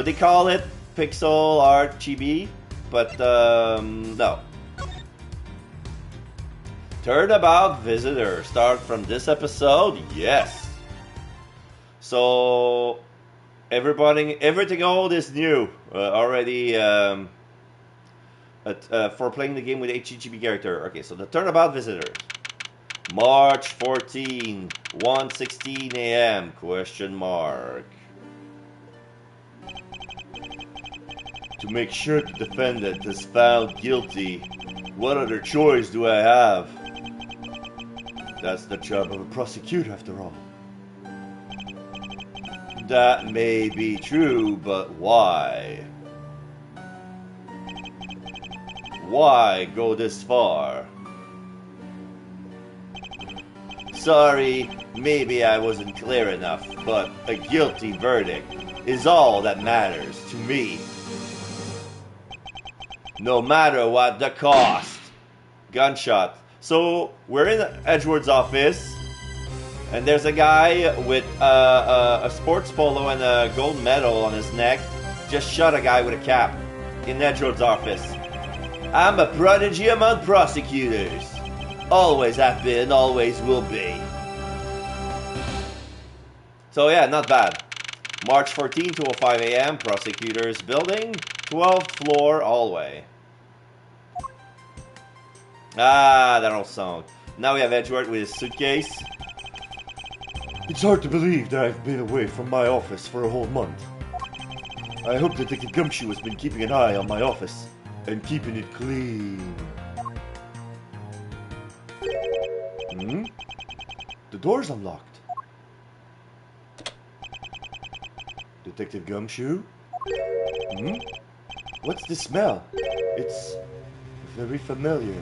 But they call it pixel art chibi, but no. Turnabout visitor. Start from this episode? Yes. So everything old is new already for playing the game with HGB character. Okay, so the Turnabout visitor. March 14, 1:16 a.m. question mark. To make sure the defendant is found guilty, what other choice do I have? That's the job of a prosecutor, after all. That may be true, but why? Why go this far? Sorry, maybe I wasn't clear enough, but a guilty verdict is all that matters to me. No matter what the cost. Gunshot. So, we're in Edgeworth's office, and there's a guy with a sports polo and a gold medal on his neck just shot a guy with a cap in Edgeworth's office. I'm a prodigy among prosecutors. Always have been, always will be. So yeah, not bad. March 14, 2:05 a.m., prosecutors building, 12th floor, hallway. Ah, that old song. Now we have Edgeworth with his suitcase. It's hard to believe that I've been away from my office for a whole month. I hope Detective Gumshoe has been keeping an eye on my office and keeping it clean. The door's unlocked. Detective Gumshoe? What's the smell? It's very familiar.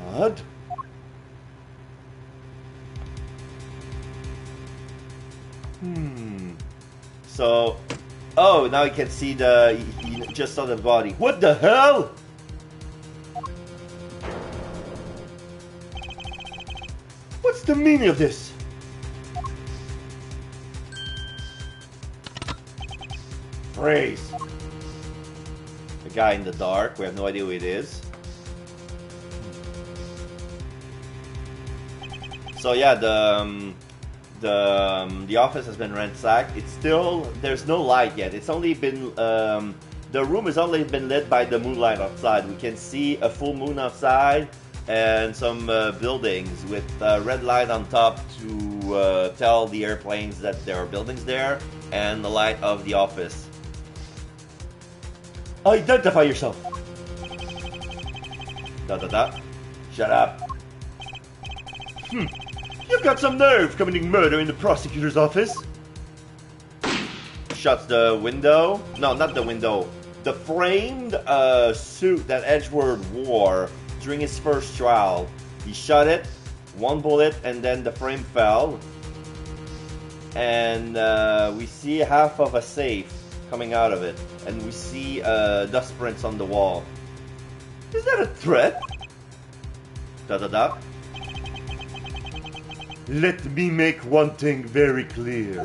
Blood? So, oh, now you can see he just saw the body. What the hell? What's the meaning of this? Freeze. The guy in the dark. We have no idea who it is. So yeah, the office has been ransacked. It's still, there's no light yet. It's only been the room has only been lit by the moonlight outside. We can see a full moon outside and some buildings with red light on top to tell the airplanes that there are buildings there, and the light of the office. Identify yourself. Shut up. You've got some nerve committing murder in the prosecutor's office. Shuts the window. No, not the window. The framed suit that Edgeworth wore during his first trial. He shot it, one bullet, and then the frame fell. And we see half of a safe coming out of it. And we see dust prints on the wall. Is that a threat? Let me make one thing very clear.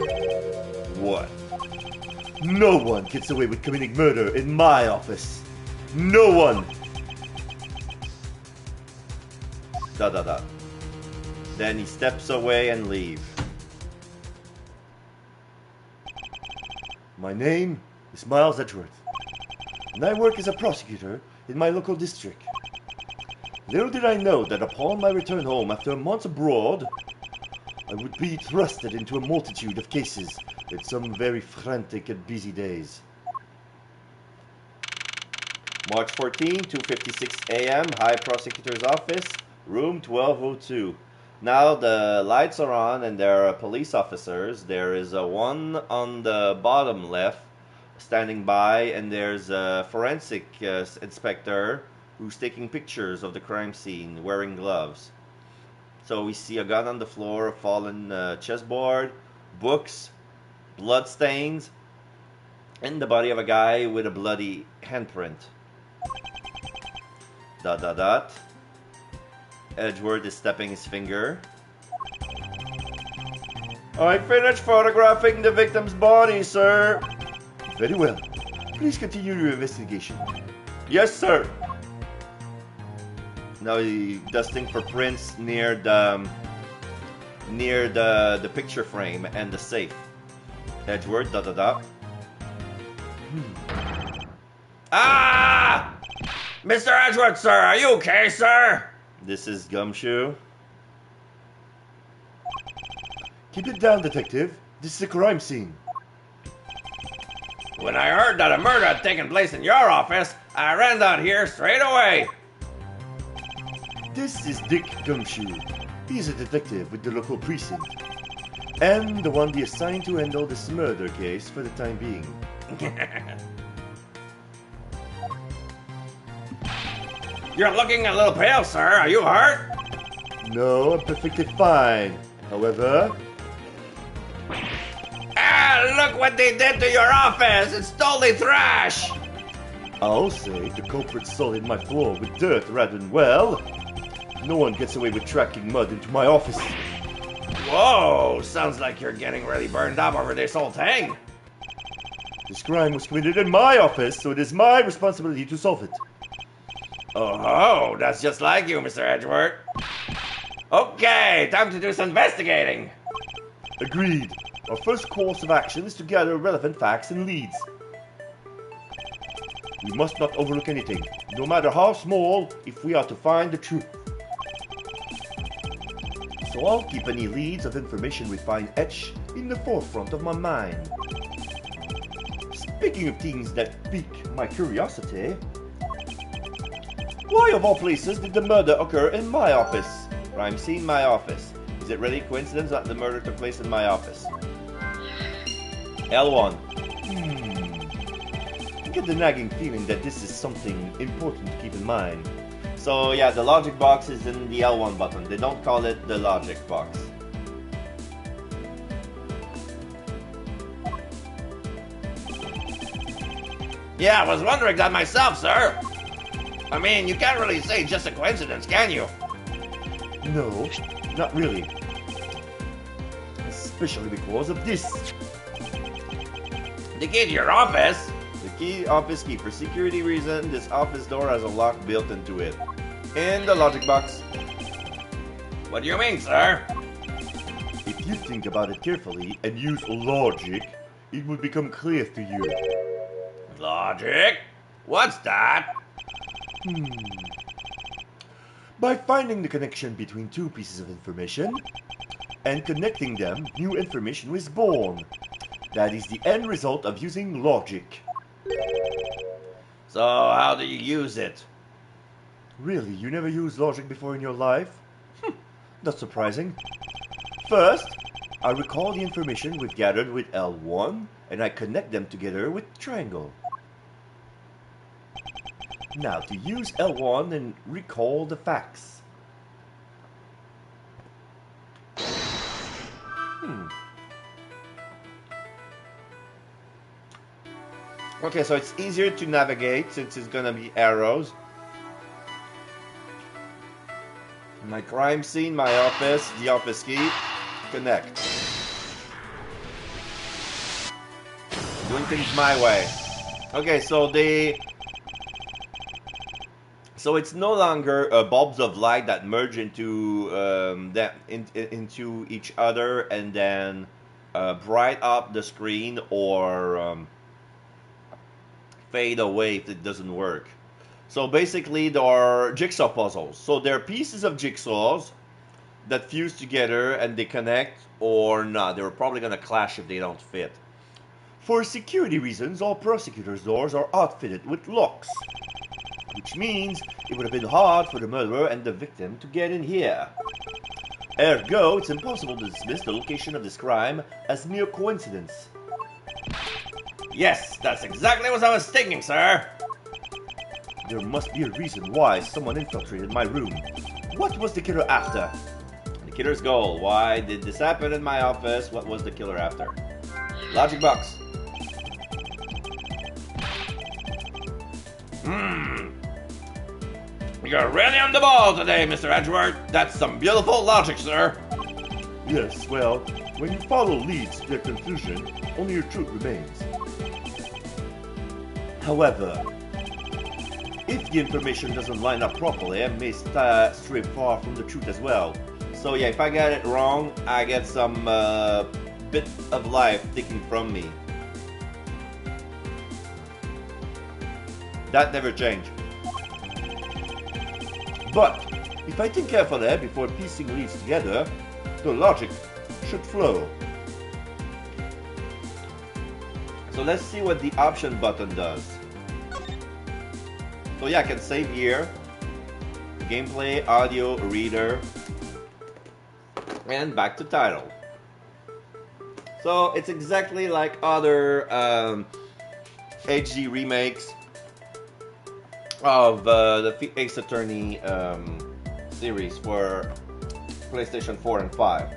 What? No one gets away with committing murder in my office. No one. Then he steps away and leaves. My name is Miles Edgeworth, and I work as a prosecutor in my local district. Little did I know that upon my return home after a month abroad, I would be thrusted into a multitude of cases in some very frantic and busy days. March 14, 2:56 a.m., High Prosecutor's Office, room 1202. Now the lights are on and there are police officers. There is one on the bottom left standing by, and there's a forensic inspector who's taking pictures of the crime scene wearing gloves. So we see a gun on the floor, a fallen chessboard, books, blood stains, and the body of a guy with a bloody handprint. ... Edgeworth is stepping his finger. I finished photographing the victim's body, sir. Very well. Please continue your investigation. Yes, sir. Now he dusting for prints near the picture frame and the safe. Edgeworth, da da da. Ah! Mr. Edgeworth, sir, are you okay, sir? This is Gumshoe. Keep it down, detective. This is a crime scene. When I heard that a murder had taken place in your office, I ran down here straight away. This is Dick Gumshoe. He's a detective with the local precinct. And the one assigned to handle this murder case for the time being. You're looking a little pale, sir. Are you hurt? No, I'm perfectly fine. However... Ah, look what they did to your office! It's totally trash! I'll say the culprit soiled my floor with dirt rather than well. No one gets away with tracking mud into my office. Whoa, sounds like you're getting really burned up over this whole thing. This crime was committed in my office, so it is my responsibility to solve it. Oh, that's just like you, Mr. Edgeworth. Okay, time to do some investigating. Agreed. Our first course of action is to gather relevant facts and leads. We must not overlook anything, no matter how small, if we are to find the truth. So I'll keep any leads of information we find etched in the forefront of my mind. Speaking of things that pique my curiosity, why of all places did the murder occur in my office? Crime scene, my office. Is it really coincidence that the murder took place in my office? L1. I get the nagging feeling that this is something important to keep in mind. So yeah, the logic box is in the L1 button. They don't call it the logic box. Yeah, I was wondering that myself, sir. I mean, you can't really say just a coincidence, can you? No, not really. Especially because of this. The key to your office? The key, office key. For security reason, this office door has a lock built into it. In the logic box. What do you mean, sir? If you think about it carefully and use logic, it will become clear to you. Logic? What's that? By finding the connection between two pieces of information and connecting them, new information is born. That is the end result of using logic. So how do you use it? Really, you never used logic before in your life? That's surprising. First, I recall the information we've gathered with L1 and I connect them together with triangle. Now to use L1 and recall the facts. Okay, so it's easier to navigate since it's gonna be arrows. My crime scene, my office, the office key, connect. Doing things my way. Okay, so it's no longer bulbs of light that merge into into each other and then bright up the screen or fade away if it doesn't work. So basically there are jigsaw puzzles. So they're pieces of jigsaws that fuse together and they connect or not. They're probably gonna clash if they don't fit. For security reasons, all prosecutors' doors are outfitted with locks, which means it would have been hard for the murderer and the victim to get in here. Ergo, it's impossible to dismiss the location of this crime as mere coincidence. Yes, that's exactly what I was thinking, sir. There must be a reason why someone infiltrated my room. What was the killer after? The killer's goal. Why did this happen in my office? What was the killer after? Logic box. You're really on the ball today, Mr. Edgeworth. That's some beautiful logic, sir. Yes, well, when you follow leads to their conclusion, only your truth remains. However, if the information doesn't line up properly, I may stray far from the truth as well. So yeah, if I get it wrong, I get some bit of life taken from me. That never changed. But if I think carefully before piecing leads together, the logic should flow. So let's see what the option button does. So yeah, I can save here. Gameplay, audio, reader. And back to title. So it's exactly like other HD remakes of the Ace Attorney series for PlayStation 4 and 5.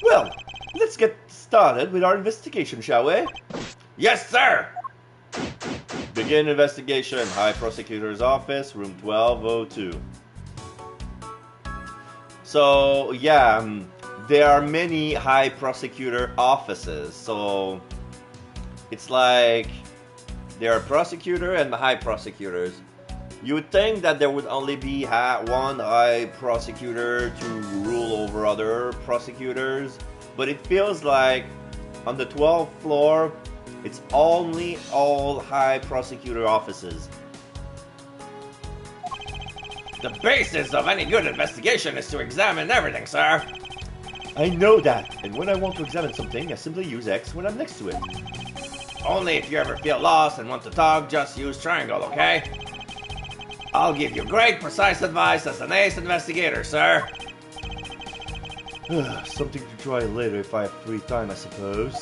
Well, let's get started with our investigation, shall we? Yes, sir! Begin investigation. High Prosecutor's Office, room 1202. So, yeah, there are many High Prosecutor offices. So, it's like there are prosecutor and high prosecutors. You would think that there would only be one high prosecutor to rule over other prosecutors, but it feels like on the 12th floor, it's only all high prosecutor offices. The basis of any good investigation is to examine everything, sir. I know that, and when I want to examine something, I simply use X when I'm next to it. Only if you ever feel lost and want to talk, just use triangle, okay? I'll give you great, precise advice as an ace investigator, sir. Something to try later if I have free time, I suppose.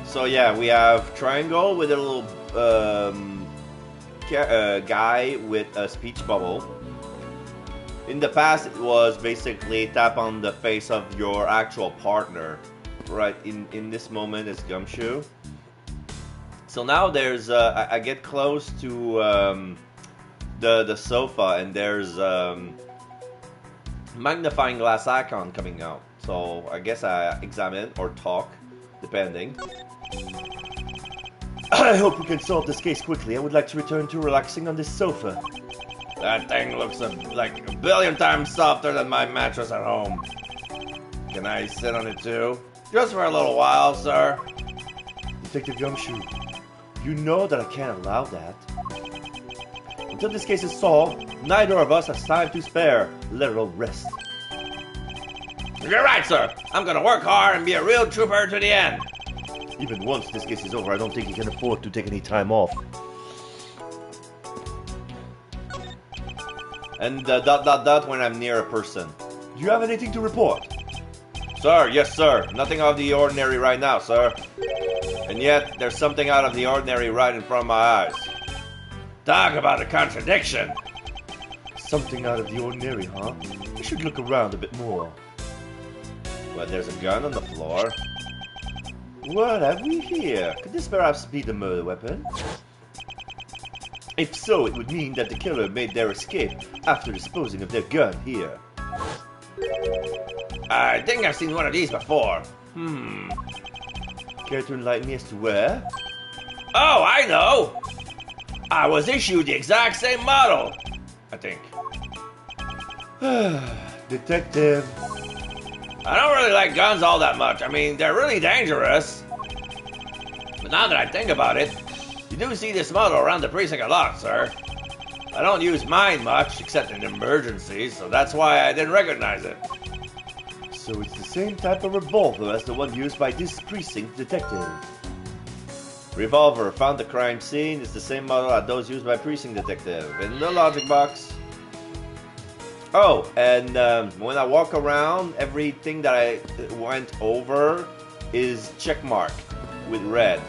So yeah, we have triangle with a little guy with a speech bubble. In the past, it was basically tap on the face of your actual partner. Right, in this moment, it's Gumshoe. So now there's, I get close to the sofa, and there's magnifying glass icon coming out. So I guess I examine or talk, depending. I hope we can solve this case quickly. I would like to return to relaxing on this sofa. That thing looks like a billion times softer than my mattress at home. Can I sit on it too? Just for a little while, sir. Detective Gumshoe, you know that I can't allow that. Until this case is solved, neither of us has time to spare, let alone rest. You're right, sir. I'm gonna work hard and be a real trooper to the end. Even once this case is over, I don't think he can afford to take any time off. And ... when I'm near a person. Do you have anything to report? Sir, yes, sir. Nothing out of the ordinary right now, sir. And yet, there's something out of the ordinary right in front of my eyes. Talk about a contradiction. Something out of the ordinary, huh? I should look around a bit more. Well, there's a gun on the floor. What have we here? Could this perhaps be the murder weapon? If so, it would mean that the killer made their escape after disposing of their gun here. I think I've seen one of these before. Care to enlighten me as to where? Oh, I know! I was issued the exact same model, I think. Detective. I don't really like guns all that much. I mean, they're really dangerous. But now that I think about it, you do see this model around the precinct a lot, sir. I don't use mine much, except in emergencies, so that's why I didn't recognize it. So it's the same type of revolver as the one used by this precinct detective. Revolver found at the crime scene is the same model as those used by precinct detective. In the logic box. Oh, and when I walk around, everything that I went over is checkmarked with red.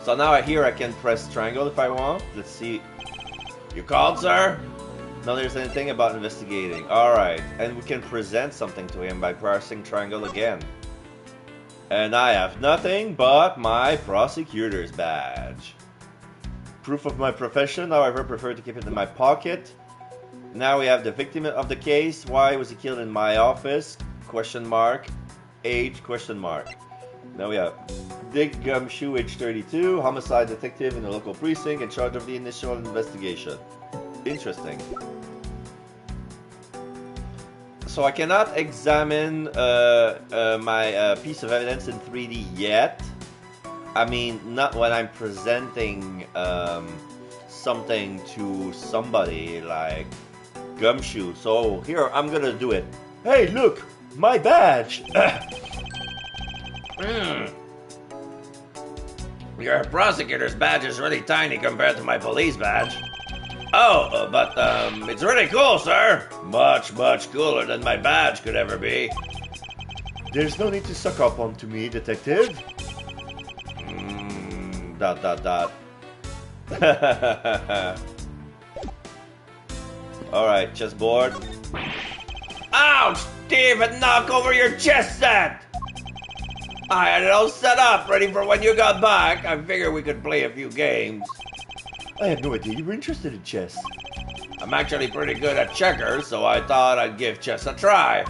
So now here I can press triangle if I want. Let's see. You called, sir? No, there's anything about investigating. Alright, and we can present something to him by pressing triangle again. And I have nothing but my prosecutor's badge. Proof of my profession, however, I prefer to keep it in my pocket. Now we have the victim of the case. Why was he killed in my office? Question mark. Age? Question mark. Now we have Dick Gumshoe, age 32, homicide detective in the local precinct in charge of the initial investigation. Interesting. So I cannot examine my piece of evidence in 3D yet. I mean, not when I'm presenting something to somebody like Gumshoe. So here, I'm gonna do it. Hey, look! My badge! Your prosecutor's badge is really tiny compared to my police badge. Oh, but it's really cool, sir. Much, much cooler than my badge could ever be. There's no need to suck up onto me, detective. Dot, dot, dot. Alright, chessboard. Ouch! David, knock over your chess set! I had it all set up, ready for when you got back. I figured we could play a few games. I had no idea you were interested in chess. I'm actually pretty good at checkers, so I thought I'd give chess a try.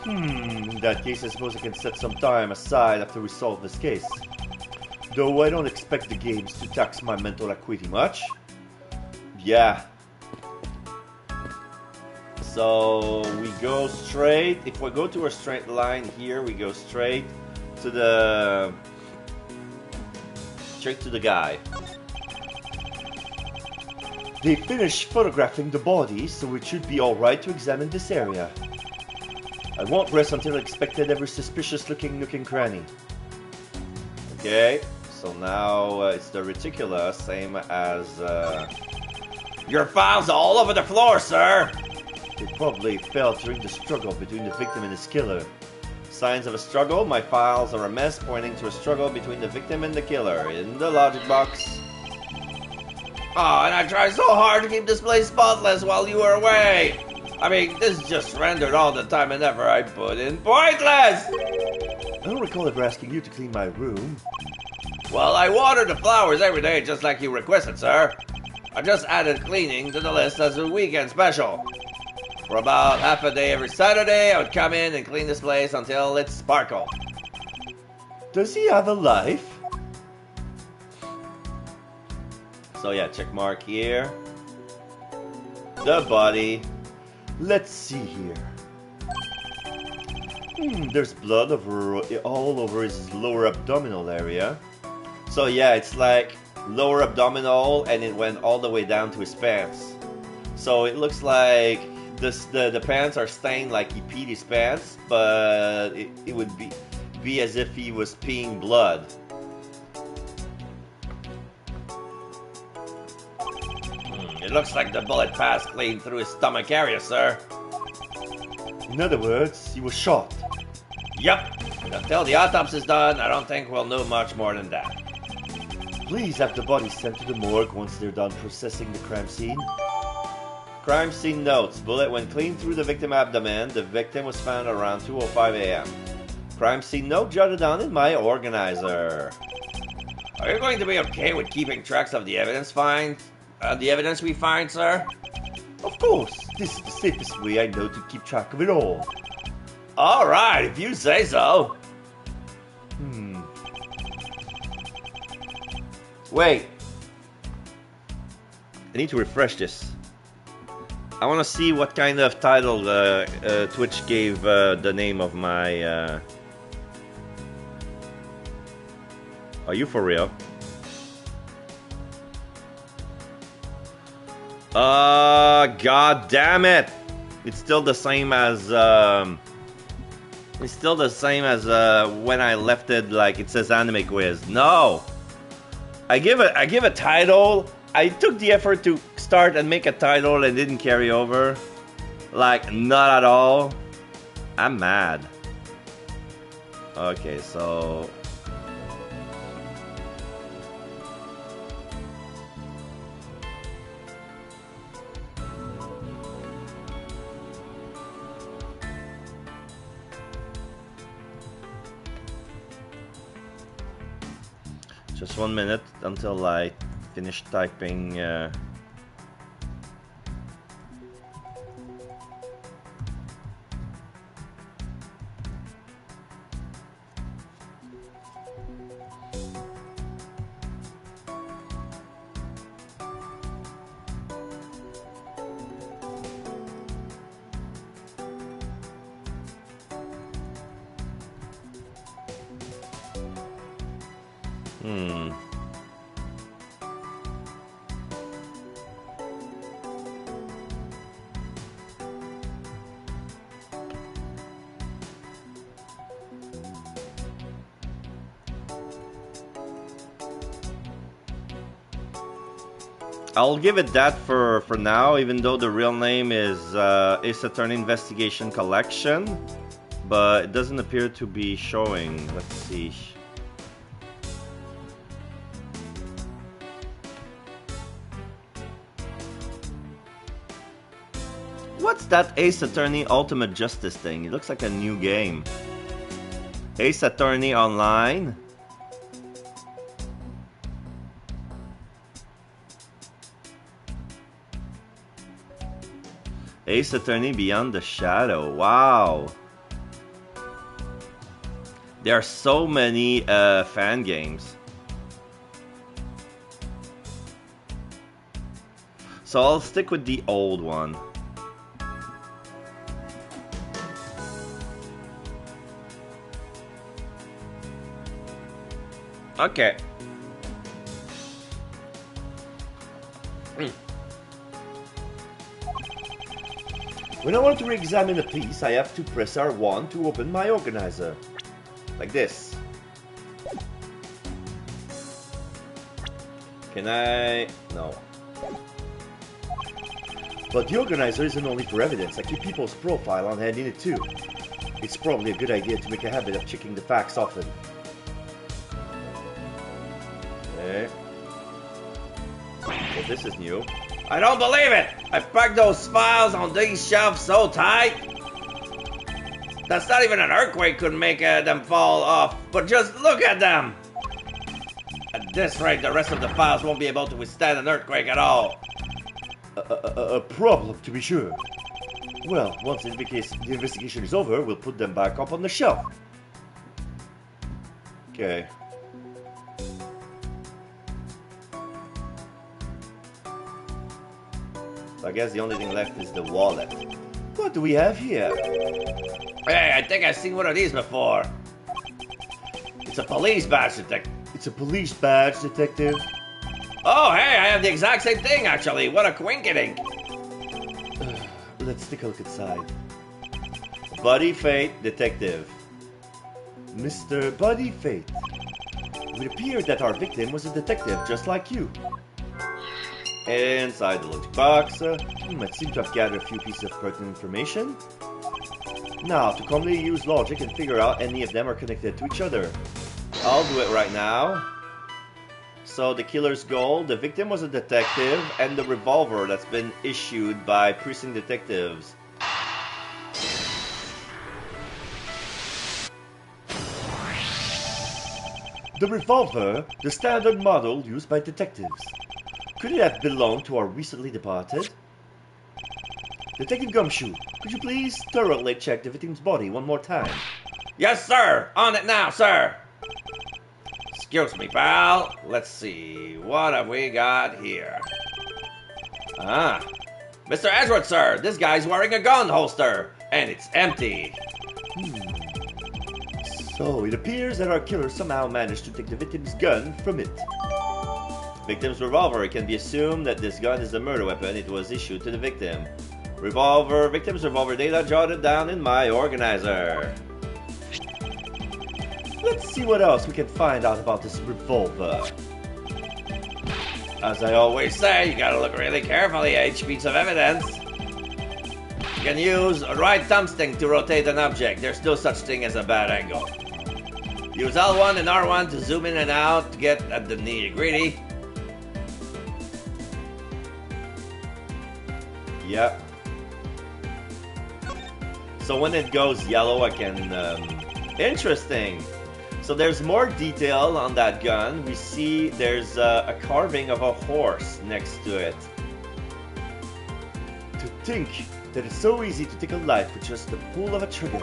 In that case, I suppose I can set some time aside after we solve this case. Though I don't expect the games to tax my mental acuity much. Yeah. So we go straight. If we go to a straight line here, we go straight to the guy. They finished photographing the body, so it should be alright to examine this area. I won't rest until I inspected every suspicious-looking nook and cranny. Okay, so now it's the reticula, same as... Your files are all over the floor, sir! They probably fell during the struggle between the victim and his killer. Signs of a struggle. My files are a mess, pointing to a struggle between the victim and the killer. In the logic box. Oh, and I tried so hard to keep this place spotless while you were away. I mean, this just rendered all the time and effort I put in pointless! I don't recall ever asking you to clean my room. Well, I water the flowers every day just like you requested, sir. I just added cleaning to the list as a weekend special. For about half a day every Saturday, I would come in and clean this place until it sparkled. Does he have a life? So yeah, check mark here. The body. Let's see here. There's blood all over his lower abdominal area. So yeah, it's like lower abdominal and it went all the way down to his pants. So it looks like the pants are stained like he peed his pants, but it would be as if he was peeing blood. It looks like the bullet passed clean through his stomach area, sir. In other words, he was shot. Yup. Until the autopsy's done, I don't think we'll know much more than that. Please have the body sent to the morgue once they're done processing the crime scene. Crime scene notes. Bullet went clean through the victim's abdomen. The victim was found around 2:05 a.m. Crime scene note jotted down in my organizer. Are you going to be okay with keeping tracks of the evidence we find, sir? Of course, this is the safest way I know to keep track of it all. Alright, if you say so. Wait. I need to refresh this. I want to see what kind of title Twitch gave the name of my... Are you for real? God damn it! It's still the same as when I left it. Like it says anime quiz. No, I give a title. I took the effort to start and make a title and didn't carry over. Like not at all. I'm mad. Okay, so. Just 1 minute until I finish typing Hmm. I'll give it that for now, even though the real name is Ace Attorney Investigation Collection, but it doesn't appear to be showing. Let's see. What's that Ace Attorney Ultimate Justice thing? It looks like a new game. Ace Attorney Online. Ace Attorney Beyond the Shadow. Wow. There are so many fan games. So I'll stick with the old one. Okay. When I want to re-examine a piece, I have to press R1 to open my organizer. Like this. Can I... No. But the organizer isn't only for evidence. I keep people's profile on hand in it too. It's probably a good idea to make a habit of checking the facts often. Okay. Well, this is new. I don't believe it! I packed those files on these shelves so tight. That's not even an earthquake could make them fall off. But just look at them! At this rate, the rest of the files won't be able to withstand an earthquake at all. A problem, to be sure. Well, once the investigation is over, we'll put them back up on the shelf. Okay. So I guess the only thing left is the wallet. What do we have here? Hey, I think I've seen one of these before. It's a police badge, detective. It's a police badge, detective. Oh, hey, I have the exact same thing, actually. What a quinkydink. Let's take a look inside. Buddy Fate, detective. Mr. Buddy Fate. It would appear that our victim was a detective just like you. Inside the loot box. It seems to have gathered a few pieces of pertinent information. Now, to calmly use logic and figure out any of them are connected to each other. I'll do it right now. So the killer's goal, the victim was a detective, and the revolver that's been issued by precinct detectives. The revolver, the standard model used by detectives. Could it have belonged to our recently departed? Detective Gumshoe, could you please thoroughly check the victim's body one more time? Yes, sir! On it now, sir! Excuse me, pal. Let's see. What have we got here? Ah. Mr. Edgeworth, sir. This guy's wearing a gun holster. And it's empty. So, it appears that our killer somehow managed to take the victim's gun from it. Victim's revolver. It can be assumed that this gun is the murder weapon. It was issued to the victim. Victim's revolver data jotted down in my organizer. Let's see what else we can find out about this revolver. As I always say, you gotta look really carefully at each piece of evidence. You can use right thumbstick to rotate an object. There's no such thing as a bad angle. Use L1 and R1 to zoom in and out to get at the nitty-gritty. Yep. So when it goes yellow, I can... Interesting! So there's more detail on that gun. We see there's a carving of a horse next to it. To think that it's so easy to take a life with just the pull of a trigger.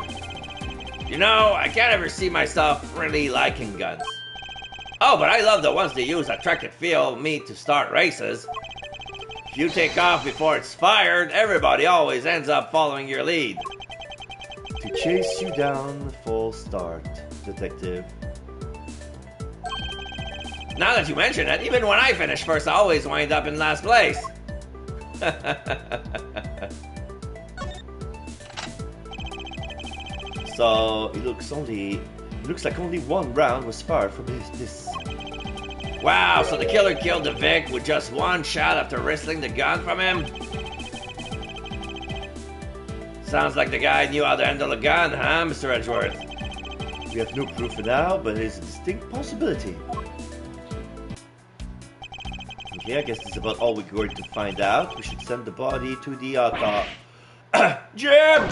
You know, I can't ever see myself really liking guns. Oh, but I love the ones they use at track and field meet to start races. If you take off before it's fired, everybody always ends up following your lead. To chase you down the full start, detective. Now that you mention it, even when I finish first, I always wind up in last place. So it looks like only one round was fired from this. Wow, so the killer killed the Vic with just one shot after wresting the gun from him? Sounds like the guy knew how to handle a gun, huh, Mr. Edgeworth? We have no proof for now, but it is a distinct possibility. Okay, I guess that's about all we're going to find out. We should send the body to the Jim!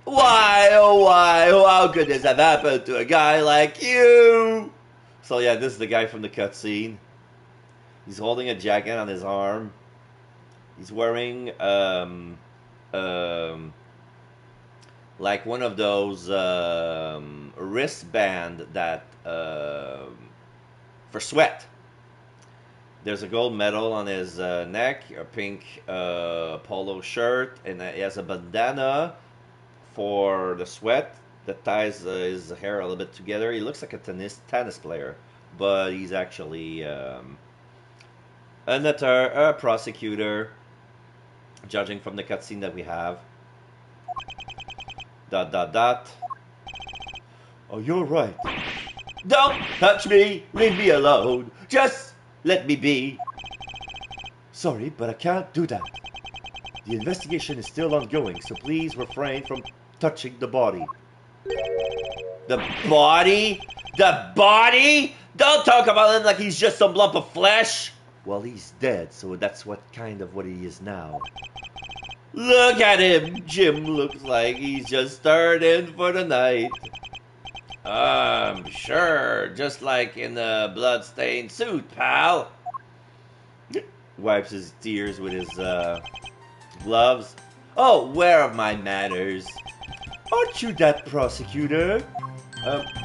Why, oh why, how could this have happened to a guy like you? So yeah, this is the guy from the cutscene. He's holding a jacket on his arm. He's wearing like one of those wristband that for sweat. There's a gold medal on his neck, a pink polo shirt, and he has a bandana for the sweat that ties his hair a little bit together. He looks like a tennis player, but he's actually a prosecutor, judging from the cutscene that we have. ... Oh, you're right. Don't touch me! Leave me alone! Just let me be! Sorry, but I can't do that. The investigation is still ongoing, so please refrain from touching the body. The body? The body? Don't talk about him like he's just some lump of flesh! Well, he's dead, so that's what he is now. Look at him! Jim looks like he's just started for the night. Sure, just like in the blood-stained suit, pal. Wipes his tears with his gloves. Oh, where are my manners? Aren't you that prosecutor?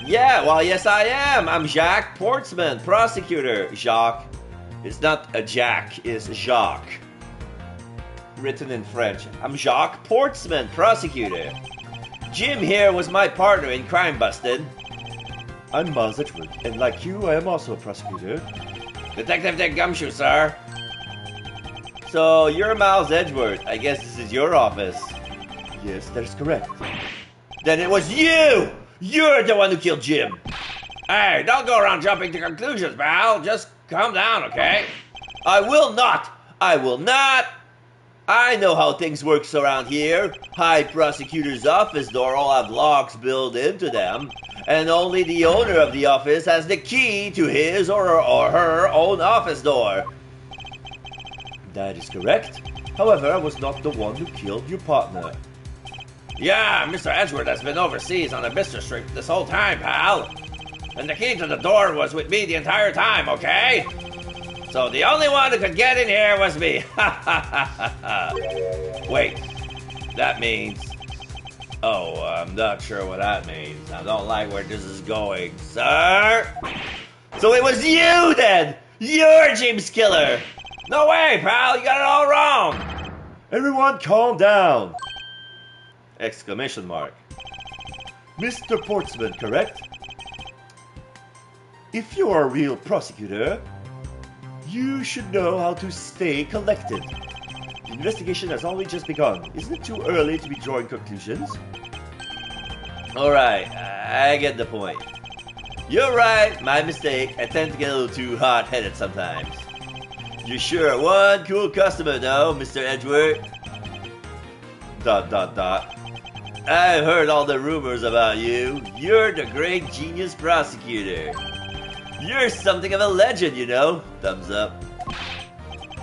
Yeah, well, yes I am. I'm Jacques Portsman, prosecutor. Jacques. It's not a Jack, it's Jacques. Written in French. I'm Jacques Portsman, prosecutor. Jim here was my partner in crime busting. I'm Miles Edgeworth, and like you, I am also a prosecutor. Detective Dick Gumshoe, sir. So, you're Miles Edgeworth. I guess this is your office. Yes, that is correct. Then it was you! You're the one who killed Jim. Hey, don't go around jumping to conclusions, pal. Just calm down, okay? I will not! I know how things works around here. High prosecutor's office door all have locks built into them, and only the owner of the office has the key to his or her own office door. That is correct. However, I was not the one who killed your partner. Yeah, Mr. Edgeworth has been overseas on a business trip this whole time, pal. And the key to the door was with me the entire time, okay? So the only one who could get in here was me. Wait, that means... Oh, I'm not sure what that means. I don't like where this is going, sir. So it was you then! You're Jim's killer! No way, pal, you got it all wrong! Everyone calm down! Exclamation mark. Mr. Portsman, correct? If you are a real prosecutor, you should know how to stay collected. The investigation has only just begun. Isn't it too early to be drawing conclusions? Alright, I get the point. You're right, my mistake. I tend to get a little too hot-headed sometimes. You're sure one cool customer though, Mr. Edgeworth. ... I've heard all the rumors about you. You're the great genius prosecutor. You're something of a legend, you know. Thumbs up.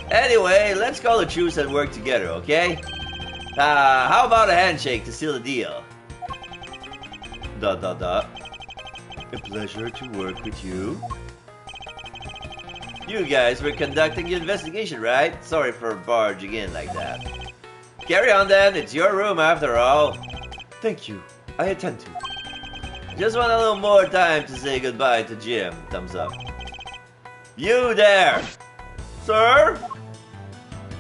Anyway, let's call a truce and work together, okay? How about a handshake to seal the deal? ... A pleasure to work with you. You guys were conducting the investigation, right? Sorry for barging in like that. Carry on then, it's your room after all. Thank you. I intend to. Just want a little more time to say goodbye to Jim. Thumbs up. You there! Sir?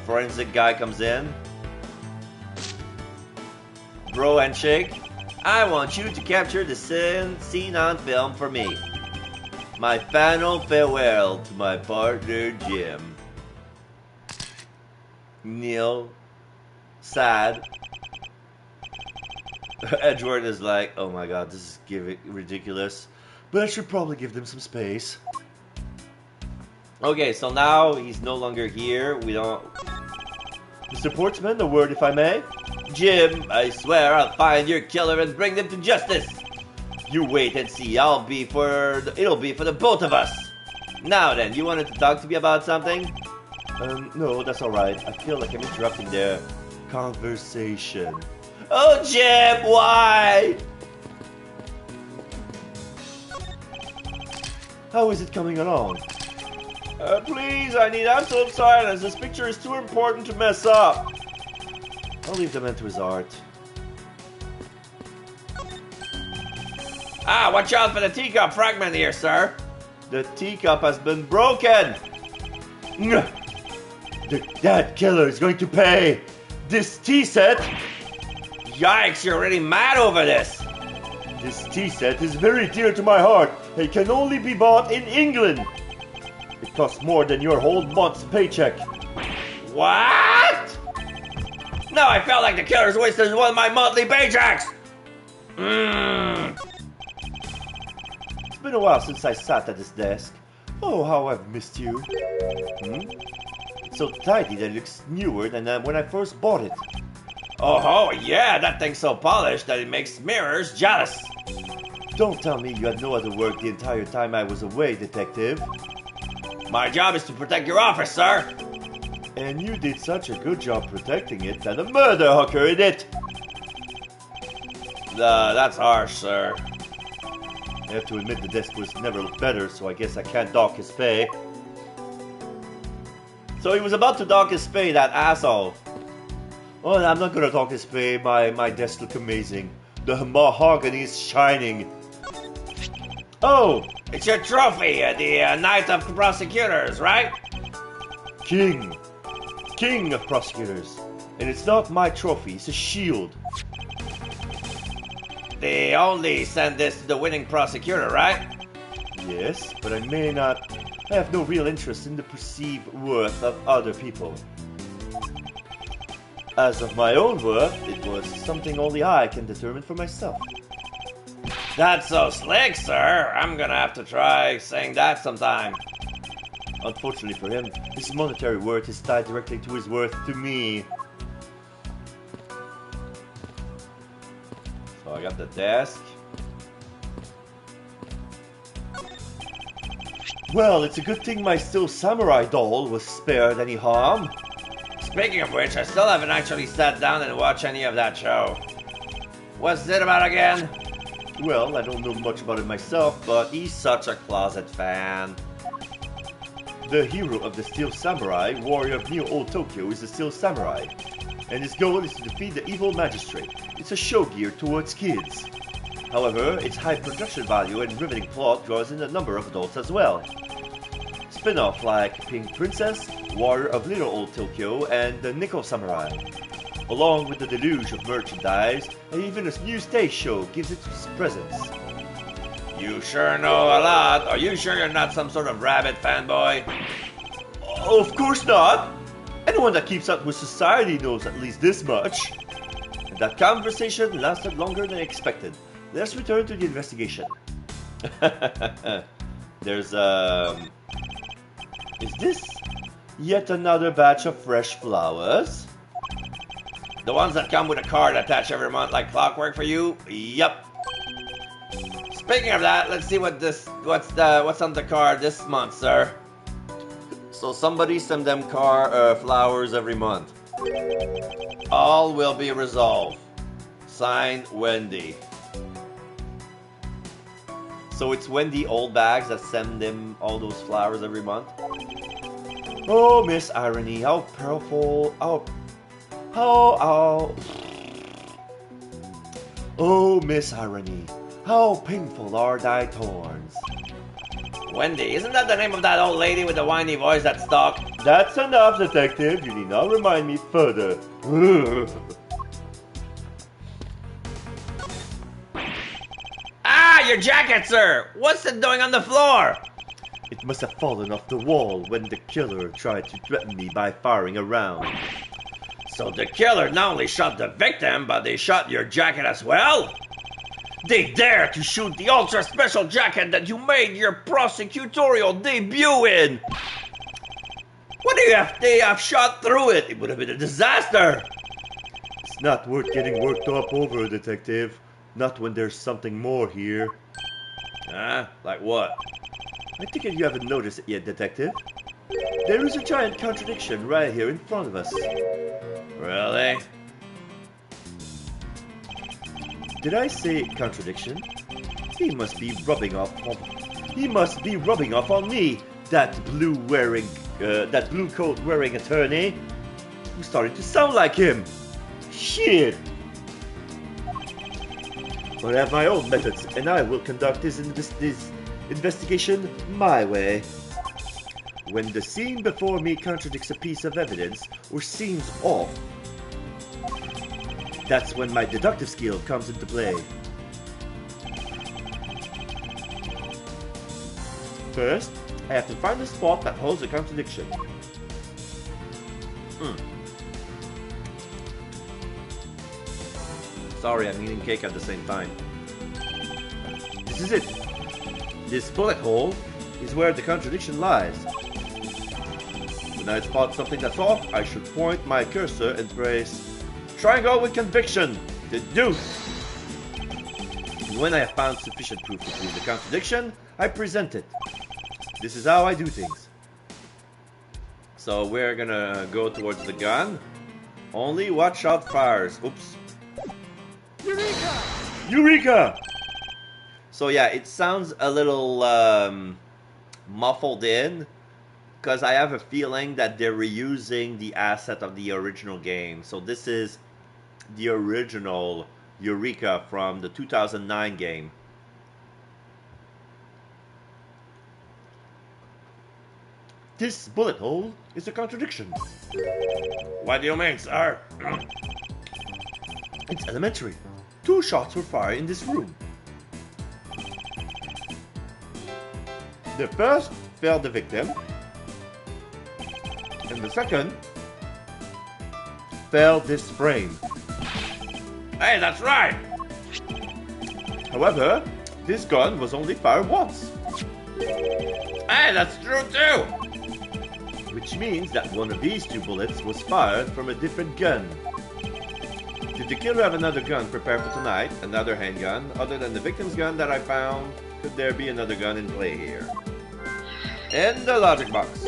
Forensic guy comes in. Bro handshake. I want you to capture the scene on film for me. My final farewell to my partner Jim. Neil, sad. Edgeworth is like, oh my god, this is ridiculous. But I should probably give them some space. Okay, so now he's no longer here. We don't... Mr. Portsman, a word if I may? Jim, I swear I'll find your killer and bring them to justice. You wait and see. It'll be for the both of us. Now then, you wanted to talk to me about something? No, that's alright. I feel like I'm interrupting their conversation. Oh, Jim, why? How is it coming along? Please, I need absolute silence. This picture is too important to mess up. I'll leave the man to his art. Ah, watch out for the teacup fragment here, sir. The teacup has been broken. That killer is going to pay. This tea set. Yikes, you're already mad over this. This tea set is very dear to my heart. It can only be bought in England. It costs more than your whole month's paycheck. What? No, I felt like the killer's wasted one of my monthly paychecks. It's been a while since I sat at this desk. Oh, how I've missed you. It's so tidy that it looks newer than when I first bought it. Oh, yeah, that thing's so polished that it makes mirrors jealous. Don't tell me you had no other work the entire time I was away, detective. My job is to protect your office, sir. And you did such a good job protecting it that a murder hooker in it. That's harsh, sir. I have to admit the desk was never looked better, so I guess I can't dock his pay. So he was about to dock his pay, that asshole. Oh, I'm not gonna dock his pay. My desk look amazing. The mahogany is shining. Oh, it's your trophy, the Knight of Prosecutors, right? King of prosecutors. And it's not my trophy, it's a shield. They only send this to the winning prosecutor, right? Yes, but I have no real interest in the perceived worth of other people. As of my own worth, it was something only I can determine for myself. That's so slick, sir. I'm gonna have to try saying that sometime. Unfortunately for him, his monetary worth is tied directly to his worth to me. So I got the desk. Well, it's a good thing my Still Samurai doll was spared any harm. Speaking of which, I still haven't actually sat down and watched any of that show. What's it about again? Well, I don't know much about it myself, but He's such a closet fan. the hero of the Steel Samurai, warrior of New Old Tokyo, is the Steel Samurai, and his goal is to defeat the evil magistrate. It's a show geared towards kids. However, its high production value and riveting plot draws in a number of adults as well. Spin-off like Pink Princess, Warrior of Little Old Tokyo, and the Nickel Samurai. Along with the deluge of merchandise, and even a new stage show gives it its presence. You sure know a lot. Are you sure you're not some sort of rabbit fanboy? Of course not! Anyone that keeps up with society knows at least this much. And that conversation lasted longer than expected. Let's return to the investigation. There's, Is this yet another batch of fresh flowers? the ones that come with a card attached every month like clockwork for you? Yup. Speaking of that, let's see what's on the card this month, sir. So somebody send them flowers every month. All will be resolved. Signed, Wendy. So it's Wendy Oldbags that send them all those flowers every month? Oh, Miss Irony, how powerful, Oh, Miss Irony, how painful are thy thorns. Wendy, isn't that the name of that old lady with the whiny voice that stalked? That's enough, detective. You need not remind me further. Ah, your jacket, sir! What's it doing on the floor? It must have fallen off the wall when the killer tried to threaten me by firing a round. So the killer not only shot the victim, but they shot your jacket as well? They dare to shoot the ultra special jacket that you made your prosecutorial debut in! What if they have shot through it? It would have been a disaster! It's not worth getting worked up over, Detective. Not when there's something more here. Huh? Like what? I think you haven't noticed it yet, Detective. There is a giant contradiction right here in front of us. Really? Did I say contradiction? He must be rubbing off on me. That blue coat wearing attorney. I'm starting to sound like him. Shit. But I have my own methods, and I will conduct this investigation my way. When the scene before me contradicts a piece of evidence or seems off, that's when my deductive skill comes into play. First, I have to find the spot that holds a contradiction. Sorry, I'm eating cake at the same time. This is it. This bullet hole is where the contradiction lies. When I spot something that's off, I should point my cursor and press triangle with conviction, the deuce. And when I have found sufficient proof to prove the contradiction, I present it. This is how I do things. So we're gonna go towards the gun. Only watch out fires. Oops. Eureka! Eureka! So yeah, it sounds a little muffled in, because I have a feeling that they're reusing the asset of the original game. So this is the original Eureka from the 2009 game. This bullet hole is a contradiction. What do you mean, sir? It's elementary. 2 shots were fired in this room. The first felled the victim, and the second felled this frame. Hey, that's right! However, this gun was only fired once. Hey, that's true too! Which means that one of these 2 bullets was fired from a different gun. Did the killer have another gun prepared for tonight? Another handgun? Other than the victim's gun that I found, could there be another gun in play here? In the logic box.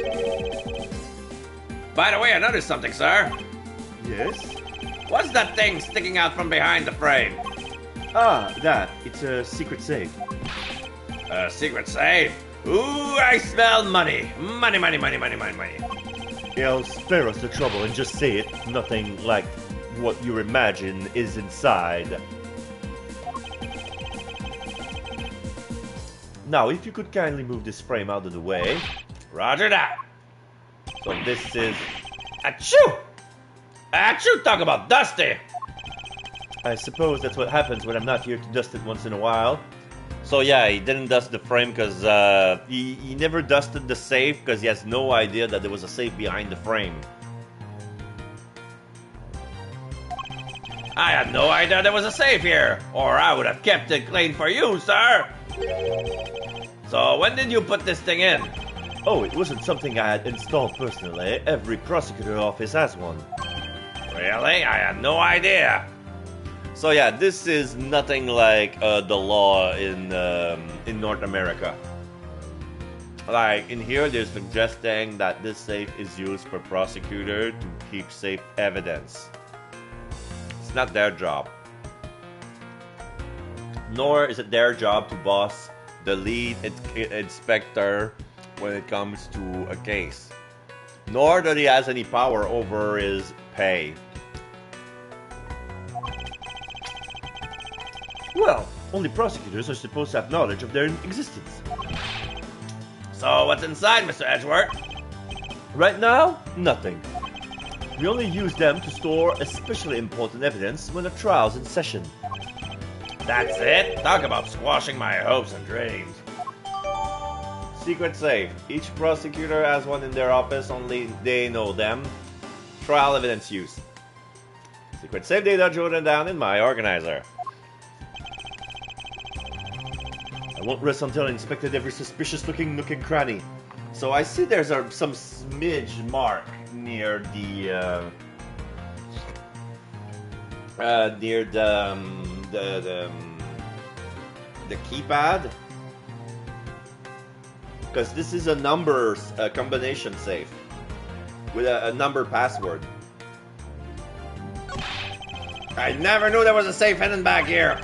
By the way, I noticed something, sir. Yes? What's that thing sticking out from behind the frame? Ah, that. It's a secret safe. A secret safe? Ooh, I smell money. Money, money, money, money, money, money. I'll spare us the trouble and just say it. Nothing like what you imagine is inside. Now, if you could kindly move this frame out of the way. Roger that. So this is... Achoo! Achoo, talk about dusty! I suppose that's what happens when I'm not here to dust it once in a while. So yeah, he didn't dust the frame because he never dusted the safe because he has no idea that there was a safe behind the frame. I had no idea there was a safe here, or I would have kept it clean for you, sir. So when did you put this thing in? Oh, it wasn't something I had installed personally. Every prosecutor office has one. Really? I had no idea. So yeah, this is nothing like the law in North America. Like in here, they're suggesting that this safe is used for prosecutor to keep safe evidence. It's not their job. Nor is it their job to boss the lead inspector when it comes to a case. Nor that he has any power over his pay. Well, only prosecutors are supposed to have knowledge of their existence. So what's inside, Mr. Edgeworth? Right now, nothing. We only use them to store especially important evidence when a trial's in session. That's it? Talk about squashing my hopes and dreams. Secret safe. Each prosecutor has one in their office, only they know them. Trial evidence use. Secret safe data jotted down in my organizer. I won't rest until I inspected every suspicious-looking nook and cranny. So I see there's some smidge mark near the keypad, because this is a numbers combination safe with a number password. I never knew there was a safe hidden back here.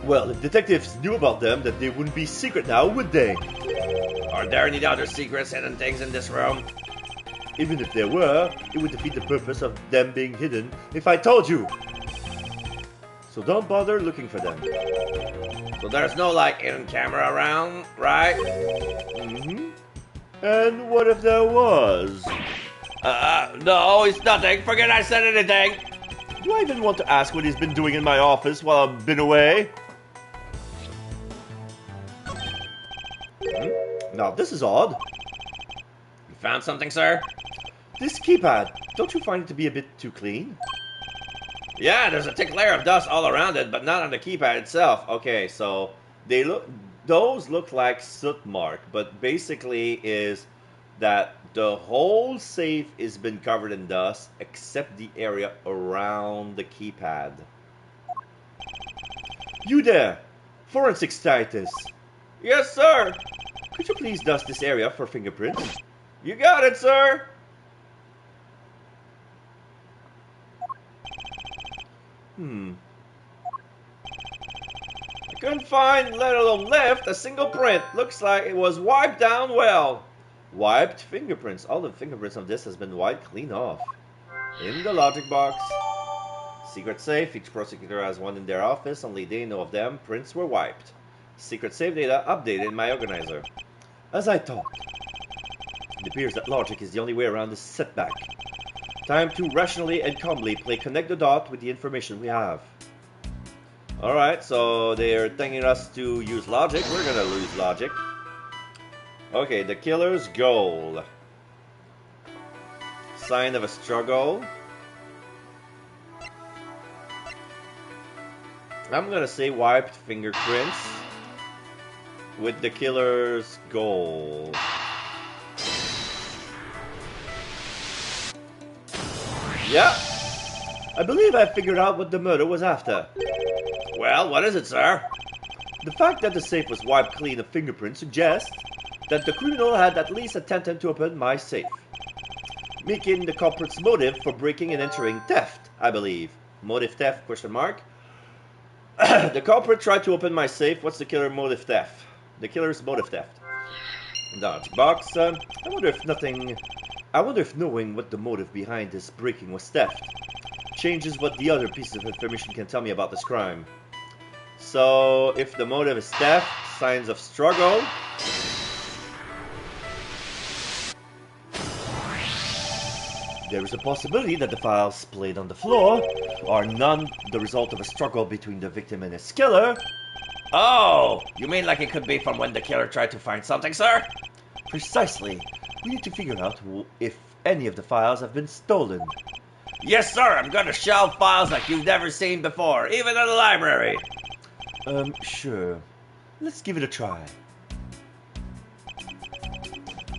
Well, if detectives knew about them, then they wouldn't be secret now, would they? Are there any other secrets, hidden things in this room? Even if there were, it would defeat the purpose of them being hidden if I told you. So don't bother looking for them. So there's no, like, hidden camera around, right? Mm-hmm. And what if there was? No, it's nothing. Forget I said anything. Do I even want to ask what he's been doing in my office while I've been away? Now, this is odd. You found something, sir? This keypad, don't you find it to be a bit too clean? Yeah, there's a thick layer of dust all around it, but not on the keypad itself. Okay, so those look like soot mark, but basically is that the whole safe has been covered in dust except the area around the keypad. You there, forensic scientist. Yes, sir. Could you please dust this area for fingerprints? You got it, sir. I couldn't find, let alone left, a single print. Looks like it was wiped down well. Wiped fingerprints. All the fingerprints of this has been wiped clean off. In the logic box. Secret safe. Each prosecutor has one in their office. Only they know of them. Prints were wiped. Secret safe data updated in my organizer. As I thought. It appears that logic is the only way around this setback. Time to rationally and calmly connect the dot with the information we have. Alright, so they're thinking us to use logic. We're gonna lose logic. Okay, the killer's goal. Sign of a struggle. I'm gonna say wiped fingerprints with the killer's goal. Yeah, I believe I figured out what the murder was after. Well, what is it, sir? The fact that the safe was wiped clean of fingerprints suggests that the criminal had at least attempted to open my safe, making the culprit's motive for breaking and entering theft, I believe. Motive theft, question mark. The culprit tried to open my safe. What's the killer's motive theft? The killer's motive theft. Dodge box. I wonder if knowing what the motive behind this breaking was theft changes what the other pieces of information can tell me about this crime. So, if the motive is theft, signs of struggle. There is a possibility that the files splayed on the floor are none the result of a struggle between the victim and his killer. Oh, you mean like it could be from when the killer tried to find something, sir? Precisely. We need to figure out if any of the files have been stolen. Yes, sir. I'm gonna shelve files like you've never seen before, even in the library. Sure. Let's give it a try.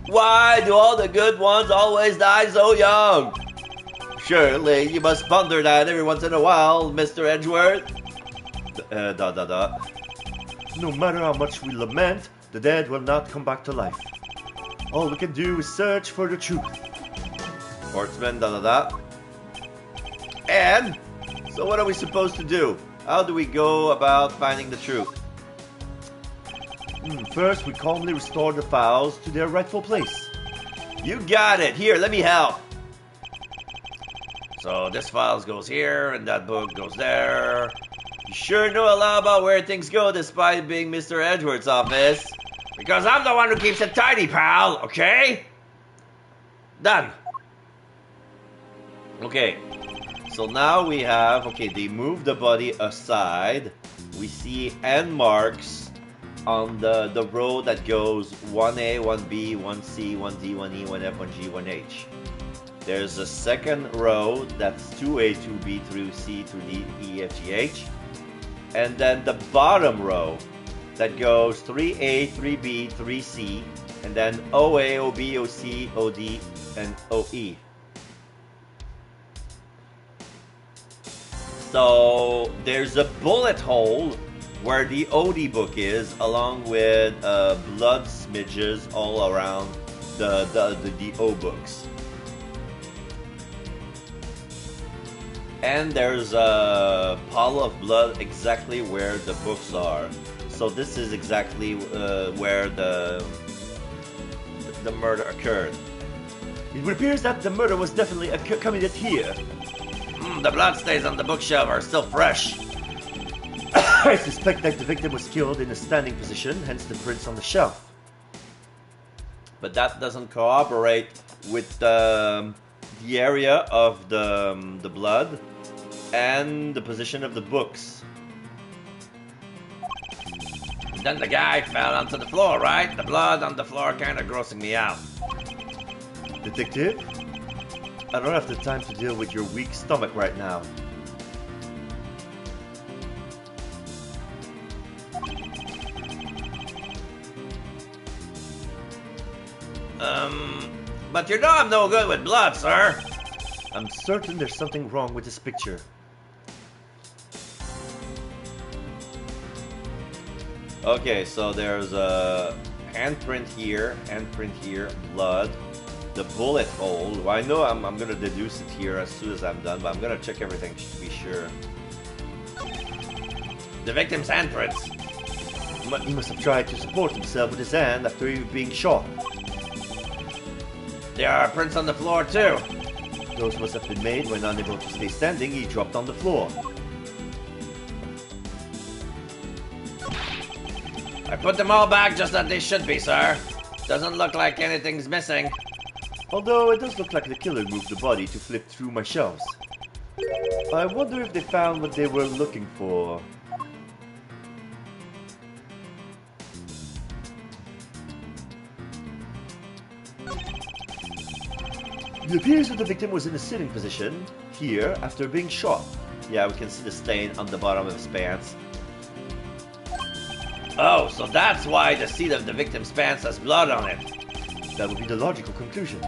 Why do all the good ones always die so young? Surely you must ponder that every once in a while, Mr. Edgeworth. No matter how much we lament, the dead will not come back to life. All we can do is search for the truth. Sportsman, And? So what are we supposed to do? How do we go about finding the truth? First, we calmly restore the files to their rightful place. You got it! Here, let me help! So this file goes here, and that book goes there. You sure know a lot about where things go despite being Mr. Edgeworth's office. Because I'm the one who keeps it tidy, pal, okay? Done. Okay. So now we have, okay, they moved the body aside. We see end marks on the row that goes 1A, 1B, 1C, 1D, 1E, 1F, 1G, 1H. There's a second row that's 2A, 2B, 3C, 3D, E, F, G, H. And then the bottom row that goes 3A, 3B, 3C, and then OA, OB, OC, OD, and OE. So there's a bullet hole where the OD book is, along with blood smidges all around the O books. And there's a pile of blood exactly where the books are. So this is exactly where the murder occurred. It appears that the murder was definitely committed here. The blood stains on the bookshelf are still fresh. I suspect that the victim was killed in a standing position, hence the prints on the shelf. But that doesn't corroborate with the area of the blood and the position of the books. Then the guy fell onto the floor, right? The blood on the floor kind of grossing me out. Detective? I don't have the time to deal with your weak stomach right now. But you know I'm no good with blood, sir. I'm certain there's something wrong with this picture. Okay, so there's a handprint here, blood. The bullet hole. Well, I know I'm gonna deduce it here as soon as I'm done, but I'm gonna check everything to be sure. The victim's handprints. He must have tried to support himself with his hand after he was being shot. There are prints on the floor too. Those must have been made when unable to stay standing, he dropped on the floor. I put them all back just as they should be, sir. Doesn't look like anything's missing. Although it does look like the killer moved the body to flip through my shelves. I wonder if they found what they were looking for. It appears that the victim was in a sitting position here after being shot. Yeah, we can see the stain on the bottom of his pants. Oh, so that's why the seat of the victim's pants has blood on it. That would be the logical conclusion.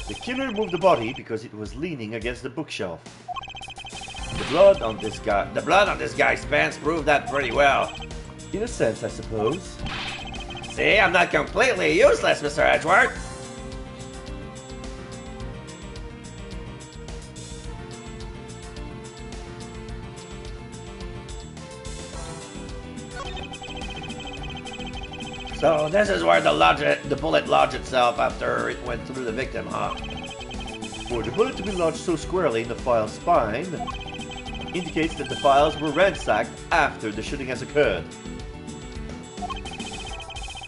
The killer moved the body because it was leaning against the bookshelf. The blood on this guy's pants proved that pretty well. In a sense, I suppose. See, I'm not completely useless, Mr. Edgeworth. So this is where the bullet lodged itself after it went through the victim, huh? For the bullet to be lodged so squarely in the file's spine indicates that the files were ransacked after the shooting has occurred.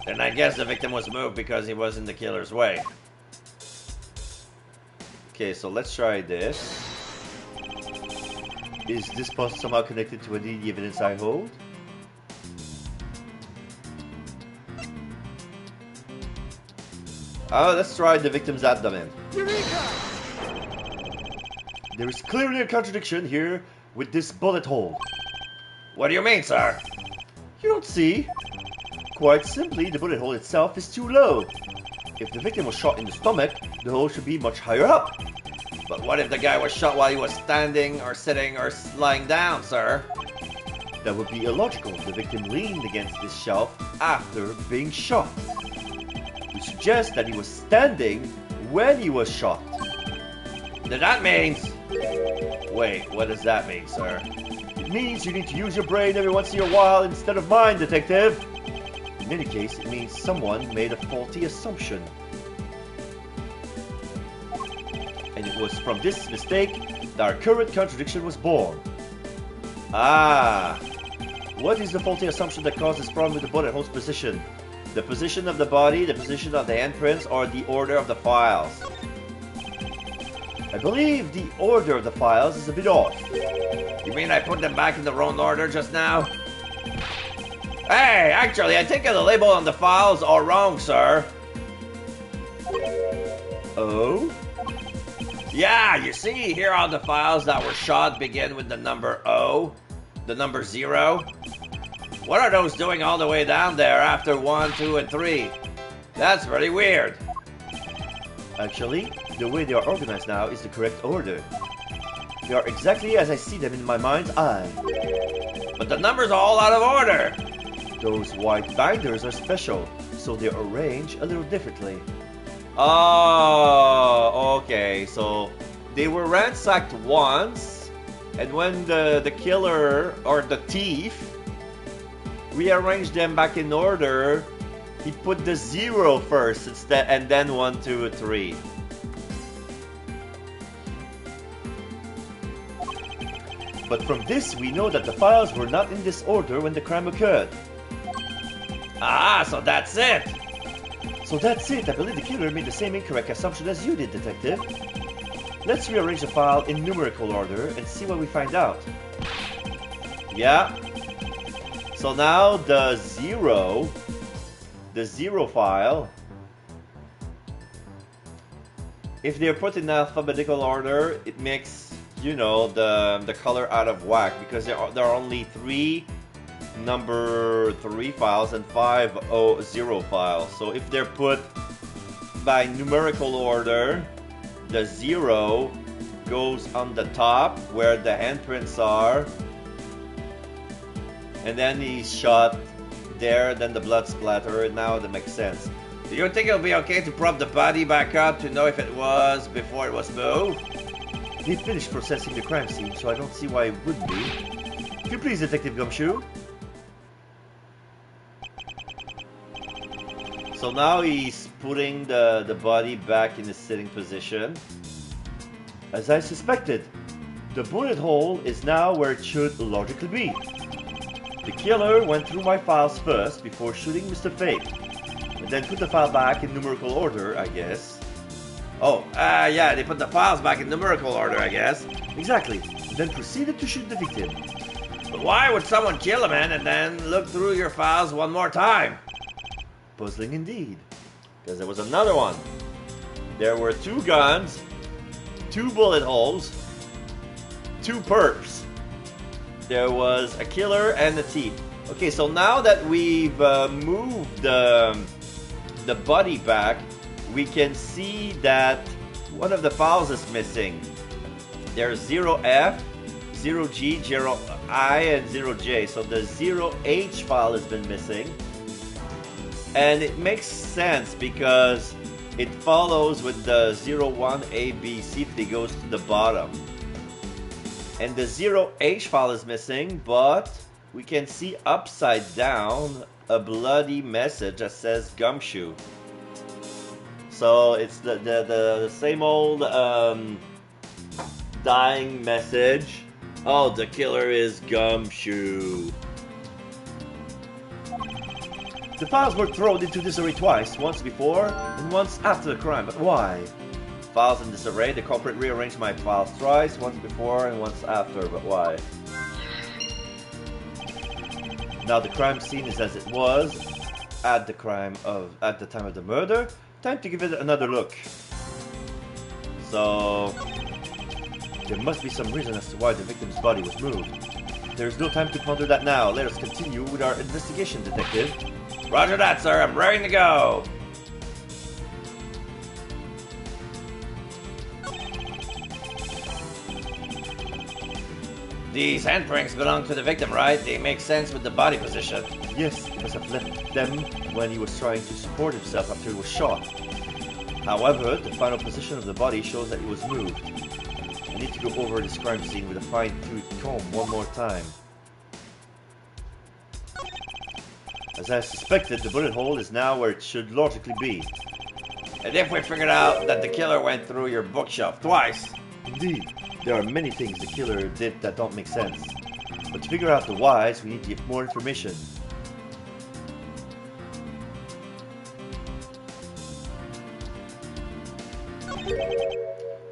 Then I guess the victim was moved because he was in the killer's way. Okay, so let's try this. Is this puzzle somehow connected to any of the evidence I hold? Let's try the victim's abdomen. Eureka! There is clearly a contradiction here with this bullet hole. What do you mean, sir? You don't see? Quite simply, the bullet hole itself is too low. If the victim was shot in the stomach, the hole should be much higher up. But what if the guy was shot while he was standing or sitting or lying down, sir? That would be illogical. The victim leaned against this shelf after being shot, which suggests that he was standing when he was shot. Then that means... Wait, what does that mean, sir? It means you need to use your brain every once in a while instead of mine, detective. In any case, it means someone made a faulty assumption. And it was from this mistake that our current contradiction was born. Ah! What is the faulty assumption that caused this problem with the bullet hole's position? The position of the body, the position of the handprints, or the order of the files? I believe the order of the files is a bit off. You mean I put them back in the wrong order just now? Hey, actually, I think the label on the files are wrong, sir. Oh? Yeah, you see here on the files that were shot begin with the number O, the number 0. What are those doing all the way down there after 1, 2, and 3? That's pretty weird. Actually, the way they are organized now is the correct order. They are exactly as I see them in my mind's eye. But the numbers are all out of order. Those white binders are special, so they're arranged a little differently. Oh, okay. So they were ransacked once, and when the killer or the thief rearranged them back in order, he put the 0 first instead, and then 1, 2, 3. But from this, we know that the files were not in this order when the crime occurred. Ah, so that's it. So that's it. I believe the killer made the same incorrect assumption as you did, Detective. Let's rearrange the file in numerical order and see what we find out. Yeah. So now the 0 file, if they're put in alphabetical order, it makes, you know, the color out of whack, because there are only 3 number 3 files and 5 0 files. So if they're put by numerical order, the 0 goes on the top where the handprints are, and then he's shot there, then the blood splatter, and now that makes sense. Do you think it'll be okay to prop the body back up to know if it was before it was moved? they finished processing the crime scene, so I don't see why it wouldn't be. If you please, Detective Gumshoe. So now he's putting the body back in the sitting position. As I suspected, the bullet hole is now where it should logically be. The killer went through my files first before shooting Mr. Fake, and then put the file back in numerical order, I guess. Oh, yeah, they put the files back in numerical order, I guess. Exactly, then proceeded to shoot the victim. But why would someone kill a man and then look through your files one more time? Puzzling indeed. Because there was another one. There were 2 guns, 2 bullet holes, 2 perps. There was a killer and a thief. Okay, so now that we've moved the body back, we can see that one of the files is missing. There's 0F, 0G, 0I, and 0J. So the 0H file has been missing. And it makes sense because it follows with the 01ABC if it goes to the bottom. And the 0H file is missing, but we can see upside down a bloody message that says Gumshoe. So it's the same old dying message. Oh, the killer is Gumshoe. The files were thrown into disarray twice, once before and once after the crime, but why? Files in disarray. The culprit rearranged my files twice, once before and once after, but why? Now the crime scene is as it was at the time of the murder. Time to give it another look. So there must be some reason as to why the victim's body was moved. There is no time to ponder that now. Let us continue with our investigation, Detective. Roger that, sir. I'm ready to go. These handprints belong to the victim, right? They make sense with the body position. Yes, he must have left them when he was trying to support himself after he was shot. However, the final position of the body shows that it was moved. I need to go over this crime scene with a fine-tooth comb one more time. As I suspected, the bullet hole is now where it should logically be. And if we figured out that the killer went through your bookshelf twice. Indeed, there are many things the killer did that don't make sense. But to figure out the whys, we need to get more information.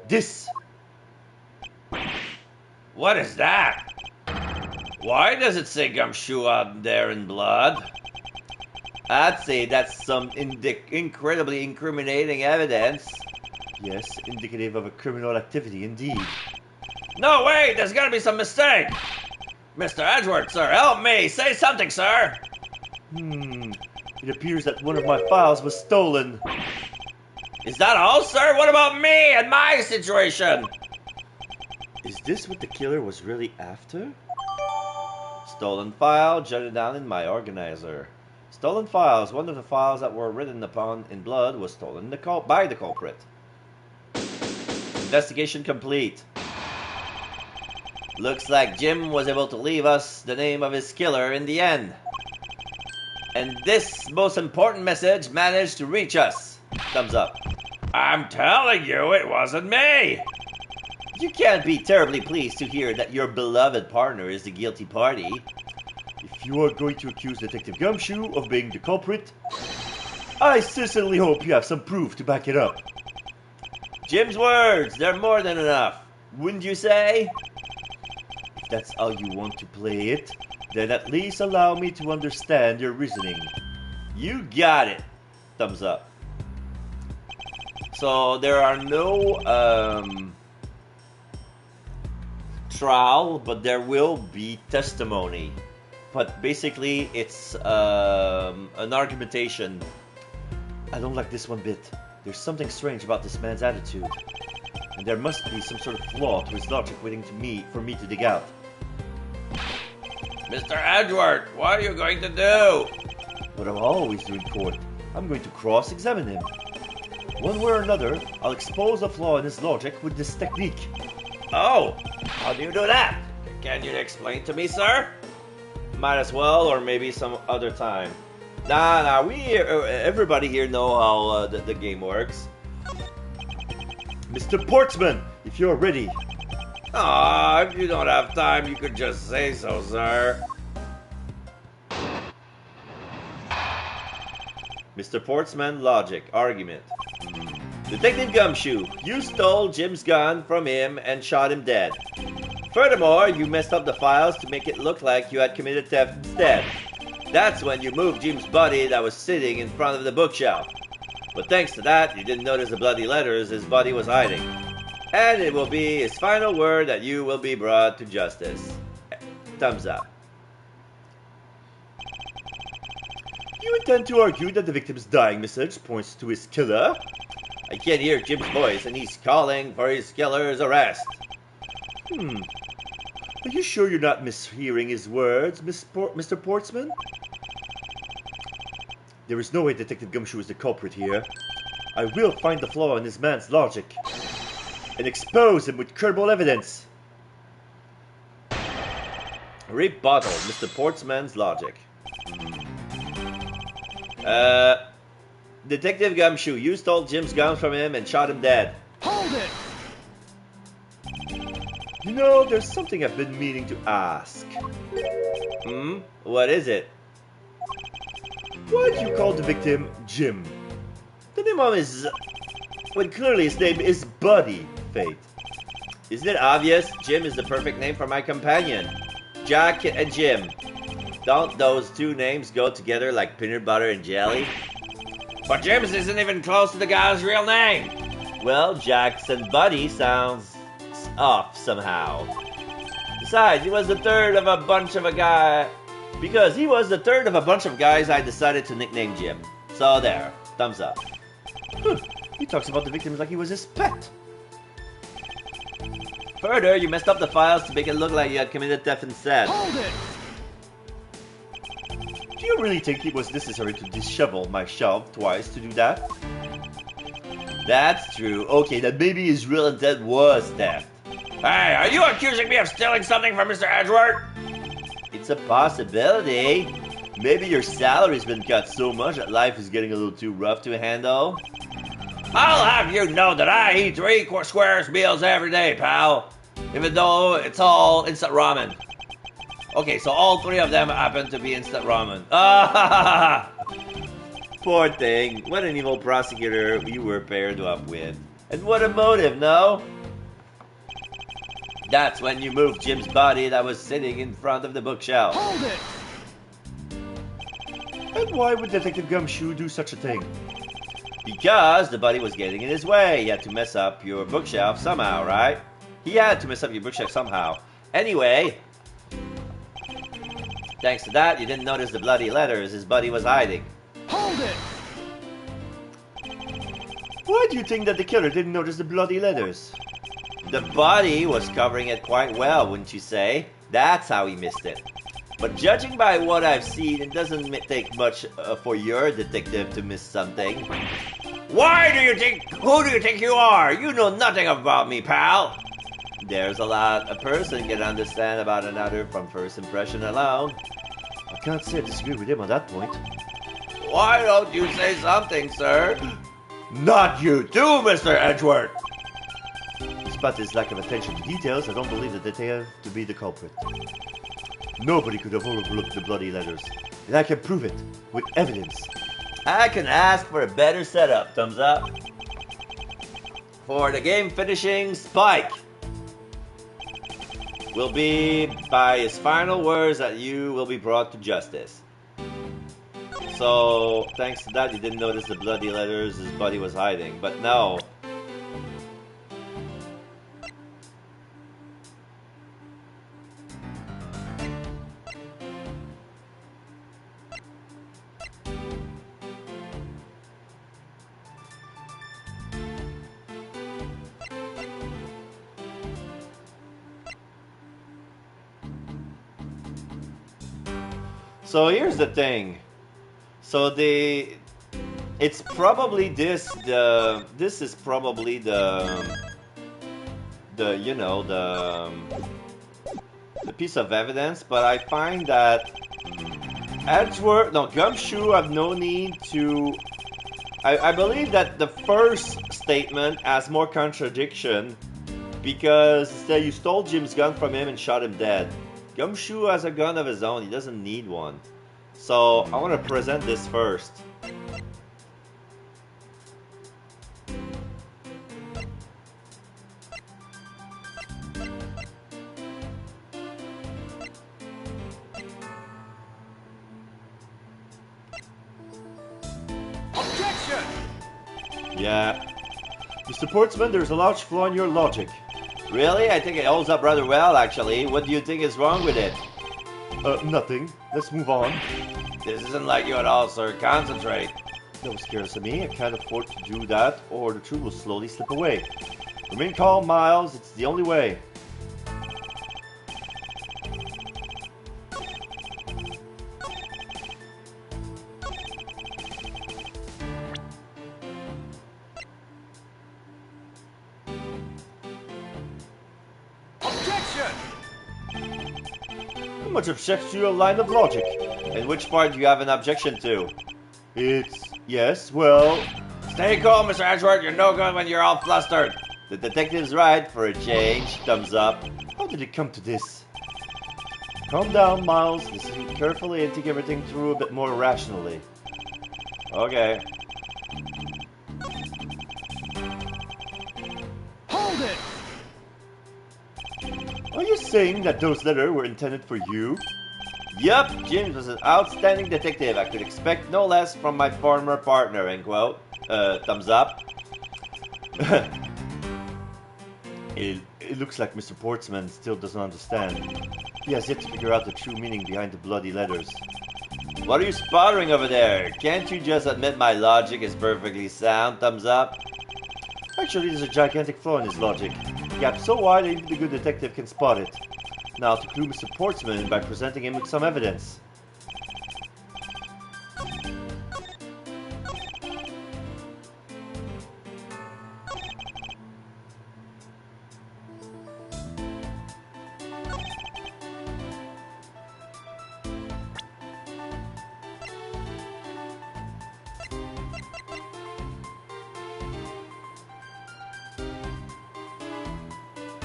This What is that? Why does it say gumshoe out there in blood? I'd say that's some incredibly incriminating evidence. Yes, indicative of a criminal activity indeed. No, wait, there's gotta be some mistake. Mr. Edgeworth, sir, help me. Say something, sir. It appears that one of my files was stolen. Is that all, sir? What about me and my situation? Is this what the killer was really after? Stolen file, jotted down in my organizer. Stolen files. One of the files that were written upon in blood was stolen by the culprit. Investigation complete. Looks like Jim was able to leave us the name of his killer in the end. And this most important message managed to reach us. Thumbs up. I'm telling you, it wasn't me. You can't be terribly pleased to hear that your beloved partner is the guilty party. If you are going to accuse Detective Gumshoe of being the culprit, I sincerely hope you have some proof to back it up. Jim's words, they're more than enough. Wouldn't you say? If that's how you want to play it, then at least allow me to understand your reasoning. You got it. Thumbs up. So there are no trial, but there will be testimony. But basically, it's an argumentation. I don't like this one bit. There's something strange about this man's attitude. And there must be some sort of flaw to his logic waiting for me to dig out. Mr. Edgeworth, what are you going to do? What I'm always doing, Court. I'm going to cross-examine him. One way or another, I'll expose a flaw in his logic with this technique. Oh, how do you do that? Can you explain to me, sir? Might as well, or maybe some other time. Nah, everybody here know how the game works. Mr. Portsman, if you're ready. If you don't have time, you could just say so, sir. Mr. Portsman, logic, argument. Detective Gumshoe, you stole Jim's gun from him and shot him dead. Furthermore, you messed up the files to make it look like you had committed theft instead. That's when you moved Jim's body that was sitting in front of the bookshelf. But thanks to that, you didn't notice the bloody letters his body was hiding. And it will be his final word that you will be brought to justice. Thumbs up. You intend to argue that the victim's dying message points to his killer? I can't hear Jim's voice and he's calling for his killer's arrest. Are you sure you're not mishearing his words, Mr. Portsman? There is no way Detective Gumshoe is the culprit here. I will find the flaw in this man's logic and expose him with credible evidence. Rebuttal, Mr. Portsman's logic. Detective Gumshoe, you stole Jim's gun from him and shot him dead. Hold it! You know, there's something I've been meaning to ask. What is it? Why do you call the victim Jim? The name of his... when clearly his name is Buddy, Fate. Isn't it obvious? Jim is the perfect name for my companion. Jack and Jim. Don't those two names go together like peanut butter and jelly? But Jim's isn't even close to the guy's real name. Well, Jackson Buddy sounds off somehow. Besides, he was the third of a bunch of guys I decided to nickname Jim. So there, thumbs up. He talks about the victim like he was his pet. Further, you messed up the files to make it look like you had committed theft instead. Hold it! Do you really think it was necessary to dishevel my shelf twice to do that? That's true. Okay, then maybe his real intent was theft. Hey, are you accusing me of stealing something from Mr. Edgeworth? It's a possibility. Maybe your salary's been cut so much that life is getting a little too rough to handle. I'll have you know that I eat 3 squares meals every day, pal. Even though it's all instant ramen. Okay, so all 3 of them happen to be instant ramen. Ah, poor thing. What an evil prosecutor you were paired up with. And what a motive, no? That's when you moved Jim's body that was sitting in front of the bookshelf. Hold it! And why would Detective Gumshoe do such a thing? Because the body was getting in his way. He had to mess up your bookshelf somehow, right? He had to mess up your bookshelf somehow. Anyway, thanks to that, you didn't notice the bloody letters his buddy was hiding. Hold it! Why do you think that the killer didn't notice the bloody letters? The body was covering it quite well, wouldn't you say? That's how he missed it. But judging by what I've seen, it doesn't take much for your detective to miss something. Why do you think? Who do you think you are? You know nothing about me, pal. There's a lot a person can understand about another from first impression alone. I can't say I disagree with him on that point. Why don't you say something, sir? Not you too, Mr. Edgeworth. Despite his lack of attention to details, I don't believe the detective to be the culprit. Nobody could have overlooked the bloody letters, and I can prove it with evidence. I can ask for a better setup. Thumbs up. For the game finishing, Spike will be by his final words that you will be brought to justice. So, thanks to that, you didn't notice the bloody letters his buddy was hiding. But no. So here's the thing. So it's probably this is probably the piece of evidence, but I find that Gumshoe have no need to. I believe that the first statement has more contradiction because you stole Jim's gun from him and shot him dead. Gumshoe has a gun of his own, he doesn't need one. So, I want to present this first. Objection! Yeah. Mr. Portsman, there's a large flaw in your logic. Really? I think it holds up rather well, actually. What do you think is wrong with it? Nothing. Let's move on. This isn't like you at all, sir. Concentrate. Don't scare us of me. I can't afford to do that, or the truth will slowly slip away. Remain calm, Miles. It's the only way. How much objects to your line of logic? And which part do you have an objection to? Yes, well... Stay calm, Mr. Edgeworth. You're no good when you're all flustered. The detective's right for a change. Thumbs up. How did it come to this? Calm down, Miles. Listen carefully and think everything through a bit more rationally. Okay. Hold it! Are you saying that those letters were intended for you? Yup, James was an outstanding detective. I could expect no less from my former partner, end quote. Thumbs up. It looks like Mr. Portsman still doesn't understand. He has yet to figure out the true meaning behind the bloody letters. What are you sputtering over there? Can't you just admit my logic is perfectly sound? Thumbs up. Actually, there's a gigantic flaw in his logic. A gap so wide that even the good detective can spot it. Now to clue Mr. Portsman by presenting him with some evidence.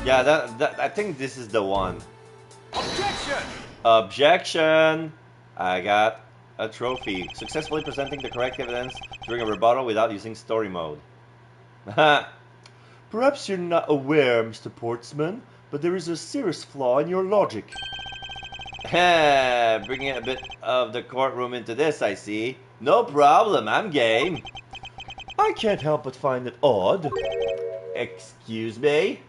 Yeah, I think this is the one. Objection! Objection! I got a trophy. Successfully presenting the correct evidence during a rebuttal without using story mode. Perhaps you're not aware, Mr. Portsman, but there is a serious flaw in your logic. Bringing a bit of the courtroom into this, I see. No problem, I'm game. I can't help but find it odd. Excuse me?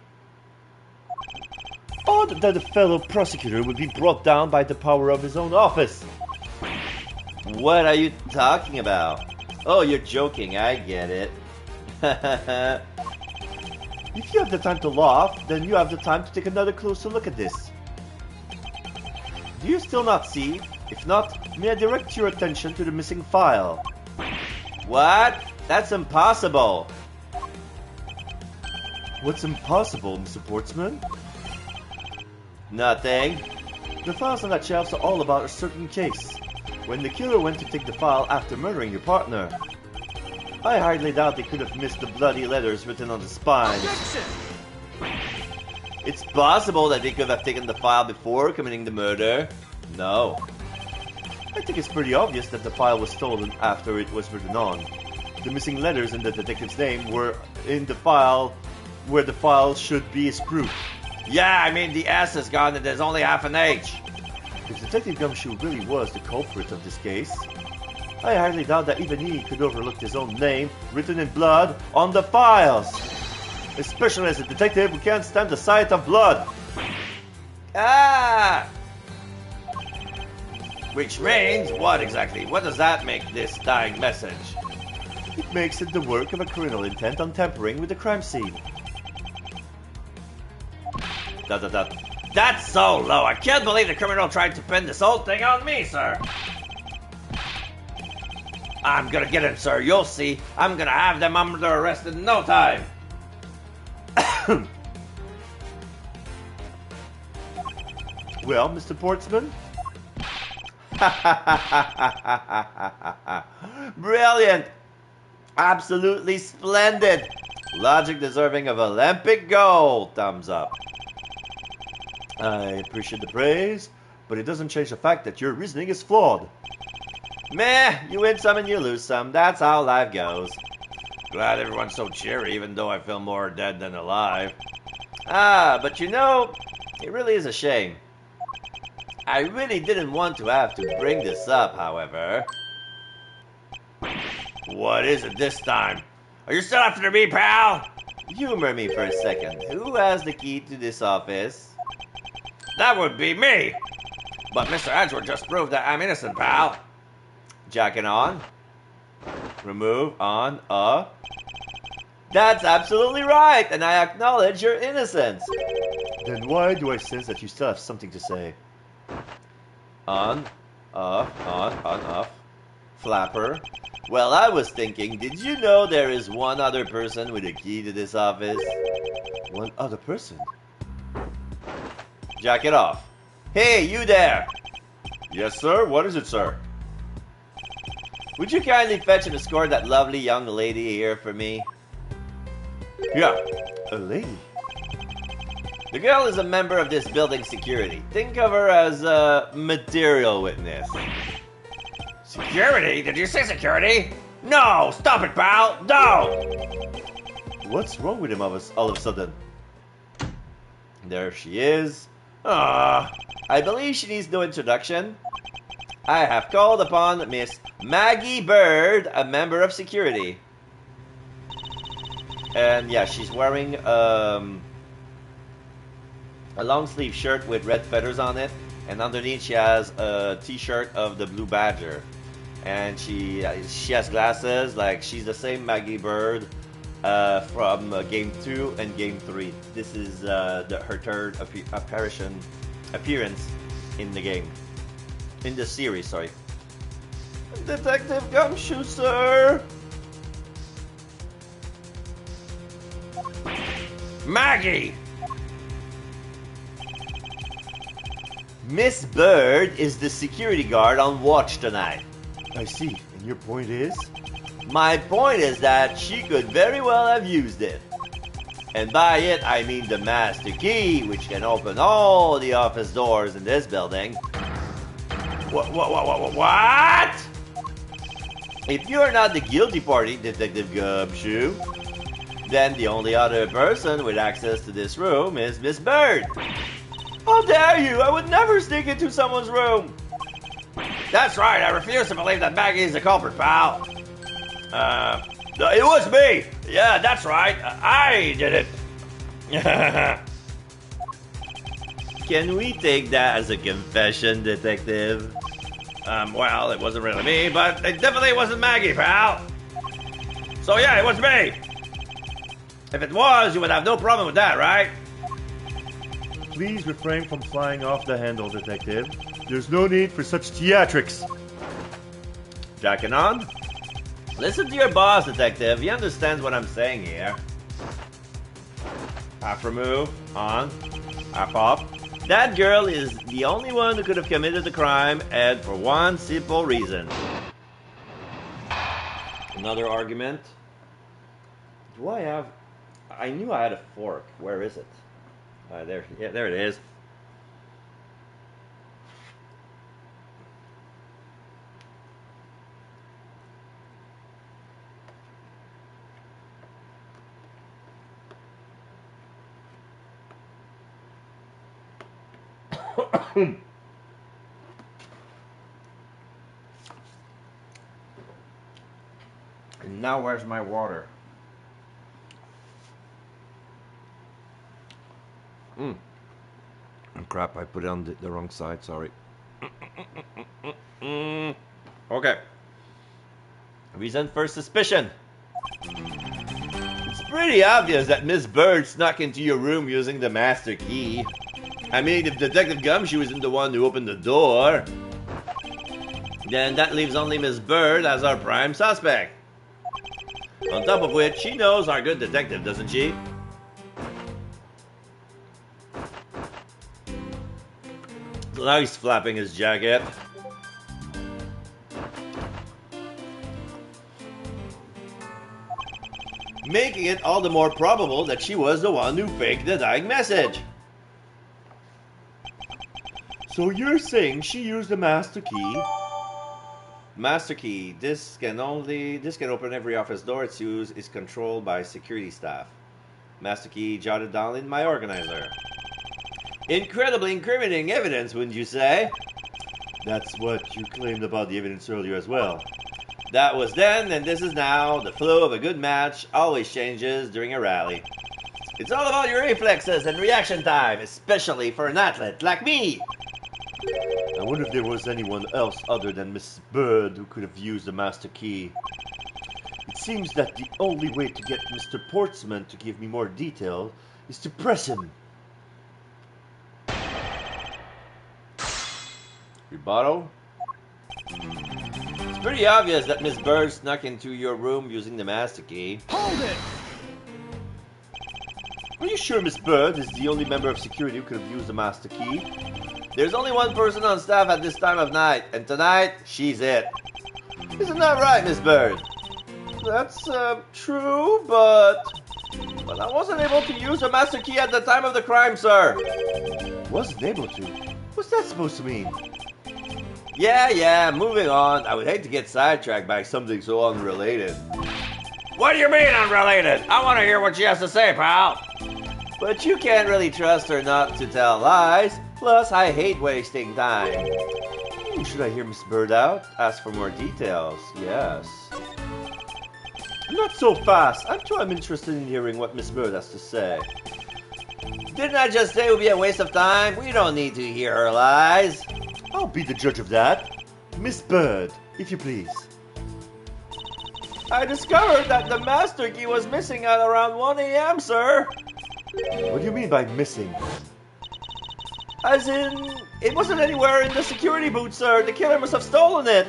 Odd that a fellow prosecutor would be brought down by the power of his own office. What are you talking about? Oh, you're joking, I get it. If you have the time to laugh, then you have the time to take another closer look at this. Do you still not see? If not, may I direct your attention to the missing file? What? That's impossible. What's impossible, Mr. Portsman? Nothing. The files on that shelf are all about a certain case. When the killer went to take the file after murdering your partner. I hardly doubt they could have missed the bloody letters written on the spine. Objection! It's possible that they could have taken the file before committing the murder. No. I think it's pretty obvious that the file was stolen after it was written on. The missing letters in the detective's name were in the file where the file should be as proof. Yeah, I mean the S is gone and there's only half an H. If Detective Gumshoe really was the culprit of this case, I hardly doubt that even he could overlook his own name written in blood on the files. Especially as a detective who can't stand the sight of blood. Ah! Which means, what exactly? What does that make this dying message? It makes it the work of a criminal intent on tampering with the crime scene. That's so low. I can't believe the criminal tried to pin this whole thing on me, sir. I'm gonna get him, sir. You'll see. I'm gonna have them under arrest in no time. Well, Mr. Portsman? Brilliant. Absolutely splendid. Logic deserving of Olympic gold. Thumbs up. I appreciate the praise, but it doesn't change the fact that your reasoning is flawed. Meh, you win some and you lose some. That's how life goes. Glad everyone's so cheery, even though I feel more dead than alive. Ah, but you know, it really is a shame. I really didn't want to have to bring this up, however. What is it this time? Are you still after me, pal? Humor me for a second. Who has the key to this office? That would be me! But Mr. Edgeworth just proved that I'm innocent, pal. Jacking on. Remove, on, That's absolutely right, and I acknowledge your innocence. Then why do I sense that you still have something to say? On, off. Flapper. Well, I was thinking, did you know there is one other person with a key to this office? One other person? Jack it off. Hey, you there! Yes, sir. What is it, sir? Would you kindly fetch and escort that lovely young lady here for me? Yeah, a lady. The girl is a member of this building's security. Think of her as a material witness. Security? Did you say security? No! Stop it, pal! No! What's wrong with him all of a sudden? There she is. I believe she needs no introduction. I have called upon Miss Maggie Bird, a member of security. And yeah, she's wearing a long sleeve shirt with red feathers on it, and underneath she has a t-shirt of the Blue Badger, and she has glasses. Like, she's the same Maggie Bird from Game 2 and Game 3. This is her third appearance in the game. In the series, sorry. Detective Gumshoe, sir! Maggie! Miss Bird is the security guard on watch tonight. I see. And your point is? My point is that she could very well have used it. And by it, I mean the master key, which can open all the office doors in this building. What? If you're not the guilty party, Detective Gumshoe, Then the only other person with access to this room is Miss Bird. How dare you! I would never sneak into someone's room! That's right, I refuse to believe that Maggie is the culprit, pal. It was me! Yeah, that's right, I did it. Can we take that as a confession, Detective? Well, it wasn't really me, but it definitely wasn't Maggie, pal. So yeah, it was me. If it was, you would have no problem with that, right? Please refrain from flying off the handle, Detective. There's no need for such theatrics. Jacking on? Listen to your boss, Detective. He understands what I'm saying here. Half remove, on, half off. That girl is the only one who could have committed the crime, and for one simple reason. Another argument. Do I have... I knew I had a fork. Where is it? There. Yeah, there it is. And now where's my water? Crap, I put it on the wrong side, sorry. Okay. Reason for suspicion. It's pretty obvious that Miss Bird snuck into your room using the master key. I mean, if Detective Gumshoe isn't the one who opened the door, then that leaves only Miss Bird as our prime suspect. On top of which, she knows our good detective, doesn't she? So now he's flapping his jacket. Making it all the more probable that she was the one who faked the dying message. So you're saying she used the master key? Master key. This can open every office door its use is controlled by security staff. Master key jotted down in my organizer. Incredibly incriminating evidence, wouldn't you say? That's what you claimed about the evidence earlier as well. That was then, and this is now. The flow of a good match always changes during a rally. It's all about your reflexes and reaction time, especially for an athlete like me. I wonder if there was anyone else other than Miss Bird who could have used the master key. It seems that the only way to get Mr. Portsman to give me more detail is to press him. Rebuttal? It's pretty obvious that Miss Bird snuck into your room using the master key. Hold it! Are you sure Miss Bird is the only member of security who could have used the master key? There's only one person on staff at this time of night, and tonight, she's it. Isn't that right, Miss Bird? That's true, but I wasn't able to use the master key at the time of the crime, sir. Wasn't able to? What's that supposed to mean? Yeah, moving on. I would hate to get sidetracked by something so unrelated. What do you mean unrelated? I want to hear what she has to say, pal. But you can't really trust her not to tell lies. Plus, I hate wasting time. Should I hear Miss Bird out? Ask for more details. Yes. Not so fast. I'm interested in hearing what Miss Bird has to say. Didn't I just say it would be a waste of time? We don't need to hear her lies. I'll be the judge of that. Miss Bird, if you please. I discovered that the master key was missing at around 1 a.m., sir. What do you mean by missing? As in, it wasn't anywhere in the security booth, sir. The killer must have stolen it.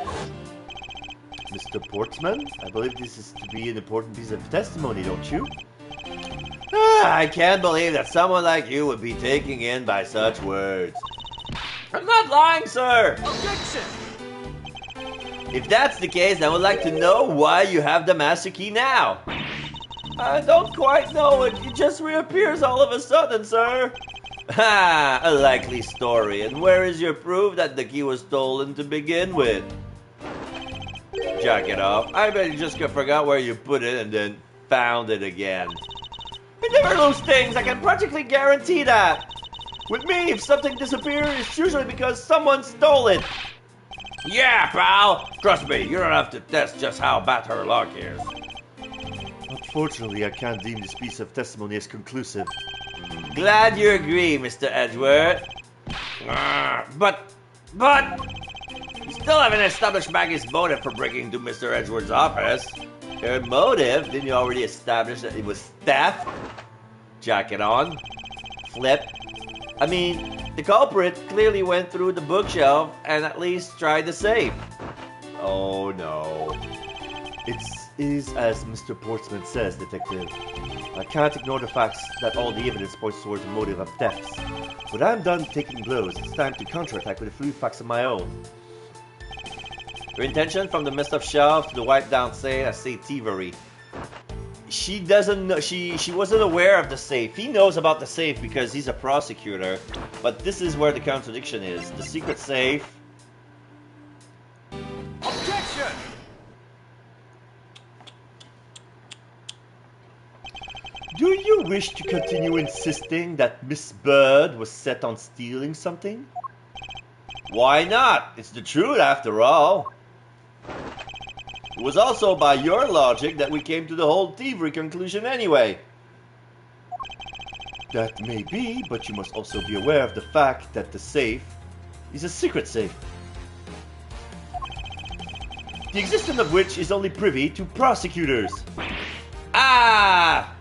Mr. Portsman, I believe this is to be an important piece of testimony, don't you? I can't believe that someone like you would be taken in by such words. I'm not lying, sir. Objection! If that's the case, I would like to know why you have the master key now. I don't quite know. It just reappears all of a sudden, sir. Ha! A likely story. And where is your proof that the key was stolen to begin with? Jack it off. I bet you just forgot where you put it and then found it again. I never lose things, I can practically guarantee that. With me, if something disappears, it's usually because someone stole it. Yeah, pal. Trust me, you don't have to test just how bad her luck is. Unfortunately, I can't deem this piece of testimony as conclusive. Glad you agree, Mr. Edgeworth. But... You still haven't established Maggie's motive for breaking into Mr. Edgeworth's office. Her motive? Didn't you already establish that it was theft? Jacket on. Flip. I mean, the culprit clearly went through the bookshelf and at least tried the safe. Oh no. It is as Mr. Portsmouth says, Detective. I can't ignore the facts that all the evidence points towards the motive of thefts. But I'm done taking blows. It's time to counterattack with a few facts of my own. Her intention from the messed up shelf to the wiped down safe, I say thievery. She doesn't know, she wasn't aware of the safe. He knows about the safe because he's a prosecutor. But this is where the contradiction is. The secret safe. Objection! Do you wish to continue insisting that Miss Bird was set on stealing something? Why not? It's the truth after all. It was also by your logic that we came to the whole thievery conclusion anyway. That may be, but you must also be aware of the fact that the safe is a secret safe. The existence of which is only privy to prosecutors. Ah!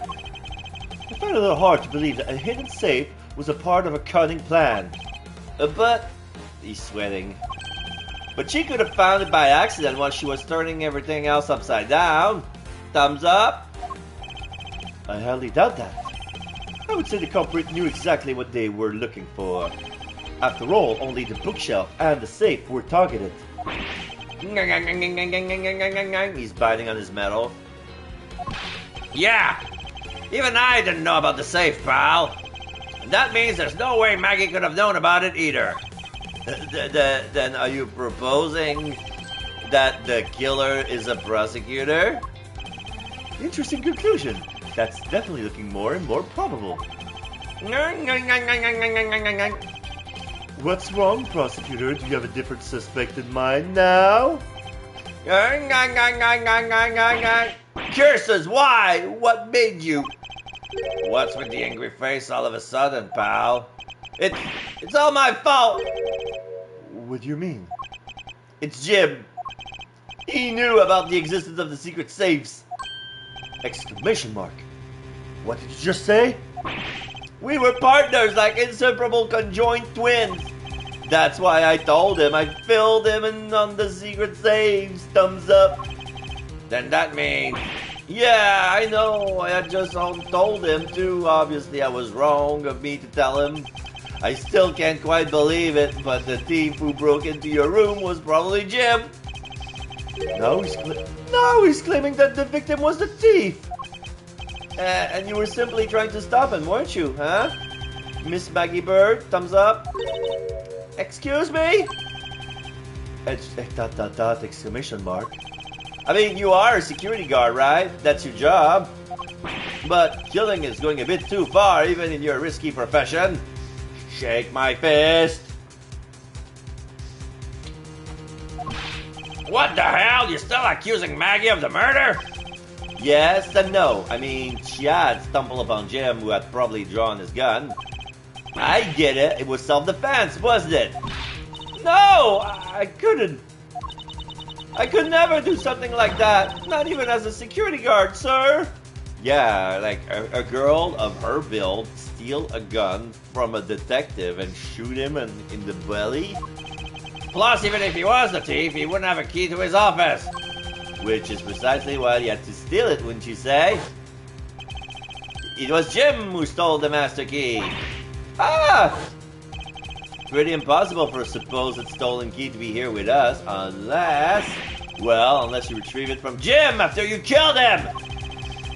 I find it a little hard to believe that a hidden safe was a part of a cunning plan. But... He's sweating. But she could have found it by accident while she was turning everything else upside down. Thumbs up? I highly doubt that. I would say the culprit knew exactly what they were looking for. After all, only the bookshelf and the safe were targeted. He's biting on his metal. Yeah! Even I didn't know about the safe, pal. And that means there's no way Maggie could have known about it either. Then are you proposing that the killer is a prosecutor? Interesting conclusion. That's definitely looking more and more probable. What's wrong, prosecutor? Do you have a different suspect in mind now? Curses, why? What made you? What's with the angry face all of a sudden, pal? It's all my fault. What do you mean? It's Jim. He knew about the existence of the secret safes. Exclamation mark. What did you just say? We were partners like inseparable conjoined twins. That's why I told him. I filled him in on the secret safes. Thumbs up. Then that means... Yeah, I know. I had just told him too. Obviously, I was wrong of me to tell him. I still can't quite believe it, but the thief who broke into your room was probably Jim. Now he's claiming that the victim was the thief. And you were simply trying to stop him, weren't you, huh? Miss Maggie Bird, thumbs up. Excuse me? Exclamation mark. I mean, you are a security guard, right? That's your job. But killing is going a bit too far, even in your risky profession. Shake my fist. What the hell? You're still accusing Maggie of the murder? Yes and no. I mean, she had stumbled upon Jim, who had probably drawn his gun. I get it. It was self-defense, wasn't it? No, I couldn't. I could never do something like that. Not even as a security guard, sir. Yeah, like a girl of her build steal a gun from a detective and shoot him in the belly? Plus, even if he was the thief, he wouldn't have a key to his office. Which is precisely why he had to steal it, wouldn't you say? It was Jim who stole the master key. Ah! Pretty impossible for a supposed stolen key to be here with us, unless you retrieve it from Jim after you killed him!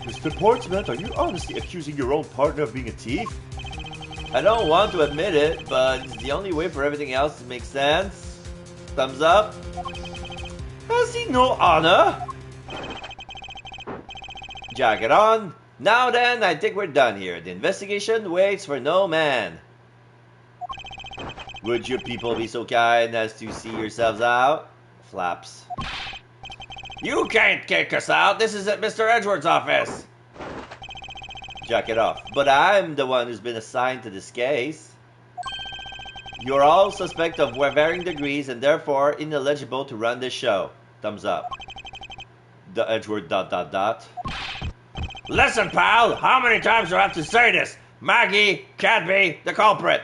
Mr. Portsmouth, are you honestly accusing your own partner of being a thief? I don't want to admit it, but it's the only way for everything else to make sense. Thumbs up. Has he no honor? Jacket on. Now then, I think we're done here. The investigation waits for no man. Would you people be so kind as to see yourselves out? Flaps. You can't kick us out. This is at Mr. Edgeworth's office. Jack it off. But I'm the one who's been assigned to this case. You're all suspect of varying degrees and therefore ineligible to run this show. Thumbs up. The Edgeworth ... Listen, pal, how many times do I have to say this? Maggie can't be the culprit.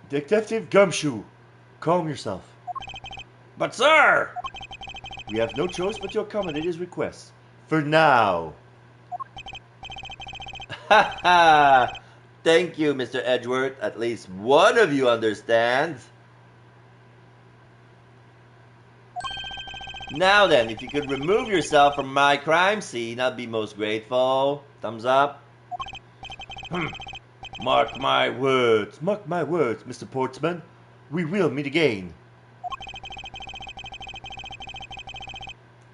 Detective Gumshoe, calm yourself. But, sir! We have no choice but to accommodate his request. For now. Ha ha! Thank you, Mr. Edgeworth. At least one of you understands. Now then, if you could remove yourself from my crime scene, I'd be most grateful. Thumbs up. Mark my words, Mr. Portsman. We will meet again.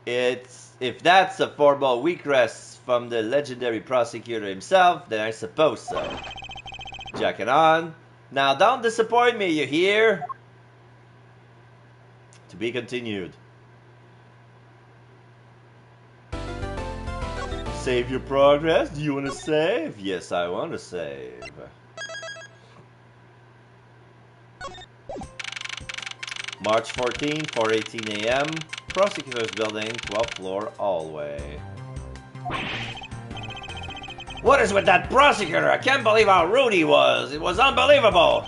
If that's a formal request from the legendary prosecutor himself, then I suppose so. Jack it on. Now don't disappoint me, you hear? To be continued. Save your progress? Do you want to save? Yes, I want to save. March 14, 4:18 a.m. Prosecutor's Building, 12th floor, hallway. What is with that prosecutor? I can't believe how rude he was. It was unbelievable.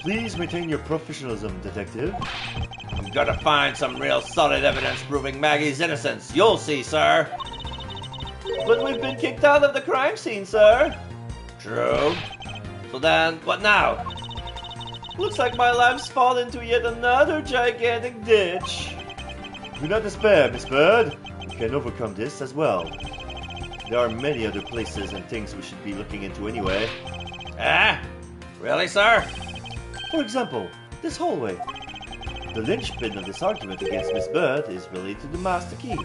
Please maintain your professionalism, detective. I'm gonna find some real solid evidence proving Maggie's innocence. You'll see, sir. But we've been kicked out of the crime scene, sir. True. So then, what now? Looks like my life's fallen into yet another gigantic ditch. Do not despair, Miss Bird. We can overcome this as well. There are many other places and things we should be looking into anyway. Eh? Really, sir? For example, this hallway. The linchpin of this argument against Miss Bird is related to the master key.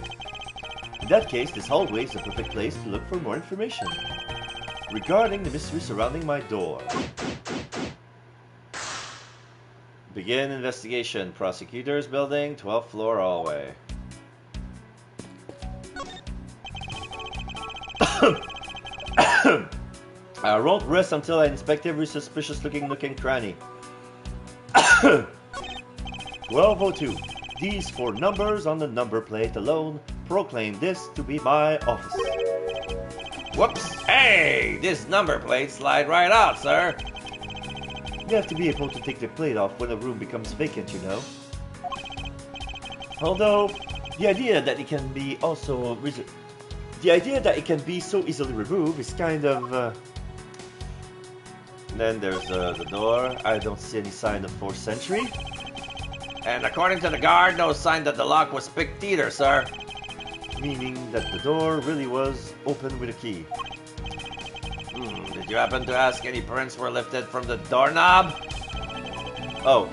In that case, this hallway is the perfect place to look for more information regarding the mystery surrounding my door. Begin investigation. Prosecutor's Building, 12th floor hallway. I won't rest until I inspect every suspicious-looking nook and cranny. 1202. These four numbers on the number plate alone proclaim this to be my office. Whoops. Hey, this number plate slide right out, sir. You have to be able to take the plate off when a room becomes vacant, you know. Although, the idea that it can be so easily removed is kind of... Then there's the door. I don't see any sign of 4th century. And according to the guard, no sign that the lock was picked either, sir. Meaning that the door really was open with a key. Did you happen to ask any prints were lifted from the doorknob? Oh.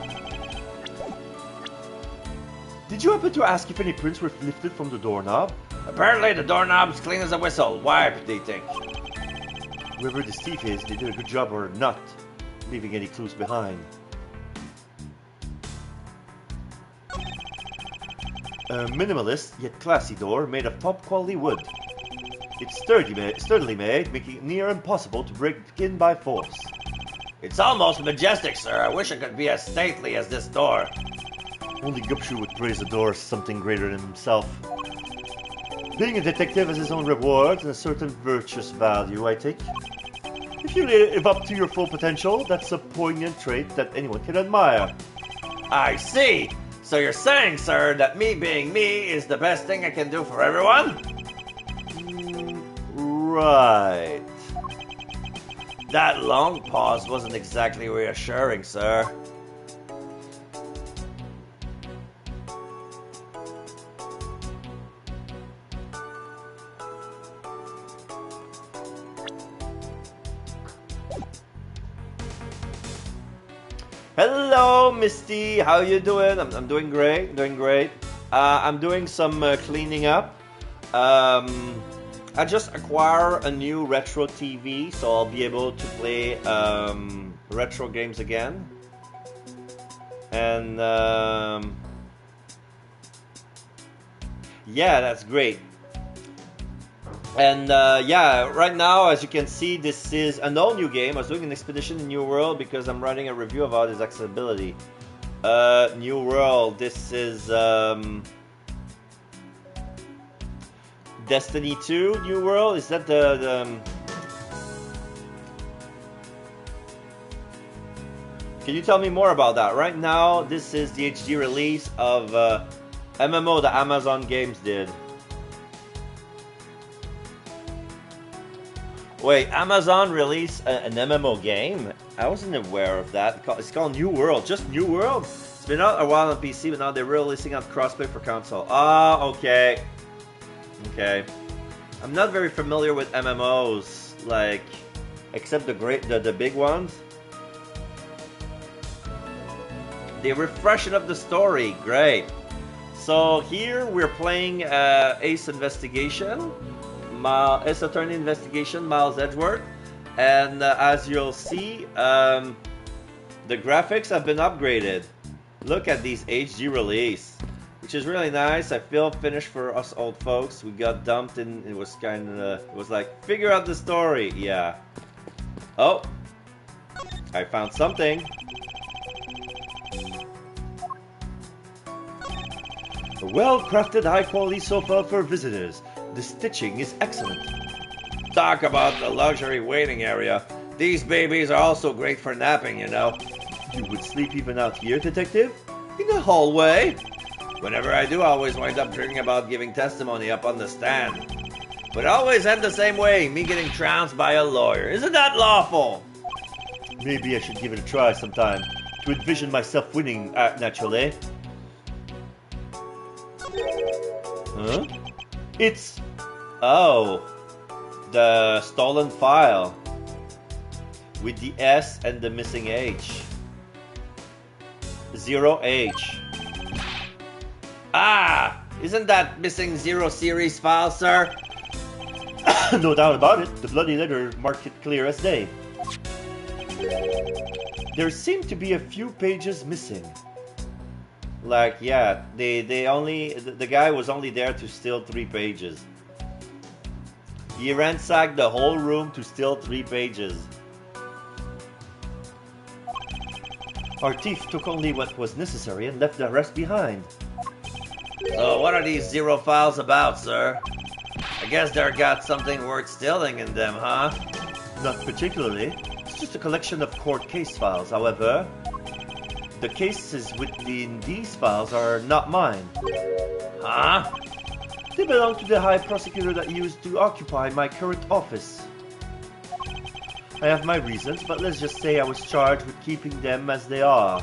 Did you happen to ask if any prints were lifted from the doorknob? Apparently the doorknob's clean as a whistle. Why, do you think? Whoever this thief is, they did a good job or not, leaving any clues behind. A minimalist yet classy door made of top quality wood. It's sturdily made, making it near impossible to break in by force. It's almost majestic, sir. I wish it could be as stately as this door. Only Gumshoe would praise a door as something greater than himself. Being a detective has his own rewards and a certain virtuous value, I think. If you live up to your full potential, that's a poignant trait that anyone can admire. I see. So you're saying, sir, that me being me is the best thing I can do for everyone? Right. That long pause wasn't exactly reassuring, sir. Hello, Misty. How you doing? I'm doing great. I'm doing some cleaning up. I just acquired a new retro TV, so I'll be able to play retro games again. And yeah, that's great. And yeah, right now, as you can see, this is an all new game. I was doing an expedition in New World because I'm writing a review about its accessibility. New World, this is Destiny 2 New World. Is that the Can you tell me more about that? Right now, this is the HD release of MMO that Amazon Games did. Wait, Amazon released an MMO game? I wasn't aware of that. It's called New World. Just New World? It's been out a while on PC, but now they're releasing on crossplay for console. Ah, okay. Okay. I'm not very familiar with MMOs, like, except the big ones. They're freshening up the story. Great. So here we're playing Ace Investigation. Ace Attorney Investigation, Miles Edgeworth. And as you'll see, the graphics have been upgraded. Look at these HD release, which is really nice. I feel finished for us old folks. We got dumped in, it was kind of, it was like, figure out the story. Yeah. Oh, I found something. A well-crafted, high-quality sofa for visitors. The stitching is excellent. Talk about the luxury waiting area. These babies are also great for napping, you know. You would sleep even out here, Detective? In the hallway? Whenever I do, I always wind up dreaming about giving testimony up on the stand. But always end the same way, me getting trounced by a lawyer. Isn't that lawful? Maybe I should give it a try sometime, to envision myself winning, naturally. Huh? It's... Oh. The stolen file. With the S and the missing H. 0H. Ah! Isn't that missing 0 series file, sir? No doubt about it. The bloody letter marked it clear as day. There seem to be a few pages missing. Like, yeah, the guy was only there to steal 3 pages. He ransacked the whole room to steal 3 pages. Our thief took only what was necessary and left the rest behind. So what are these 0 files about, sir? I guess they're got something worth stealing in them, huh? Not particularly. It's just a collection of court case files, however. The cases within these files are not mine. Huh? They belong to the high prosecutor that used to occupy my current office. I have my reasons, but let's just say I was charged with keeping them as they are.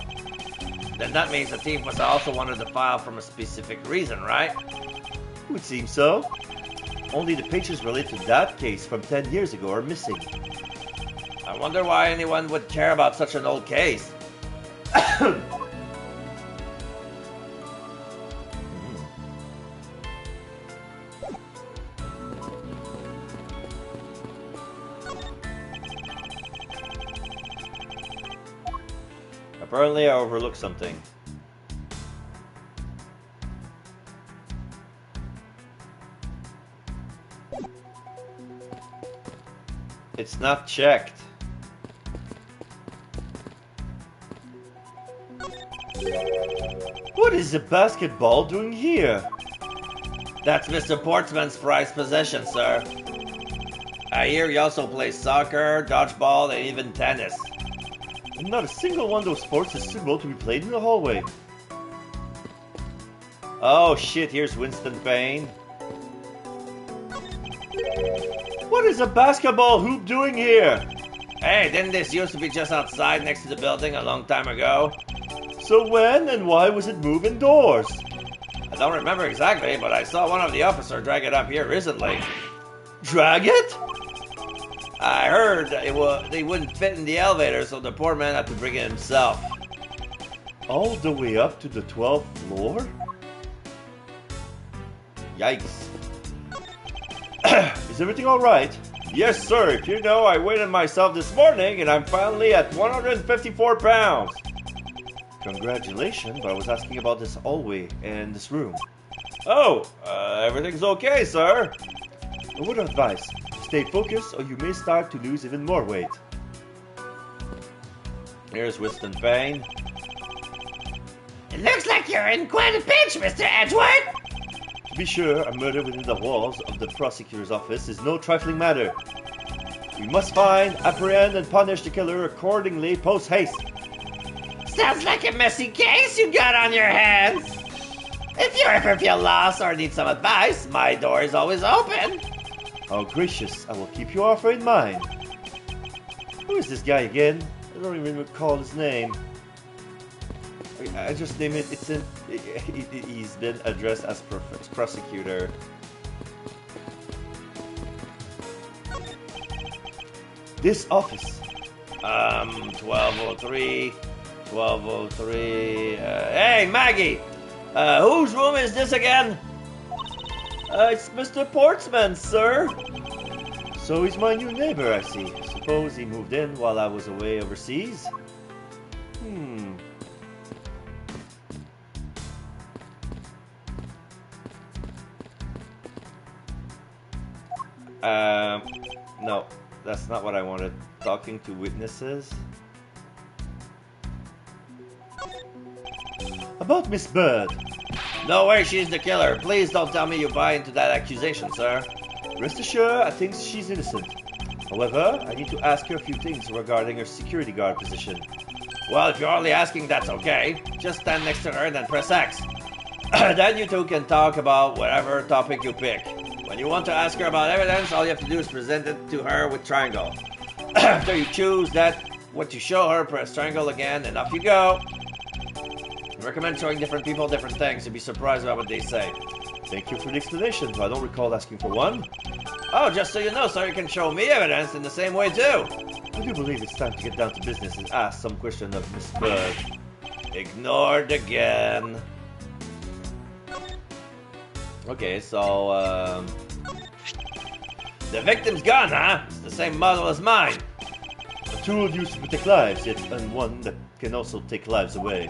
Then that means the thief must also wanted the file from a specific reason, right? It would seem so. Only the pages related to that case from 10 years ago are missing. I wonder why anyone would care about such an old case. Apparently I overlooked something. It's not checked. What is a basketball doing here? That's Mr. Portsman's prized possession, sir. I hear he also plays soccer, dodgeball, and even tennis. And not a single one of those sports is suitable to be played in the hallway. Oh shit, here's Winston Payne. What is a basketball hoop doing here? Hey, didn't this used to be just outside next to the building a long time ago? So when and why was it moved indoors? I don't remember exactly, but I saw one of the officers drag it up here recently. Drag it? I heard they wouldn't fit in the elevator, so the poor man had to bring it himself. All the way up to the 12th floor? Yikes. Is everything alright? Yes, sir. If you know, I weighed myself this morning and I'm finally at 154 pounds. Congratulations, but I was asking about this hallway and this room. Oh, everything's okay, sir. A word of advice, stay focused or you may start to lose even more weight. Here's Winston Payne. It looks like you're in quite a pinch, Mr. Edgeworth. To be sure, a murder within the walls of the prosecutor's office is no trifling matter. We must find, apprehend, and punish the killer accordingly post-haste. Sounds like a messy case you got on your hands. If you ever feel lost or need some advice, my door is always open. How gracious, I will keep your offer in mind. Who is this guy again? I don't even recall his name. I just named it, he's been addressed as prosecutor. This office. 1203. 1203. Hey, Maggie! Whose room is this again? It's Mr. Portsman, sir. So he's my new neighbor, I see. Suppose he moved in while I was away overseas? No, that's not what I wanted. Talking to witnesses. About Miss Bird. No way she's the killer. Please don't tell me you buy into that accusation, sir. Rest assured, I think she's innocent. However, I need to ask her a few things regarding her security guard position. Well, if you're only asking, that's okay. Just stand next to her and then press X. Then you two can talk about whatever topic you pick. When you want to ask her about evidence, all you have to do is present it to her with triangle. After you choose what you show her, press triangle again, and off you go. I recommend showing different people different things. You'll be surprised about what they say. Thank you for the explanation, but I don't recall asking for one. Oh, just so you know, sir, you can show me evidence in the same way, too. I do believe it's time to get down to business and ask some question of Miss Bird. Ignored again. Okay, so, the victim's gun, huh? It's the same model as mine. A tool used to protect lives, yet one that can also take lives away.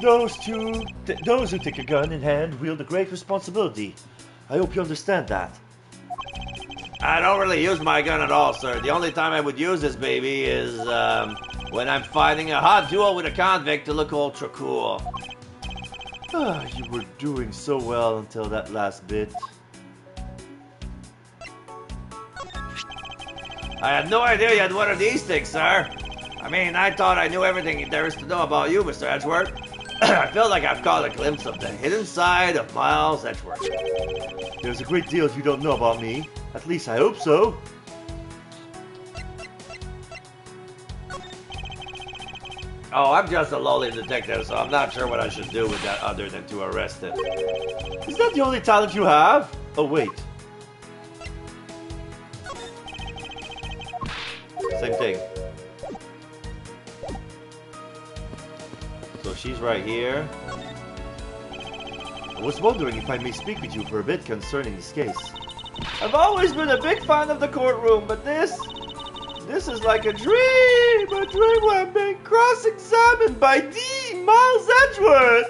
Those who take a gun in hand wield a great responsibility. I hope you understand that. I don't really use my gun at all, sir. The only time I would use this baby is, when I'm fighting a hot duel with a convict to look ultra cool. Ah, you were doing so well until that last bit. I had no idea you had one of these things, sir. I mean, I thought I knew everything there is to know about you, Mr. Edgeworth. I feel like I've caught a glimpse of the hidden side of Miles Edgeworth. There's a great deal you don't know about me. At least I hope so. Oh, I'm just a lowly detective, so I'm not sure what I should do with that other than to arrest it. Is that the only talent you have? Oh, wait. Same thing. So she's right here. I was wondering if I may speak with you for a bit concerning this case. I've always been a big fan of the courtroom, but this is like a dream where I'm being cross-examined by Miles Edgeworth.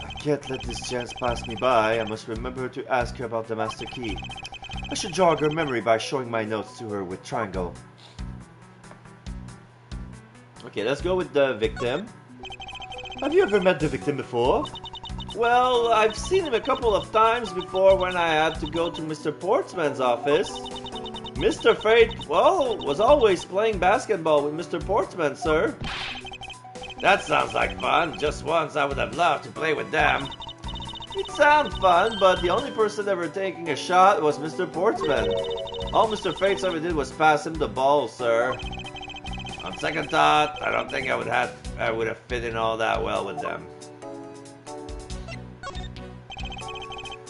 I can't let this chance pass me by. I must remember to ask her about the master key. I should jog her memory by showing my notes to her with triangle. Okay, let's go with the victim. Have you ever met the victim before? Well, I've seen him a couple of times before when I had to go to Mr. Portsman's office. Mr. Fate, well, was always playing basketball with Mr. Portsman, sir. That sounds like fun. Just once I would have loved to play with them. It sounds fun, but the only person ever taking a shot was Mr. Portsman. All Mr. Fates ever did was pass him the ball, sir. On second thought, I don't think I would have fit in all that well with them.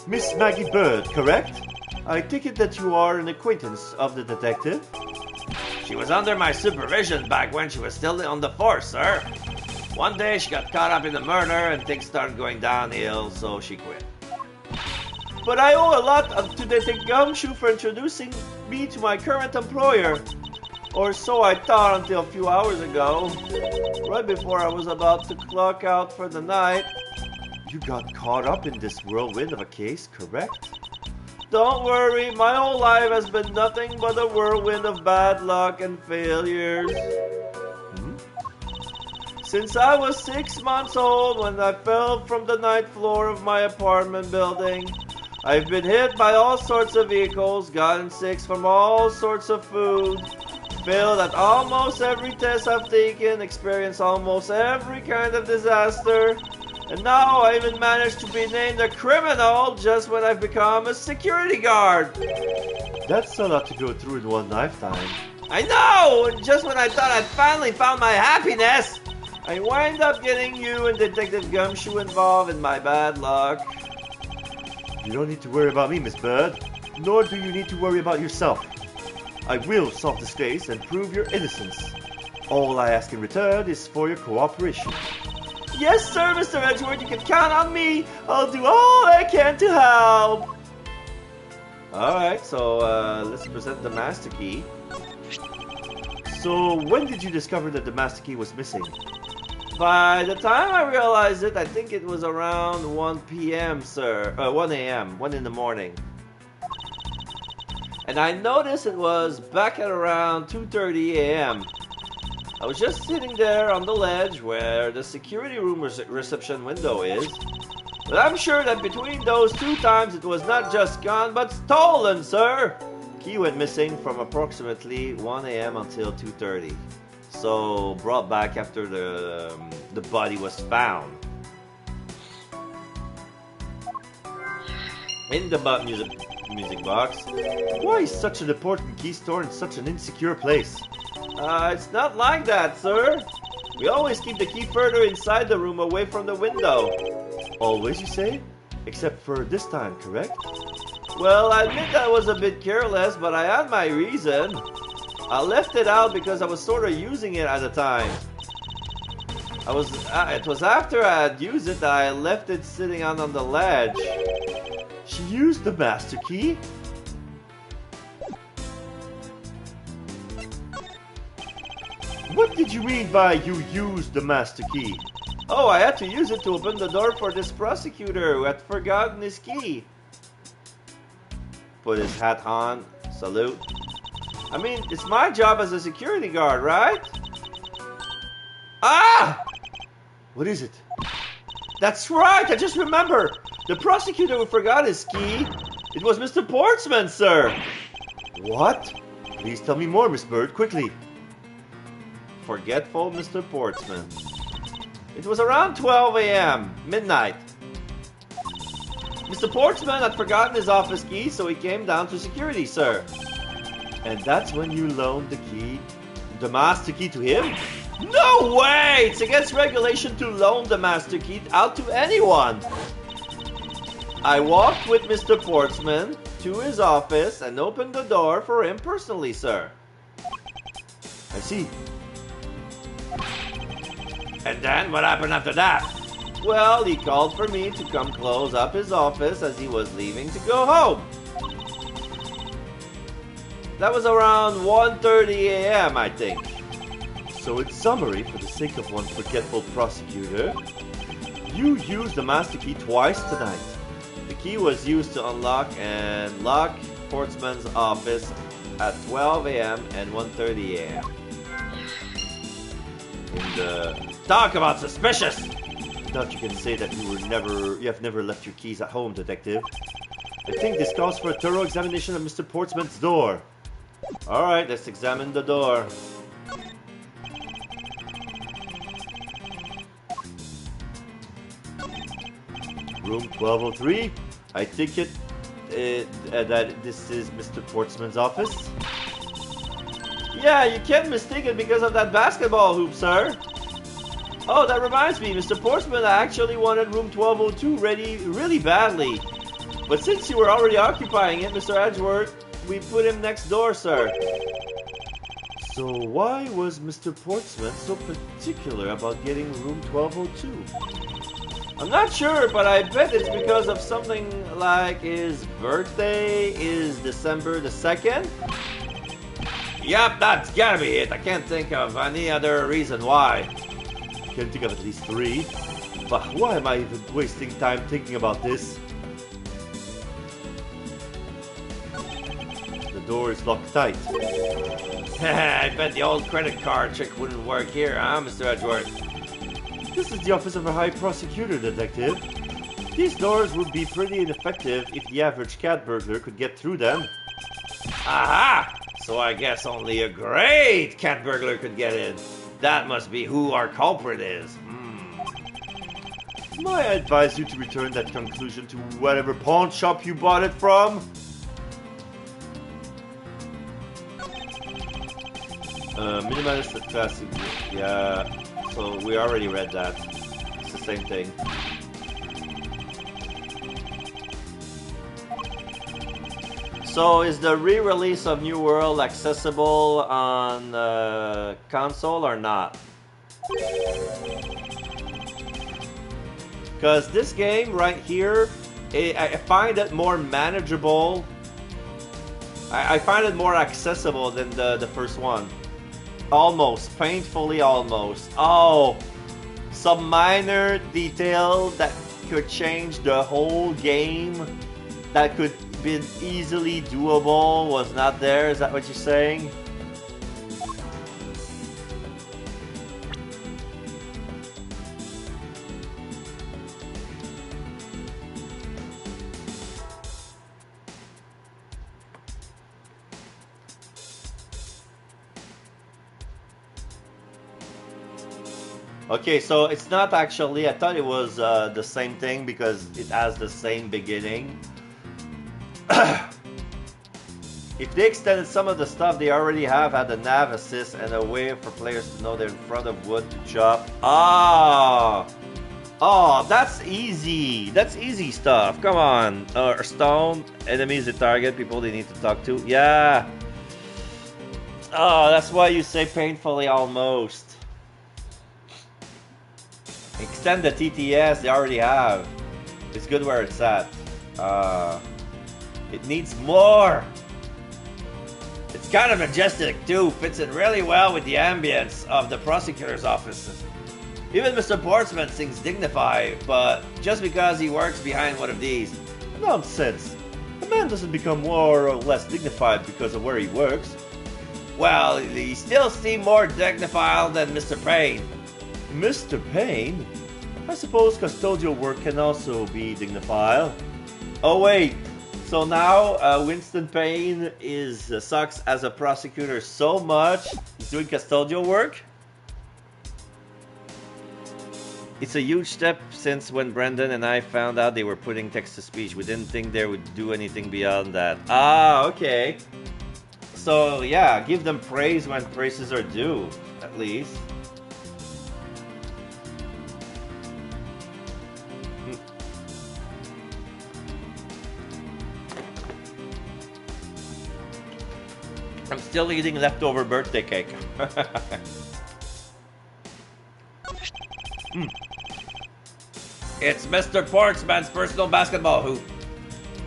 Miss Maggie Bird, correct? I take it that you are an acquaintance of the detective? She was under my supervision back when she was still on the force, sir. One day she got caught up in the murder and things started going downhill, so she quit. But I owe a lot to Detective Gumshoe for introducing me to my current employer. Or so I thought until a few hours ago. Right before I was about to clock out for the night. You got caught up in this whirlwind of a case, correct? Don't worry, my whole life has been nothing but a whirlwind of bad luck and failures. Since I was 6 months old when I fell from the ninth floor of my apartment building, I've been hit by all sorts of vehicles, gotten sick from all sorts of food, failed at almost every test I've taken, experienced almost every kind of disaster, and now I even managed to be named a criminal just when I've become a security guard. That's a lot to go through in one lifetime. I know! And just when I thought I'd finally found my happiness, I wind up getting you and Detective Gumshoe involved in my bad luck. You don't need to worry about me, Miss Bird. Nor do you need to worry about yourself. I will solve this case and prove your innocence. All I ask in return is for your cooperation. Yes, sir, Mr. Edgeworth, you can count on me. I'll do all I can to help. Alright, so let's present the master key. So, when did you discover that the master key was missing? By the time I realized it, I think it was around 1 p.m., sir. 1 a.m., 1 in the morning. And I noticed it was back at around 2:30 a.m. I was just sitting there on the ledge where the security room reception window is. But I'm sure that between those two times it was not just gone, but stolen, sir! Key went missing from approximately 1 a.m. until 2:30. So brought back after the body was found. In the music box. Why is such an important key stored in such an insecure place? It's not like that, sir. We always keep the key further inside the room away from the window. Always, you say? Except for this time, correct? Well, I admit that was a bit careless, but I had my reason. I left it out because I was sort of using it at the time. It was after I had used it that I left it sitting on the ledge. She used the master key? What did you mean by you used the master key? Oh, I had to use it to open the door for this prosecutor who had forgotten his key. Put his hat on, salute. I mean, it's my job as a security guard, right? Ah! What is it? That's right, I just remember. The prosecutor who forgot his key, it was Mr. Portsman, sir. What? Please tell me more, Miss Bird, quickly. Forgetful Mr. Portsman. It was around 12 a.m., midnight. Mr. Portsman had forgotten his office key, so he came down to security, sir. And that's when you loaned the master key to him? No way! It's against regulation to loan the master key out to anyone. I walked with Mr. Portsman to his office and opened the door for him personally, sir. I see. And then what happened after that? Well, he called for me to come close up his office as he was leaving to go home. That was around 1:30 a.m., I think. So in summary, for the sake of one forgetful prosecutor, you used the master key twice tonight. The key was used to unlock and lock Portsman's office at 12 a.m. and 1:30 a.m. Talk about suspicious! Not you can say that you have never left your keys at home, detective. I think this calls for a thorough examination of Mr. Portsman's door. Alright, let's examine the door. Room 1203. I think that this is Mr. Portsman's office. Yeah, you can't mistake it because of that basketball hoop, sir. Oh, that reminds me, Mr. Portsman actually wanted room 1202 ready really badly. But since you were already occupying it, Mr. Edgeworth, we put him next door, sir. So why was Mr. Portsman so particular about getting room 1202? I'm not sure, but I bet it's because of something like his birthday is December the 2nd. Yep, that's gotta be it. I can't think of any other reason why. I can think of at least 3. But why am I even wasting time thinking about this? The door is locked tight. I bet the old credit card trick wouldn't work here, huh, Mr. Edgeworth? This is the office of a high prosecutor, detective. These doors would be pretty ineffective if the average cat burglar could get through them. Aha! So I guess only a great cat burglar could get in. That must be who our culprit is. May I advise you to return that conclusion to whatever pawn shop you bought it from? Minimalist and classic. Yeah, so we already read that. It's the same thing. So is the re-release of New World accessible on console or not? Because this game right here, I find it more manageable. I find it more accessible than the first one. Almost, painfully almost. Oh, some minor detail that could change the whole game, that could be easily doable, was not there. Is that what you're saying? Okay, so it's not actually, I thought it was the same thing because it has the same beginning. If they extended some of the stuff they already have at the nav assist and a way for players to know they're in front of wood to chop. Ah! Oh, that's easy. That's easy stuff. Come on. Stone, enemies they target, people they need to talk to. Yeah. Oh, that's why you say painfully almost. Extend the TTS they already have. It's good where it's at. It needs more. It's kind of majestic too. Fits in really well with the ambience of the prosecutor's office. Even Mr. Portsman seems dignified, but just because he works behind one of these. Nonsense. A man doesn't become more or less dignified because of where he works. Well, he still seems more dignified than Mr. Payne. Mr. Payne? I suppose custodial work can also be dignified. Oh wait, so now Winston Payne sucks as a prosecutor so much, he's doing custodial work? It's a huge step since when Brendan and I found out they were putting text-to-speech. We didn't think they would do anything beyond that. Ah, okay. So yeah, give them praise when praises are due, at least. I'm still eating leftover birthday cake. It's Mr. Portsman's personal basketball hoop.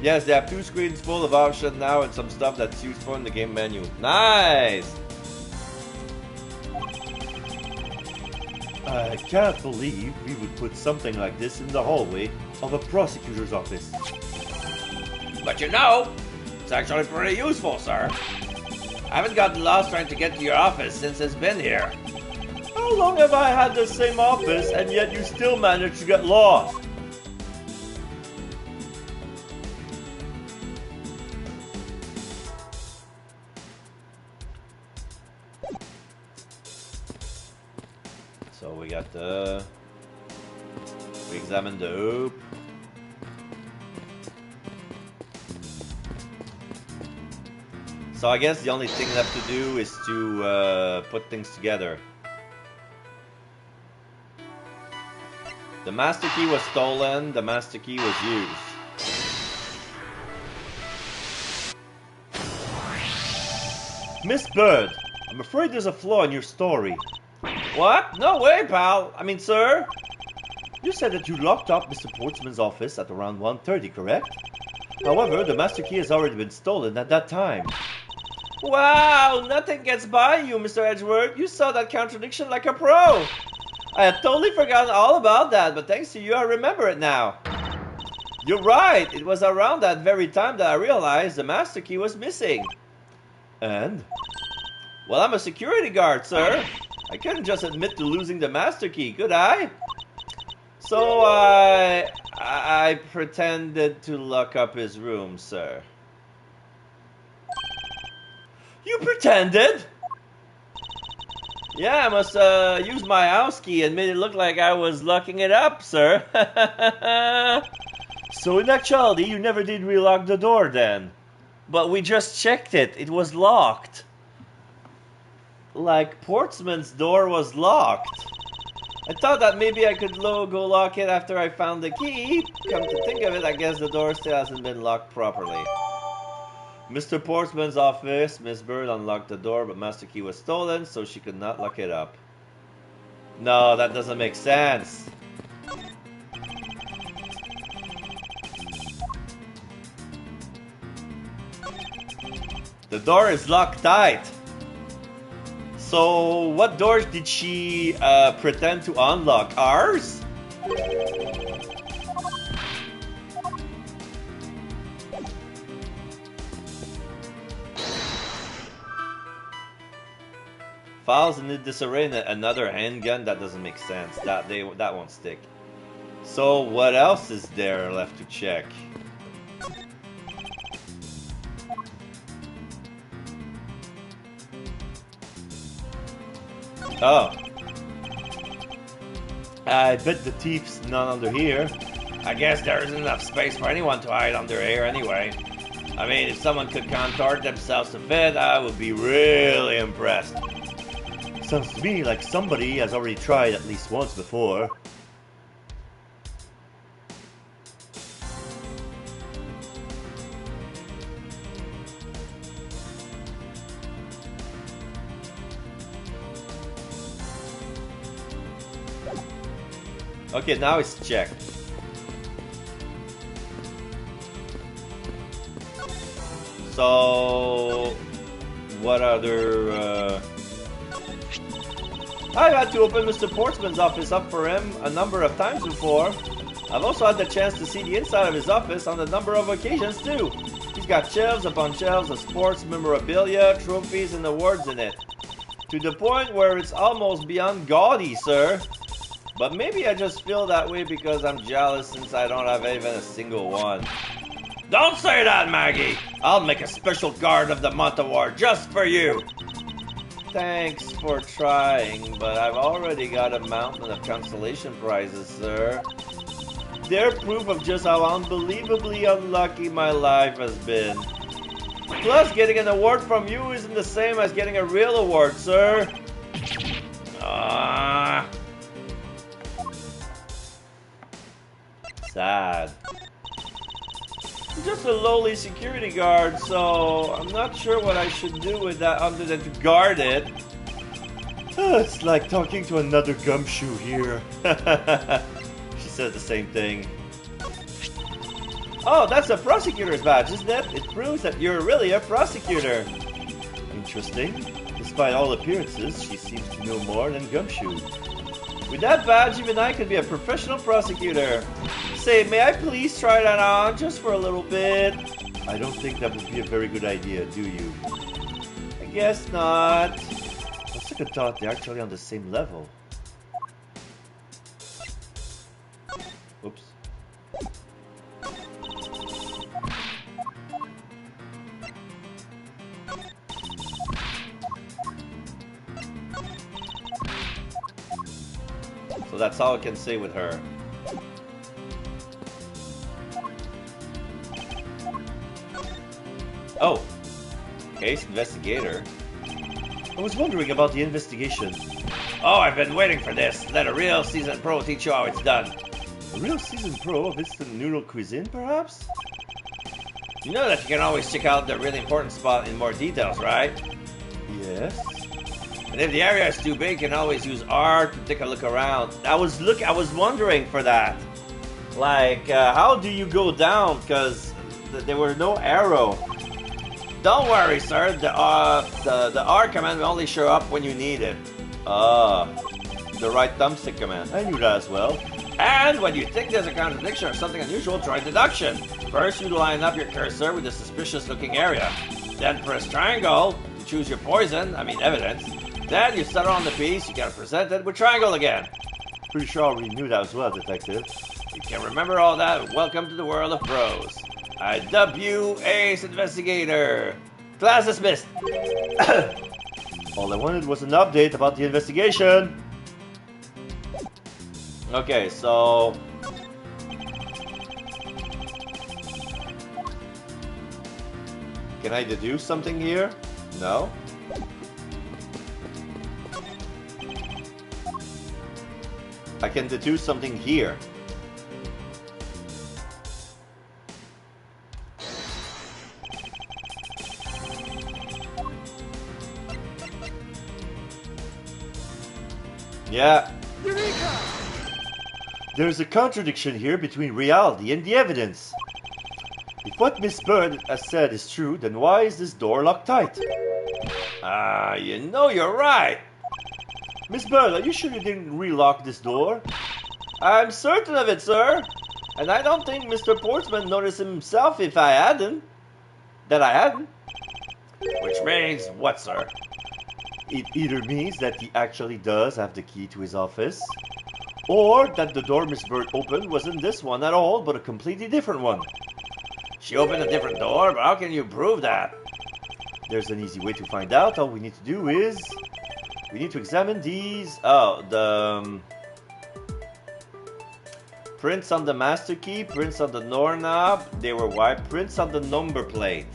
Yes, they have 2 screens full of options now and some stuff that's useful in the game menu. Nice! I can't believe we would put something like this in the hallway of a prosecutor's office. But you know, it's actually pretty useful, sir. I haven't gotten lost trying to get to your office since it's been here. How long have I had the same office and yet you still manage to get lost? So we got we examined the hoop. So I guess the only thing left to do is to put things together. The master key was stolen, the master key was used. Miss Bird, I'm afraid there's a flaw in your story. What? No way, pal. I mean, sir. You said that you locked up Mr. Portsman's office at around 1:30, correct? However, the master key has already been stolen at that time. Wow, nothing gets by you, Mr. Edgeworth. You saw that contradiction like a pro. I had totally forgotten all about that, but thanks to you, I remember it now. You're right. It was around that very time that I realized the master key was missing. And? Well, I'm a security guard, sir. I couldn't just admit to losing the master key, could I? So I pretended to lock up his room, sir. You pretended? Yeah, I must use my house key and made it look like I was locking it up, sir. So in actuality, you never did relock the door then? But we just checked it. It was locked. Like Portsman's door was locked. I thought that maybe I could go lock it after I found the key. Come to think of it, I guess the door still hasn't been locked properly. Mr. Portsman's office, Miss Bird unlocked the door, but master key was stolen, so she could not lock it up. No, that doesn't make sense. The door is locked tight. So, what doors did she pretend to unlock? Ours? Files in disarray and another handgun? That doesn't make sense. That won't stick. So, what else is there left to check? Oh. I bet the thief's not under here. I guess there isn't enough space for anyone to hide under here anyway. I mean, if someone could contort themselves to fit, I would be really impressed. Sounds to me like somebody has already tried at least once before. Okay, now it's checked. So, what other... I've had to open Mr. Portsman's office up for him a number of times before. I've also had the chance to see the inside of his office on a number of occasions too. He's got shelves upon shelves of sports memorabilia, trophies, and awards in it. To the point where it's almost beyond gaudy, sir. But maybe I just feel that way because I'm jealous since I don't have even a single one. Don't say that, Maggie! I'll make a special Guard of the Month award just for you! Thanks for trying, but I've already got a mountain of consolation prizes, sir. They're proof of just how unbelievably unlucky my life has been. Plus, getting an award from you isn't the same as getting a real award, sir. Sad. I'm just a lowly security guard, so I'm not sure what I should do with that other than to guard it. Oh, it's like talking to another gumshoe here. She said the same thing. Oh, that's a prosecutor's badge, isn't it? It proves that you're really a prosecutor. Interesting. Despite all appearances, she seems to know more than Gumshoe. With that badge, even I could be a professional prosecutor. Say, may I please try that on just for a little bit? I don't think that would be a very good idea, do you? I guess not. On second thought, they're actually on the same level. Oops. So that's all I can say with her. Oh, case investigator. I was wondering about the investigation. Oh, I've been waiting for this. Let a real seasoned pro teach you how it's done. A real seasoned pro of instant noodle cuisine, perhaps? You know that you can always check out the really important spot in more details, right? Yes. And if the area is too big, you can always use R to take a look around. I was wondering for that. Like, how do you go down? Because there were no arrow. Don't worry, sir. The R command will only show up when you need it. The right thumbstick command. I knew that as well. And when you think there's a contradiction or something unusual, try deduction. First, you line up your cursor with a suspicious-looking area. Then press triangle to choose your poison, evidence. Then you settle on the piece, you gotta present it with triangle again. Pretty sure we knew that as well, detective. You can remember all that. Welcome to the world of pros. I dub you Ace Investigator. Class dismissed. All I wanted was an update about the investigation. Okay, so... Can I deduce something here? No? I can deduce something here. Yeah. Eureka! There's a contradiction here between reality and the evidence. If what Miss Bird has said is true, then why is this door locked tight? You know you're right. Miss Bird, are you sure you didn't relock this door? I'm certain of it, sir. And I don't think Mr. Portsman noticed himself if I hadn't. That I hadn't. Which means what, sir? It either means that he actually does have the key to his office, or that the door Miss Bird opened wasn't this one at all, but a completely different one. She opened a different door, but how can you prove that? There's an easy way to find out. All we need to do is... we need to examine these... prints on the master key, prints on the doorknob, they were wiped. Prints on the number plate.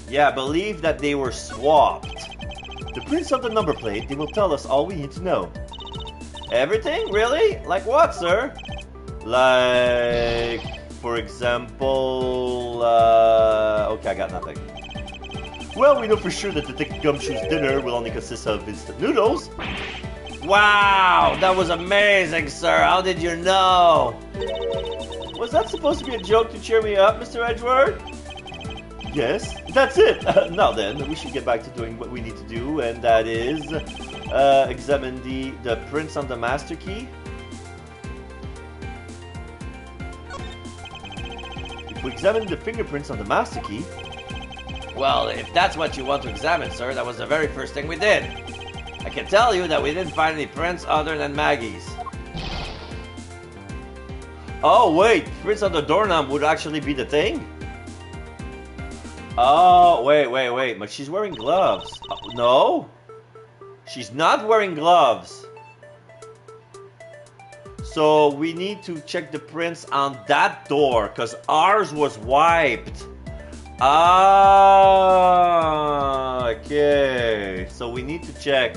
Yeah, I believe that they were swapped. The prints on the number plate, they will tell us all we need to know. Everything? Really? Like what, sir? Like... for example... okay, I got nothing. Well, we know for sure that Detective Gumshoe's dinner will only consist of instant noodles. Wow, that was amazing, sir. How did you know? Was that supposed to be a joke to cheer me up, Mr. Edgeworth? Yes, that's it. Now then, we should get back to doing what we need to do, and that is examine the prints on the master key. If we examine the fingerprints on the master key... Well, if that's what you want to examine, sir, that was the very first thing we did. I can tell you that we didn't find any prints other than Maggie's. Oh, wait, prints on the doorknob would actually be the thing? Oh, wait, but she's wearing gloves. No? She's not wearing gloves. So we need to check the prints on that door, because ours was wiped. Ah, okay. So we need to check.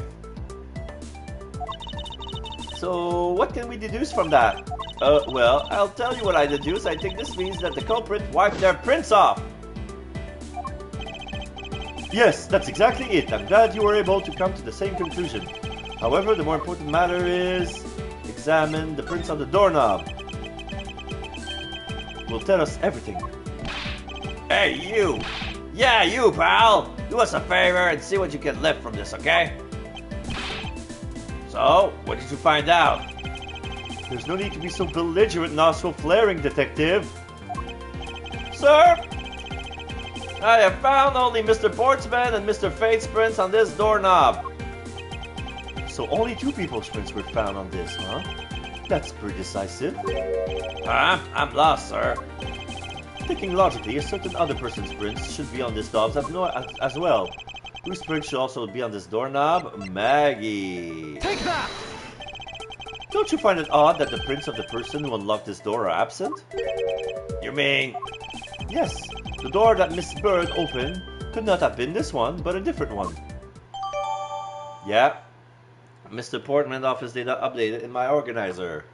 So what can we deduce from that? Well, I'll tell you what I deduce. I think this means that the culprit wiped their prints off. Yes, that's exactly it. I'm glad you were able to come to the same conclusion. However, the more important matter is examine the prints on the doorknob. Will tell us everything. Hey, you! Yeah, you, pal! Do us a favor and see what you can lift from this, okay? So, what did you find out? There's no need to be so belligerent, nostril flaring, detective. Sir, I have found only Mr. Portsman and Mr. Fate's prints on this doorknob. So only two people's prints were found on this, huh? That's pretty decisive. I'm lost, sir. Thinking logically, a certain other person's prints should be on this doorknob as well. Whose print should also be on this doorknob? Maggie. Take that! Don't you find it odd that the prints of the person who unlocked this door are absent? You mean... Yes, the door that Miss Bird opened could not have been this one, but a different one. Yeah. Mr. Portman's office data updated in my organizer.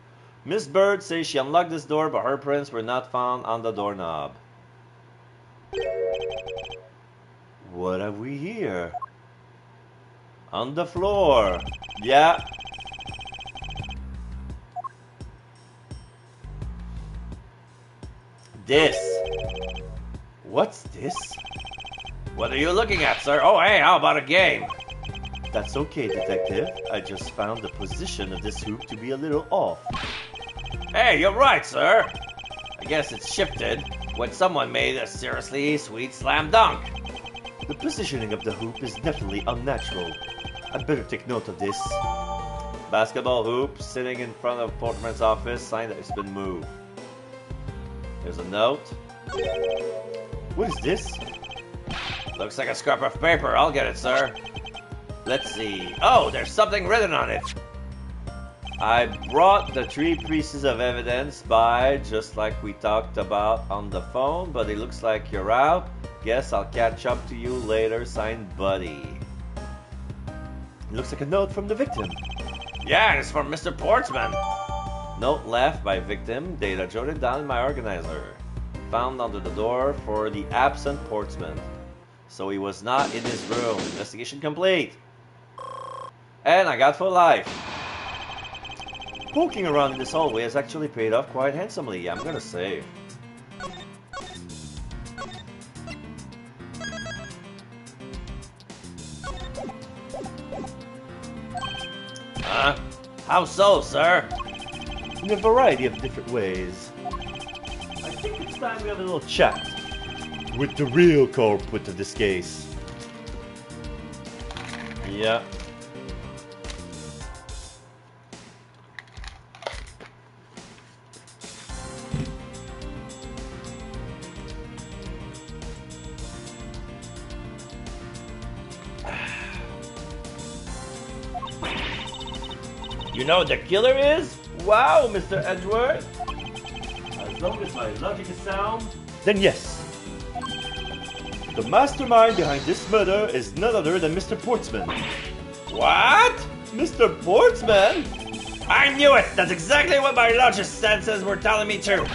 Miss Bird says she unlocked this door, but her prints were not found on the doorknob. What have we here? On the floor. Yeah. This. What's this? What are you looking at, sir? Oh, hey, how about a game? That's okay, Detective. I just found the position of this hoop to be a little off. Hey, you're right, sir. I guess it's shifted when someone made a seriously sweet slam dunk. The positioning of the hoop is definitely unnatural. I'd better take note of this. Basketball hoop sitting in front of Portman's office, sign that it's been moved. There's a note. What is this? Looks like a scrap of paper. I'll get it, sir. Let's see. Oh, there's something written on it. I brought the 3 pieces of evidence by, just like we talked about on the phone, but it looks like you're out. Guess I'll catch up to you later, signed Buddy. It looks like a note from the victim. Yeah, it's from Mr. Portsman. Note left by victim, data jotted down in my organizer. Found under the door for the absent Portsman. So he was not in his room. Investigation complete. And I got for life. Poking around in this hallway has actually paid off quite handsomely, I'm gonna say. How so, sir? In a variety of different ways. I think it's time we have a little chat with the real culprit of this case. Yeah. You know what the killer is? Wow, Mr. Edgeworth. As long as my logic is sound. Then yes. The mastermind behind this murder is none other than Mr. Portsman. What? Mr. Portsman? I knew it! That's exactly what my logic senses were telling me too.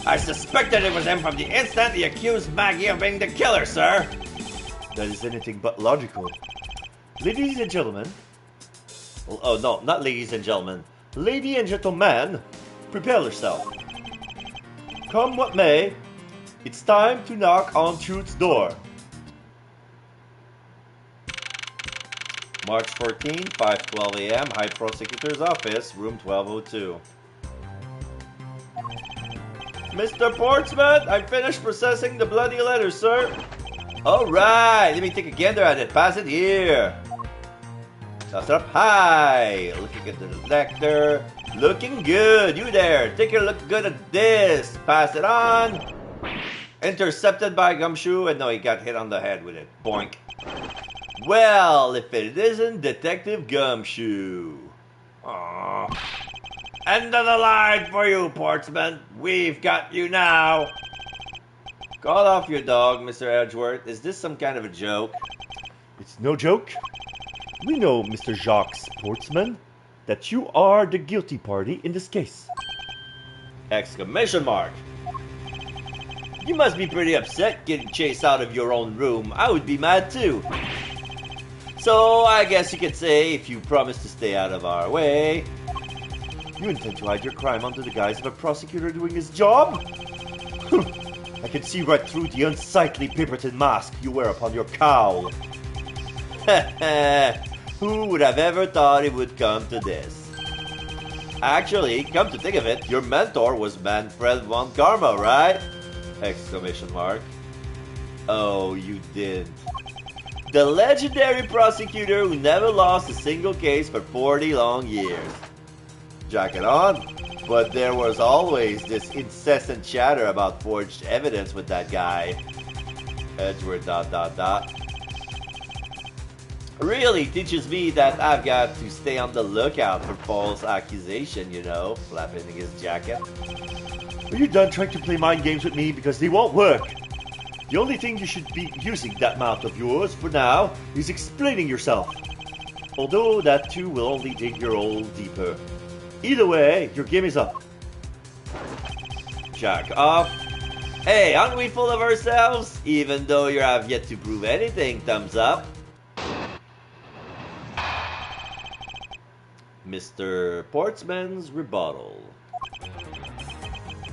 I suspected it was him from the instant he accused Maggie of being the killer, sir. That is anything but logical. Ladies and gentlemen. Oh no, not ladies and gentlemen. Lady and gentlemen, prepare yourself. Come what may, it's time to knock on truth's door. March 14, 5:12 a.m., High Prosecutor's Office, room 1202. Mr. Portsman, I finished processing the bloody letter, sir. Alright, let me take a gander at it. Pass it here. Toss it up high. Looking at the detector. Looking good. You there. Take a look good at this. Pass it on. Intercepted by Gumshoe. And no, he got hit on the head with it. Boink. Well, if it isn't Detective Gumshoe. Aww. End of the line for you, Portsman. We've got you now. Call off your dog, Mr. Edgeworth. Is this some kind of a joke? It's no joke. We know, Mr. Jacques Portsman, that you are the guilty party in this case. Exclamation mark. You must be pretty upset getting chased out of your own room. I would be mad too. So I guess you could say if you promise to stay out of our way. You intend to hide your crime under the guise of a prosecutor doing his job? I can see right through the unsightly paper-tin mask you wear upon your cowl. Who would have ever thought it would come to this? Actually, come to think of it, your mentor was Manfred von Karma, right? Exclamation mark. Oh, you didn't. The legendary prosecutor who never lost a single case for 40 long years. Jacket on. But there was always this incessant chatter about forged evidence with that guy. Edgeworth ... Really teaches me that I've got to stay on the lookout for false accusation, you know, flapping his jacket. Are you done trying to play mind games with me? Because they won't work. The only thing you should be using that mouth of yours for now is explaining yourself. Although that too will only dig your hole deeper. Either way, your game is up. Jack off. Hey, aren't we full of ourselves? Even though you have yet to prove anything, thumbs up. Mr. Portsman's rebuttal.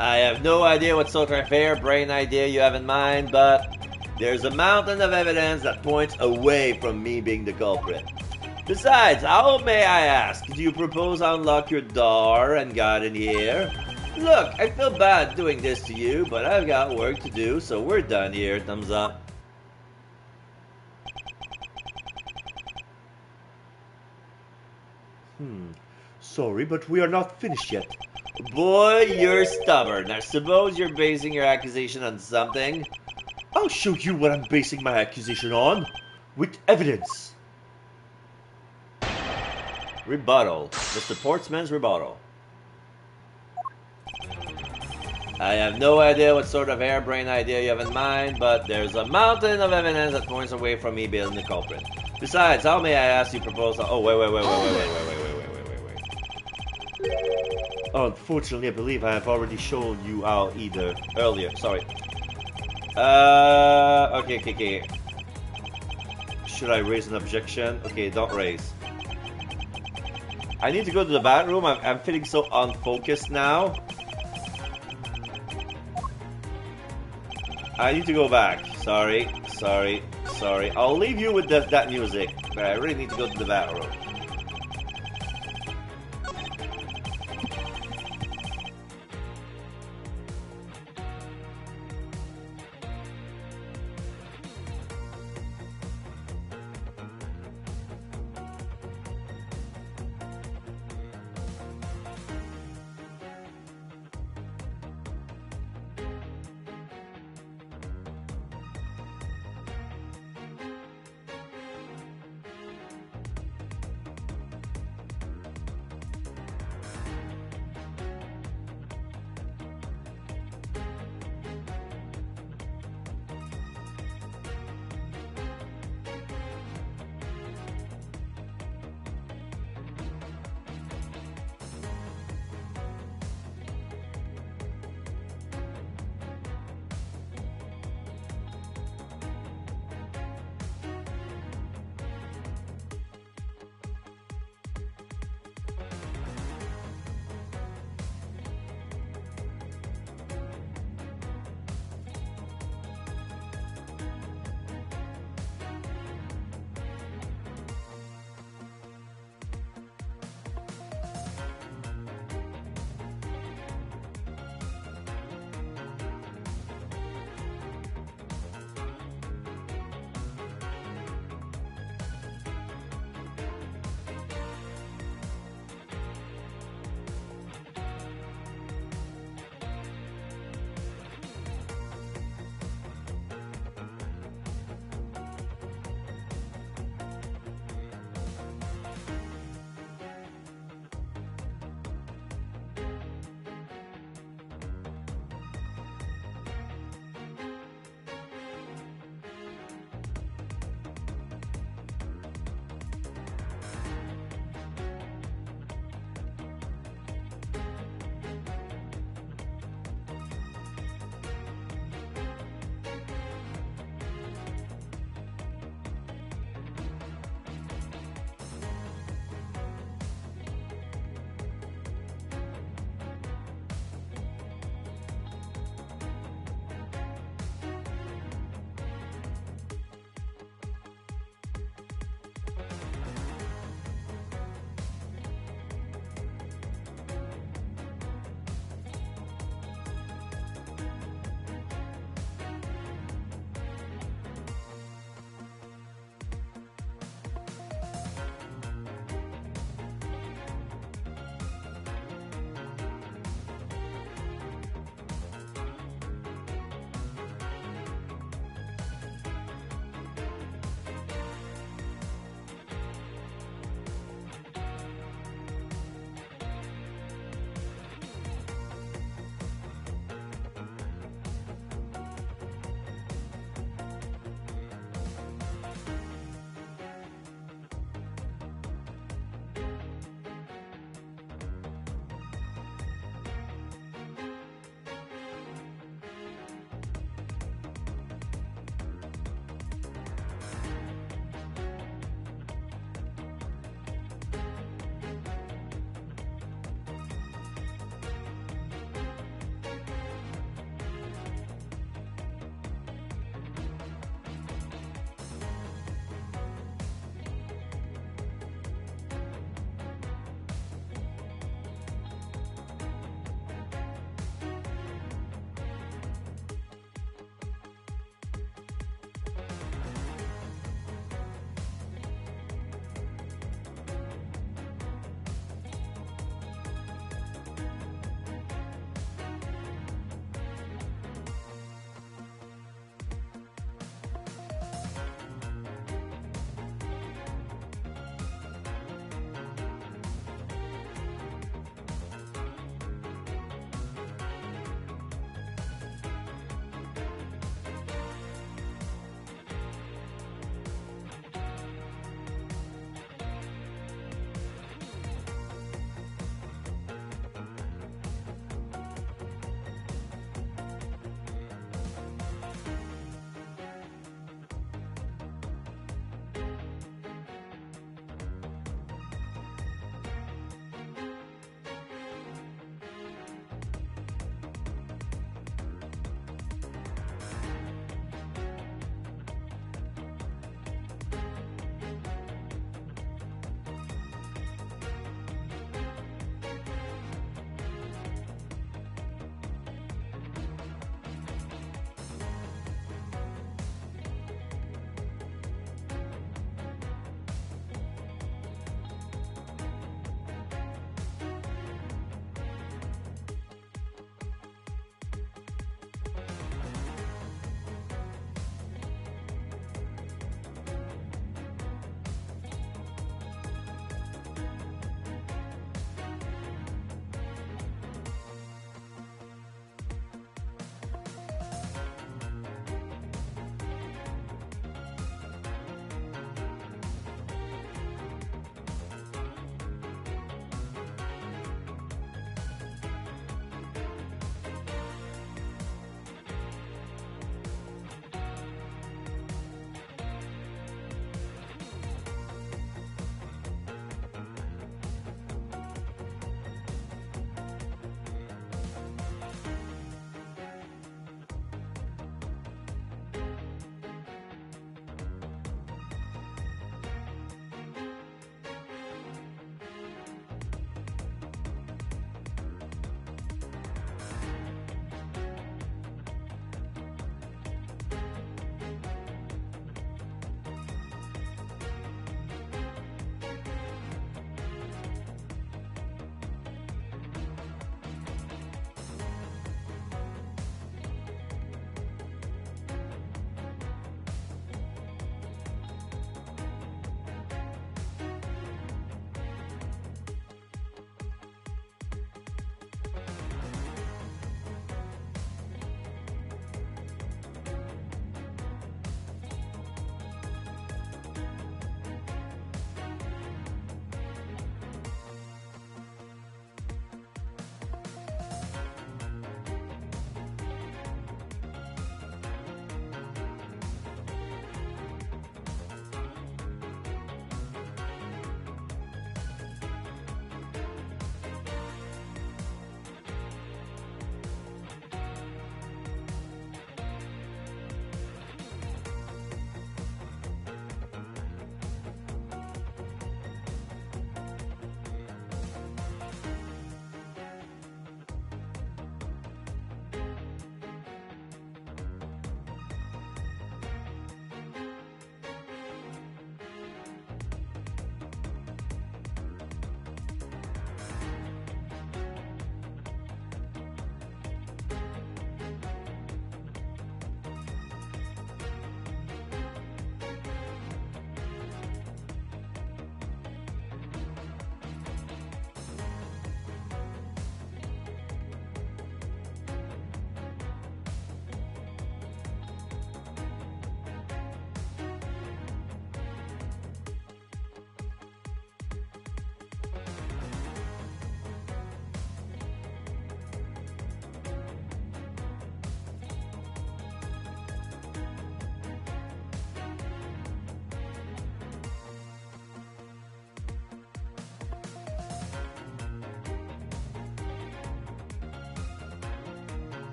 I have no idea what sort of harebrained idea you have in mind, but there's a mountain of evidence that points away from me being the culprit. Besides, how may I ask, do you propose I unlock your door and got in here? Look, I feel bad doing this to you, but I've got work to do, so we're done here. Thumbs up. Sorry, but we are not finished yet. Boy, you're stubborn. I suppose you're basing your accusation on something? I'll show you what I'm basing my accusation on. With evidence. Rebuttal. Mr. Portsman's rebuttal. I have no idea what sort of harebrained idea you have in mind, but there's a mountain of evidence that points away from me being the culprit. Besides, how may I ask you propose? Oh, wait. Unfortunately, I believe I have already shown you how either. Earlier, sorry. Okay. Should I raise an objection? Okay, don't raise. I need to go to the bathroom. I'm feeling so unfocused now. I need to go back. Sorry. I'll leave you with that music, but I really need to go to the bathroom.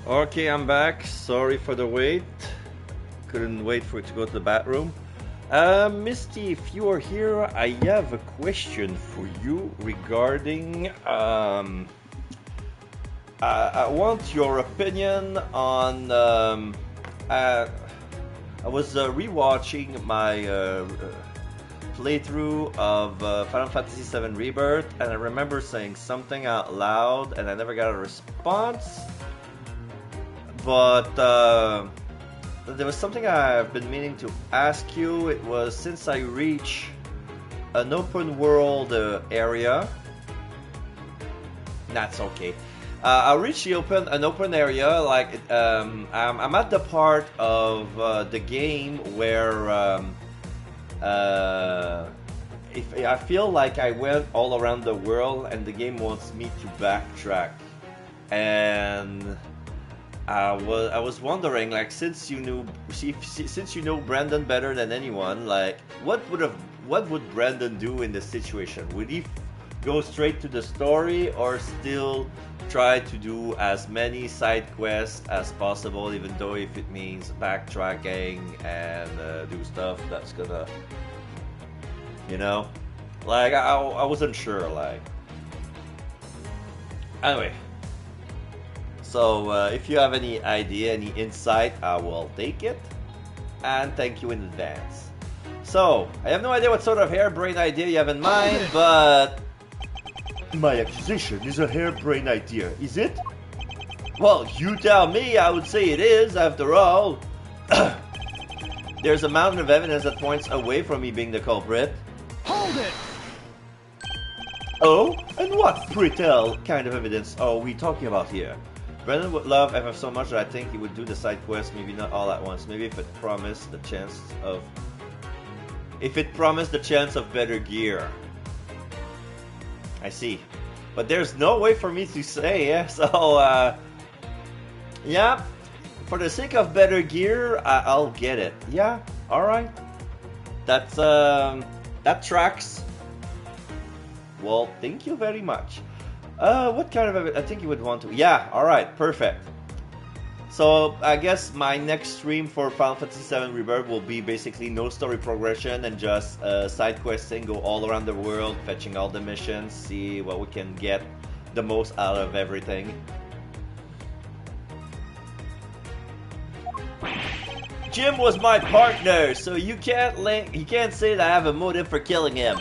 Okay, I'm back. Sorry for the wait. Couldn't wait for it to go to the bathroom. Misty, if you are here, I have a question for you regarding. I want your opinion on. I was rewatching my playthrough of Final Fantasy VII Rebirth, and I remember saying something out loud, and I never got a response. But there was something I've been meaning to ask you. It was since I reach an open world area. That's okay. I reached an open area. Like I'm at the part of the game where if I feel like I went all around the world, and the game wants me to backtrack, and I was wondering, like, since you know Brandon better than anyone, like, what would Brandon do in this situation? Would he go straight to the story, or still try to do as many side quests as possible, even though if it means backtracking and do stuff that's gonna, like, I wasn't sure, like. Anyway. So, if you have any idea, any insight, I will take it. And thank you in advance. So, I have no idea what sort of harebrained idea you have in mind, but... My accusation is a harebrained idea, is it? Well, you tell me. I would say it is, after all. There's a mountain of evidence that points away from me being the culprit. Hold it! Oh? And what, pray tell, kind of evidence are we talking about here? Brendan would love FF so much that I think he would do the side quest, maybe not all at once. Maybe if it promised the chance of better gear. I see. But there's no way for me to say, yeah? So, yeah. For the sake of better gear, I'll get it. Yeah, alright. That's, that tracks. Well, thank you very much. What kind of... I think you would want to... Yeah, alright, perfect. So, I guess my next stream for Final Fantasy VII Rebirth will be basically no story progression and just side questing, go all around the world, fetching all the missions, see what we can get the most out of everything. Jim was my partner, so you can't say that I have a motive for killing him.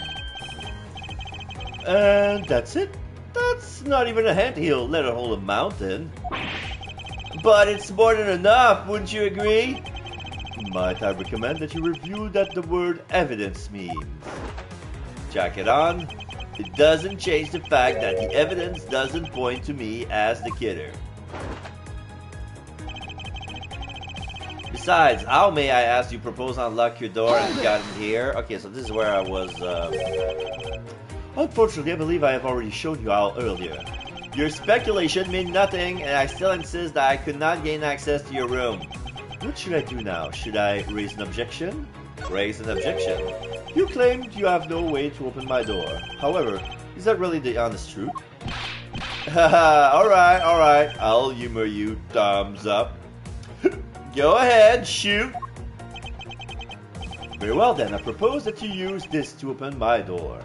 And that's it? That's not even a anthill, let alone a mountain. But it's more than enough, wouldn't you agree? Might I recommend that you review that the word evidence means? Jack it on. It doesn't change the fact that the evidence doesn't point to me as the killer. Besides, how may I ask you propose to unlock your door and gotten here? Okay, so this is where I was, Unfortunately, I believe I have already shown you how earlier. Your speculation meant nothing, and I still insist that I could not gain access to your room. What should I do now? Should I raise an objection? Raise an objection. You claimed you have no way to open my door. However, is that really the honest truth? Alright, I'll humor you, thumbs up. Go ahead, shoot. Very well then, I propose that you use this to open my door.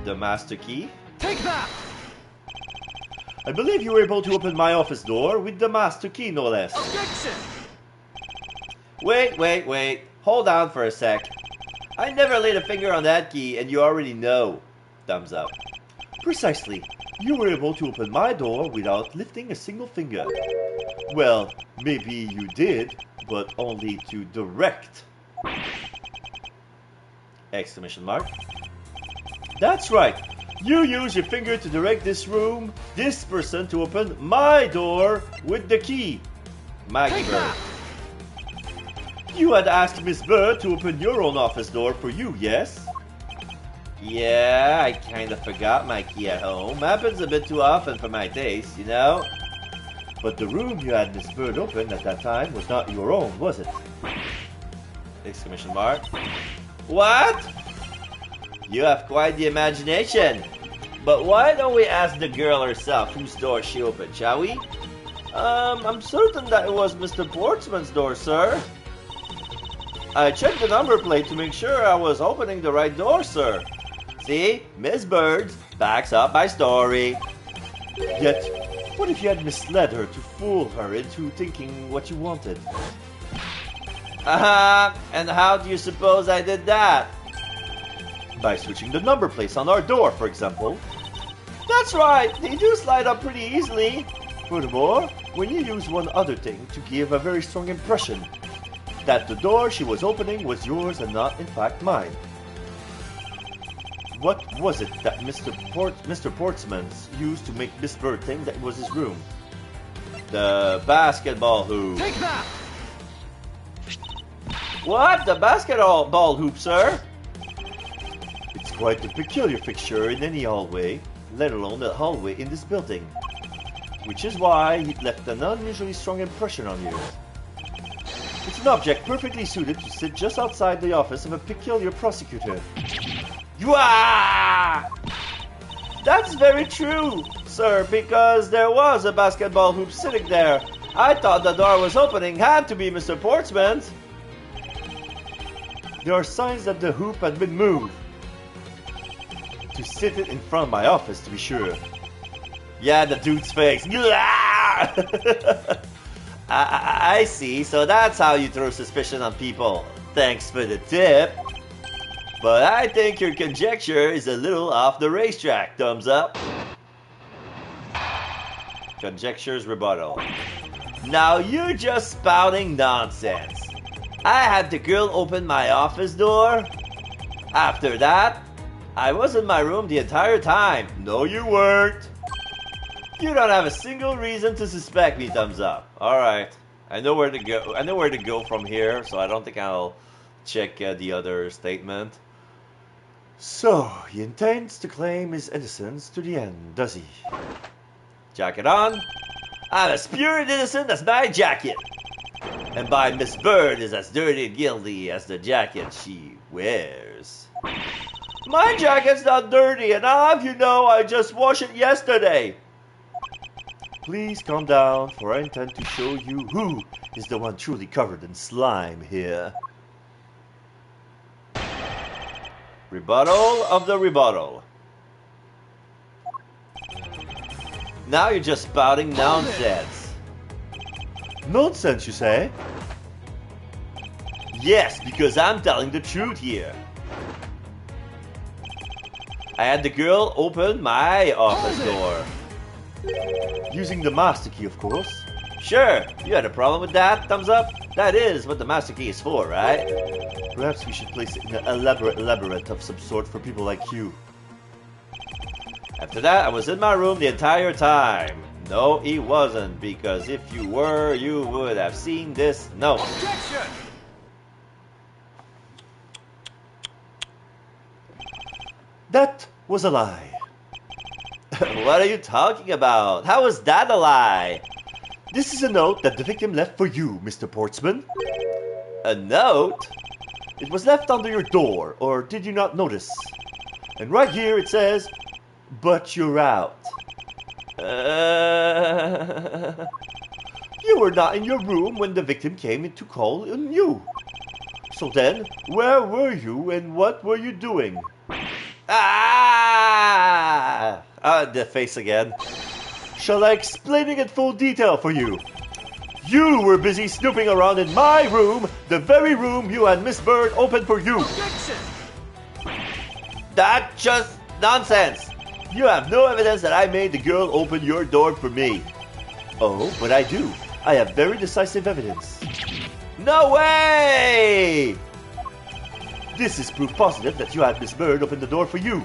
The master key? Take that! I believe you were able to open my office door with the master key, no less. Objection! Wait. Hold on for a sec. I never laid a finger on that key, and you already know. Thumbs up. Precisely. You were able to open my door without lifting a single finger. Well, maybe you did, but only to direct. Exclamation mark. That's right. You use your finger to direct this person to open my door with the key. Maggie Bird. You had asked Miss Bird to open your own office door for you, yes? Yeah, I kind of forgot my key at home. Happens a bit too often for my taste, you know? But the room you had Miss Bird open at that time was not your own, was it? Exclamation mark. What? You have quite the imagination. But why don't we ask the girl herself whose door she opened, shall we? I'm certain that it was Mr. Portsman's door, sir. I checked the number plate to make sure I was opening the right door, sir. See? Miss Bird backs up my story. Yet, what if you had misled her to fool her into thinking what you wanted? And how do you suppose I did that? By switching the number plates on our door, for example. That's right, they do slide up pretty easily. Furthermore, when you use one other thing to give a very strong impression that the door she was opening was yours and not in fact mine. What was it that Mr. Portsman used to make Miss Bird think that it was his room? The basketball hoop. Take that! What? The basketball hoop, sir? It's quite a peculiar fixture in any hallway, let alone a hallway in this building. Which is why it left an unusually strong impression on you. It's an object perfectly suited to sit just outside the office of a peculiar prosecutor. Wah! That's very true, sir, because there was a basketball hoop sitting there. I thought the door was opening had to be Mr. Portsman's. There are signs that the hoop had been moved. To sit it in front of my office, to be sure. Yeah, the dude's face. I see, so that's how you throw suspicion on people. Thanks for the tip. But I think your conjecture is a little off the racetrack. Thumbs up. Conjecture's rebuttal. Now you're just spouting nonsense. I had the girl open my office door. After that, I was in my room the entire time. No, you weren't. You don't have a single reason to suspect me. Thumbs up. Alright. I know where to go. I know where to go from here, so I don't think I'll check the other statement. So, he intends to claim his innocence to the end, does he? Jacket on. I'm as pure and innocent as my jacket. And by Miss Bird is as dirty and guilty as the jacket she wears. My jacket's not dirty, and I'll have you know I just washed it yesterday. Please calm down, for I intend to show you who is the one truly covered in slime here. Rebuttal of the rebuttal. Now you're just spouting nonsense. Nonsense, you say? Yes, because I'm telling the truth here. I had the girl open my office door. Using the master key, of course. Sure, you had a problem with that? Thumbs up? That is what the master key is for, right? Perhaps we should place it in an elaborate labyrinth of some sort for people like you. After that, I was in my room the entire time. No, he wasn't, because if you were, you would have seen this note. Objection! That was a lie. What are you talking about? How is that a lie? This is a note that the victim left for you, Mr. Portsman. A note? It was left under your door, or did you not notice? And right here it says, "But you're out." You were not in your room when the victim came in to call on you. So then, where were you and what were you doing? The face again. Shall I explain it in full detail for you? You were busy snooping around in my room, the very room you and Miss Bird opened for you. Objection! That's just nonsense. You have no evidence that I made the girl open your door for me. Oh, but I do. I have very decisive evidence. No way! This is proof positive that you had Miss Bird open the door for you.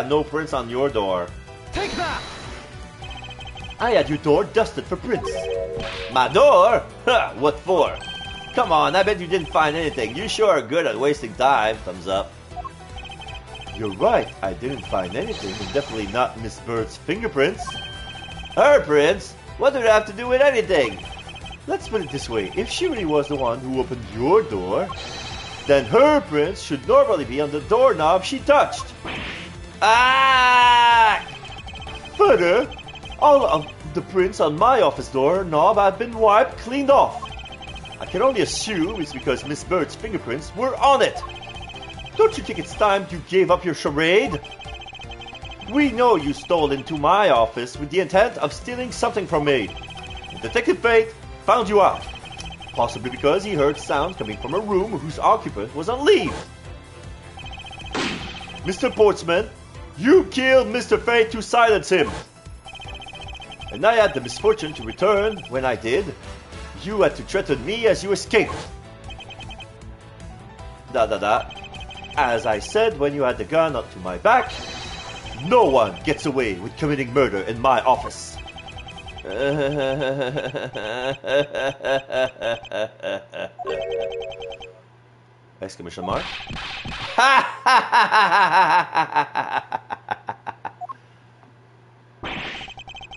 No prints on your door. Take that! I had your door dusted for prints. My door? Huh, what for? Come on, I bet you didn't find anything. You sure are good at wasting time. Thumbs up. You're right, I didn't find anything, and definitely not Miss Bird's fingerprints. Her prints? What do they have to do with anything? Let's put it this way, if she really was the one who opened your door, then her prints should normally be on the doorknob she touched. Ah! Further, all of the prints on my office doorknob have been wiped cleaned off. I can only assume it's because Miss Bird's fingerprints were on it. Don't you think it's time you gave up your charade? We know you stole into my office with the intent of stealing something from me. Detective Fate found you out. Possibly because he heard sounds coming from a room whose occupant was on leave. Mr. Portsman, you killed Mr. Fate to silence him. And I had the misfortune to return. When I did, you had to threaten me as you escaped. As I said when you had the gun up to my back, no one gets away with committing murder in my office. Exclamation mark.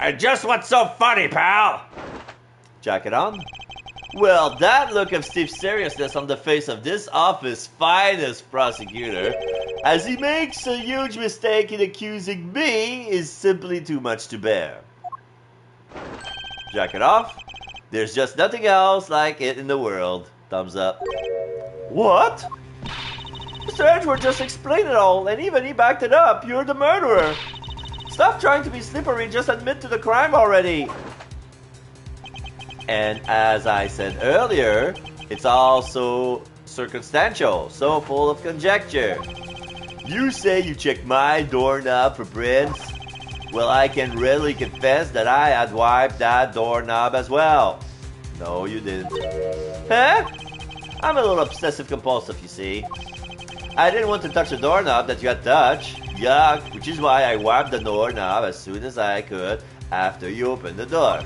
And just what's so funny, pal? Jacket on. Well, that look of stiff seriousness on the face of this office's finest prosecutor, as he makes a huge mistake in accusing me, is simply too much to bear. Jacket off. There's just nothing else like it in the world. Thumbs up. What? Mr. Edgeworth just explained it all, and even he backed it up. You're the murderer. Stop trying to be slippery, just admit to the crime already. And as I said earlier, it's also circumstantial, so full of conjecture. You say you checked my doorknob for prints? Well, I can readily confess that I had wiped that doorknob as well. No, you didn't. Huh? I'm a little obsessive-compulsive, you see. I didn't want to touch the doorknob that you had touched. Yuck, which is why I wiped the doorknob as soon as I could after you opened the door.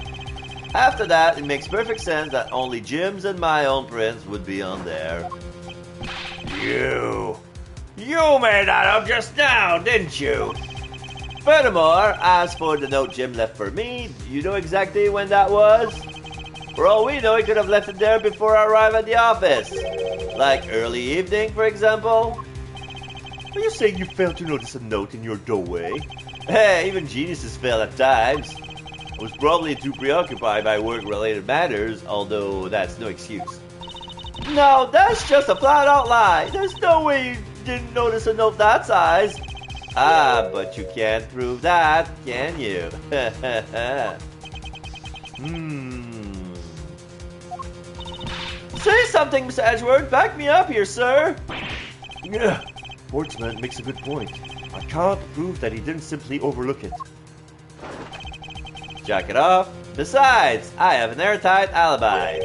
After that, it makes perfect sense that only Jim's and my own prints would be on there. You made that up just now, didn't you? Furthermore, as for the note Jim left for me, you know exactly when that was? For all we know, he could have left it there before I arrived at the office. Like early evening, for example. Are you saying you failed to notice a note in your doorway? Hey, even geniuses fail at times. I was probably too preoccupied by work-related matters, although that's no excuse. No, that's just a flat-out lie. There's no way you didn't notice a note that size. Ah, but you can't prove that, can you? Say something, Mr. Edgeworth. Back me up here, sir. Yeah, Portsman makes a good point. I can't prove that he didn't simply overlook it. Jack it off. Besides, I have an airtight alibi.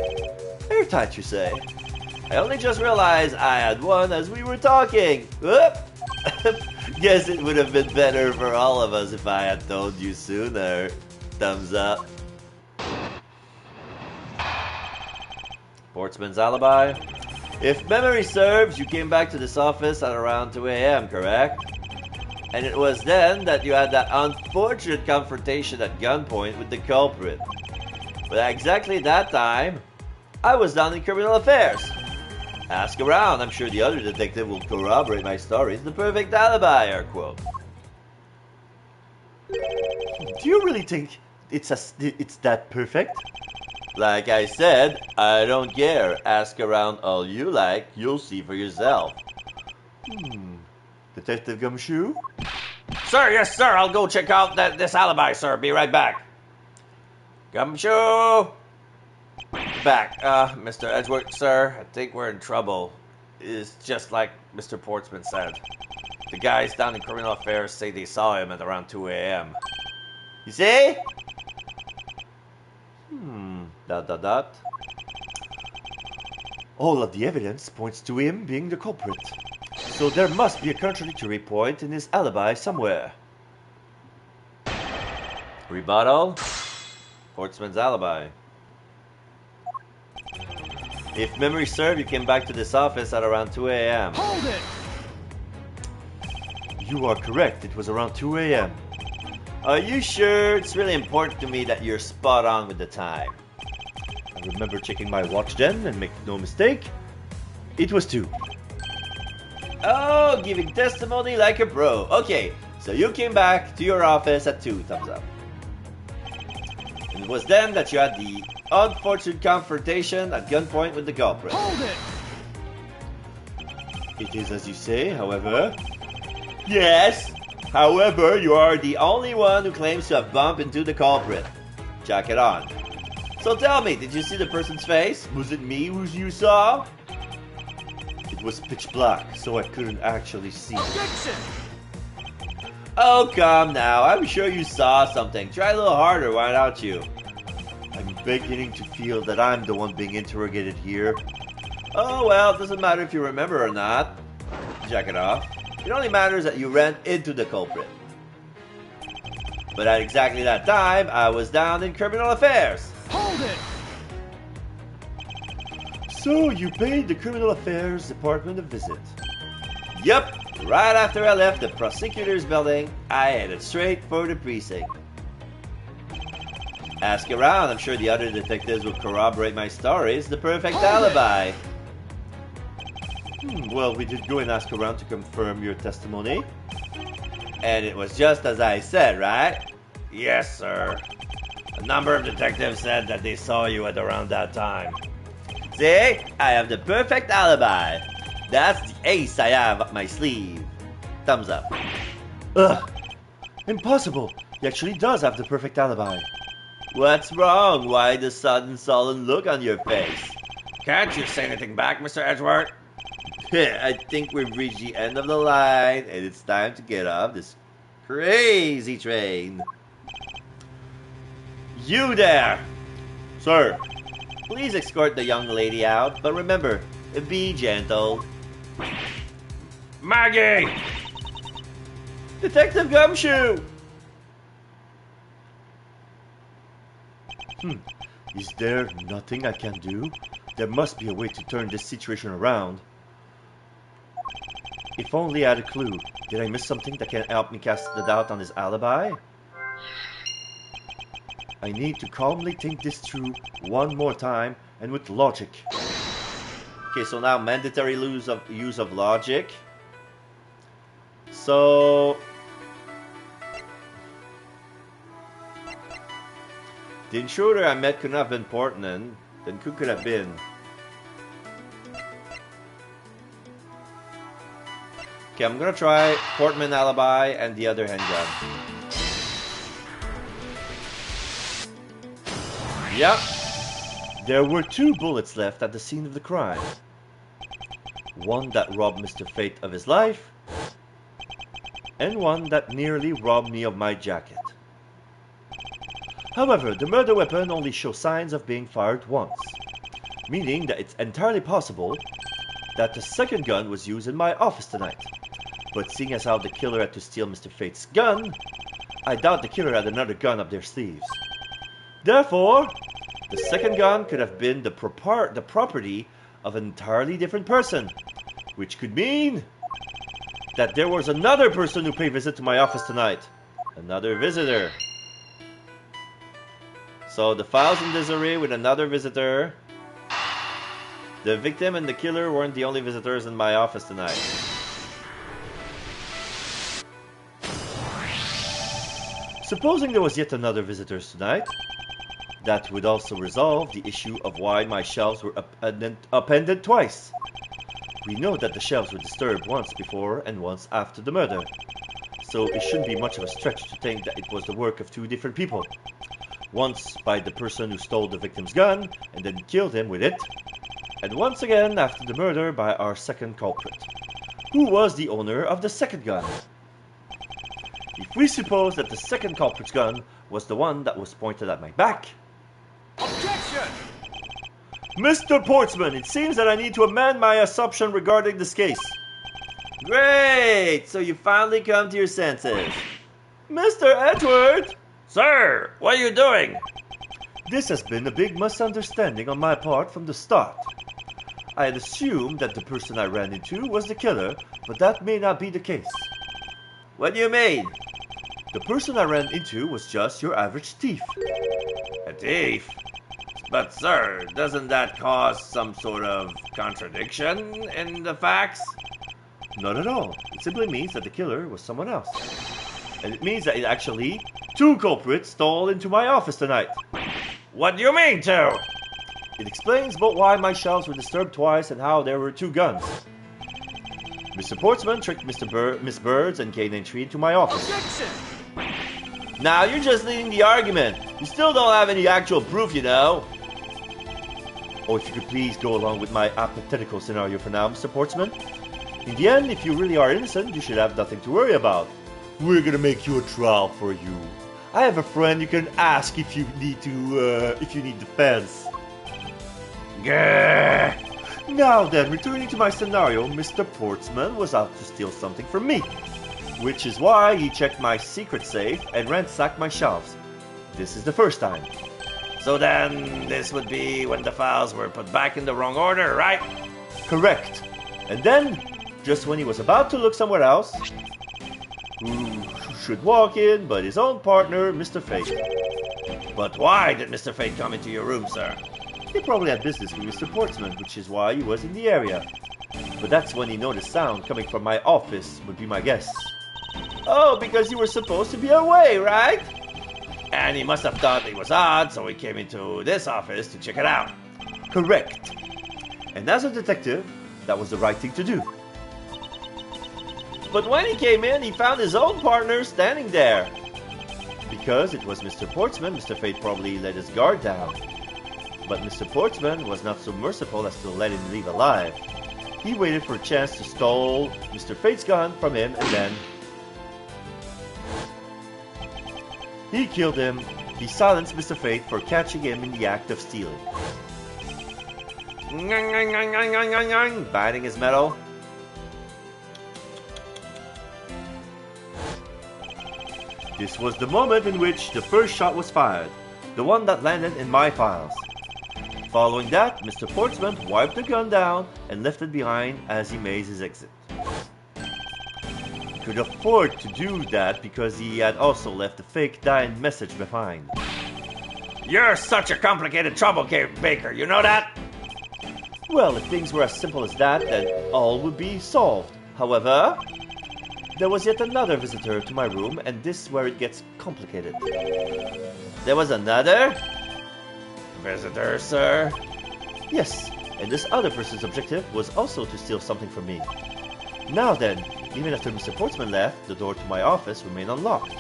Airtight, you say? I only just realized I had one as we were talking. Whoop! Guess it would have been better for all of us if I had told you sooner. Thumbs up. Portsman's alibi. If memory serves, you came back to this office at around 2 a.m., correct? And it was then that you had that unfortunate confrontation at gunpoint with the culprit. But at exactly that time, I was down in criminal affairs. Ask around, I'm sure the other detective will corroborate my story. It's the perfect alibi, air quote. Do you really think it's that perfect? Like I said, I don't care. Ask around all you like, you'll see for yourself. Detective Gumshoe? Sir, yes sir, I'll go check out this alibi, sir. Be right back. Gumshoe! Back. Mr. Edgeworth, sir, I think we're in trouble. It's just like Mr. Portsman said. The guys down in criminal affairs say they saw him at around 2 a.m. You see? Dot. All of the evidence points to him being the culprit. So there must be a contradictory point in his alibi somewhere. Rebuttal? Portsman's alibi. If memory serves, you came back to this office at around 2 a.m. Hold it! You are correct, it was around 2 a.m. Are you sure? It's really important to me that you're spot on with the time. I remember checking my watch then and make no mistake. It was 2. Oh, giving testimony like a bro. Okay, so you came back to your office at 2, thumbs up. And it was then that you had the unfortunate confrontation at gunpoint with the culprit. Hold it! It is as you say, however. Yes, however, you are the only one who claims to have bumped into the culprit. Jack it on. So tell me, did you see the person's face? Was it me who you saw? It was pitch black, so I couldn't actually see. Objection! Oh, come now. I'm sure you saw something. Try a little harder, why don't you? I'm beginning to feel that I'm the one being interrogated here. Oh, well, it doesn't matter if you remember or not. Jack it off. It only matters that you ran into the culprit. But at exactly that time, I was down in criminal affairs. Hold it! So you paid the Criminal Affairs Department a visit. Yep, right after I left the prosecutor's building, I headed straight for the precinct. Ask around, I'm sure the other detectives will corroborate my story. It's the perfect alibi. Well, we did go and ask around to confirm your testimony. And it was just as I said, right? Yes, sir. A number of detectives said that they saw you at around that time. See? I have the perfect alibi. That's the ace I have up my sleeve. Thumbs up. Ugh! Impossible! He actually does have the perfect alibi. What's wrong? Why the sudden sullen look on your face? Can't you say anything back, Mr. Edgeworth? I think we've reached the end of the line, and it's time to get off this crazy train. You there! Sir! Please escort the young lady out, but remember, be gentle. Maggie! Detective Gumshoe! Is there nothing I can do? There must be a way to turn this situation around. If only I had a clue. Did I miss something that can help me cast the doubt on his alibi? I need to calmly think this through one more time and with logic. Okay, so now mandatory use of logic. So the intruder I met couldn't have been Portman. Then who could have been? Okay, I'm gonna try Portman alibi and the other handgun. Yep. There were 2 bullets left at the scene of the crime. One that robbed Mr. Fate of his life, and one that nearly robbed me of my jacket. However, the murder weapon only shows signs of being fired once, meaning that it's entirely possible that the second gun was used in my office tonight. But seeing as how the killer had to steal Mr. Fate's gun, I doubt the killer had another gun up their sleeves. Therefore, the second gun could have been the property of an entirely different person, which could mean that there was another person who paid visit to my office tonight. Another visitor. So the file's in disarray with another visitor. The victim and the killer weren't the only visitors in my office tonight. Supposing there was yet another visitor tonight, that would also resolve the issue of why my shelves were appended twice. We know that the shelves were disturbed once before and once after the murder, so it shouldn't be much of a stretch to think that it was the work of 2 different people. Once by the person who stole the victim's gun and then killed him with it, and once again after the murder by our second culprit, who was the owner of the second gun. If we suppose that the second culprit's gun was the one that was pointed at my back... Objection! Mr. Portsman, it seems that I need to amend my assumption regarding this case. Great! So you finally come to your senses. Mr. Edgeworth! Sir, what are you doing? This has been a big misunderstanding on my part from the start. I had assumed that the person I ran into was the killer, but that may not be the case. What do you mean? The person I ran into was just your average thief. A thief? But sir, doesn't that cause some sort of contradiction in the facts? Not at all. It simply means that the killer was someone else. And it means that it actually 2 culprits stole into my office tonight. What do you mean, two? It explains both why my shelves were disturbed twice and how there were 2 guns. Mr. Portsman tricked Miss Birds and K93 into my office. Objection! Now you're just leading the argument. You still don't have any actual proof, you know. Oh, if you could please go along with my hypothetical scenario for now, Mr. Portsman. In the end, if you really are innocent, you should have nothing to worry about. We're gonna make you a trial for you. I have a friend you can ask if you need defense. Gah! Now then, returning to my scenario, Mr. Portsman was out to steal something from me. Which is why he checked my secret safe and ransacked my shelves. This is the first time. So then, this would be when the files were put back in the wrong order, right? Correct. And then, just when he was about to look somewhere else, who should walk in but his own partner, Mr. Fate. But why did Mr. Fate come into your room, sir? He probably had business with Mr. Portsman, which is why he was in the area. But that's when he noticed sound coming from my office, would be my guess. Oh, because you were supposed to be away, right? And he must have thought it was odd, so he came into this office to check it out. Correct. And as a detective, that was the right thing to do. But when he came in, he found his own partner standing there. Because it was Mr. Portsman, Mr. Fate probably let his guard down. But Mr. Portsman was not so merciful as to let him leave alive. He waited for a chance to steal Mr. Fate's gun from him and then he killed him. He silenced Mr. Fate for catching him in the act of stealing. Biting his metal. This was the moment in which the first shot was fired, the one that landed in my files. Following that, Mr. Portsman wiped the gun down and left it behind as he made his exit. He could afford to do that because he had also left a fake dying message behind. You're such a complicated troublemaker, you know that? Well, if things were as simple as that, then all would be solved. However, there was yet another visitor to my room, and this is where it gets complicated. There was another? Visitor, sir? Yes, and this other person's objective was also to steal something from me. Now then, even after Mr. Portsman left, the door to my office remained unlocked.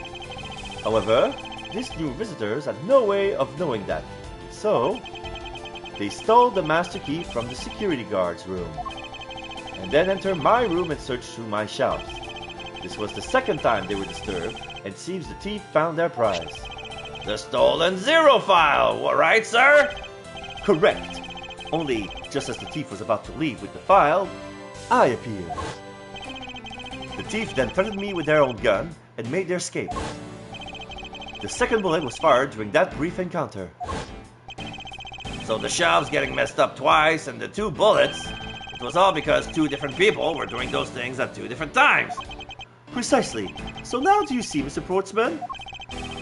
However, these new visitors had no way of knowing that, so they stole the master key from the security guard's room, and then entered my room and searched through my shelves. This was the second time they were disturbed, and it seems the thief found their prize. The stolen zero file, right, sir? Correct. Only, just as the thief was about to leave with the file, I appeared. The thief then threatened me with their own gun and made their escape. The second bullet was fired during that brief encounter. So the shelves getting messed up twice and the 2 bullets, it was all because 2 different people were doing those things at 2 different times. Precisely. So now do you see, Mr. Portsman?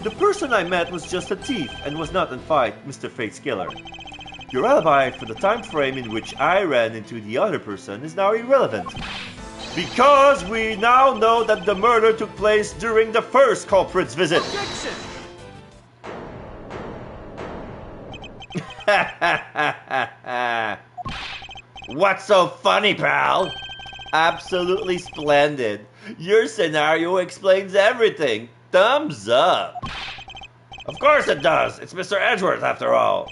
The person I met was just a thief and was not in fact Mr. Fate's killer. Your alibi for the time frame in which I ran into the other person is now irrelevant. Because we now know that the murder took place during the first culprit's visit. Objection! What's so funny, pal? Absolutely splendid. Your scenario explains everything. Thumbs up. Of course it does. It's Mr. Edgeworth, after all.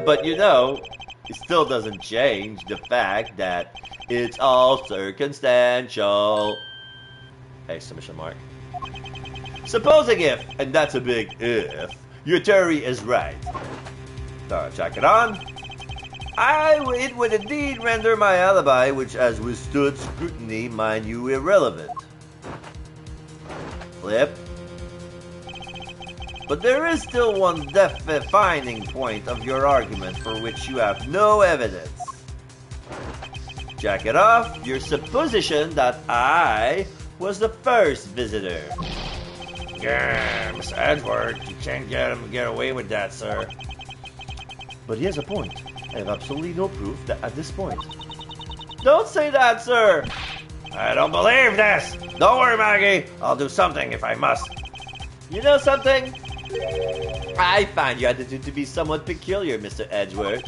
But you know, it still doesn't change the fact that it's all circumstantial. Exclamation mark. Supposing if, and that's a big if, your theory is right. Check it on. It would indeed render my alibi, which has withstood scrutiny, mind you, irrelevant. Flip. But there is still one defining point of your argument for which you have no evidence. Jack it off, your supposition that I was the first visitor. Yeah, Mr. Edgeworth, you can't get away with that, sir. But he has a point. I have absolutely no proof that at this point. Don't say that, sir! I don't believe this! Don't worry, Maggie. I'll do something if I must. You know something? I find your attitude to be somewhat peculiar, Mr. Edgeworth.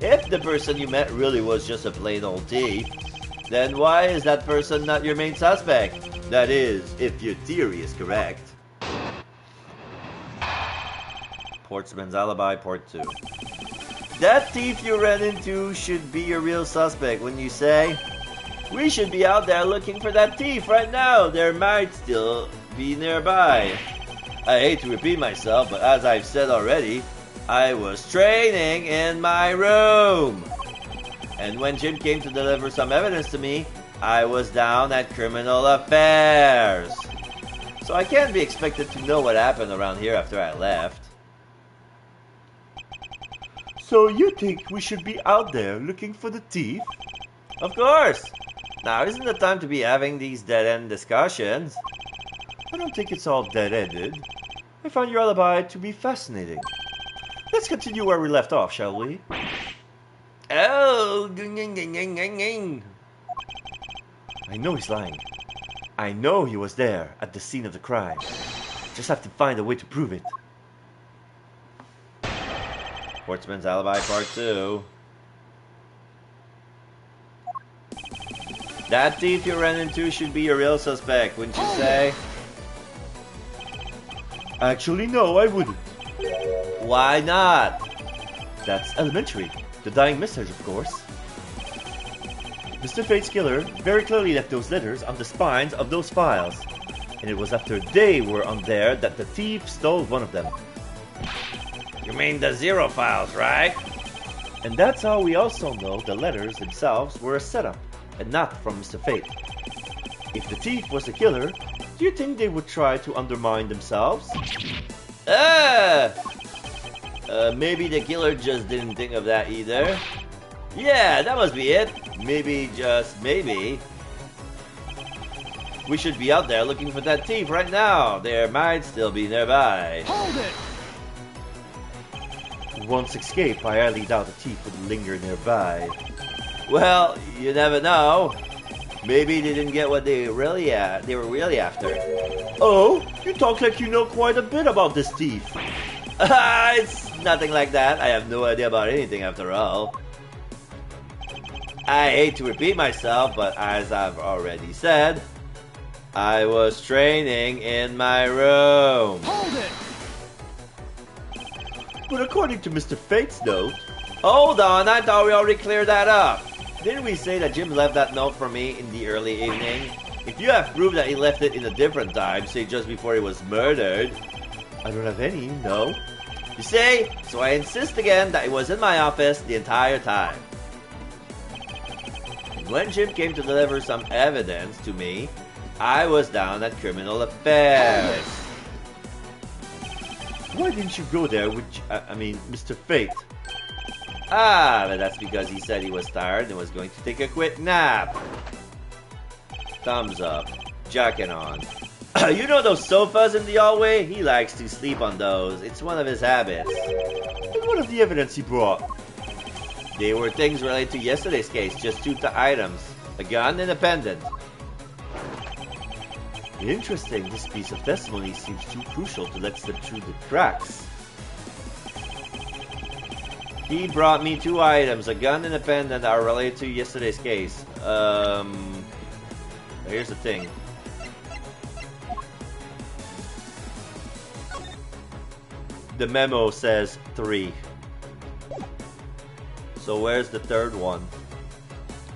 If the person you met really was just a plain old thief, then why is that person not your main suspect? That is, if your theory is correct. Portsman's alibi, part 2. That thief you ran into should be your real suspect, wouldn't you say? We should be out there looking for that thief right now. There might still be nearby. I hate to repeat myself, but as I've said already, I was training in my room. And when Jim came to deliver some evidence to me, I was down at criminal affairs. So I can't be expected to know what happened around here after I left. So you think we should be out there looking for the thief? Of course! Now isn't the time to be having these dead-end discussions? I don't think it's all dead-ended. I found your alibi to be fascinating. Let's continue where we left off, shall we? Oh, I know he's lying. I know he was there at the scene of the crime. Just have to find a way to prove it. Portsman's alibi, part 2. That thief you ran into should be your real suspect, wouldn't you say? Actually, no, I wouldn't. Why not? That's elementary. The dying message, of course. Mr. Fate's killer very clearly left those letters on the spines of those files. And it was after they were on there that the thief stole one of them. You mean the 0 files, right? And that's how we also know the letters themselves were a setup, and not from Mr. Fate. If the thief was the killer, do you think they would try to undermine themselves? Maybe the killer just didn't think of that either. Yeah, that must be it. Maybe, just maybe. We should be out there looking for that thief right now. There might still be nearby. Hold it! Once escaped, I highly doubt the thief would linger nearby. Well, you never know. Maybe they didn't get what they were really after. Oh, you talk like you know quite a bit about this thief. It's nothing like that. I have no idea about anything after all. I hate to repeat myself, but as I've already said, I was training in my room. Hold it! But according to Mr. Fate's note... Hold on, I thought we already cleared that up. Didn't we say that Jim left that note for me in the early evening? If you have proof that he left it in a different time, say just before he was murdered. I don't have any, no. You see? So I insist again that it was in my office the entire time. And when Jim came to deliver some evidence to me, I was down at criminal affairs. Why didn't you go there with, Mr. Fate? But that's because he said he was tired and was going to take a quick nap. Thumbs up. Jacking on. You know those sofas in the hallway? He likes to sleep on those. It's one of his habits. And what of the evidence he brought? They were things related to yesterday's case, just 2 items. A gun and a pendant. Interesting, this piece of testimony seems too crucial to let slip through the cracks. He brought me 2 items, a gun and a pendant that are related to yesterday's case. Here's the thing. The memo says 3. So where's the third one?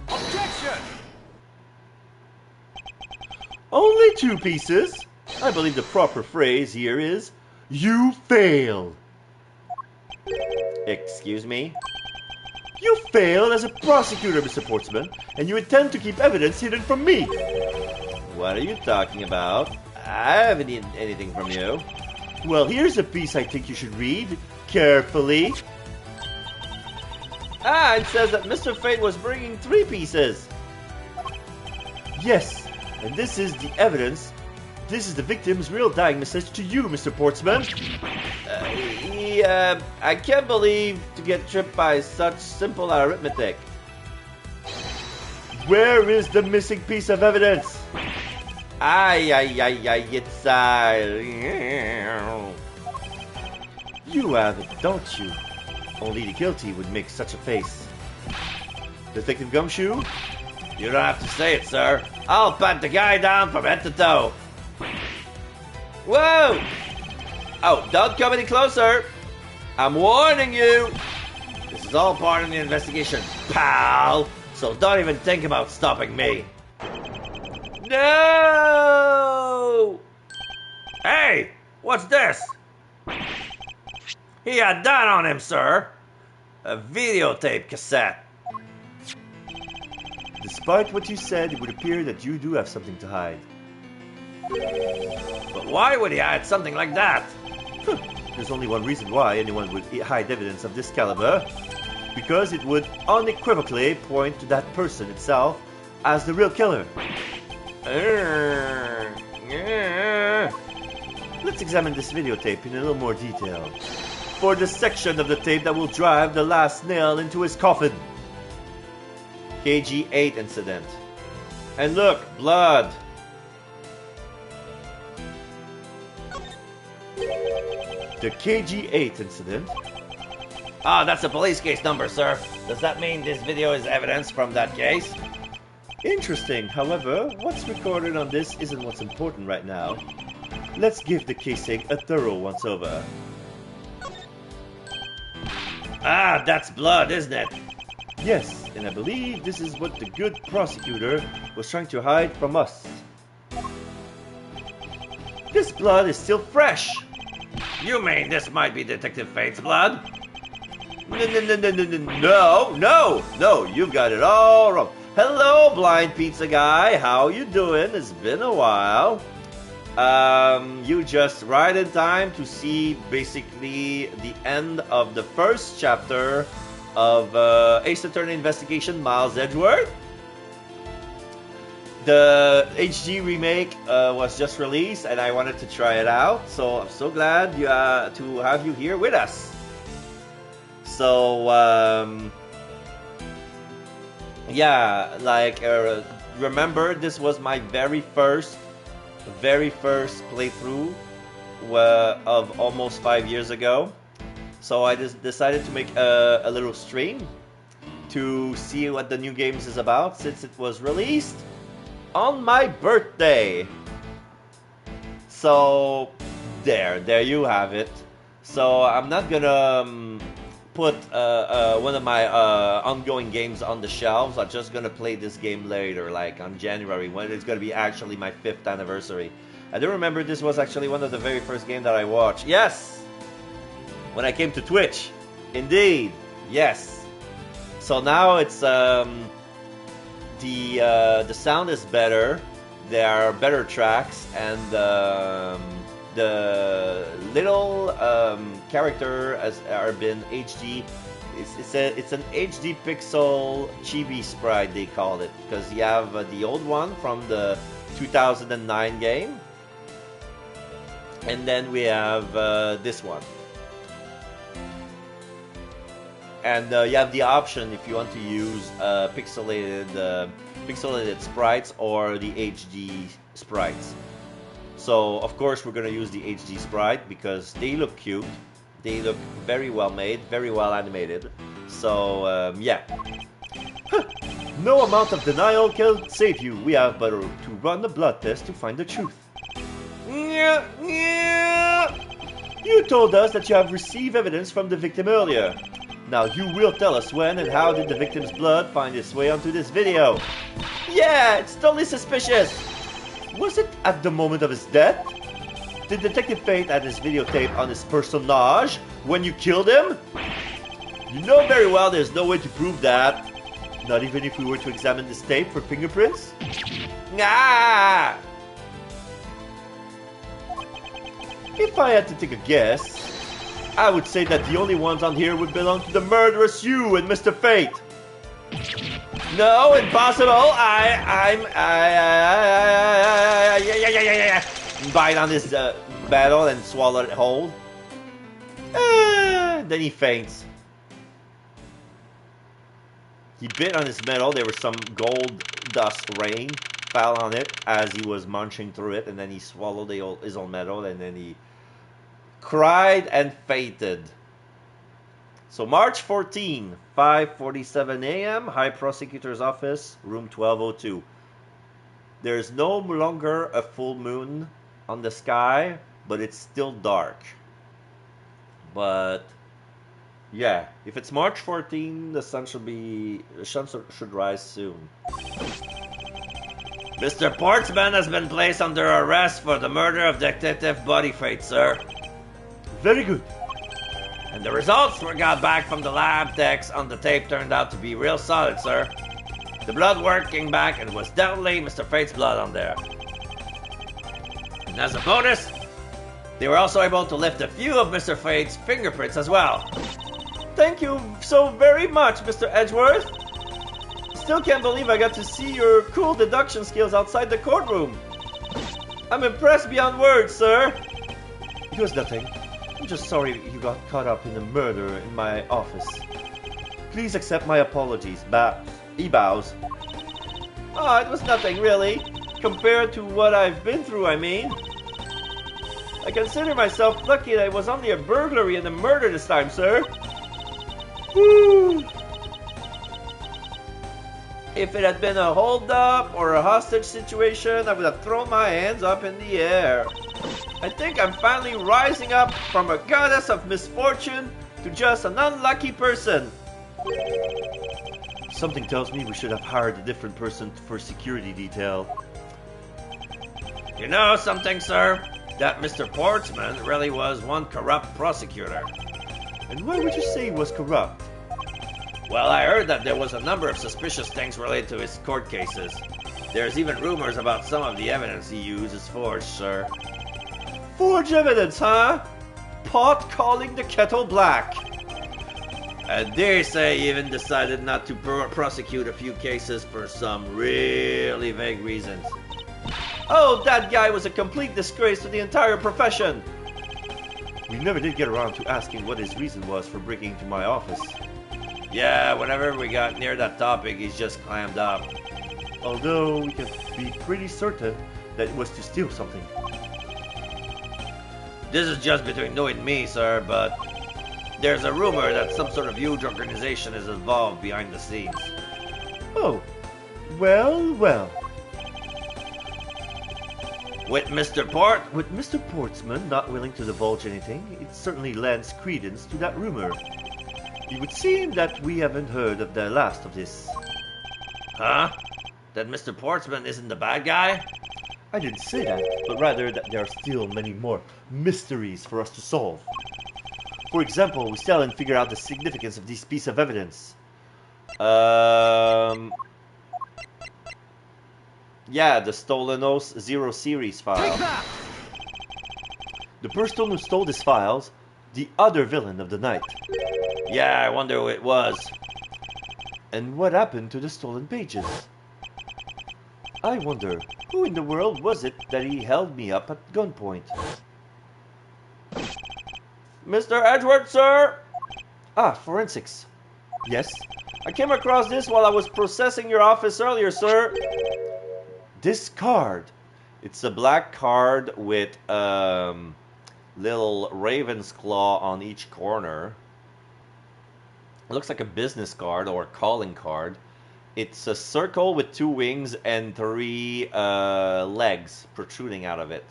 Objection! Only 2 pieces? I believe the proper phrase here is, you fail. Excuse me? You failed as a prosecutor, Mr. Portsman, and you intend to keep evidence hidden from me. What are you talking about? I haven't eaten anything from you. Well, here's a piece I think you should read carefully. It says that Mr. Fate was bringing 3 pieces. Yes, and this is the evidence. This is the victim's real dying message to you, Mr. Portsman. I can't believe to get tripped by such simple arithmetic. Where is the missing piece of evidence? It's You have it, don't you? Only the guilty would make such a face. Detective Gumshoe? You don't have to say it, sir. I'll pat the guy down from head to toe. Whoa! Oh, don't come any closer. I'm warning you. This is all part of the investigation, pal. So don't even think about stopping me. No! Hey, what's this? He had that on him, sir. A videotape cassette. Despite what you said, it would appear that you do have something to hide. But why would he hide something like that? There's only one reason why anyone would hide evidence of this caliber. Because it would unequivocally point to that person itself as the real killer. Let's examine this videotape in a little more detail. For the section of the tape that will drive the last nail into his coffin. KG8 incident. And look, blood. The KG8 incident? Ah, that's a police case number, sir. Does that mean this video is evidence from that case? Interesting. However, what's recorded on this isn't what's important right now. Let's give the casing a thorough once-over. Ah, that's blood, isn't it? Yes, and I believe this is what the good prosecutor was trying to hide from us. This blood is still fresh. You mean this might be Detective Fate's blood? No, you've got it all wrong. Hello, blind pizza guy. How you doing? It's been a while. You just right in time to see basically the end of the first chapter of Ace Attorney Investigation Miles Edgeworth. The HD remake was just released and I wanted to try it out, so I'm so glad to have you here with us. So, yeah, like, remember this was my very first playthrough of almost 5 years ago. So I just decided to make a little stream to see what the new games is about since it was released on my birthday. So there you have it. So I'm not gonna put one of my ongoing games on the shelves. I'm just gonna play this game later, like on January, when it's gonna be actually my 5th anniversary. I do remember this was actually one of the very first games that I watched. Yes! When I came to Twitch. Indeed. Yes. So now it's the sound is better. There are better tracks, and the little character are been HD. It's an HD pixel chibi sprite, they call it, because you have the old one from the 2009 game, and then we have this one. And you have the option if you want to use pixelated sprites or the HD sprites. So of course we're gonna use the HD sprite because they look cute, they look very well made, very well animated. So yeah. No amount of denial can save you. We have but to run the blood test to find the truth. You told us that you have received evidence from the victim earlier. Now you will tell us when and how did the victim's blood find its way onto this video. Yeah, it's totally suspicious. Was it at the moment of his death? Did Detective Fate add his videotape on his personage when you killed him? You know very well there's no way to prove that. Not even if we were to examine this tape for fingerprints? Ah! If I had to take a guess, I would say that the only ones on here would belong to the murderous you and Mr. Fate. No, impossible. Bite on this metal and swallow it whole. Then he faints. He bit on his metal. There was some gold dust rain fell on it as he was munching through it, and then he swallowed his own medal, and then he cried and fainted. So March 14, 5:47 a.m., High Prosecutor's Office, room 1202. There's no longer a full moon on the sky, but it's still dark. But yeah, if it's March 14, the sun should rise soon. Mr. Portsman has been placed under arrest for the murder of Detective Bodyfate, sir. Very good. And the results we got back from the lab techs on the tape turned out to be real solid, sir. The blood work came back and it was definitely Mr. Fate's blood on there. And as a bonus, they were also able to lift a few of Mr. Fate's fingerprints as well. Thank you so very much, Mr. Edgeworth. Still can't believe I got to see your cool deduction skills outside the courtroom. I'm impressed beyond words, sir. It was nothing. I'm just sorry you got caught up in a murder in my office. Please accept my apologies. He bows. Oh, it was nothing, really. Compared to what I've been through, I mean. I consider myself lucky that it was only a burglary and a murder this time, sir. Woo! If it had been a hold-up or a hostage situation, I would have thrown my hands up in the air. I think I'm finally rising up from a goddess of misfortune to just an unlucky person. Something tells me we should have hired a different person for security detail. You know something, sir? That Mr. Portsman really was one corrupt prosecutor. And why would you say he was corrupt? Well, I heard that there was a number of suspicious things related to his court cases. There's even rumors about some of the evidence he used is forged, sir. Forged evidence, huh? Pot calling the kettle black. And they say he even decided not to prosecute a few cases for some really vague reasons. Oh, that guy was a complete disgrace to the entire profession. We never did get around to asking what his reason was for breaking into my office. Yeah, whenever we got near that topic, he's just clammed up. Although we can be pretty certain that it was to steal something. This is just between you and me, sir, but there's a rumor that some sort of huge organization is involved behind the scenes. Oh, well. With Mr. With Mr. Portsman not willing to divulge anything, it certainly lends credence to that rumor. It would seem that we haven't heard of the last of this. Huh? That Mr. Portsman isn't the bad guy? I didn't say that, but rather that there are still many more mysteries for us to solve. For example, we still haven't figured out the significance of this piece of evidence. Yeah, the Stolen Oath Zero Series file. The person who stole these files, the other villain of the night. Yeah, I wonder who it was. And what happened to the stolen pages? I wonder, who in the world was it that he held me up at gunpoint? Mr. Edgeworth, sir? Ah, forensics. Yes? I came across this while I was processing your office earlier, sir. This card. It's a black card with little raven's claw on each corner. It looks like a business card or a calling card. It's a circle with 2 wings and 3 legs protruding out of it.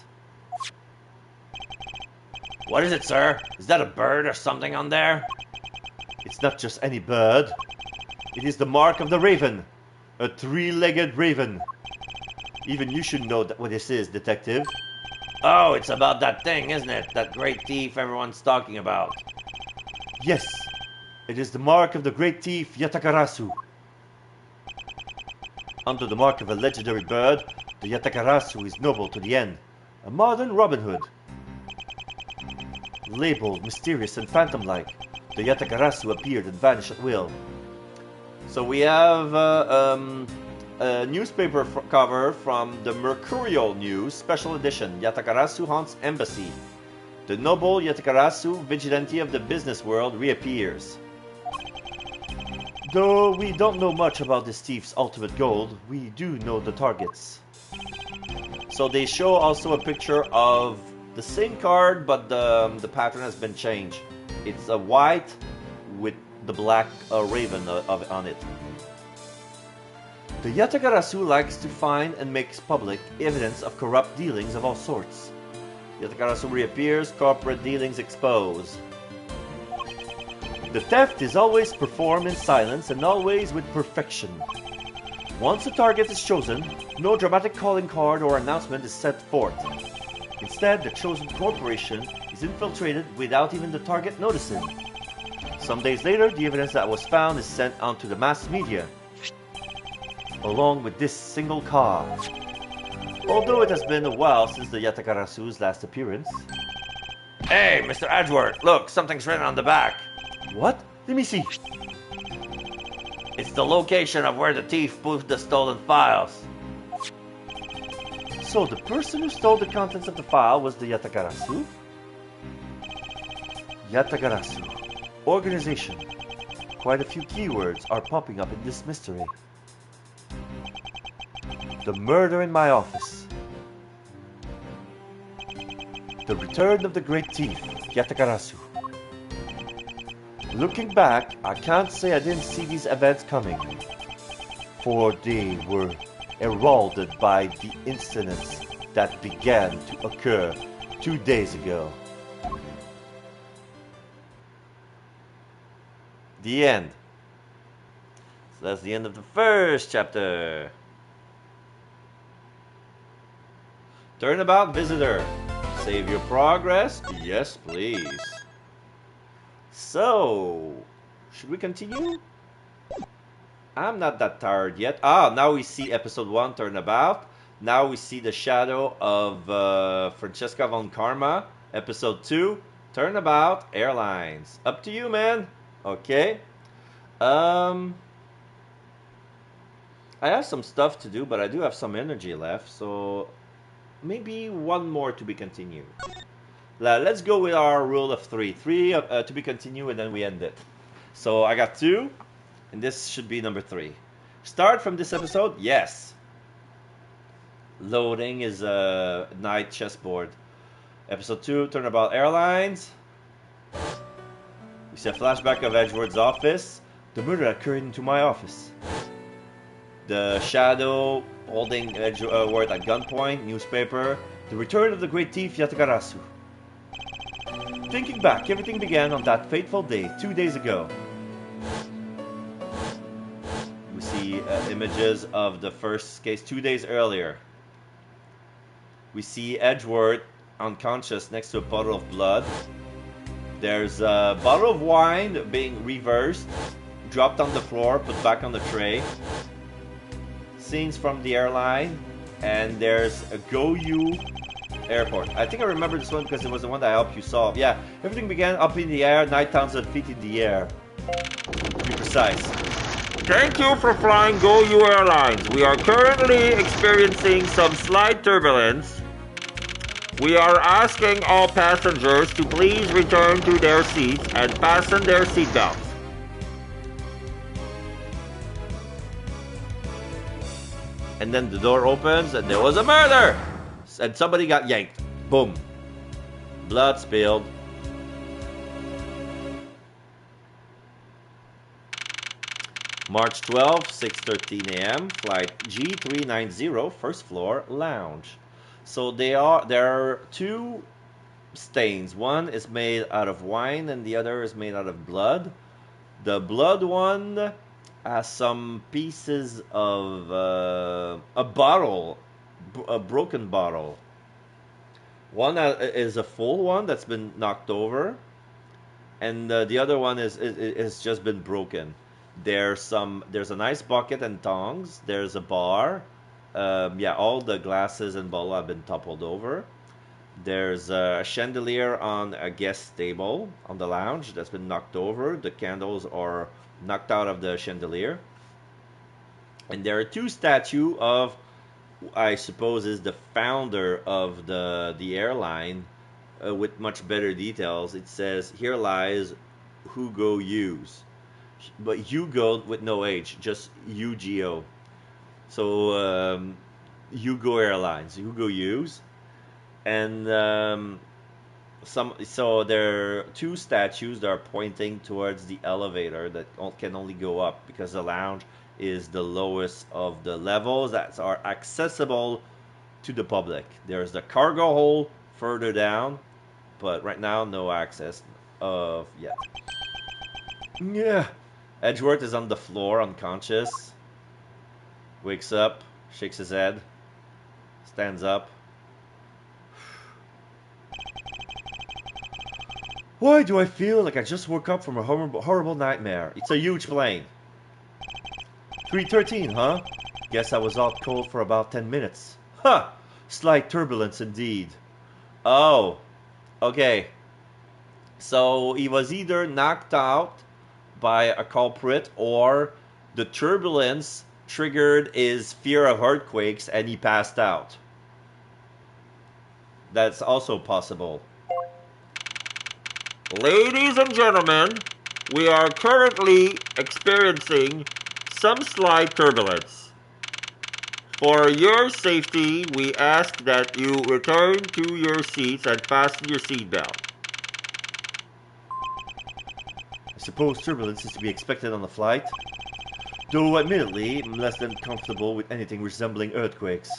What is it, sir? Is that a bird or something on there? It's not just any bird. It is the mark of the raven. A 3-legged raven. Even you should know what this is, detective. Oh, it's about that thing, isn't it? That great thief everyone's talking about. Yes. It is the mark of the great thief Yatakarasu. Under the mark of a legendary bird, the Yatakarasu is noble to the end. A modern Robin Hood. Labeled mysterious and phantom-like, the Yatakarasu appeared and vanished at will. So we have a newspaper cover from the Mercurial News, special edition, Yatakarasu haunts embassy. The noble Yatakarasu, vigilante of the business world, reappears. Though we don't know much about this thief's ultimate goal, we do know the targets. So they show also a picture of the same card, but the pattern has been changed. It's a white with the black raven on it. The Yatagarasu likes to find and makes public evidence of corrupt dealings of all sorts. Yatagarasu reappears, corporate dealings exposed. The theft is always performed in silence and always with perfection. Once a target is chosen, no dramatic calling card or announcement is set forth. Instead, the chosen corporation is infiltrated without even the target noticing. Some days later, the evidence that was found is sent on to the mass media, along with this single card. Although it has been a while since the Yatagarasu's last appearance. Hey, Mr. Edgeworth, look, something's written on the back. What? Let me see. It's the location of where the thief moved the stolen files. So the person who stole the contents of the file was the Yatagarasu? Yatagarasu. Organization. Quite a few keywords are popping up in this mystery. The murder in my office. The return of the great thief, Yatagarasu. Looking back, I can't say I didn't see these events coming, for they were heralded by the incidents that began to occur 2 days ago. The end. So that's the end of the first chapter. Turnabout visitor. Save your progress? Yes, please. So, should we continue? I'm not that tired yet. Now we see episode 1, Turnabout. Now we see the shadow of Francesca von Karma. Episode 2, Turnabout Airlines. Up to you, man. Okay. I have some stuff to do, but I do have some energy left. So, maybe one more to be continued. Let's go with our rule of 3. 3 to be continued, and then we end it. So I got 2, and this should be number 3. Start from this episode? Yes. Loading is a night chessboard. Episode 2, Turnabout Airlines. We see a flashback of Edgeworth's office. The murder occurred into my office. The shadow holding Edgeworth at gunpoint. Newspaper. The return of the great thief Yatagarasu. Thinking back, everything began on that fateful day 2 days ago. We see images of the first case 2 days earlier. We see Edgeworth unconscious next to a puddle of blood. There's a bottle of wine being reversed, dropped on the floor, put back on the tray. Scenes from the airline, and there's a Go You Airport. I think I remember this one because it was the one that I helped you solve. Yeah, everything began up in the air, 9,000 feet in the air. To be precise. Thank you for flying Go You Airlines. We are currently experiencing some slight turbulence. We are asking all passengers to please return to their seats and fasten their seatbelts. And then the door opens and there was a murder! And somebody got yanked. Boom. Blood spilled. March 12, 6:13 a.m. Flight G390, first floor, lounge. So there are 2 stains. One is made out of wine and the other is made out of blood. The blood one has some pieces of a bottle, a broken bottle. One is a full one that's been knocked over, and the other one is just been broken. There's a nice bucket and tongs. There's a bar. All the glasses and bottle have been toppled over. There's a chandelier on a guest table on the lounge that's been knocked over. The candles are knocked out of the chandelier. And there are 2 statues of, I suppose, is the founder of the airline, with much better details. It says, "Here lies Hugo Hughes." but Hugo with no H, just UGO. So Hugo Airlines, Hugo Hughes, and so there are two statues that are pointing towards the elevator that can only go up because the lounge is the lowest of the levels that are accessible to the public. There's the cargo hold further down, but right now no access of yet. Yeah. Edgeworth is on the floor, unconscious. Wakes up, shakes his head, stands up. Why do I feel like I just woke up from a horrible nightmare? It's a huge plane. 313, huh? Guess I was out cold for about 10 minutes. Huh! Slight turbulence indeed. Oh, okay. So he was either knocked out by a culprit or the turbulence triggered his fear of earthquakes and he passed out. That's also possible. Ladies and gentlemen, we are currently experiencing some slight turbulence. For your safety, we ask that you return to your seats and fasten your seatbelt. I suppose turbulence is to be expected on a flight, though admittedly, I'm less than comfortable with anything resembling earthquakes.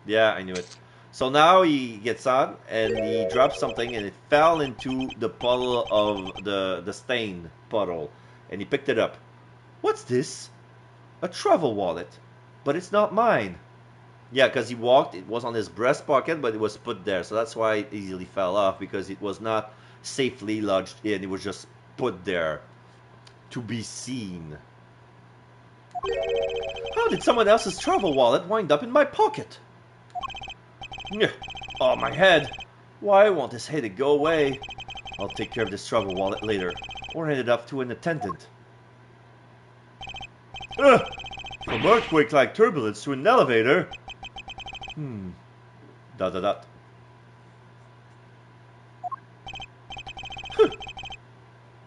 Yeah, I knew it. So now he gets on and he drops something and it fell into the puddle of the stain puddle. And he picked it up. What's this? A travel wallet. But it's not mine. Yeah, because he walked, it was on his breast pocket, but it was put there. So that's why it easily fell off, because it was not safely lodged in. It was just put there to be seen. How did someone else's travel wallet wind up in my pocket? Oh, my head. Why won't this headache go away? I'll take care of this travel wallet later, or hand it off to an attendant. From earthquake-like turbulence to an elevator? Dot dot dot.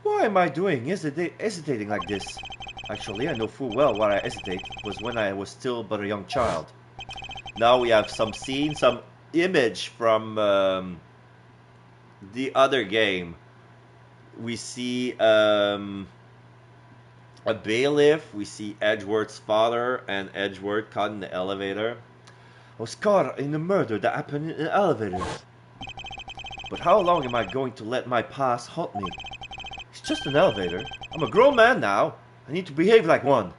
Why am I hesitating like this? Actually, I know full well why I hesitate was when I was still but a young child. Now we have some scene, some image from the other game. We see a bailiff, we see Edgeworth's father, and Edgeworth caught in the elevator. I was caught in a murder that happened in an elevator. But how long am I going to let my past haunt me? It's just an elevator. I'm a grown man now. I need to behave like one.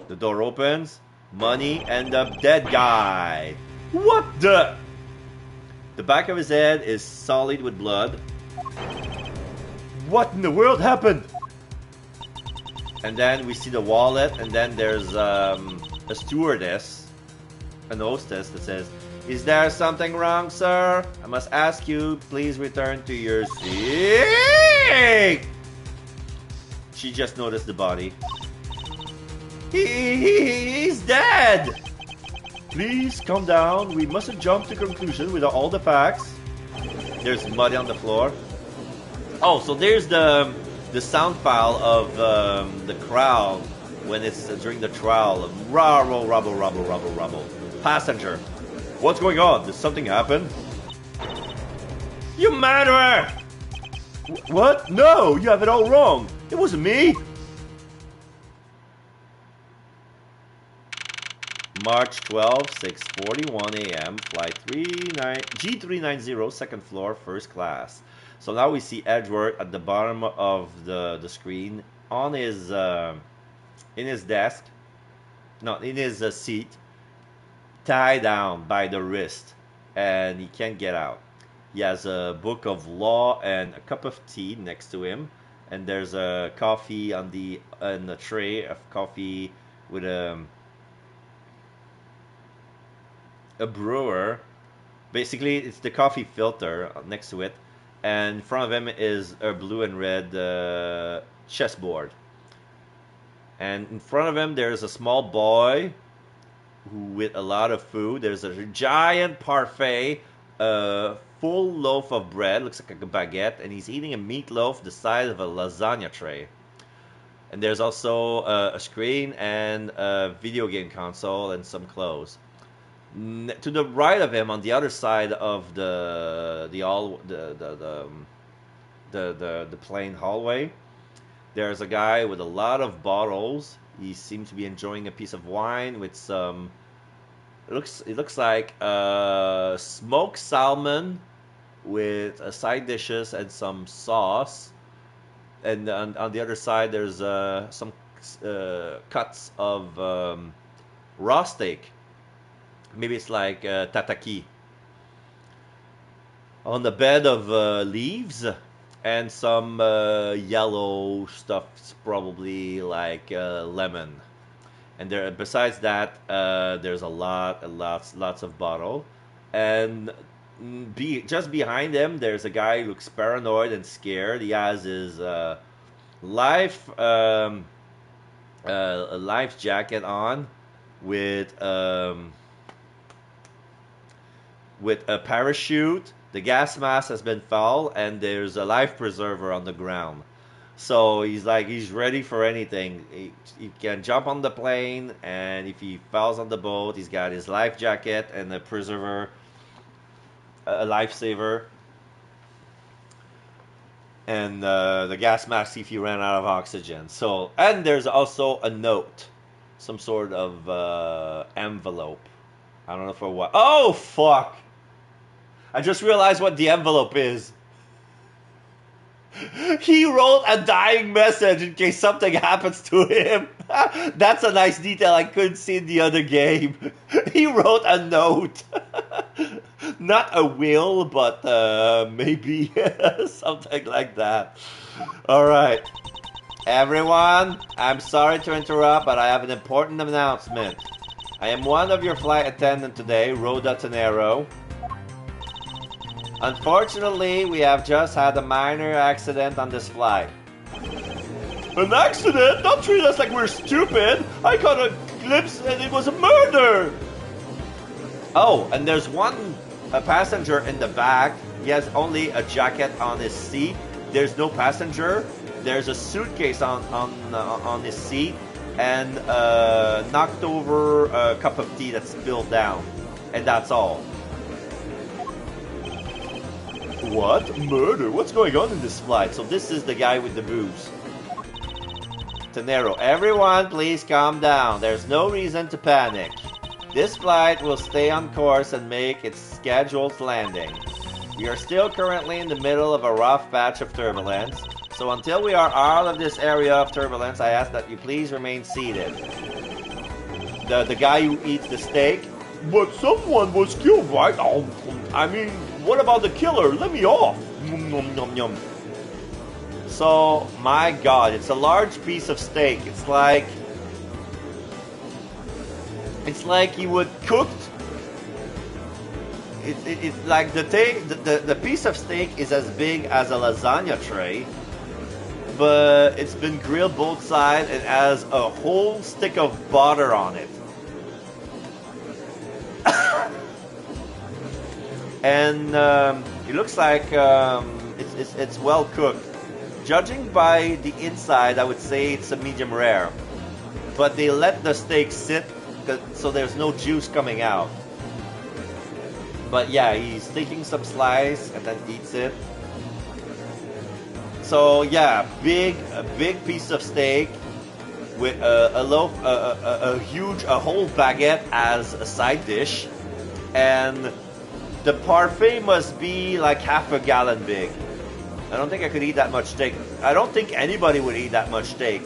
The door opens. Money and a dead guy. What the? The back of his head is solid with blood. What in the world happened? And then we see the wallet, and then there's a stewardess, an hostess that says, "Is there something wrong, sir? I must ask you, please return to your seat." She just noticed the body. He's dead! Please calm down. We mustn't jump to conclusion without all the facts. There's mud on the floor. Oh, so there's the sound file of the crowd when it's during the trial. Rubble, rubble, rubble, rubble, rubble. Passenger. What's going on? Did something happen? You murderer! What? No, you have it all wrong. It wasn't me. March 12, 6:41 a.m. Flight G390, second floor, first class. So now we see Edgeworth at the bottom of the screen on his in his desk, no, in his seat, tied down by the wrist, and he can't get out. He has a book of law and a cup of tea next to him, and there's a coffee on the tray of coffee with a brewer. Basically, it's the coffee filter next to it, and in front of him is a blue and red chessboard. And in front of him, there's a small boy with a lot of food. There's a giant parfait, full loaf of bread, looks like a baguette, and he's eating a meatloaf the size of a lasagna tray. And there's also a screen and a video game console and some clothes. To the right of him, on the other side of the plain hallway, there's a guy with a lot of bottles. He seems to be enjoying a piece of wine with some. It looks like smoked salmon with side dishes and some sauce. And on the other side, there's some cuts of raw steak. Maybe it's like tataki. On the bed of leaves and some yellow stuff, probably like lemon. And there, besides that, there's lots of bottle. And just behind him, there's a guy who looks paranoid and scared. He has his life life jacket on with a parachute. The gas mask has been fouled, and there's a life preserver on the ground. So he's ready for anything. He can jump on the plane, and if he falls on the boat, he's got his life jacket and a preserver, a lifesaver, and the gas mask if he ran out of oxygen. So, and there's also a note, some sort of envelope. I don't know for what. Oh fuck! I just realized what the envelope is. He wrote a dying message in case something happens to him. That's a nice detail I couldn't see in the other game. He wrote a note. Not a will, but maybe something like that. Alright. Everyone, I'm sorry to interrupt, but I have an important announcement. I am one of your flight attendants today, Rhoda Tenero. Unfortunately, we have just had a minor accident on this flight. An accident? Don't treat us like we're stupid! I caught a glimpse and it was a murder! Oh, and there's a passenger in the back. He has only a jacket on his seat. There's no passenger. There's a suitcase on his seat and knocked over a cup of tea that's spilled down. And that's all. What? Murder? What's going on in this flight? So this is the guy with the booze. Tenero, everyone please calm down. There's no reason to panic. This flight will stay on course and make its scheduled landing. We are still currently in the middle of a rough patch of turbulence, so until we are out of this area of turbulence, I ask that you please remain seated. The guy who eats the steak. But someone was killed, right? Oh, I mean, what about the killer? Let me off. Nom, nom, nom. So, my god, it's a large piece of steak. It's like he would cooked. It's like the piece of steak is as big as a lasagna tray, but it's been grilled both sides and has a whole stick of butter on it. And it looks like it's well cooked. Judging by the inside, I would say it's a medium rare. But they let the steak sit, so there's no juice coming out. But yeah, he's taking some slice and then eats it. So yeah, a big piece of steak with a loaf, a whole baguette as a side dish, and the parfait must be like half a gallon big. I don't think I could eat that much steak. I don't think anybody would eat that much steak.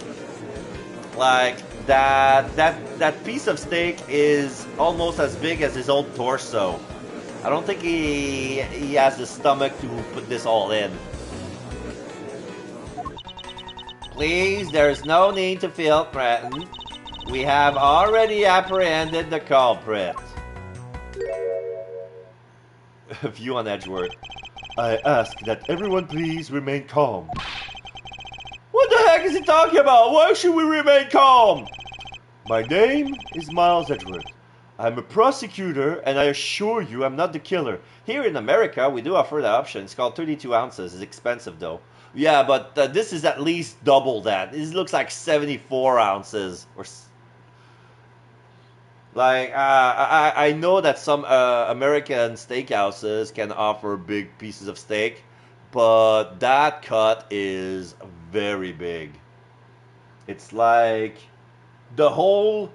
Like that piece of steak is almost as big as his own torso. I don't think he has the stomach to put this all in. Please, there's no need to feel threatened. We have already apprehended the culprit. View on Edgeworth. I ask that everyone please remain calm. What the heck is he talking about? Why should we remain calm? My name is Miles Edgeworth. I'm a prosecutor, and I assure you I'm not the killer. Here in America, we do offer that option. It's called 32 ounces. It's expensive, though. Yeah, but this is at least double that. This looks like 74 ounces. I know that some American steakhouses can offer big pieces of steak, but that cut is very big. It's like the whole,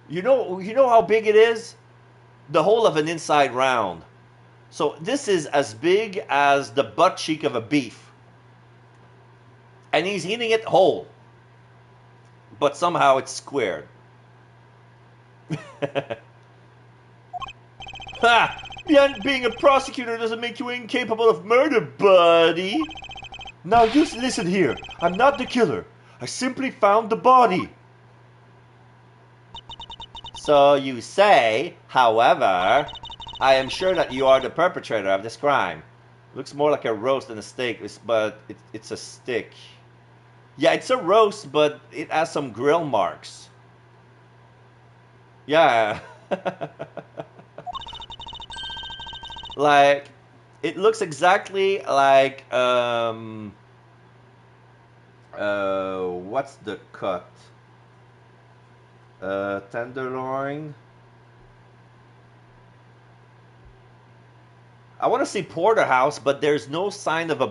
you know how big it is? The whole of an inside round. So this is as big as the butt cheek of a beef. And he's eating it whole. But somehow it's squared. Ha! Being a prosecutor doesn't make you incapable of murder, buddy. Now you listen here. I'm not the killer. I simply found the body. So you say, however, I am sure that you are the perpetrator of this crime. Looks more like a roast than a steak, but it's a stick. Yeah, it's a roast, but it has some grill marks. Yeah. Like, it looks exactly like, what's the cut? Tenderloin. I want to say porterhouse, but there's no sign of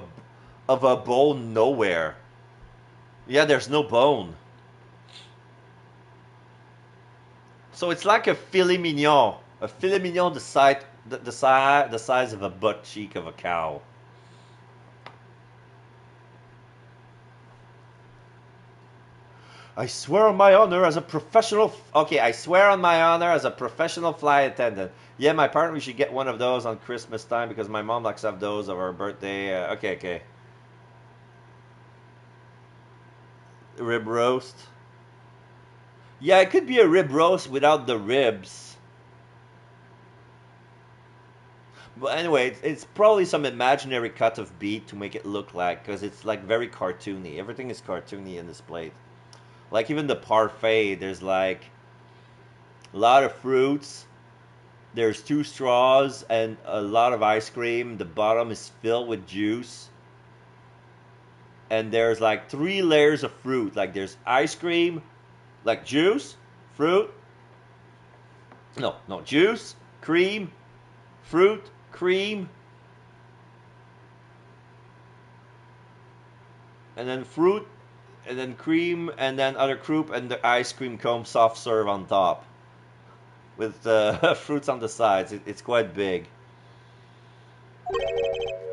a bone nowhere. Yeah, there's no bone. So it's like a filet mignon. A filet mignon the size of a butt cheek of a cow. I swear on my honor as a professional... Okay, I swear on my honor as a professional flight attendant. Yeah, my partner, we should get one of those on Christmas time because my mom likes to have those of her birthday. Okay. Rib roast. Yeah, it could be a rib roast without the ribs. But anyway, it's probably some imaginary cut of beef to make it look like, because it's like very cartoony. Everything is cartoony in this plate. Like even the parfait, there's like a lot of fruits. There's 2 straws and a lot of ice cream. The bottom is filled with juice. And there's like 3 layers of fruit. Like there's ice cream, like juice, fruit. No, juice, cream, fruit, cream. And then fruit, and then cream, and then other croup, and the ice cream cone soft serve on top. With the fruits on the sides. It's quite big.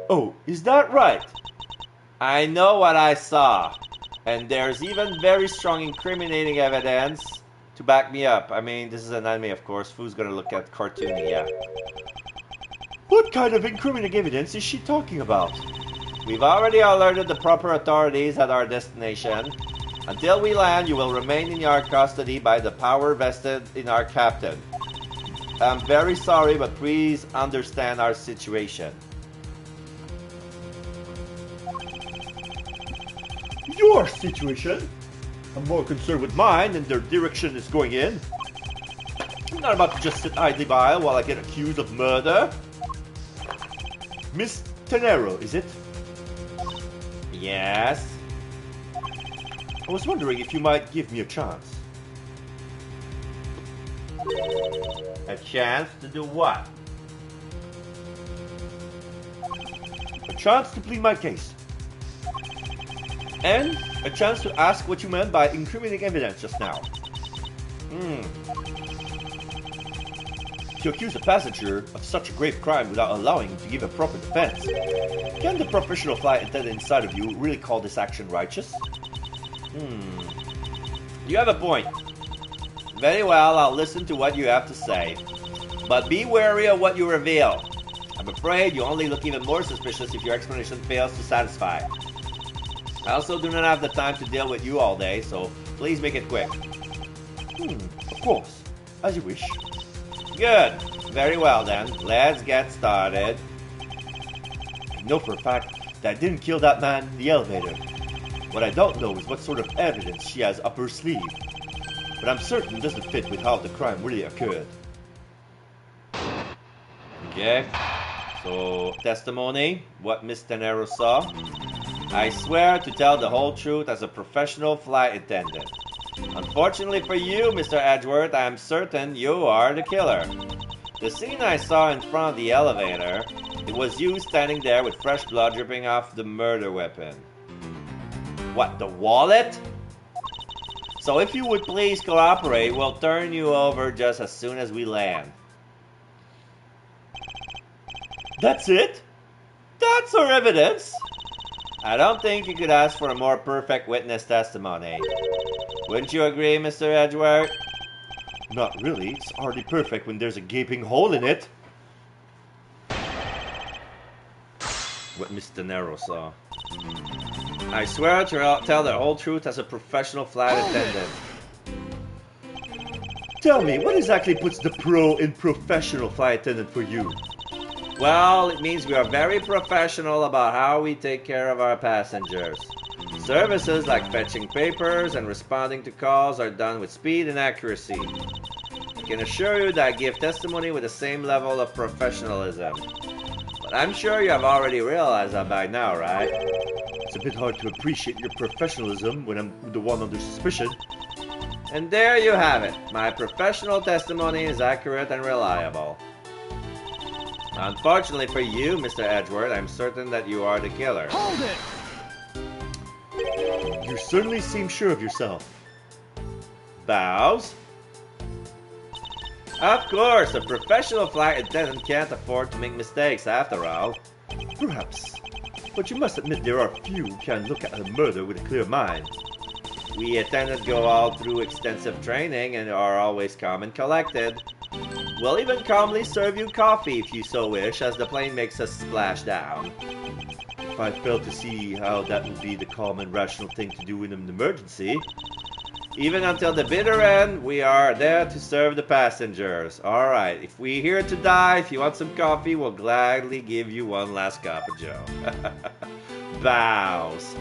Oh, is that right? I know what I saw. And there's even very strong incriminating evidence to back me up. I mean, this is an anime, of course. Who's gonna look at cartoony, yeah. What kind of incriminating evidence is she talking about? We've already alerted the proper authorities at our destination. Until we land, you will remain in your custody by the power vested in our captain. I'm very sorry, but please understand our situation. Your situation? I'm more concerned with mine and their direction is going in. I'm not about to just sit idly by while I get accused of murder. Miss Tenero, is it? Yes? I was wondering if you might give me a chance. A chance to do what? A chance to plead my case. And a chance to ask what you meant by incriminating evidence just now. To accuse a passenger of such a grave crime without allowing him to give a proper defense. Can the professional flight attendant inside of you really call this action righteous? You have a point. Very well, I'll listen to what you have to say. But be wary of what you reveal. I'm afraid you only look even more suspicious if your explanation fails to satisfy. I also do not have the time to deal with you all day, so please make it quick. Of course. As you wish. Good. Very well then. Let's get started. I know for a fact that I didn't kill that man in the elevator. What I don't know is what sort of evidence she has up her sleeve. But I'm certain it doesn't fit with how the crime really occurred. Okay. So, testimony, what Mr. Nero saw. I swear to tell the whole truth as a professional flight attendant. Unfortunately for you, Mr. Edgeworth, I am certain you are the killer. The scene I saw in front of the elevator, it was you standing there with fresh blood dripping off the murder weapon. What, the wallet? So if you would please cooperate, we'll turn you over just as soon as we land. That's it? That's our evidence. I don't think you could ask for a more perfect witness testimony. Wouldn't you agree, Mr. Edgeworth? Not really. It's hardly perfect when there's a gaping hole in it. What Mr. Nero saw. I swear to tell the whole truth as a professional flight attendant. Tell me, what exactly puts the pro in professional flight attendant for you? Well, it means we are very professional about how we take care of our passengers. Services like fetching papers and responding to calls are done with speed and accuracy. I can assure you that I give testimony with the same level of professionalism. But I'm sure you have already realized that by now, right? It's a bit hard to appreciate your professionalism when I'm the one under suspicion. And there you have it. My professional testimony is accurate and reliable. Unfortunately for you, Mr. Edgeworth, I'm certain that you are the killer. Hold it! You certainly seem sure of yourself. Bows? Of course, a professional flight attendant can't afford to make mistakes after all. Perhaps. But you must admit there are few who can look at a murder with a clear mind. We attendants go all through extensive training and are always calm and collected. We'll even calmly serve you coffee if you so wish as the plane makes us splash down. If I fail to see how that would be the calm and rational thing to do in an emergency. Even until the bitter end, we are there to serve the passengers. Alright, if we're here to die, if you want some coffee, we'll gladly give you one last cup of joe. Bows.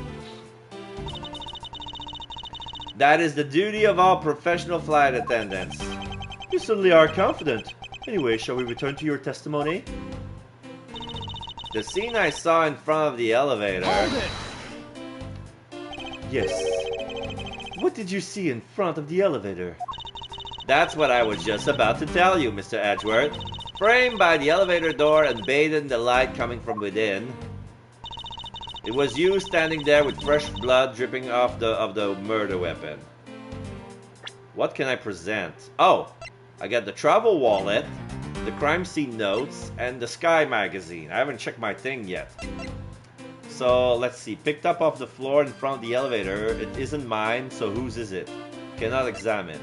That is the duty of all professional flight attendants. You certainly are confident. Anyway, shall we return to your testimony? The scene I saw in front of the elevator. Hold it! Yes. What did you see in front of the elevator? That's what I was just about to tell you, Mr. Edgeworth. Framed by the elevator door and bathed in the light coming from within, it was you standing there with fresh blood dripping off the murder weapon. What can I present? Oh, I got the travel wallet, the crime scene notes, and the Sky magazine. I haven't checked my thing yet. So, let's see. Picked up off the floor in front of the elevator. It isn't mine, so whose is it? Cannot examine.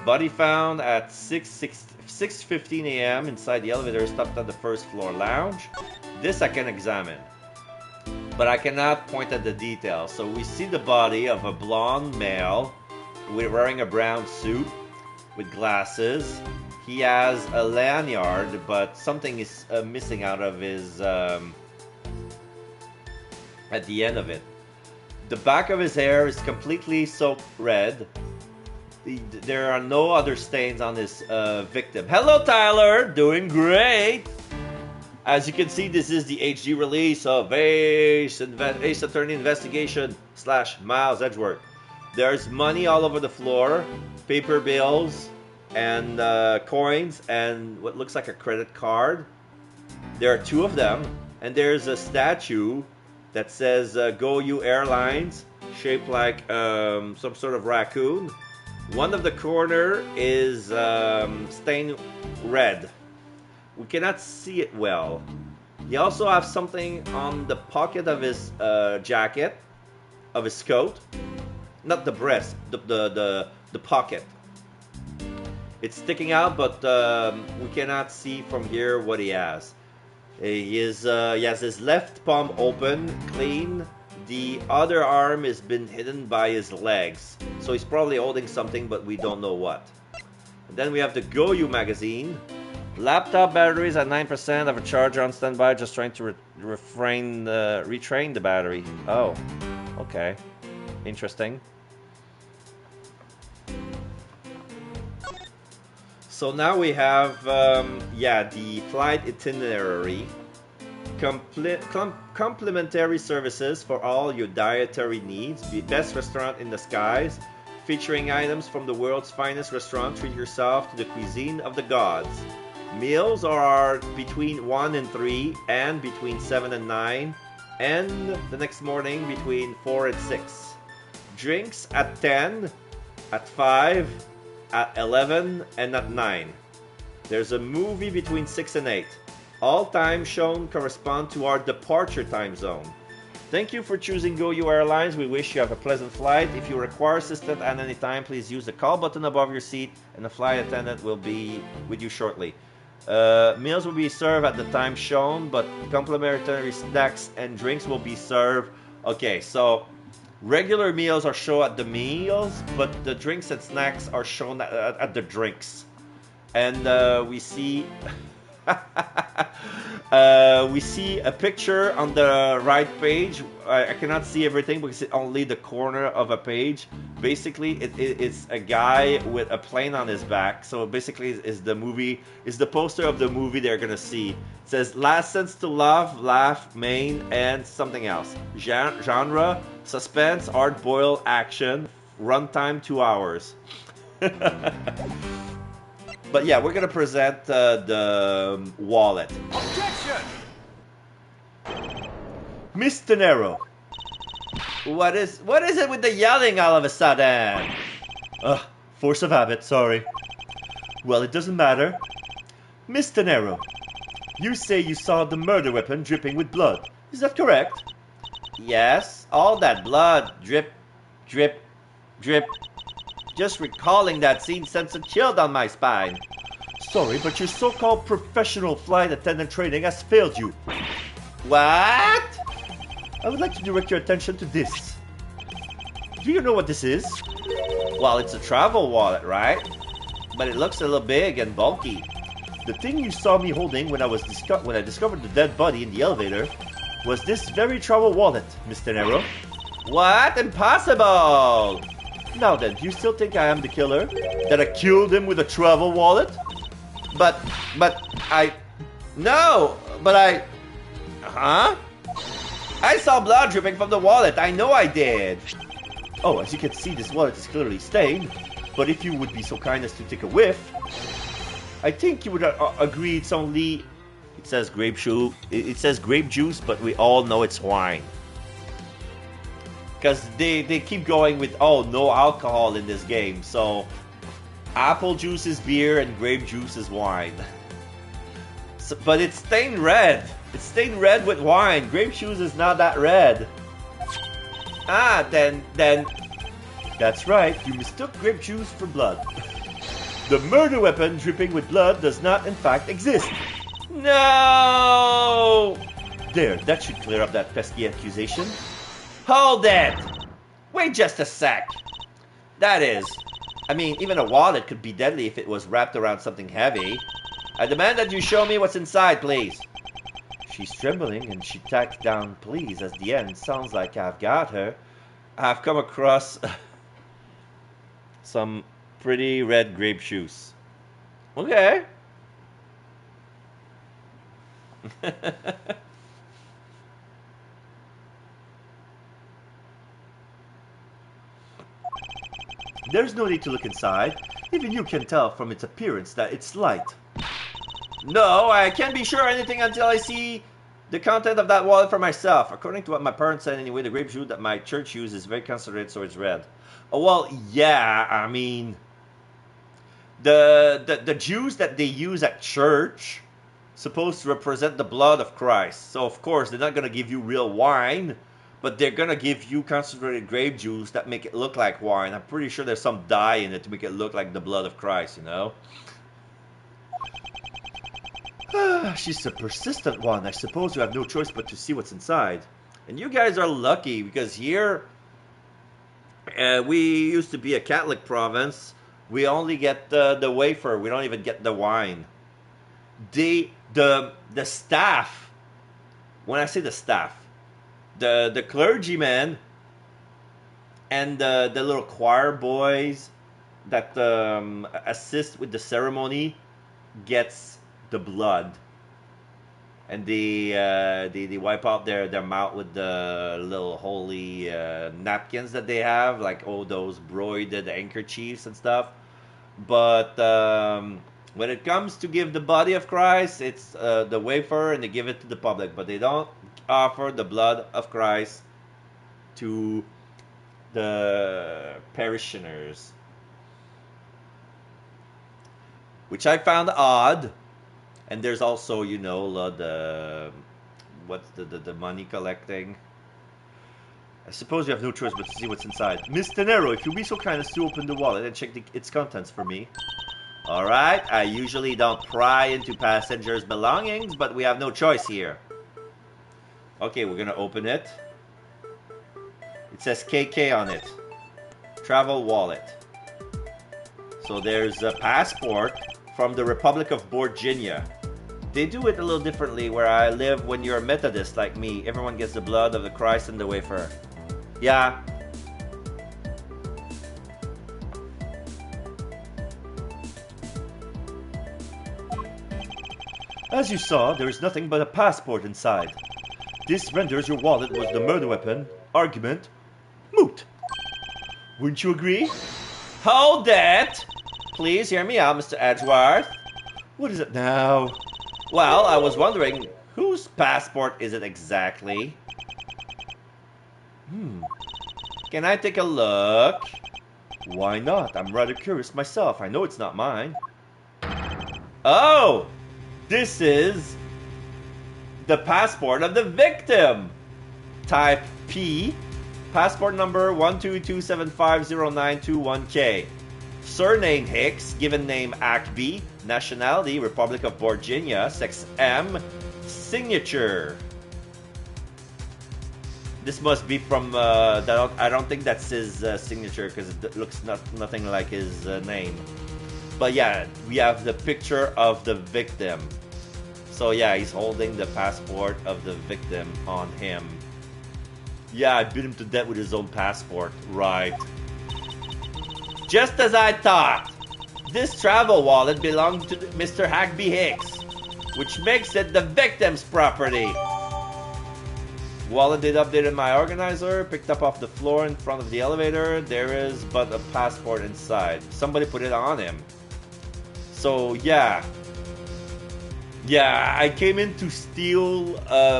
Body found at 6:15 a.m. inside the elevator, stopped at the first floor lounge. This I can examine, but I cannot point at the details. So we see the body of a blonde male wearing a brown suit with glasses. He has a lanyard, but something is missing out of his at the end of it. The back of his hair is completely soaked red. There are no other stains on this victim. Hello, Tyler! Doing great! As you can see, this is the HD release of Ace Attorney Investigation / Miles Edgeworth. There's money all over the floor, paper bills, and coins, and what looks like a credit card. There are two of them, and there's a statue that says Go You Airlines, shaped like some sort of raccoon. One of the corner is stained red. We cannot see it well. He also has something on the pocket of his jacket, of his coat. Not the breast, the pocket. It's sticking out, but we cannot see from here what he has. He has his left palm open, clean. The other arm has been hidden by his legs. So he's probably holding something, but we don't know what. And then we have the Go You magazine. Laptop batteries at 9%. Have a charger on standby, just trying to retrain the battery. Oh, okay. Interesting. So now we have, yeah, the flight itinerary. Complimentary services for all your dietary needs. The best restaurant in the skies, featuring items from the world's finest restaurant. Treat yourself to the cuisine of the gods. Meals are between 1 and 3, and between 7 and 9, and the next morning between 4 and 6. Drinks at 10, at 5, at 11, and at 9. There's a movie between 6 and 8. All times shown correspond to our departure time zone. Thank you for choosing GoU Airlines. We wish you have a pleasant flight. If you require assistance at any time, please use the call button above your seat and the flight attendant will be with you shortly. Meals will be served at the time shown, but complimentary snacks and drinks will be served. Okay, so regular meals are shown at the meals, but the drinks and snacks are shown at the drinks. And we see we see a picture on the right page. I cannot see everything because it's only the corner of a page. Basically, it's a guy with a plane on his back. So basically, is the poster of the movie they're gonna see. It says "License to Love, Laugh, Main," and something else. Genre: suspense, hard-boiled action. Runtime 2 hours. But yeah, we're gonna present the wallet. Objection! Mr. Nero. What is it with the yelling all of a sudden? Force of habit, sorry. Well, it doesn't matter. Mr. Nero, you say you saw the murder weapon dripping with blood. Is that correct? Yes, all that blood, drip, drip, drip. Just recalling that scene sends a chill down my spine. Sorry, but your so-called professional flight attendant training has failed you. What? I would like to direct your attention to this. Do you know what this is? Well, it's a travel wallet, right? But it looks a little big and bulky. The thing you saw me holding when I discovered the dead body in the elevator was this very travel wallet, Mr. Nero. What? Impossible! Now then, do you still think I am the killer? That I killed him with a travel wallet? But Huh? I saw blood dripping from the wallet. I know I did. Oh, as you can see, this wallet is clearly stained. But if you would be so kind as to take a whiff, I think you would agree it's only... It says grape juice. It says grape juice, but we all know it's wine. Because they keep going with, oh, no alcohol in this game. So, apple juice is beer and grape juice is wine. So, but it's stained red. It's stained red with wine. Grape juice is not that red. Ah, then... That's right, you mistook grape juice for blood. The murder weapon dripping with blood does not, in fact, exist. No! There, that should clear up that pesky accusation. Hold it! Wait just a sec. That is... I mean, even a wallet could be deadly if it was wrapped around something heavy. I demand that you show me what's inside, please. She's trembling and she tacked down please as the end. Sounds like I've got her. I've come across some pretty red grape juice. Okay. There's no need to look inside. Even you can tell from its appearance that it's light. No, I can't be sure anything until I see the content of that wallet for myself. According to what my parents said anyway, the grape juice that my church uses is very concentrated, so it's red. Oh, well, yeah, I mean... The juice that they use at church supposed to represent the blood of Christ. So, of course, they're not going to give you real wine, but they're going to give you concentrated grape juice that make it look like wine. I'm pretty sure there's some dye in it to make it look like the blood of Christ, you know? She's a persistent one. I suppose you have no choice but to see what's inside. And you guys are lucky, because here, we used to be a Catholic province. We only get the wafer. We don't even get the wine. The staff, when I say the staff, the clergymen and the little choir boys assists with the ceremony gets the blood, and they wipe out their mouth with the little holy napkins that they have, like all those broidered handkerchiefs and stuff. But when it comes to give the body of Christ, it's the wafer, and they give it to the public, but they don't offer the blood of Christ to the parishioners, which I found odd. And there's also, you know, the what's the money collecting. I suppose you have no choice but to see what's inside. Miss Tenero, if you'll be so kind as to open the wallet and check its contents for me. Alright, I usually don't pry into passengers' belongings, but we have no choice here. Okay, we're gonna open it. It says KK on it. Travel wallet. So there's a passport from the Republic of Virginia. They do it a little differently where I live. When you're a Methodist like me, everyone gets the blood of the Christ and the wafer. Yeah. As you saw, there is nothing but a passport inside. This renders your wallet was the murder weapon argument moot. Wouldn't you agree? Hold it! Please hear me out, Mr. Edgeworth. What is it now? Well, I was wondering, whose passport is it exactly? Can I take a look? Why not? I'm rather curious myself. I know it's not mine. Oh! This is the passport of the victim! Type P, passport number 122750921K. Surname Hicks, given name Ackby, nationality Republic of Virginia, sex M, signature. This must be from, I don't think that's his signature because it looks nothing like his name. But yeah, we have the picture of the victim. So yeah, he's holding the passport of the victim on him. Yeah, I beat him to death with his own passport. Right. Just as I thought. This travel wallet belonged to Mr. Hackby Hicks, which makes it the victim's property. Wallet did updated my organizer, picked up off the floor in front of the elevator. There is but a passport inside. Somebody put it on him. So yeah. Yeah, I came in to steal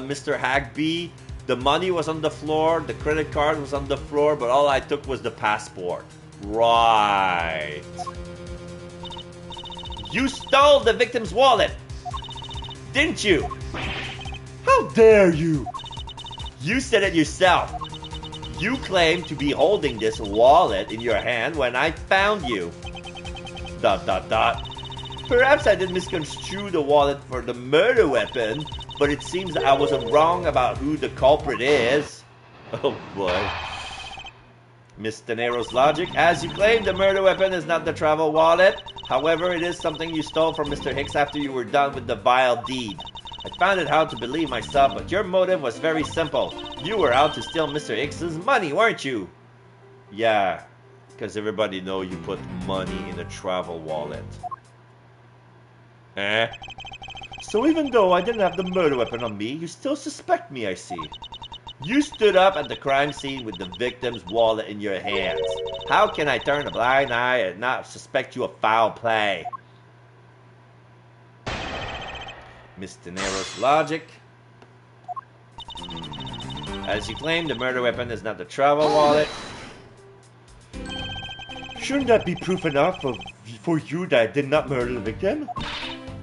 Mr. Hackby. The money was on the floor, the credit card was on the floor, but all I took was the passport. Right. You stole the victim's wallet, didn't you? How dare you? You said it yourself. You claimed to be holding this wallet in your hand when I found you. ... Perhaps I did misconstrue the wallet for the murder weapon, but it seems that I wasn't wrong about who the culprit is. Oh boy. Miss Tenero's logic. As you claim, the murder weapon is not the travel wallet. However, it is something you stole from Mr. Hicks after you were done with the vile deed. I found it hard to believe myself, but your motive was very simple. You were out to steal Mr. Hicks's money, weren't you? Yeah, because everybody know you put money in a travel wallet. Eh? So even though I didn't have the murder weapon on me, you still suspect me, I see. You stood up at the crime scene with the victim's wallet in your hands. How can I turn a blind eye and not suspect you of foul play? Miss Tenero's logic. As you claim, the murder weapon is not the travel wallet. Shouldn't that be proof enough for you that I did not murder the victim?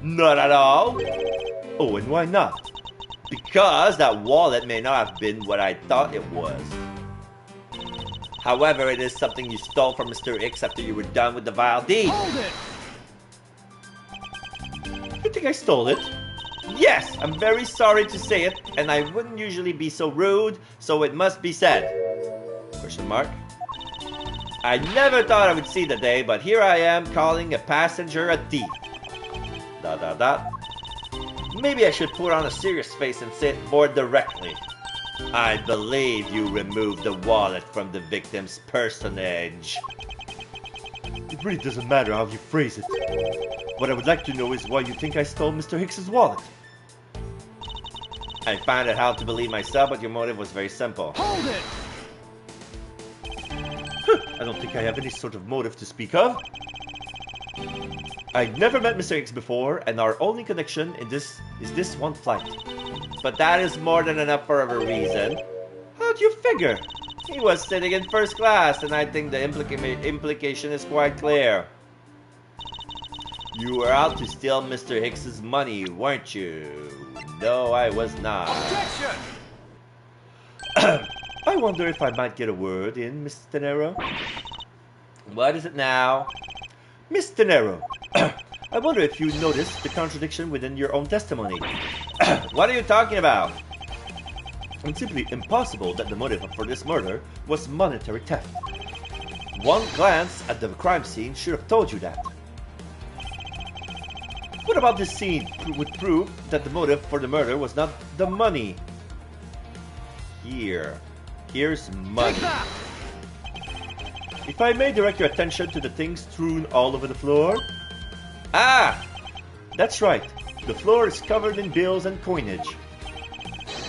Not at all. Oh, and why not? Because that wallet may not have been what I thought it was. However, it is something you stole from Mr. Hicks after you were done with the vile deed. Hold it! You think I stole it? Yes, I'm very sorry to say it, and I wouldn't usually be so rude, so it must be said. Question mark. I never thought I would see the day, but here I am calling a passenger a thief. ... Maybe I should put on a serious face and say it more directly. I believe you removed the wallet from the victim's personage. It really doesn't matter how you phrase it. What I would like to know is why you think I stole Mr. Hicks's wallet. I found it hard to believe myself, but your motive was very simple. Hold it! I don't think I have any sort of motive to speak of. I've never met Mr. Hicks before, and our only connection in this is this one flight. But that is more than enough for a reason. How'd you figure? He was sitting in first class, and I think the implication is quite clear. You were out to steal Mr. Hicks's money, weren't you? No, I was not. Objection! I wonder if I might get a word in, Miss Tenero. What is it now? Miss Tenero, I wonder if you noticed the contradiction within your own testimony. What are you talking about? It's simply impossible that the motive for this murder was monetary theft. One glance at the crime scene should have told you that. What about this scene would prove that the motive for the murder was not the money? Here's money. If I may direct your attention to the things strewn all over the floor. Ah! That's right. The floor is covered in bills and coinage.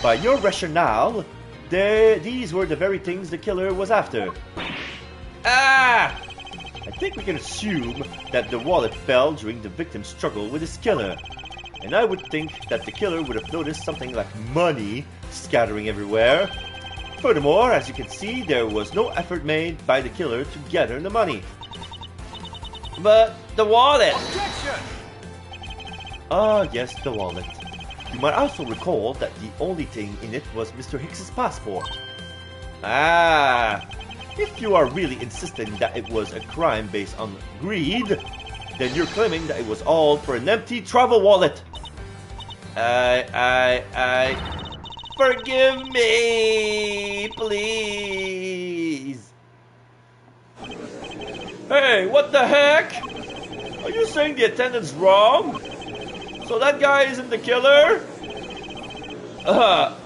By your rationale, these were the very things the killer was after. Ah! I think we can assume that the wallet fell during the victim's struggle with his killer. And I would think that the killer would have noticed something like money scattering everywhere. Furthermore, as you can see, there was no effort made by the killer to gather the money. But the wallet! Objection! Ah, yes, the wallet. You might also recall that the only thing in it was Mr. Hicks's passport. Ah! If you are really insisting that it was a crime based on greed, then you're claiming that it was all for an empty travel wallet. Forgive me, please. Hey, what the heck? Are you saying the attendant's wrong? So that guy isn't the killer?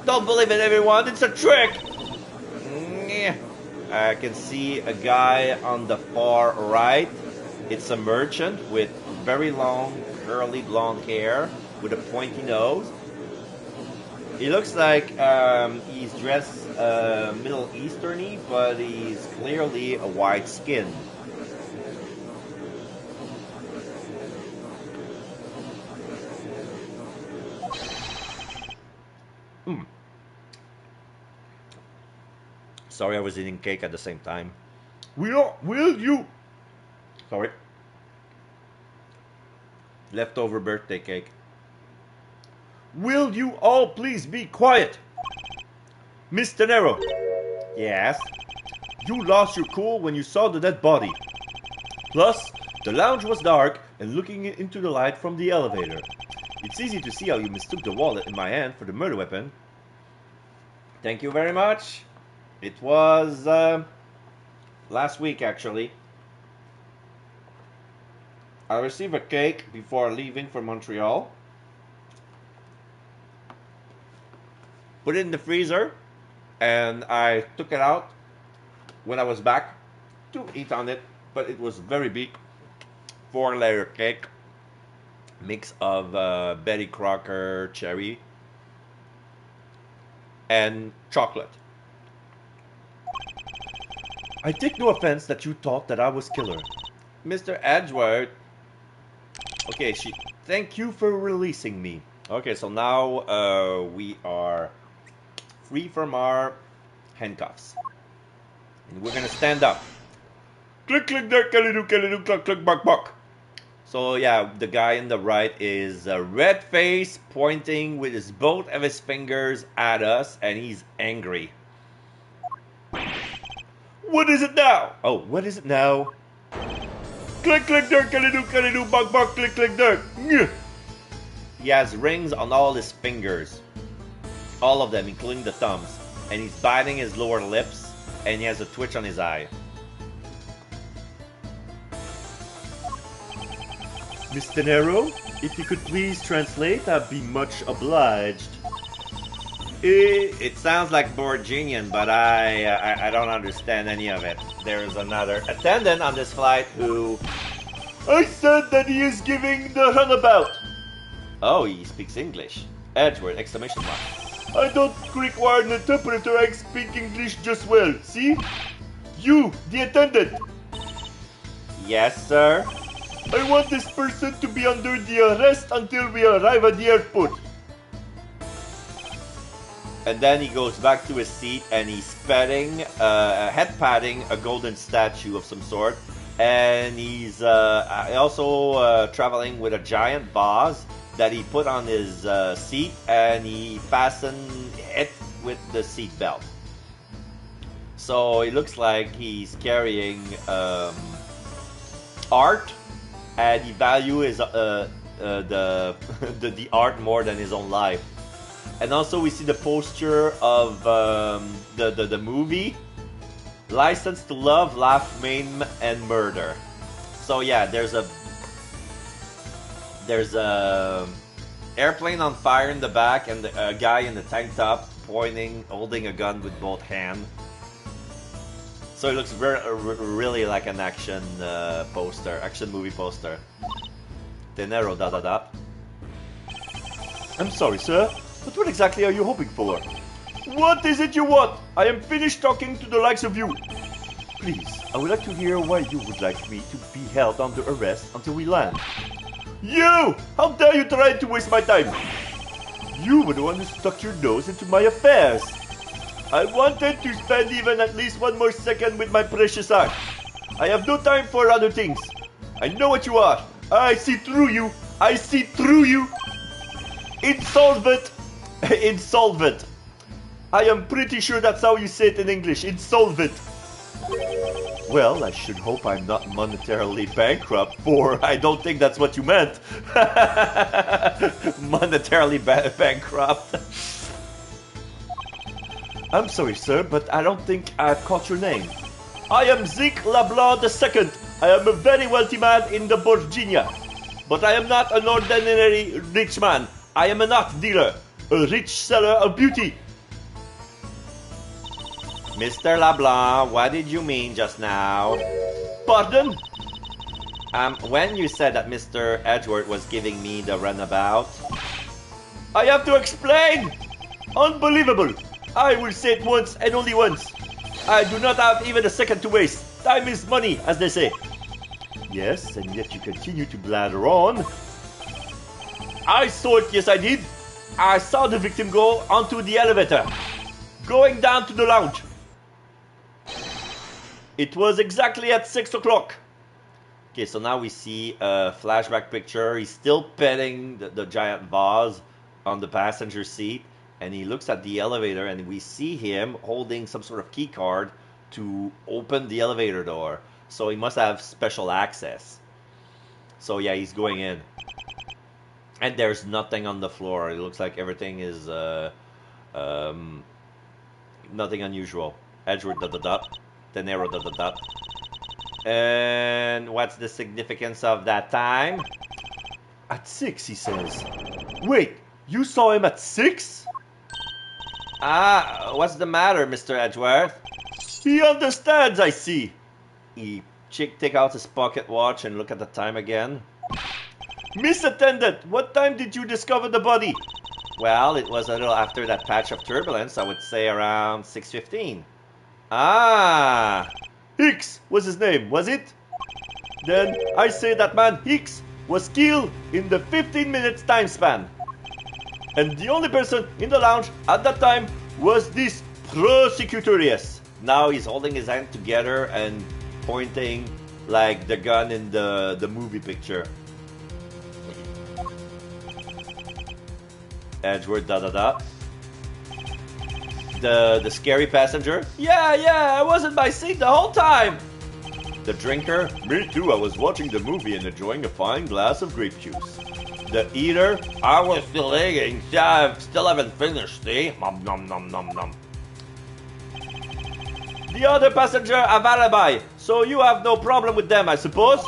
Don't believe it, everyone. It's a trick. I can see a guy on the far right. It's a merchant with very long, curly blonde hair with a pointy nose. He looks like he's dressed Middle Eastern-y, but he's clearly a white skin. Sorry, I was eating cake at the same time. Will you? Sorry. Leftover birthday cake. Will you all please be quiet? Miss Tenero, Yes? you lost your cool when you saw the dead body. Plus, the lounge was dark and looking into the light from the elevator. It's easy to see how you mistook the wallet in my hand for the murder weapon. Thank you very much. It was last week, actually. I received a cake before leaving for Montreal. Put it in the freezer, and I took it out when I was back to eat on it. But it was very big, 4-layer cake, mix of Betty Crocker cherry and chocolate. I take no offense that you thought that I was killer. Mr. Edgeworth. Okay, Thank you for releasing me. Okay, so now we are free from our handcuffs. And we're gonna stand up. Click, click, there, kelly-do, click, click, buck, buck. So yeah, the guy in the right is a red face, pointing with both of his fingers at us, and he's angry. What is it now? Oh, what is it now? Click, click, there, kelly-do, buck, buck, click, click, there. He has rings on all his fingers. All of them, including the thumbs. And he's biting his lower lips, and he has a twitch on his eye. Miss Tenero, if you could please translate, I'd be much obliged. It sounds like Borginian, but I don't understand any of it. There's another attendant on this flight who... I said that he is giving the runabout. Oh, he speaks English. Edgeworth, exclamation mark. I don't require an interpreter, I speak English just well, see? You, the attendant. Yes, sir. I want this person to be under the arrest until we arrive at the airport. And then he goes back to his seat and he's head patting a golden statue of some sort. And he's also traveling with a giant vase that he put on his seat, and he fastened it with the seat belt. So it looks like he's carrying art, and he values the art more than his own life. And also we see the poster of the movie License to Love, Laugh, Maim, and Murder. So yeah, there's a airplane on fire in the back, and a guy in the tank top holding a gun with both hands. So it looks really like an action movie poster. Dinero da da da. I'm sorry, sir, but what exactly are you hoping for? What is it you want? I am finished talking to the likes of you. Please, I would like to hear why you would like me to be held under arrest until we land. You! How dare you try to waste my time? You were the one who stuck your nose into my affairs. I wanted to spend even at least one more second with my precious art. I have no time for other things. I know what you are. I see through you. I see through you. Insolvent. Insolvent. I am pretty sure that's how you say it in English. Insolvent. Well, I should hope I'm not monetarily bankrupt, for I don't think that's what you meant. Monetarily bankrupt. I'm sorry, sir, but I don't think I've caught your name. I am Zik LeBlanc II. I am a very wealthy man in the Virginia. But I am not an ordinary rich man. I am an art dealer, a rich seller of beauty. Mr. LeBlanc, what did you mean just now? Pardon? When you said that Mr. Edgeworth was giving me the runabout... I have to explain! Unbelievable! I will say it once and only once. I do not have even a second to waste. Time is money, as they say. Yes, and yet you continue to blather on. I saw it, yes I did. I saw the victim go onto the elevator, going down to the lounge. It was exactly at 6 o'clock. Okay, so now we see a flashback picture. He's still petting the giant vase on the passenger seat, and he looks at the elevator, and we see him holding some sort of key card to open the elevator door. So he must have special access. So yeah, he's going in. And there's nothing on the floor. It looks like everything is nothing unusual. Edgeworth da da da. Dinero da da da. And what's the significance of that time? At 6, he says. Wait, you saw him at 6? What's the matter, Mr. Edgeworth? He understands, I see. He take out his pocket watch and look at the time again. Miss Attendant, what time did you discover the body? Well, it was a little after that patch of turbulence. I would say around 6:15. Ah! Hicks was his name, was it? Then I say that man Hicks was killed in the 15 minutes time span. And the only person in the lounge at that time was this prosecutor, yes. Now he's holding his hand together and pointing like the gun in the movie picture. Edgeworth da da da. The scary passenger. Yeah, I was in my seat the whole time. The drinker. Me too, I was watching the movie and enjoying a fine glass of grape juice. The eater. I was still eating. I still haven't finished, see? Nom nom nom nom nom. The other passenger have alibi, so you have no problem with them, I suppose?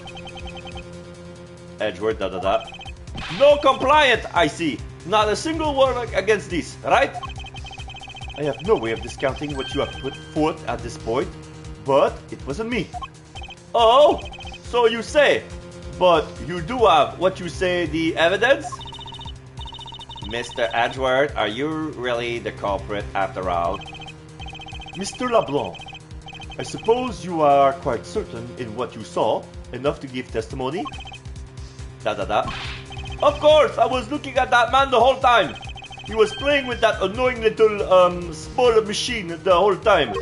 Edgeworth da da da. No compliant, I see. Not a single word against this, right? I have no way of discounting what you have put forth at this point, but it wasn't me. Oh, so you say. But you do have, what you say, the evidence? Mr. Edgeworth, are you really the culprit after all? Mr. LeBlanc, I suppose you are quite certain in what you saw, enough to give testimony? Of course, I was looking at that man the whole time. He was playing with that annoying little small machine the whole time.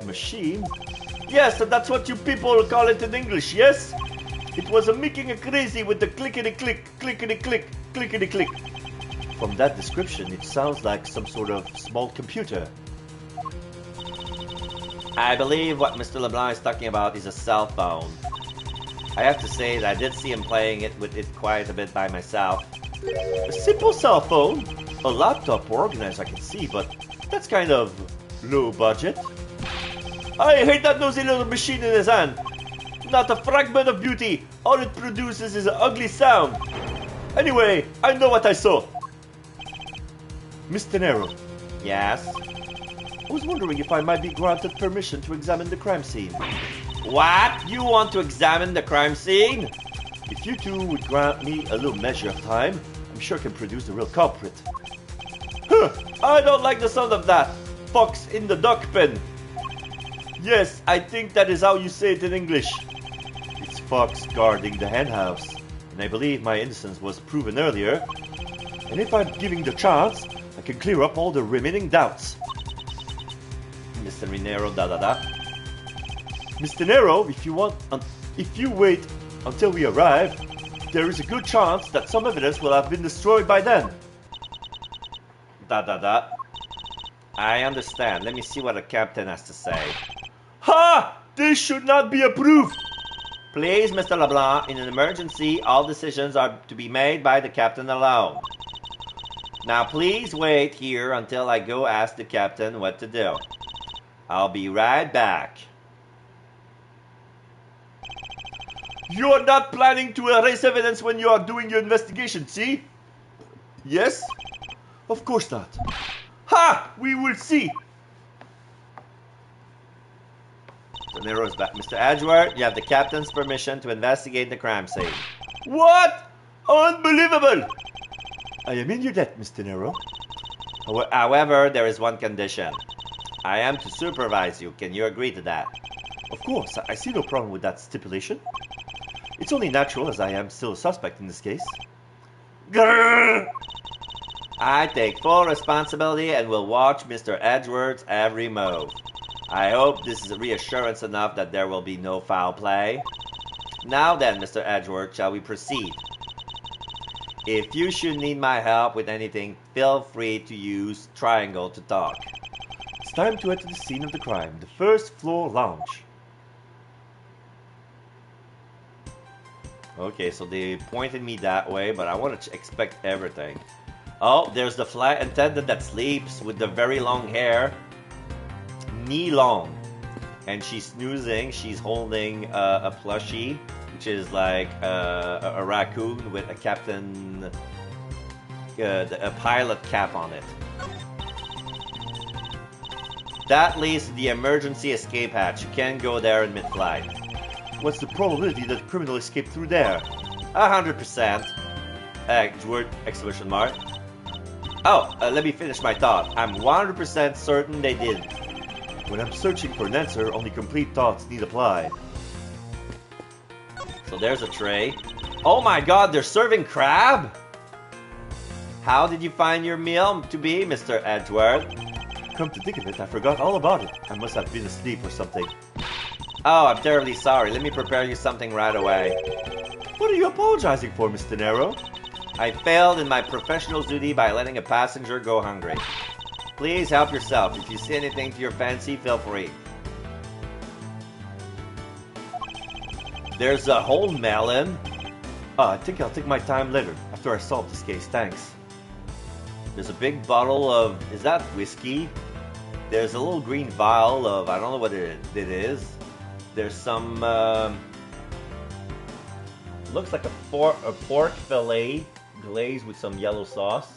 Machine? Yes, that's what you people call it in English, yes? It was making a crazy with the clickety-click, clickety-click, clickety-click. From that description, it sounds like some sort of small computer. I believe what Mr. LeBlanc is talking about is a cell phone. I have to say that I did see him playing it with it quite a bit by myself. A simple cell phone? A laptop organized I can see, but that's kind of low budget. I hate that nosy little machine in his hand. Not a fragment of beauty. All it produces is an ugly sound. Anyway, I know what I saw. Mr. Nero, Yes? I was wondering if I might be granted permission to examine the crime scene. What? You want to examine the crime scene? If you two would grant me a little measure of time, I'm sure I can produce the real culprit. Huh, I don't like the sound of that. Fox in the duck pen. Yes, I think that is how you say it in English. It's Fox guarding the henhouse, and I believe my innocence was proven earlier. And if I'm given the chance, I can clear up all the remaining doubts. Mr. Nero, Mr. Nero, if you wait until we arrive, there is a good chance that some evidence will have been destroyed by then. I understand. Let me see what the captain has to say. Ha! This should not be approved. Please, Mr. LeBlanc, in an emergency, all decisions are to be made by the captain alone. Now, please wait here until I go ask the captain what to do. I'll be right back. You are not planning to erase evidence when you are doing your investigation, see? Yes? Of course not. Ha! We will see. Mr. Nero's back. Mr. Edgeworth, you have the captain's permission to investigate the crime scene. What? Unbelievable! I am in your debt, Mr. Nero. However, there is one condition. I am to supervise you. Can you agree to that? Of course, I see no problem with that stipulation. It's only natural as I am still a suspect in this case. Grrr. I take full responsibility and will watch Mr. Edgeworth's every move. I hope this is reassurance enough that there will be no foul play. Now then, Mr. Edgeworth, shall we proceed? If you should need my help with anything, feel free to use triangle to talk. It's time to enter the scene of the crime, the first floor lounge. Okay, so they pointed me that way, but I want to expect everything. Oh, there's the flight attendant that sleeps with the very long hair. Knee long. And she's snoozing. She's holding a plushie, which is like a raccoon with a captain, a pilot cap on it. That leads to the emergency escape hatch. You can't go there in mid-flight. What's the probability that the criminal escaped through there? 100%. Edgeworth, exclamation mark. Oh, let me finish my thought. I'm 100% certain they did. When I'm searching for an answer, only complete thoughts need apply. So there's a tray. Oh my god, they're serving crab? How did you find your meal to be, Mr. Edgeworth? Come to think of it, I forgot all about it. I must have been asleep or something. Oh, I'm terribly sorry. Let me prepare you something right away. What are you apologizing for, Mr. Nero? I failed in my professional duty by letting a passenger go hungry. Please help yourself. If you see anything to your fancy, feel free. There's a whole melon. I think I'll take my time later, after I solve this case, thanks. There's a big bottle of... Is that whiskey? There's a little green vial of... I don't know what it is. There's some... looks like a pork fillet glazed with some yellow sauce.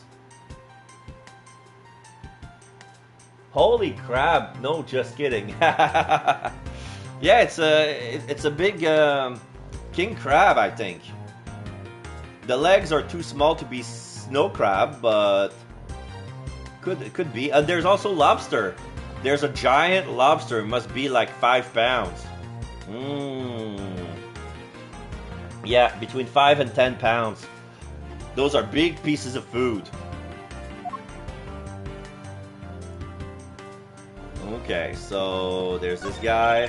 Holy crap! No, just kidding. Yeah, it's a big king crab, I think. The legs are too small to be snow crab, but could be. There's also lobster. There's a giant lobster. It must be like 5 pounds. Yeah, between 5 and 10 pounds. Those are big pieces of food. Okay, so there's this guy.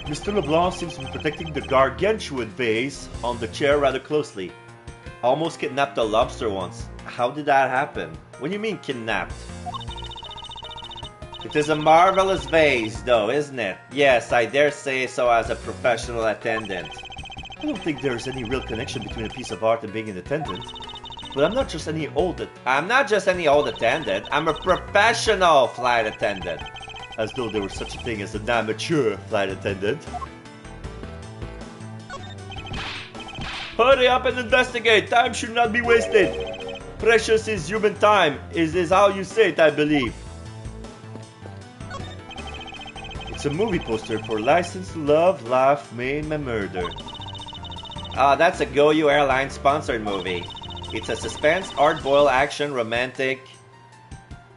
Mr. LeBlanc seems to be protecting the gargantuan vase On the chair rather closely. Almost kidnapped a lobster once. How did that happen? What do you mean kidnapped? It is a marvelous vase, though, isn't it? Yes, I dare say so as a professional attendant. I don't think there's any real connection between a piece of art and being an attendant. But I'm not just any old I'm not just any old attendant. I'm a professional flight attendant. as though there was such a thing as an amateur flight attendant. Hurry up and investigate. Time should not be wasted. Precious is human time. Is how you say it, I believe. It's a movie poster for License to Love, Laugh, Maim, and Murder. That's a Go You Airlines sponsored movie. It's a suspense, hard-boiled action, romantic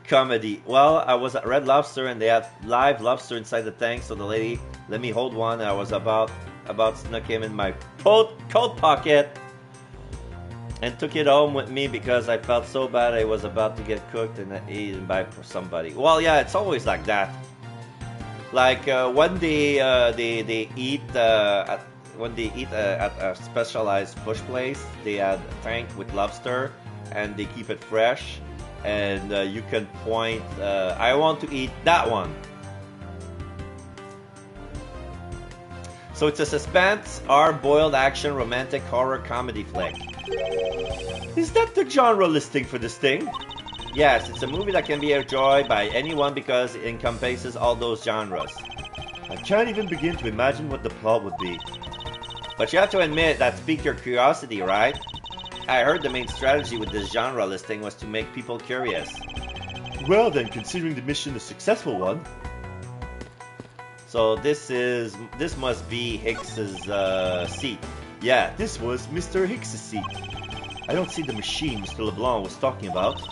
comedy. Well, I was at Red Lobster and they had live lobster inside the tank, so the lady let me hold one and I was about snuck him in my coat pocket and took it home with me because I felt so bad I was about to get cooked and eaten by somebody. Well, yeah, it's always like that. Like when they eat at a specialized bush place, they had a tank with lobster and they keep it fresh, and you can point. I want to eat that one. So it's a suspense, hard-boiled action, romantic horror comedy flick. Is that the genre listing for this thing? Yes, it's a movie that can be enjoyed by anyone because it encompasses all those genres. I can't even begin to imagine what the plot would be. But you have to admit that piqued your curiosity, right? I heard the main strategy with this genre listing was to make people curious. Well then, considering the mission a successful one. So this must be Hicks's seat. Yeah, this was Mr. Hicks's seat. I don't see the machine Mr. LeBlanc was talking about.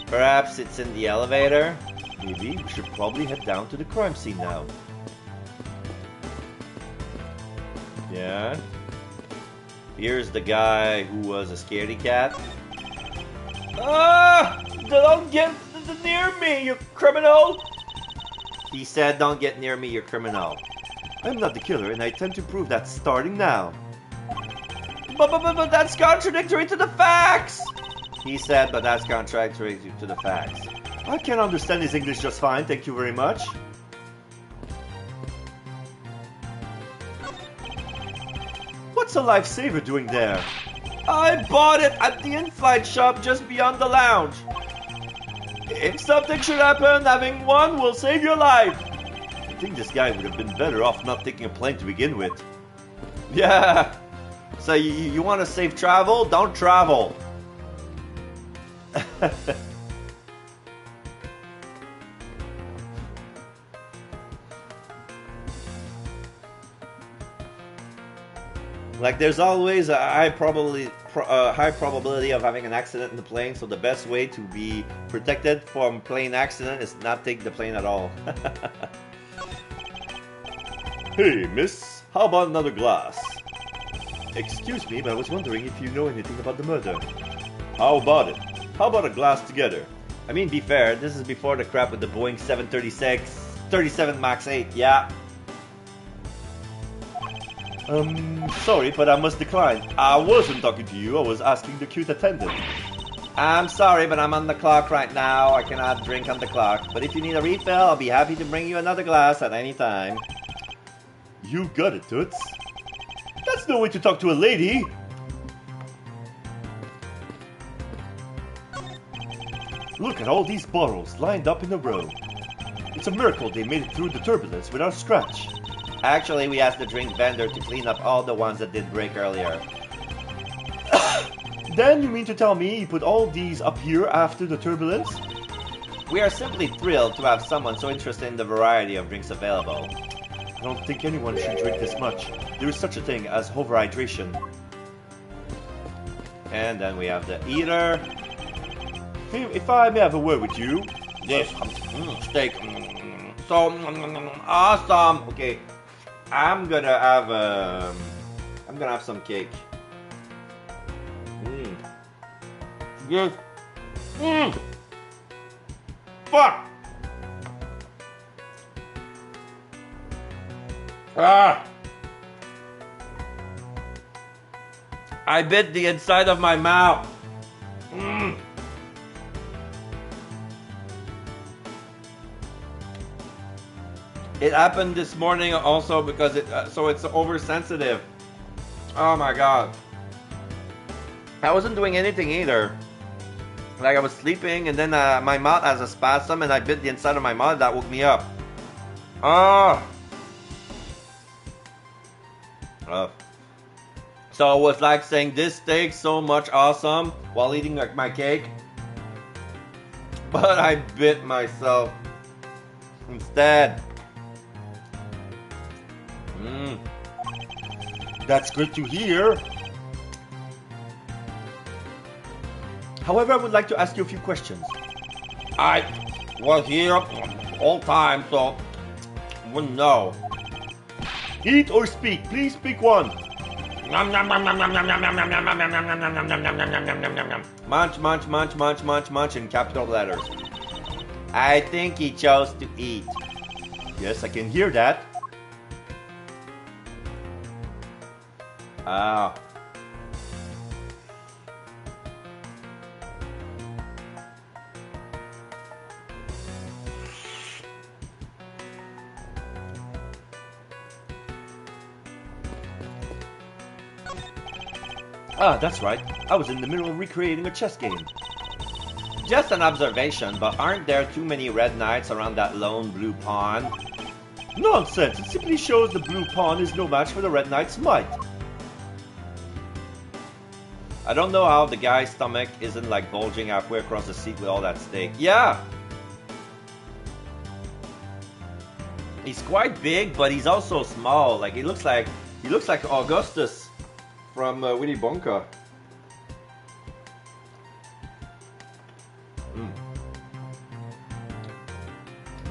Perhaps it's in the elevator? Maybe we should probably head down to the crime scene now. Yeah. Here's the guy who was a scaredy cat. Ah! Don't get near me, you criminal! He said, don't get near me, you criminal. I'm not the killer, and I intend to prove that starting now. But that's contradictory to the facts! He said, but that's contradictory to the facts. I can understand his English just fine, thank you very much. What's a lifesaver doing there? I bought it at the in-flight shop just beyond the lounge. If something should happen, having one will save your life. I think this guy would have been better off not taking a plane to begin with. Yeah. So you want to save travel? Don't travel. Like there's always a high probability of having an accident in the plane, so the best way to be protected from plane accident is not take the plane at all. Hey, miss, how about another glass? Excuse me, but I was wondering if you know anything about the murder. How about it? How about a glass together? I mean, be fair, this is before the crap with the Boeing 37 MAX 8, yeah. Sorry, but I must decline. I wasn't talking to you, I was asking the cute attendant. I'm sorry, but I'm on the clock right now. I cannot drink on the clock. But if you need a refill, I'll be happy to bring you another glass at any time. You got it, Toots. That's no way to talk to a lady! Look at all these bottles lined up in a row. It's a miracle they made it through the turbulence without a scratch. Actually, we asked the drink vendor to clean up all the ones that did break earlier. Then you mean to tell me he put all these up here after the turbulence? We are simply thrilled to have someone so interested in the variety of drinks available. I don't think anyone should drink this much. There is such a thing as overhydration. And then we have the eater. Hey, if I may have a word with you. This steak. So awesome. Okay, I'm gonna have some cake. Yes. Fuck. I bit the inside of my mouth. It happened this morning also because so it's oversensitive. Oh my god. I wasn't doing anything either. Like I was sleeping and then my mouth has a spasm and I bit the inside of my mouth. That woke me up. So it was like saying this steak so much awesome while eating like my cake. But I bit myself instead. That's good to hear. However, I would like to ask you a few questions. I was here all time, so wouldn't know. Eat or speak? Please pick one. Munch, munch, munch, munch, munch, munch in capital letters. I think he chose to eat. Yes, I can hear that. Ah. That's right. I was in the middle of recreating a chess game. Just an observation, but aren't there too many red knights around that lone blue pawn? Nonsense! It simply shows the blue pawn is no match for the red knight's might. I don't know how the guy's stomach isn't like bulging halfway across the seat with all that steak. Yeah! He's quite big, but he's also small. Like he looks like Augustus from Willy Wonka.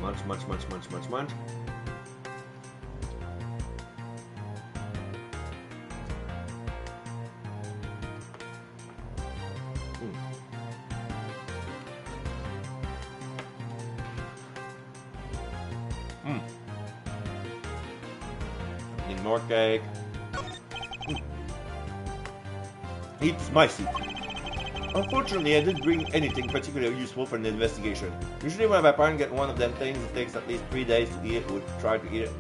Munch, munch, munch, munch, munch, munch. Need more cake. It's spicy. Unfortunately, I didn't bring anything particularly useful for the investigation. Usually when my parents get one of them things, it takes at least 3 days to eat it. Would try to eat it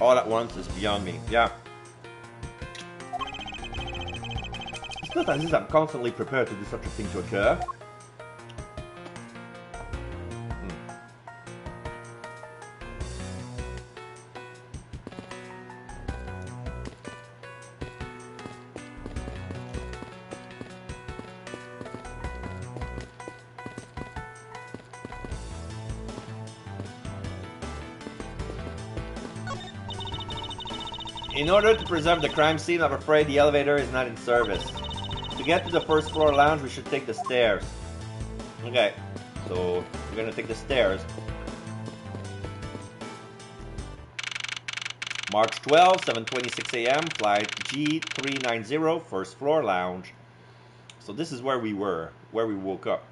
all at once is beyond me. Yeah. It's not as if I'm constantly prepared to do such a thing to occur. In order to preserve the crime scene, I'm afraid the elevator is not in service. To get to the first floor lounge, we should take the stairs. Okay, so we're gonna take the stairs. March 12, 7:26 a.m., flight G390, first floor lounge. So this is where we were, where we woke up.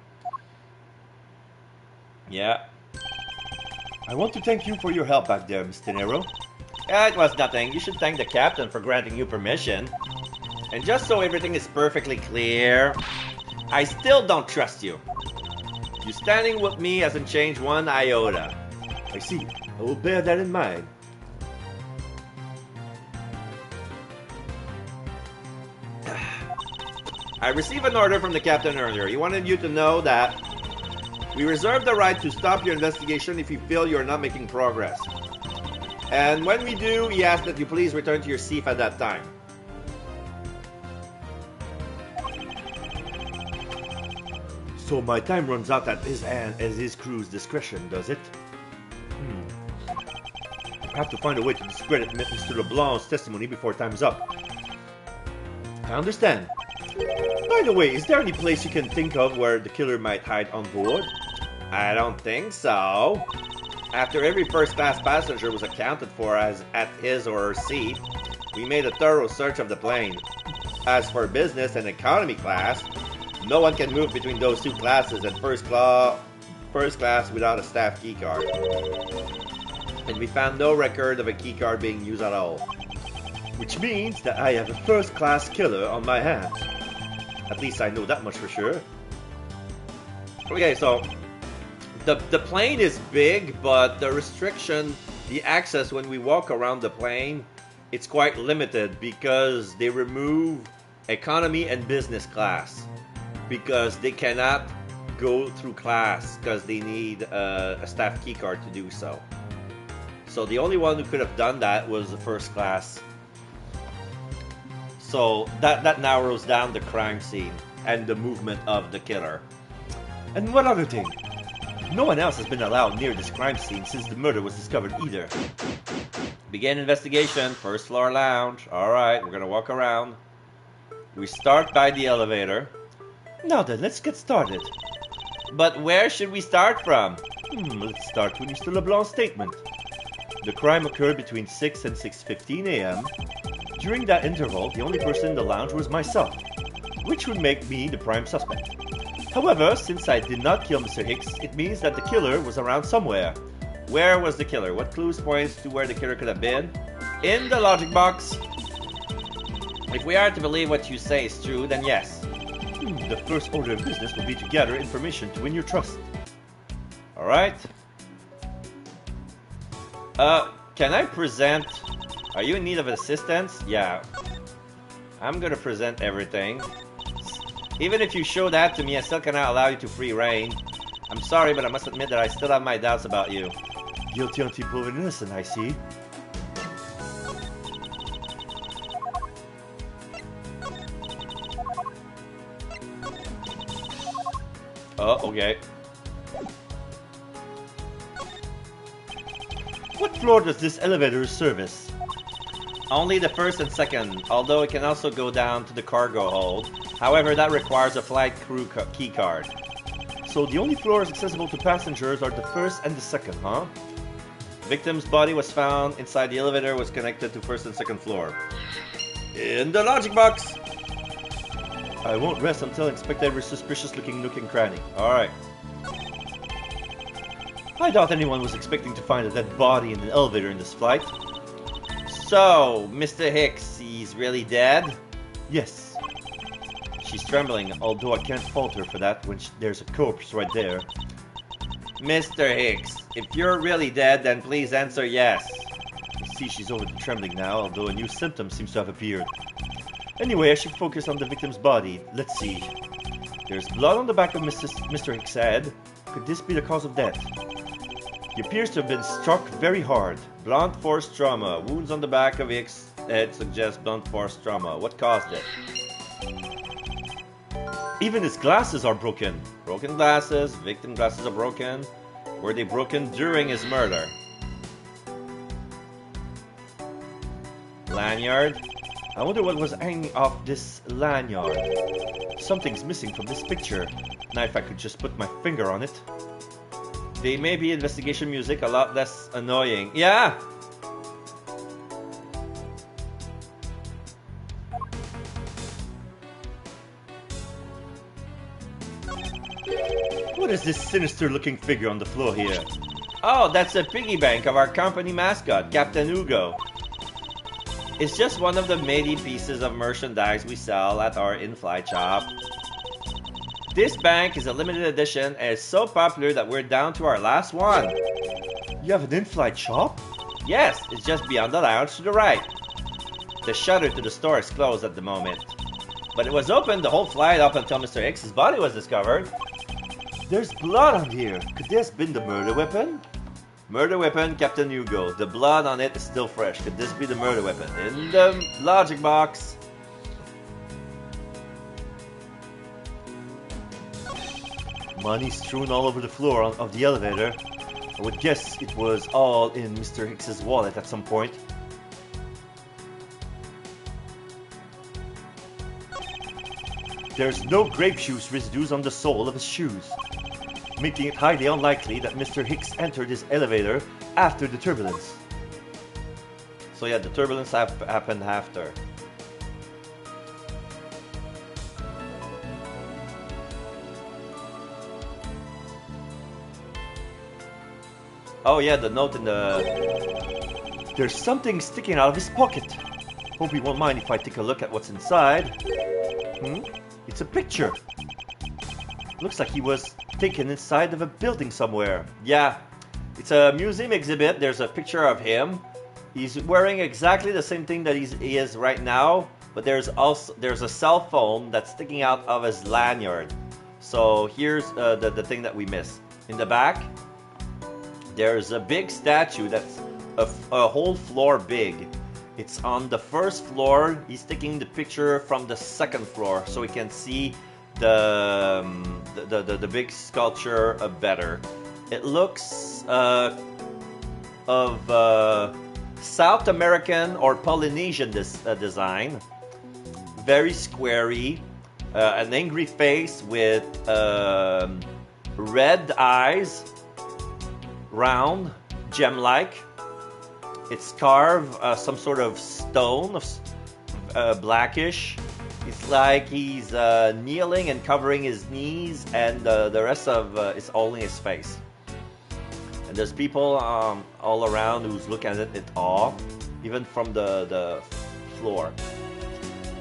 Yeah. I want to thank you for your help back there, Mr. Nero. It was nothing. You should thank the captain for granting you permission. And just so everything is perfectly clear, I still don't trust you. You standing with me hasn't changed one iota. I see. I will bear that in mind. I received an order from the captain earlier. He wanted you to know that we reserve the right to stop your investigation if you feel you're not making progress. And when we do, he asked that you please return to your seat at that time. So my time runs out at his crew's discretion, does it? I have to find a way to discredit Mr. LeBlanc's testimony before time's up. I understand. By the way, is there any place you can think of where the killer might hide on board? I don't think so. After every first-class passenger was accounted for as at his or her seat, we made a thorough search of the plane. As for business and economy class, no one can move between those two classes and first class without a staff keycard. And we found no record of a keycard being used at all. Which means that I have a first-class killer on my hands. At least I know that much for sure. Okay, so the plane is big, but the restriction, the access when we walk around the plane, it's quite limited because they remove economy and business class because they cannot go through class because they need a staff keycard to do so. So the only one who could have done that was the first class. So that narrows down the crime scene and the movement of the killer. And one other thing. No one else has been allowed near this crime scene since the murder was discovered either. Begin investigation, first floor lounge. Alright, we're gonna walk around. We start by the elevator. Now then, let's get started. But where should we start from? Let's start with Mr. LeBlanc's statement. The crime occurred between 6 and 6:15 a.m. During that interval, the only person in the lounge was myself, which would make me the prime suspect. However, since I did not kill Mr. Hicks, it means that the killer was around somewhere. Where was the killer? What clues points to where the killer could have been? In the logic box. If we are to believe what you say is true, then yes. The first order of business will be to gather information to win your trust. Alright. Can I present... Are you in need of assistance? Yeah. I'm gonna present everything. Even if you show that to me, I still cannot allow you to free reign. I'm sorry, but I must admit that I still have my doubts about you. Guilty until proven innocent, I see. Oh, okay. What floor does this elevator service? Only the first and second, although it can also go down to the cargo hold. However, that requires a flight crew key card. So the only floors accessible to passengers are the first and the second, huh? Victim's body was found inside the elevator, was connected to first and second floor. In the logic box! I won't rest until I inspect every suspicious-looking nook and cranny. Alright. I doubt anyone was expecting to find a dead body in the elevator in this flight. So, Mr. Hicks, he's really dead? Yes. She's trembling, although I can't fault her for that when there's a corpse right there. Mr. Hicks, if you're really dead, then please answer yes. You see, she's over the trembling now, although a new symptom seems to have appeared. Anyway, I should focus on the victim's body. Let's see. There's blood on the back of Mr. Hicks' head. Could this be the cause of death? He appears to have been struck very hard. Blunt force trauma. Wounds on the back of Hicks' head suggest blunt force trauma. What caused it? Even his glasses are broken. Broken glasses. Victim glasses are broken. Were they broken during his murder? Lanyard. I wonder what was hanging off this lanyard. Something's missing from this picture. Now if I could just put my finger on it. They may be investigation music, a lot less annoying. Yeah! What is this sinister-looking figure on the floor here? Oh, that's a piggy bank of our company mascot, Captain Hugo. It's just one of the many pieces of merchandise we sell at our in-flight shop. This bank is a limited edition and it's so popular that we're down to our last one. You have an in-flight shop? Yes, it's just beyond the lounge to the right. The shutter to the store is closed at the moment. But it was open the whole flight up until Mr. Hicks' body was discovered. There's blood on here. Could this have been the murder weapon? Murder weapon, Captain Hugo. The blood on it is still fresh. Could this be the murder weapon? In the logic box. Money strewn all over the floor of the elevator. I would guess it was all in Mr. Hicks's wallet at some point. There's no grape juice residues on the sole of his shoes, making it highly unlikely that Mr. Hicks entered his elevator after the turbulence. So yeah, the turbulence happened after. Oh yeah, the note in the... There's something sticking out of his pocket. Hope he won't mind if I take a look at what's inside. It's a picture. Looks like he was taken inside of a building somewhere. Yeah, it's a museum exhibit. There's a picture of him. He's wearing exactly the same thing that he is right now, but there's a cell phone that's sticking out of his lanyard. So here's the thing that we missed. In the back, there's a big statue that's a whole floor big. It's on the first floor. He's taking the picture from the second floor, so we can see the big sculpture better. It looks of South American or Polynesian design. Very squarey, an angry face with red eyes, round, gem-like. It's carved some sort of stone, blackish. It's like he's kneeling and covering his knees, and the rest of is all in his face. And there's people all around who's looking at it in awe, even from the floor.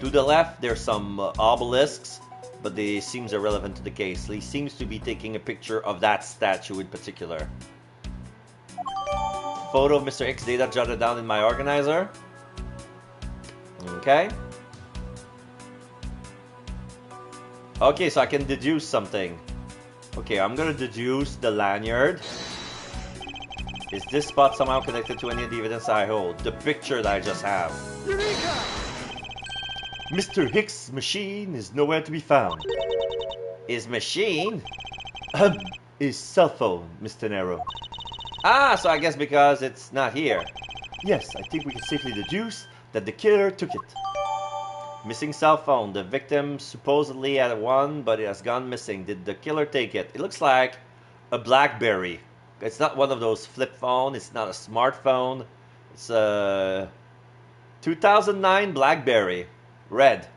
To the left, there's some obelisks, but they seems irrelevant to the case. He seems to be taking a picture of that statue in particular. Photo of Mr. X data jotted down in my organizer. Okay. Okay, so I can deduce something. Okay, I'm gonna deduce the lanyard. Is this spot somehow connected to any of the evidence I hold? The picture that I just have. Eureka! Mr. Hicks' machine is nowhere to be found. His machine? His cell phone, Mr. Nero. Ah, so I guess because it's not here. Yes, I think we can safely deduce that the killer took it. Missing cell phone. The victim supposedly had one, but it has gone missing. Did the killer take it? It looks like a BlackBerry. It's not one of those flip phone. It's not a smartphone. It's a 2009 BlackBerry. Red.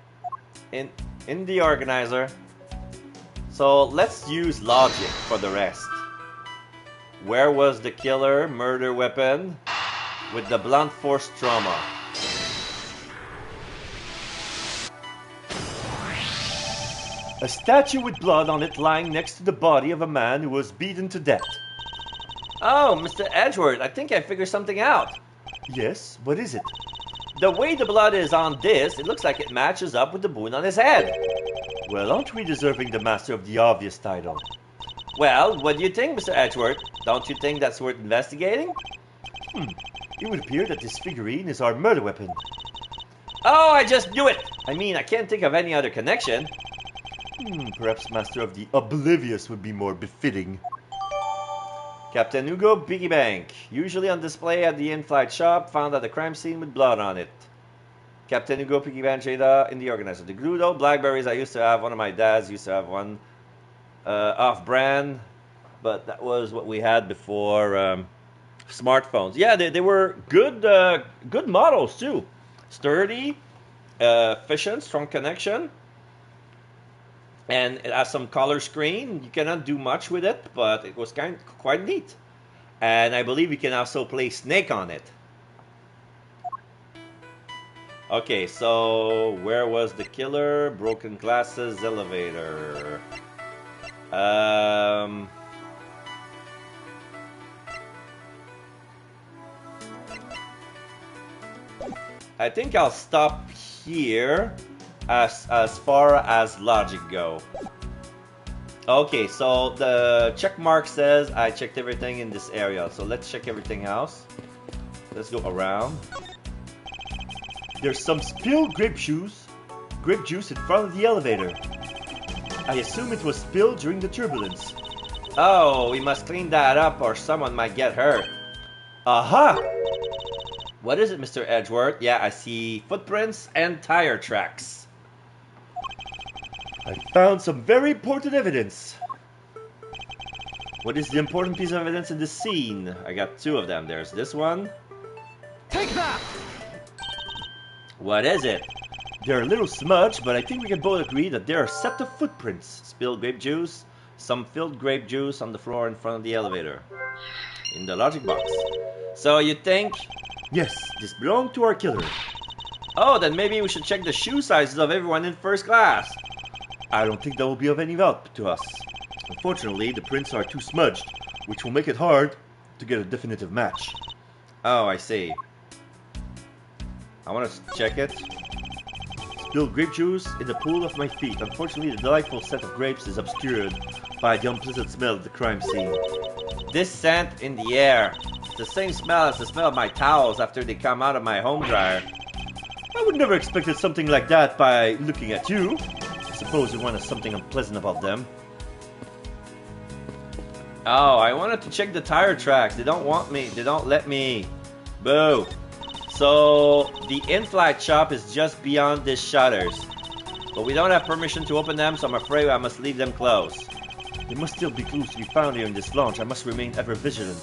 In the organizer. So let's use logic for the rest. Where was the killer murder weapon with the blunt force trauma? A statue with blood on it lying next to the body of a man who was beaten to death. Oh, Mr. Edgeworth, I think I figured something out. Yes, what is it? The way the blood is on this, it looks like it matches up with the wound on his head. Well, aren't we deserving the master of the obvious title? Well, what do you think, Mr. Edgeworth? Don't you think that's worth investigating? It would appear that this figurine is our murder weapon. Oh, I just knew it! I mean, I can't think of any other connection. Perhaps Master of the Oblivious would be more befitting. Captain Hugo Piggy Bank. Usually on display at the in-flight shop, found at the crime scene with blood on it. Captain Hugo Piggy Bank Jada in the organizer. The Gludo Blackberries, I used to have one of my dads, used to have one. Off-brand, but that was what we had before smartphones. Yeah, they were good good models too. Sturdy, efficient, strong connection, and it has some color screen. You cannot do much with it, but it was quite neat. And I believe you can also play Snake on it. Okay, so where was the killer? Broken glasses, elevator. I think I'll stop here as far as logic go. Okay, so the check mark says I checked everything in this area. So let's check everything else. Let's go around. There's some spilled grape juice in front of the elevator. I assume it was spilled during the turbulence. Oh, we must clean that up or someone might get hurt. Aha! What is it, Mr. Edgeworth? Yeah, I see footprints and tire tracks. I found some very important evidence. What is the important piece of evidence in this scene? I got two of them. There's this one. Take that! What is it? They're a little smudged, but I think we can both agree that there are a set of footprints. Spilled grape juice. Some filled grape juice on the floor in front of the elevator. In the logic box. So you think... Yes, this belonged to our killer. Oh, then maybe we should check the shoe sizes of everyone in first class. I don't think that will be of any help to us. Unfortunately, the prints are too smudged, which will make it hard to get a definitive match. Oh, I see. I want to check it. Spilled grape juice in the pool of my feet. Unfortunately, the delightful scent of grapes is obscured by the unpleasant smell of the crime scene. This scent in the air. It's the same smell as the smell of my towels after they come out of my home dryer. I would never expected something like that by looking at you. I suppose you wanted something unpleasant about them. Oh, I wanted to check the tire tracks. They don't want me. They don't let me. Boo. So, the in-flight shop is just beyond these shutters. But we don't have permission to open them, so I'm afraid I must leave them closed. There must still be clues to be found here in this launch. I must remain ever vigilant.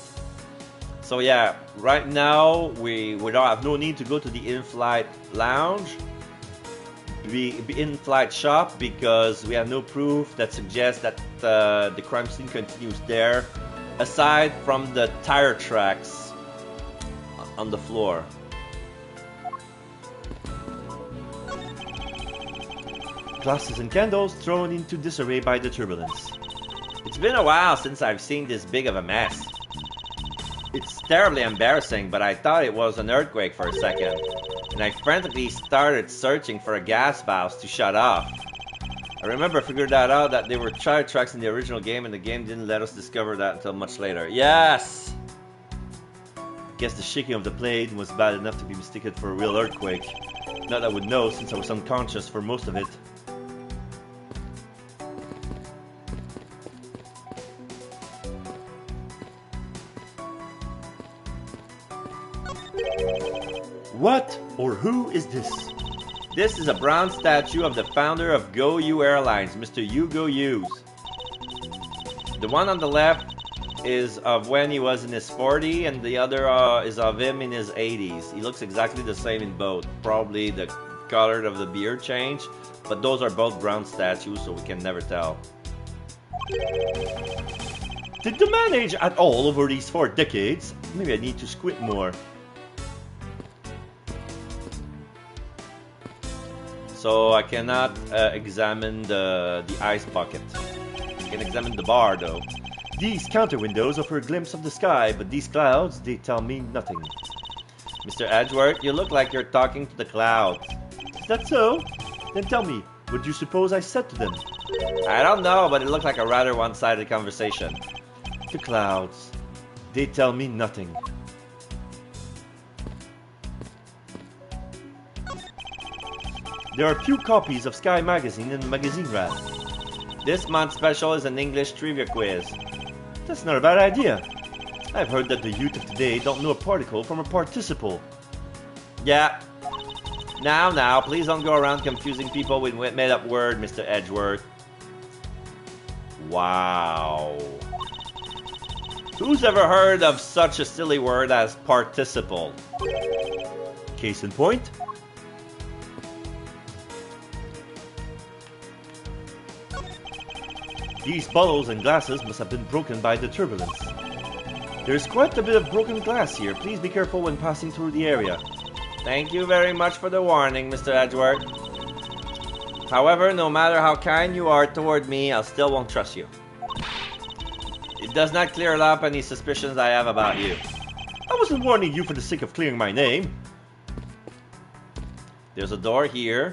So yeah, right now we don't have no need to go to the in-flight lounge, the in-flight shop, because we have no proof that suggests that the crime scene continues there, aside from the tire tracks on the floor. Glasses and candles thrown into disarray by the turbulence. It's been a while since I've seen this big of a mess. It's terribly embarrassing, but I thought it was an earthquake for a second, and I frantically started searching for a gas valve to shut off. I remember figured that out that there were tire tracks in the original game, and the game didn't let us discover that until much later. Yes! Guess the shaking of the plane was bad enough to be mistaken for a real earthquake. Not that I would know, since I was unconscious for most of it. What or who is this? This is a bronze statue of the founder of Go You Airlines, Mr. Hugo Hughes. The one on the left is of when he was in his 40s, and the other is of him in his 80s. He looks exactly the same in both. Probably the color of the beard changed, but those are both bronze statues, so we can never tell. Did the man age at all over these 4 decades? Maybe I need to squint more. So I cannot examine the ice bucket. I can examine the bar though. These counter windows offer a glimpse of the sky, but these clouds, they tell me nothing. Mr. Edgeworth, you look like you're talking to the clouds. Is that so? Then tell me, what do you suppose I said to them? I don't know, but it looked like a rather one-sided conversation. The clouds, they tell me nothing. There are few copies of Sky Magazine in the magazine rack. This month's special is an English trivia quiz. That's not a bad idea. I've heard that the youth of today don't know a particle from a participle. Yeah. Now, please don't go around confusing people with made-up word, Mr. Edgeworth. Wow. Who's ever heard of such a silly word as participle? Case in point. These bottles and glasses must have been broken by the turbulence. There's quite a bit of broken glass here. Please be careful when passing through the area. Thank you very much for the warning, Mr. Edgeworth. However, no matter how kind you are toward me, I still won't trust you. It does not clear up any suspicions I have about you. I wasn't warning you for the sake of clearing my name. There's a door here.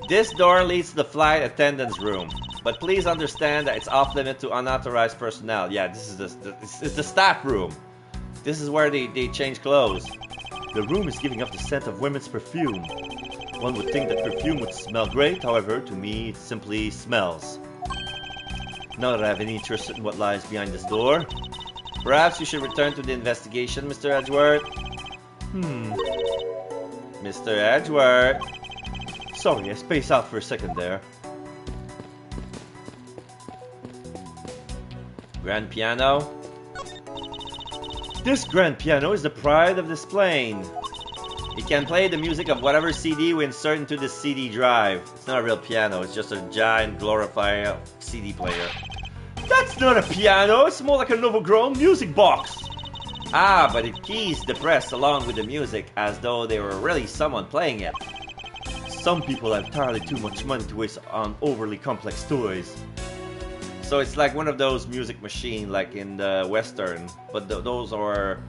This door leads to the flight attendant's room. But please understand that it's off limit to unauthorized personnel. Yeah, this is it's the staff room. This is where they change clothes. The room is giving off the scent of women's perfume. One would think that perfume would smell great, however, to me it simply smells. Not that I have any interest in what lies behind this door. Perhaps you should return to the investigation, Mr. Edgeworth. Mr. Edgeworth. Sorry, I spaced out for a second there. Grand piano. This grand piano is the pride of this plane. It can play the music of whatever CD we insert into this CD drive. It's not a real piano, it's just a giant glorified CD player. That's not a piano, it's more like a novel-grown music box. Ah, but it keys depressed along with the music as though they were really someone playing it. Some people have entirely too much money to waste on overly complex toys. So it's like one of those music machines like in the Western, but those are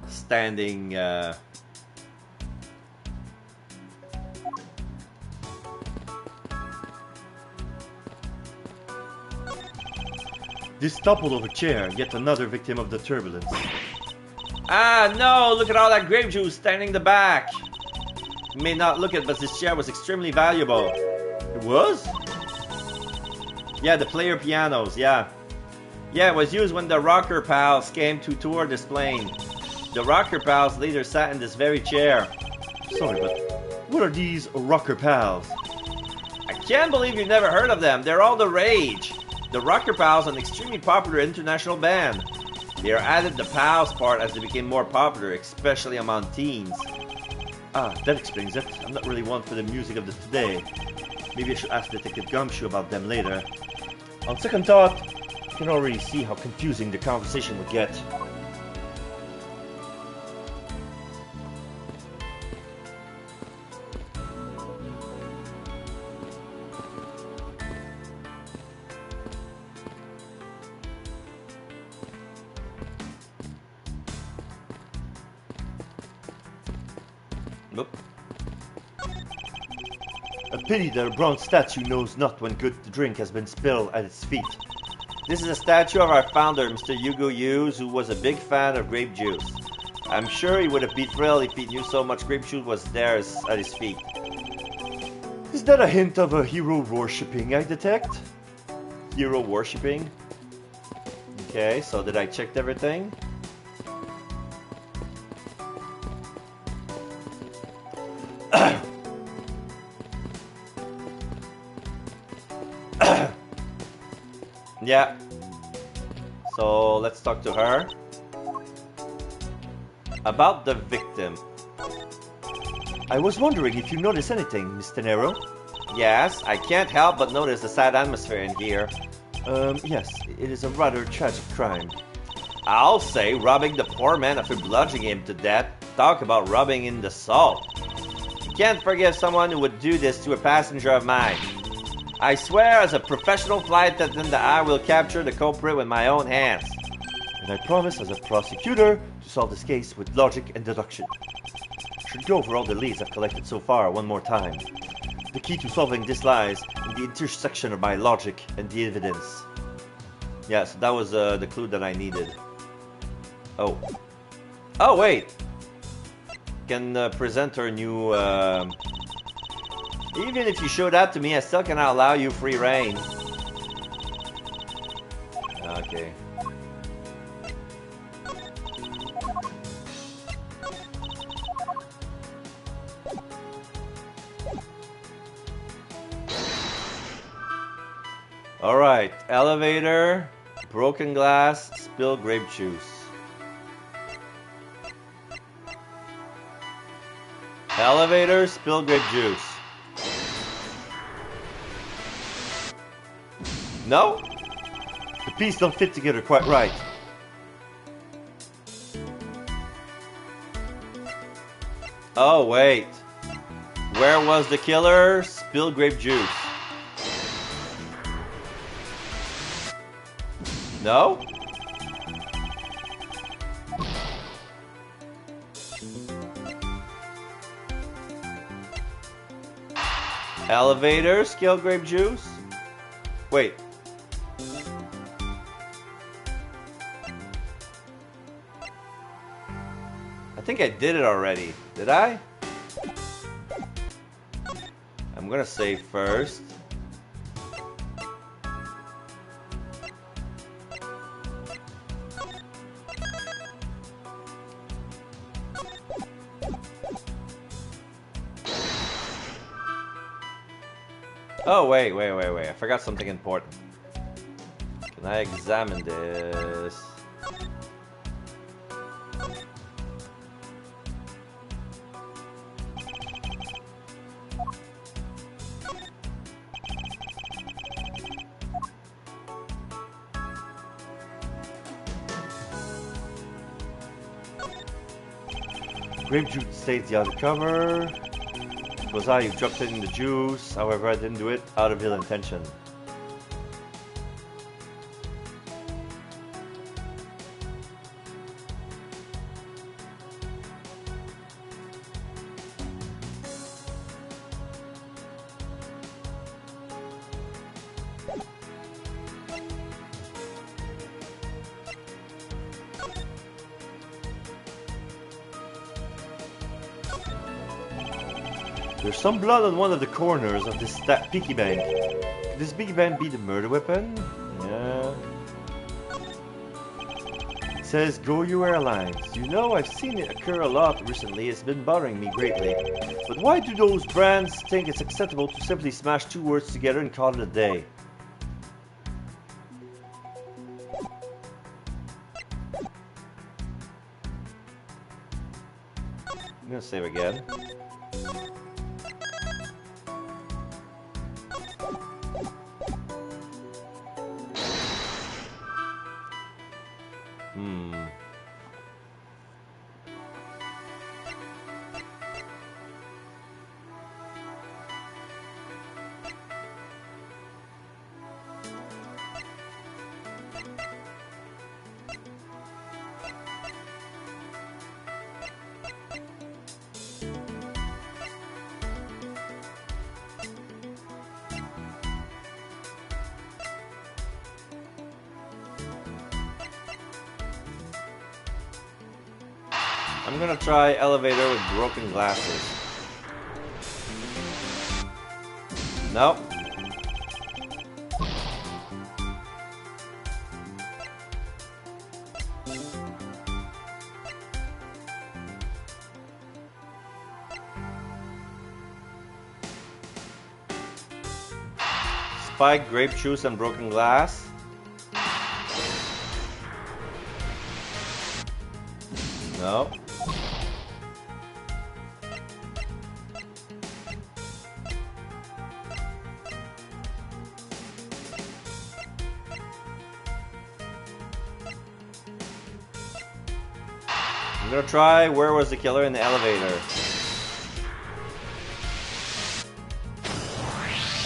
standing... This toppled over chair, yet another victim of the turbulence. Ah, no! Look at all that grape juice standing in the back! You may not look it, but this chair was extremely valuable. It was? Yeah, the player pianos, yeah. Yeah, it was used when the Rocker Pals came to tour this plane. The Rocker Pals later sat in this very chair. Sorry, but what are these rocker pals? I can't believe you've never heard of them. They're all the rage. The Rocker Pals are an extremely popular international band. They are added the pals part as they became more popular, especially among teens. Ah, that explains it. I'm not really one for the music of the today. Maybe I should ask Detective Gumshoe about them later. On second thought, I can already see how confusing the conversation would get. Nope. A pity that a bronze statue knows not when good drink has been spilled at its feet. This is a statue of our founder, Mr. Hugo Hughes, who was a big fan of grape juice. I'm sure he would have been thrilled if he knew so much grape juice was there at his feet. Is that a hint of a hero worshipping I detect? Hero worshipping? Okay, so did I check everything? Yeah. So let's talk to her. About the victim. I was wondering if you noticed anything, Mr. Nero. Yes, I can't help but notice the sad atmosphere in here. Yes, it is a rather tragic crime. I'll say robbing the poor man after bludgeoning him to death. Talk about rubbing in the salt. You can't forgive someone who would do this to a passenger of mine. I swear as a professional flight attendant that I will capture the culprit with my own hands. And I promise as a prosecutor to solve this case with logic and deduction. I should go over all the leads I've collected so far one more time. The key to solving this lies in the intersection of my logic and the evidence. Yeah, so that was the clue that I needed. Oh. Oh, wait! Can present her new... Even if you show that to me, I still cannot allow you free reign. Okay. Alright, elevator, broken glass, spilled grape juice. Elevator, spilled grape juice. No? The pieces don't fit together quite right. Oh, wait. Where was the killer? Spilled grape juice. No? Elevator, spilled grape juice? Wait. I think I did it already. Did I? I'm gonna save first. Oh, wait. I forgot something important. Can I examine this? Grape juice states the undercover. It was I who dropped it in the juice. However, I didn't do it out of ill intention. There's some blood on one of the corners of this piggy bank. Could this piggy bank be the murder weapon? Yeah. It says Go You Airlines. You know, I've seen it occur a lot recently. It's been bothering me greatly. But why do those brands think it's acceptable to simply smash two words together and call it a day? I'm gonna save again. I'm gonna try elevator with broken glasses. Nope. Spike, grape juice, and broken glass. No. I'm gonna try where was the killer in the elevator.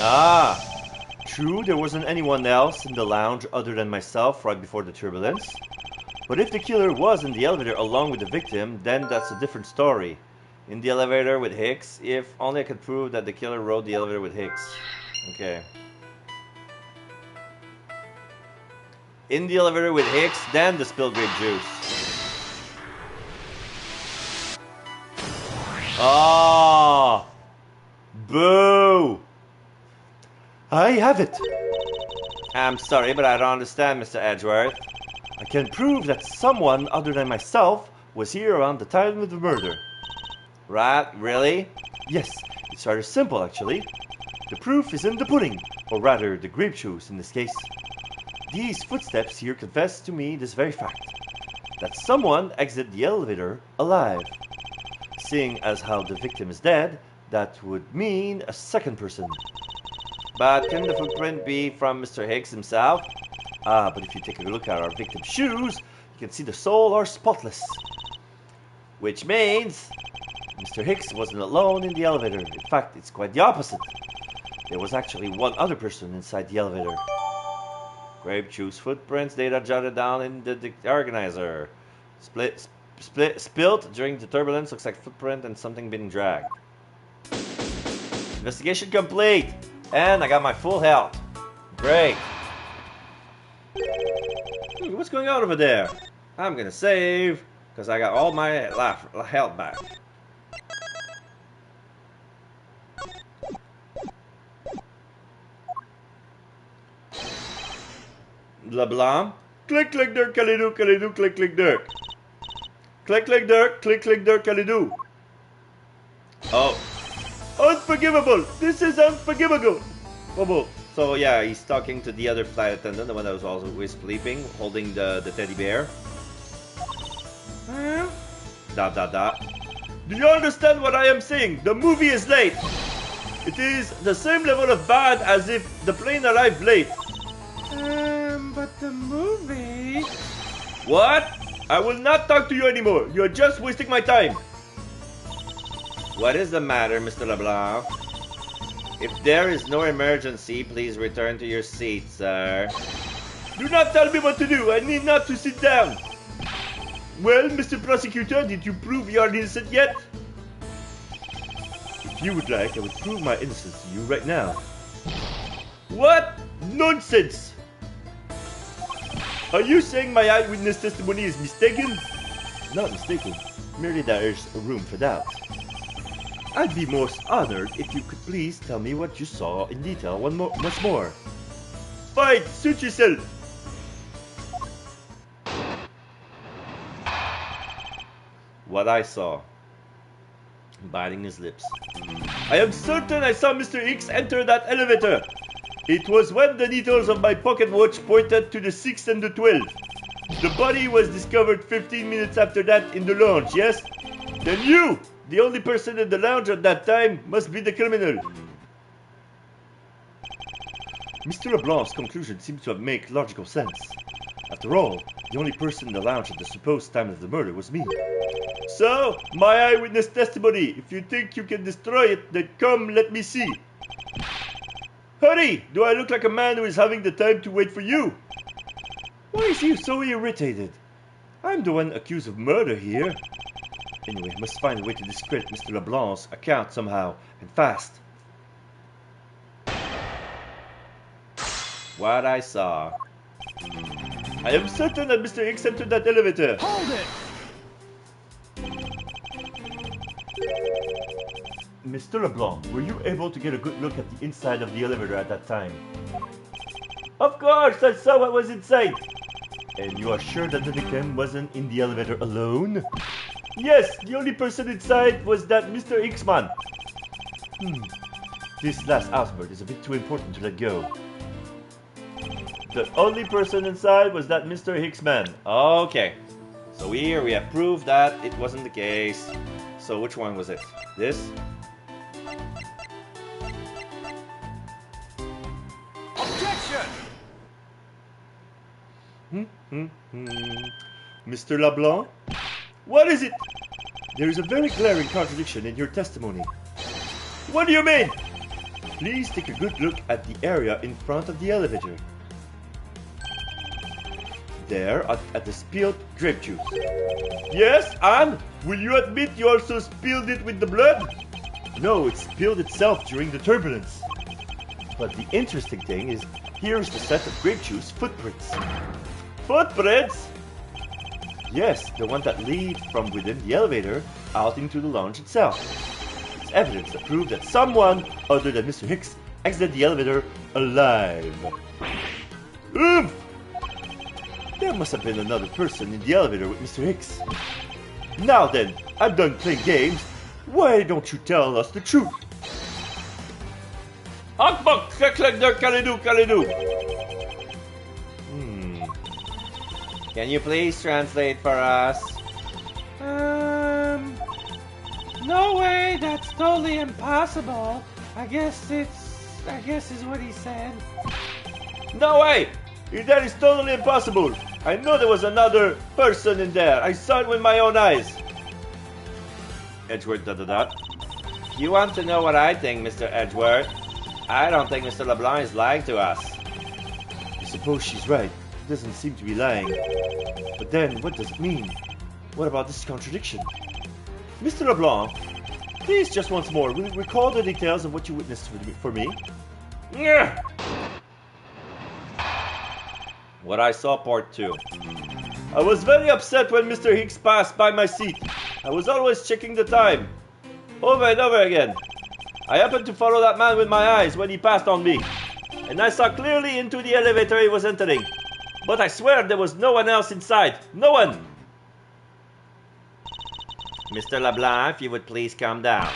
Ah! True, there wasn't anyone else in the lounge other than myself right before the turbulence. But if the killer was in the elevator along with the victim, then that's a different story. In the elevator with Hicks, if only I could prove that the killer rode the elevator with Hicks. Okay. In the elevator with Hicks, then the spilled grape juice. Ah! Boo! I have it! I'm sorry, but I don't understand, Mr. Edgeworth. I can prove that someone other than myself was here around the time of the murder. Right? Really? Yes, it's rather simple actually. The proof is in the pudding, or rather the grape juice in this case. These footsteps here confess to me this very fact, that someone exited the elevator alive. Seeing as how the victim is dead, that would mean a second person. But can the footprint be from Mr. Hicks himself? Ah, but if you take a look at our victim's shoes, you can see the sole are spotless. Which means... Mr. Hicks wasn't alone in the elevator. In fact, it's quite the opposite. There was actually one other person inside the elevator. Grape juice footprints, data jotted down in the organizer. Spilled during the turbulence, looks like footprint and something being dragged. Investigation complete! And I got my full health. Great. What's going on over there? I'm gonna save, because I got all my health back. Blah blah. Click click dirt calidoo calidoo click click dirt. Click click dirt click click dirt calidoo. Oh. Unforgivable! This is unforgivable! Bobo. So yeah, he's talking to the other flight attendant, the one that was also sleeping, holding the teddy bear. Dot dot dot. Do you understand what I am saying? The movie is late. It is the same level of bad as if the plane arrived late. But the movie... What? I will not talk to you anymore. You are just wasting my time. What is the matter, Mr. LeBlanc? If there is no emergency, please return to your seat, sir. Do not tell me what to do. I need not to sit down. Well, Mr. Prosecutor, did you prove you are innocent yet? If you would like, I would prove my innocence to you right now. What? Nonsense! Are you saying my eyewitness testimony is mistaken? Not mistaken. Merely there is room for doubt. I'd be most honored if you could please tell me what you saw in detail once more. Fight! Suit yourself! What I saw. Biting his lips. I am certain I saw Mr. X enter that elevator. It was when the needles of my pocket watch pointed to the 6 and the 12. The body was discovered 15 minutes after that in the lounge, yes? Then you, the only person in the lounge at that time, must be the criminal. Mr. LeBlanc's conclusion seems to make logical sense. After all, the only person in the lounge at the supposed time of the murder was me. So, my eyewitness testimony. If you think you can destroy it, then come let me see. Hurry! Do I look like a man who is having the time to wait for you? Why is he so irritated? I'm the one accused of murder here. Anyway, I must find a way to discredit Mr. LeBlanc's account somehow, and fast. What I saw. I am certain that Mr. X entered that elevator. Hold it! Mr. LeBlanc, were you able to get a good look at the inside of the elevator at that time? Of course, I saw what was inside. And you are sure that the victim wasn't in the elevator alone? Yes, the only person inside was that Mr. X-Man. This last outburst is a bit too important to let go. The only person inside was that Mr. X-Man. Okay. So here we have proved that it wasn't the case. So which one was it? This? Objection! Mr. LeBlanc? What is it? There is a very glaring contradiction in your testimony. What do you mean? Please take a good look at the area in front of the elevator. There, at the spilled grape juice. Yes, and will you admit you also spilled it with the blood? No, it spilled itself during the turbulence. But the interesting thing is, here is the set of grape juice footprints. Footprints? Yes, the one that lead from within the elevator out into the lounge itself. It's evidence that proves that someone other than Mr. Hicks exited the elevator alive. There must have been another person in the elevator with Mr. Hicks. Now then, I'm done playing games. Why don't you tell us the truth? Akbak, kalidu. Can you please translate for us? No way, that's totally impossible. I guess is what he said. No way! That is totally impossible. I know there was another person in there. I saw it with my own eyes. Edgeworth, You want to know what I think, Mr. Edgeworth? I don't think Mr. LeBlanc is lying to us. I suppose she's right. He doesn't seem to be lying. But then, what does it mean? What about this contradiction? Mr. LeBlanc, please just once more, will you recall the details of what you witnessed for me? Yeah. What I saw, part 2. I was very upset when Mr. Hicks passed by my seat. I was always checking the time. Over and over again. I happened to follow that man with my eyes when he passed on me. And I saw clearly into the elevator he was entering. But I swear there was no one else inside. No one! Mr. LeBlanc, if you would please calm down.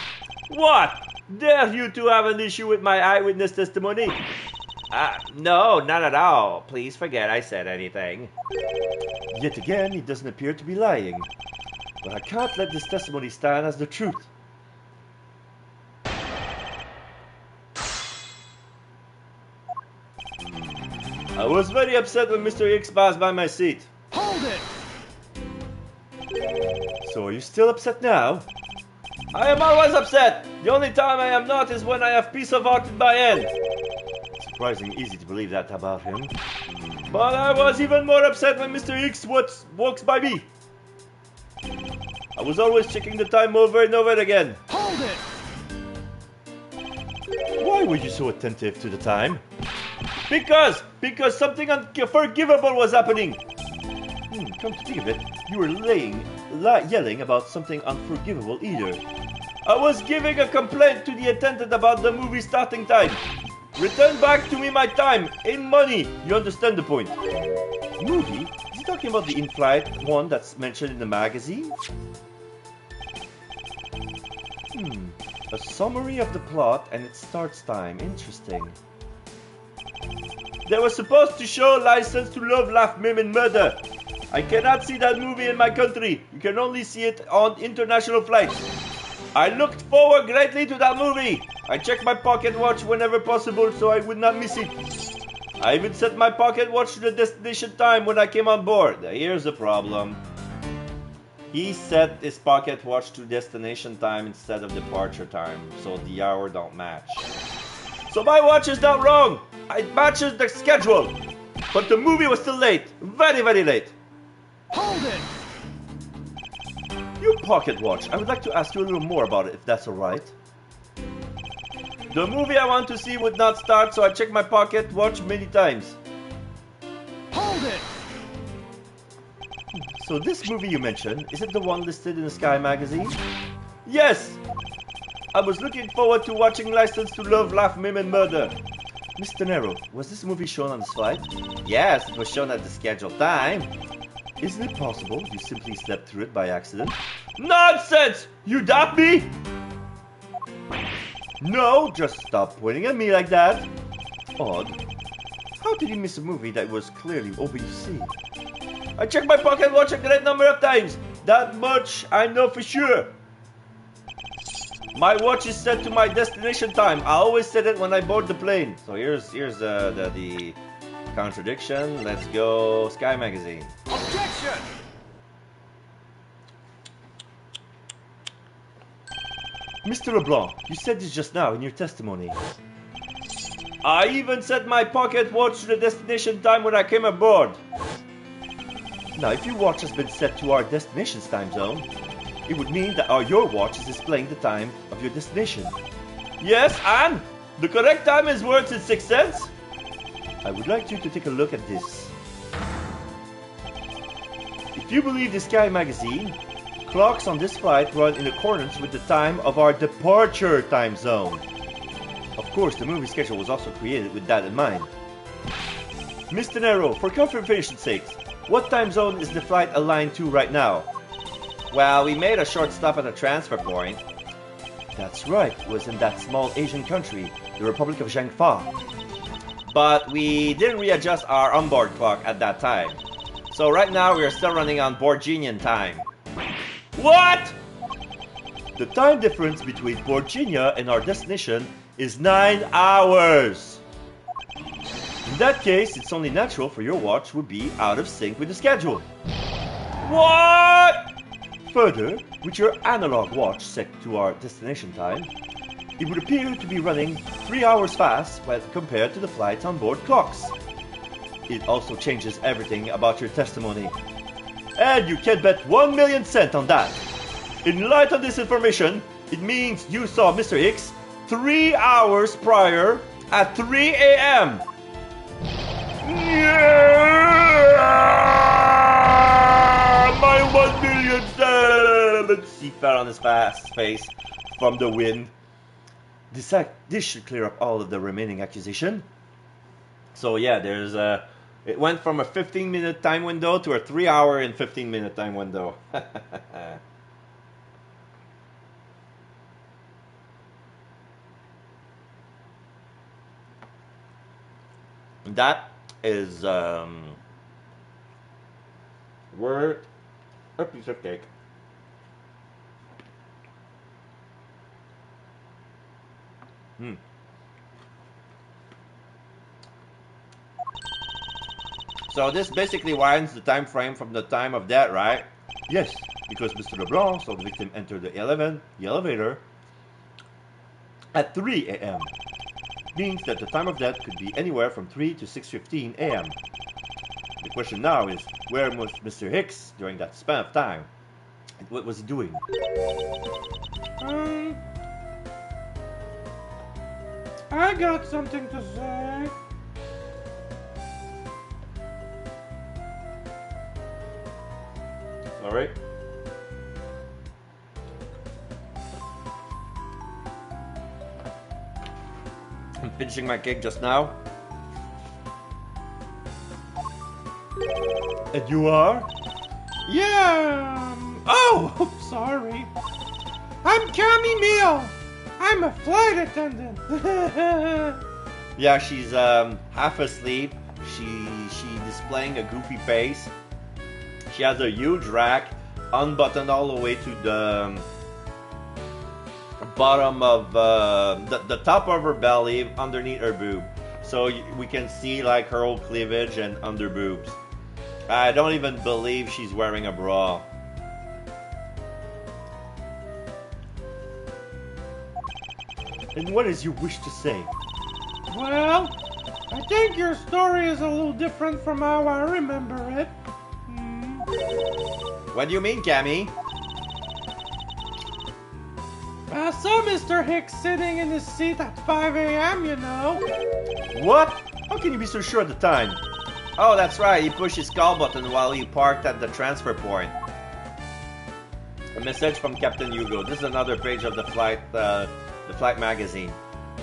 What? Dare you to have an issue with my eyewitness testimony? No, not at all. Please forget I said anything. Yet again, he doesn't appear to be lying. But I can't let this testimony stand as the truth. I was very upset when Mr. X passed by my seat. Hold it! So are you still upset now? I am always upset. The only time I am not is when I have peace of heart in my end. Surprisingly easy to believe that about him. But I was even more upset when Mr. X walks by me. I was always checking the time over and over again. Hold it! Why were you so attentive to the time? Because something unforgivable was happening. Come to think of it, you were yelling about something unforgivable either. I was giving a complaint to the attendant about the movie starting time. Return back to me my time, in money. You understand the point? Movie? Is he talking about the in-flight one that's mentioned in the magazine? A summary of the plot and its start time. Interesting. They were supposed to show License to Love, Laugh, Meme and Murder. I cannot see that movie in my country. You can only see it on international flights. I looked forward greatly to that movie. I checked my pocket watch whenever possible so I would not miss it. I even set my pocket watch to the destination time when I came on board. Here's the problem. He set his pocket watch to destination time instead of departure time, so the hour don't match. So my watch is not wrong. It matches the schedule. But the movie was still late. Very, very late. Hold it! Your pocket watch. I would like to ask you a little more about it, if that's alright. The movie I want to see would not start, so I checked my pocket watch many times. Hold it! So this movie you mentioned, is it the one listed in the Sky magazine? Yes! I was looking forward to watching License to Love, Laugh, Meme and Murder. Mr. Nero, was this movie shown on this flight? Yes, it was shown at the scheduled time. Isn't it possible you simply slept through it by accident? Nonsense! You doubt me? No, just stop pointing at me like that. Odd. How did you miss a movie that was clearly open to see? I checked my pocket watch a great number of times. That much I know for sure. My watch is set to my destination time. I always set it when I board the plane. So here's the contradiction. Let's go Sky Magazine. Objection! Mr. LeBlanc, you said this just now in your testimony. I even set my pocket watch to the destination time when I came aboard. Now, if your watch has been set to our destination's time zone, it would mean that your watch is displaying the time of your destination. Yes, and the correct time is words in 6 cents. I would like you to take a look at this. If you believe the Sky magazine, clocks on this flight run in accordance with the time of our departure time zone. Of course, the movie schedule was also created with that in mind. Mr. Nero, for confirmation's sake, what time zone is the flight aligned to right now? Well, we made a short stop at a transfer point. That's right, it was in that small Asian country, the Republic of Zhangfa. But we didn't readjust our onboard clock at that time. So right now we are still running on Borginian time. What? The time difference between Borginia and our destination is 9 hours. In that case, it's only natural for your watch would be out of sync with the schedule. What? Further, with your analog watch set to our destination time, it would appear to be running 3 hours fast when compared to the flight's onboard clocks. It also changes everything about your testimony. And you can bet 1,000,000 cents on that. In light of this information, it means you saw Mr. X 3 hours prior at 3 a.m. My 1,000,000 cents! He fell on his face from the wind. This should clear up all of the remaining accusation. So yeah, it went from a 15-minute time window to a 3-hour and 15-minute time window. That is worth a piece of cake. Hmm. So this basically winds the time frame from the time of death, right? Yes, because Mr. LeBlanc saw the victim enter the elevator at 3 a.m. Means that the time of death could be anywhere from 3 to 6:15 a.m. The question now is, where was Mr. Hicks during that span of time? And what was he doing? I got something to say. Alright. I'm finishing my cake just now. And you are? Yeah. Oh, sorry. I'm Cammy Meal. I'm a flight attendant. Yeah, she's half asleep. She's displaying a goofy face. She has a huge rack unbuttoned all the way to the bottom of the top of her belly underneath her boob. So we can see like her whole cleavage and under boobs. I don't even believe she's wearing a bra. And what is your wish to say? Well, I think your story is a little different from how I remember it. What do you mean, Cammy? I saw Mr. Hicks sitting in his seat at 5 a.m., you know. What? How can you be so sure of the time? Oh, that's right. He pushed his call button while he parked at the transfer point. A message from Captain Hugo. This is another page of the flight magazine.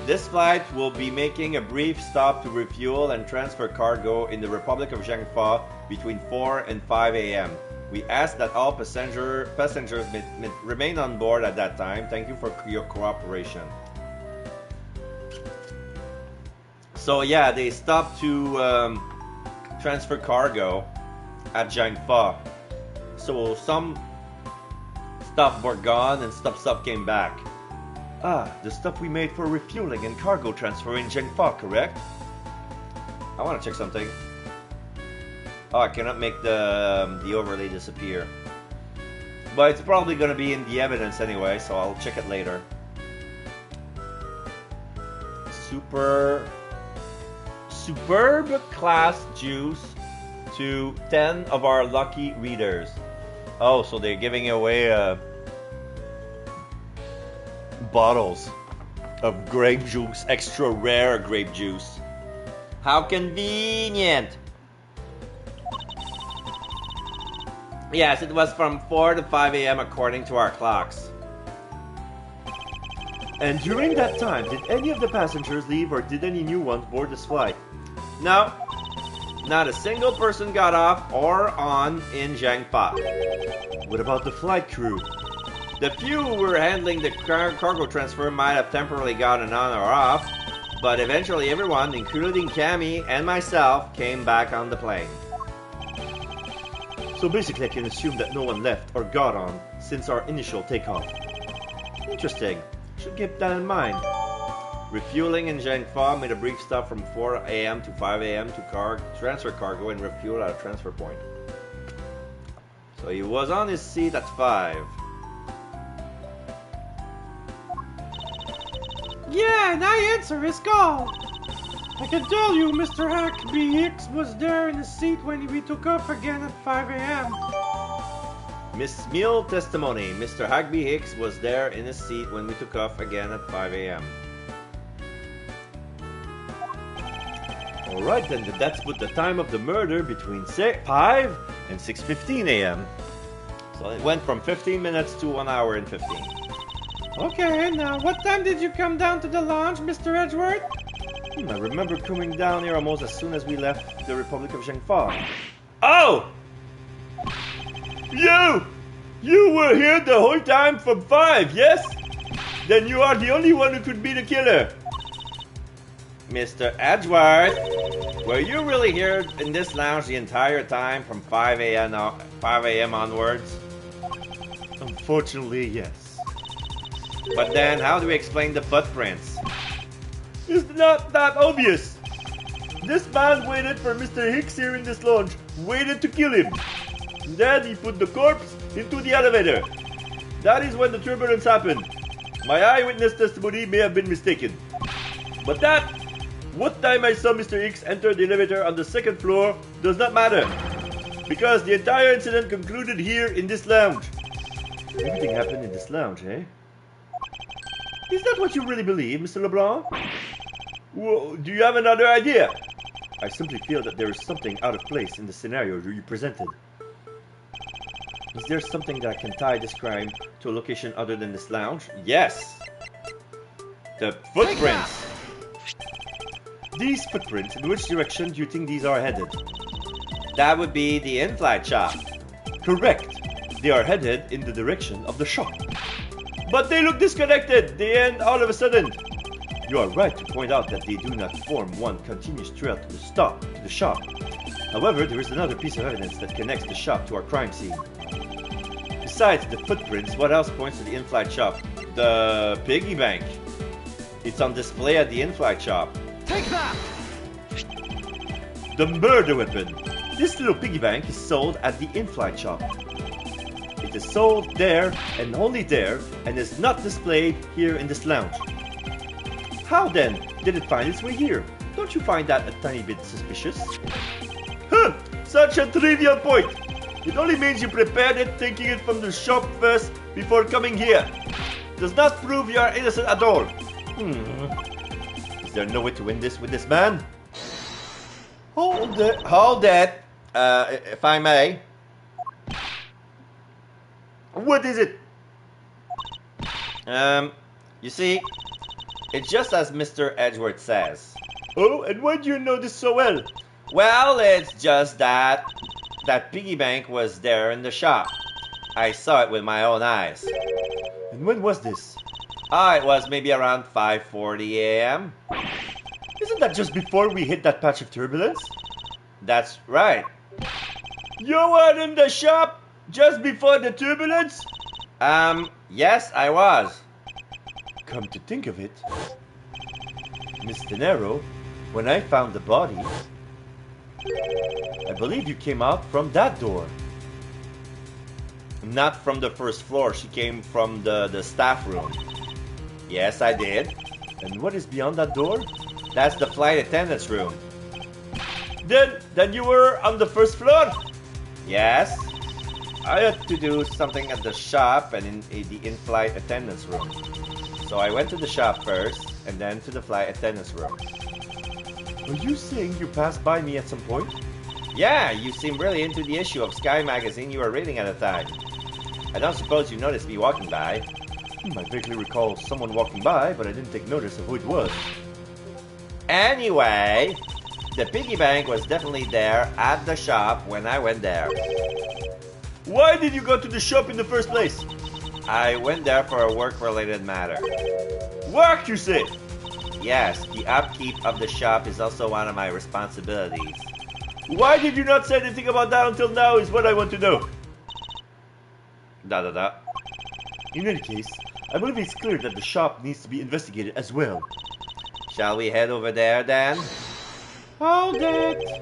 This flight will be making a brief stop to refuel and transfer cargo in the Republic of Zhengfa between 4 and 5 a.m. We ask that all passengers may remain on board at that time. Thank you for your cooperation. So yeah, they stopped to transfer cargo at Zhengfa. So some stuff were gone and stuff came back. Ah, the stuff we made for refueling and cargo transfer in Zhengfa, correct? I want to check something. Oh, I cannot make the overlay disappear. But it's probably going to be in the evidence anyway, so I'll check it later. Superb class juice to 10 of our lucky readers. Oh, so they're giving away bottles of grape juice, extra rare grape juice. How convenient! Yes, it was from 4 to 5 a.m. according to our clocks. And during that time, did any of the passengers leave or did any new ones board this flight? No, not a single person got off or on in Zhengfa. What about the flight crew? The few who were handling the cargo transfer might have temporarily gotten on or off, but eventually everyone, including Cammy and myself, came back on the plane. So basically I can assume that no one left or got on since our initial takeoff. Interesting. Should keep that in mind. Refueling in Zhengfa made a brief stop from 4 a.m. to 5 a.m. to transfer cargo and refuel at a transfer point. So he was on his seat at 5. Yeah, and I answer his call. I can tell you Mr. Hackby Hicks was there in his seat when we took off again at 5 a.m. Miss Meal testimony. Mr. Hackby Hicks was there in his seat when we took off again at 5 a.m. Alright then, that's put the time of the murder between 5 and 6:15 a.m. So it went from 15 minutes to 1 hour and 15. Okay, now what time did you come down to the lounge, Mr. Edgeworth? I remember coming down here almost as soon as we left the Republic of Zhengfa. Oh! You were here the whole time from 5, yes? Then you are the only one who could be the killer. Mr. Edgeworth, Were you really here in this lounge the entire time from 5 a.m. onwards? Unfortunately, yes. But then, how do we explain the footprints? It's not that obvious. This man waited for Mr. Hicks here in this lounge, waited to kill him. Then he put the corpse into the elevator. That is when the turbulence happened. My eyewitness testimony may have been mistaken. But what time I saw Mr. Hicks enter the elevator on the second floor does not matter. Because the entire incident concluded here in this lounge. Everything happened in this lounge, eh? Is that what you really believe, Mr. LeBlanc? Well, do you have another idea? I simply feel that there is something out of place in the scenario you presented. Is there something that can tie this crime to a location other than this lounge? Yes. The footprints. These footprints, in which direction do you think these are headed? That would be the in-flight shop. Correct. They are headed in the direction of the shop. But they look disconnected. They end all of a sudden. You are right to point out that they do not form one continuous trail to the shop. However, there is another piece of evidence that connects the shop to our crime scene. Besides the footprints, What else points to the in-flight shop? The piggy bank. It's on display at the in-flight shop. Take that! the murder weapon. This little piggy bank is sold at the in-flight shop. It is sold there and only there and is not displayed here in this lounge. How then did it find its way here? Don't you find that a tiny bit suspicious? Huh! Such a trivial point! It only means you prepared it thinking it from the shop first before coming here. Does not prove you are innocent at all. Is there no way to win this with this man? Hold it, if I may. What is it? You see, it's just as Mr. Edgeworth says. Oh, and why do you know this so well? Well, it's just that piggy bank was there in the shop. I saw it with my own eyes. And when was this? It was maybe around 5:40 a.m. Isn't that just before we hit that patch of turbulence? That's right. You were in the shop just before the turbulence? Yes, I was. Come to think of it, Miss De Niro, when I found the body, I believe you came out from that door. Not from the first floor, she came from the staff room. Yes, I did. And what is beyond that door? That's the flight attendant's room. Then you were on the first floor? Yes. I had to do something at the shop and in the in-flight attendant's room. So I went to the shop first, and then to the flight attendant's room. Are you saying you passed by me at some point? Yeah, you seem really into the issue of Sky magazine you were reading at the time. I don't suppose you noticed me walking by. I vaguely recall someone walking by, but I didn't take notice of who it was. Anyway, the piggy bank was definitely there at the shop when I went there. Why did you go to the shop in the first place? I went there for a work-related matter. Work, you say? Yes, the upkeep of the shop is also one of my responsibilities. Why did you not say anything about that until now is what I want to know. In any case, I believe it's clear that the shop needs to be investigated as well. Shall we head over there then? Hold it!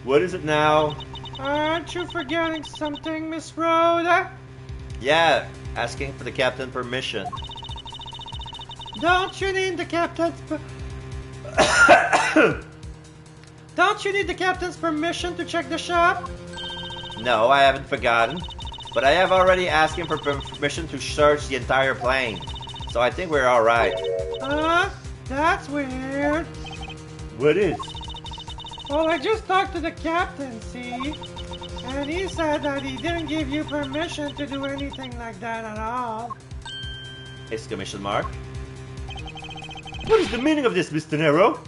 What is it now? Aren't you forgetting something, Miss Rhoda? Yeah, asking for the captain permission. Don't you need the captain's Don't you need the captain's permission to check the shop? No, I haven't forgotten. But I have already asked him for permission to search the entire plane. So I think we're alright. That's weird. What is? Well, I just talked to the captain, see? And he said that he didn't give you permission to do anything like that at all. Exclamation mark. What is the meaning of this, Mr. Nero?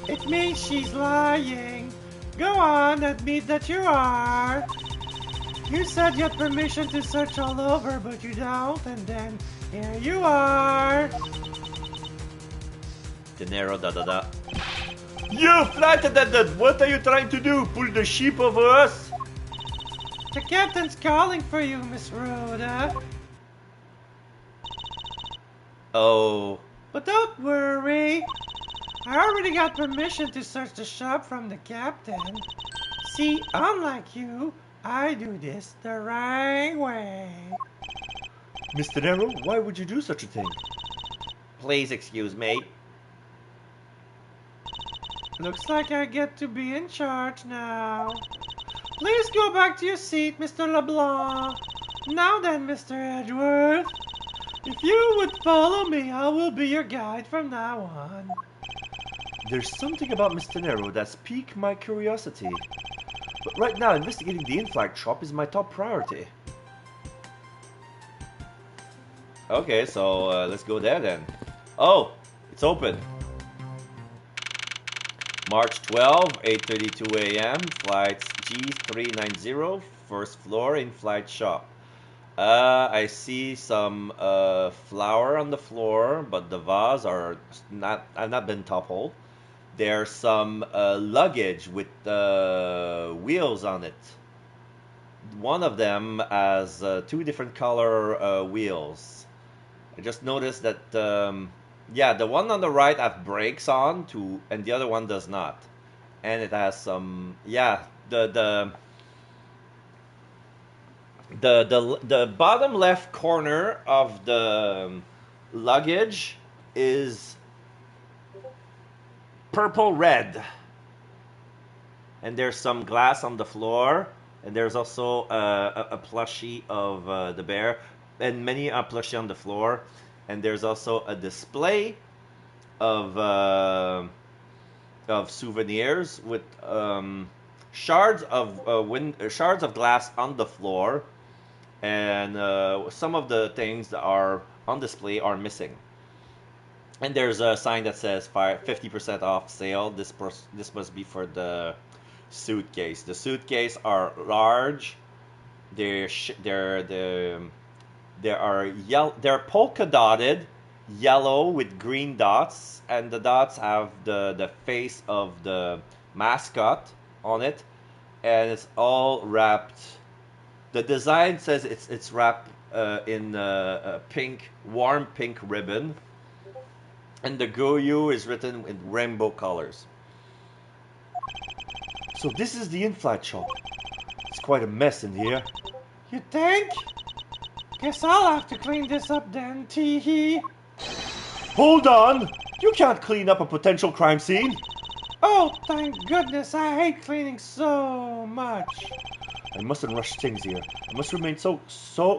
It means she's lying. Go on, admit that you are. You said you had permission to search all over, but you don't, and then here you are. De Niro, You flight attendant, what are you trying to do? Pull the sheep over us? The captain's calling for you, Miss Rhoda. Oh, But don't worry. I already got permission to search the shop from the captain. See, unlike you, I do this the right way. Mr. Nero, why would you do such a thing? please excuse me. Looks like I get to be in charge now. Please go back to your seat, Mr. LeBlanc. Now then, Mr. Edgeworth. If you would follow me, I will be your guide from now on. There's something about Mr. Nero that's piqued my curiosity. But right now, investigating the in-flight shop is my top priority. Okay, so let's go there then. Oh, it's open. March 12, 8:32 a.m. Flights G390, first floor in-flight shop. I see some flour on the floor, but the vase have not been toppled. There's some luggage with wheels on it. One of them has two different color wheels. I just noticed that, yeah, the one on the right has brakes on, and the other one does not. And it has some, yeah, the bottom left corner of the luggage is purple red, and there's some glass on the floor, and there's also a plushie of the bear, and many a plushie on the floor, and there's also a display of souvenirs with shards of glass on the floor, and some of the things that are on display are missing. And there's a sign that says 50% off sale. This must be for the suitcase. The suitcase are large. They're polka dotted, yellow with green dots, and the dots have the face of the mascot on it, and it's all wrapped. The design says it's wrapped in a warm pink ribbon, and the Goyu is written in rainbow colors. So this is the in-flight shop. It's quite a mess in here. You think? Guess I'll have to clean this up then, tee-hee. Hold on! You can't clean up a potential crime scene! Oh, thank goodness, I hate cleaning so much. I mustn't rush things here. I must remain so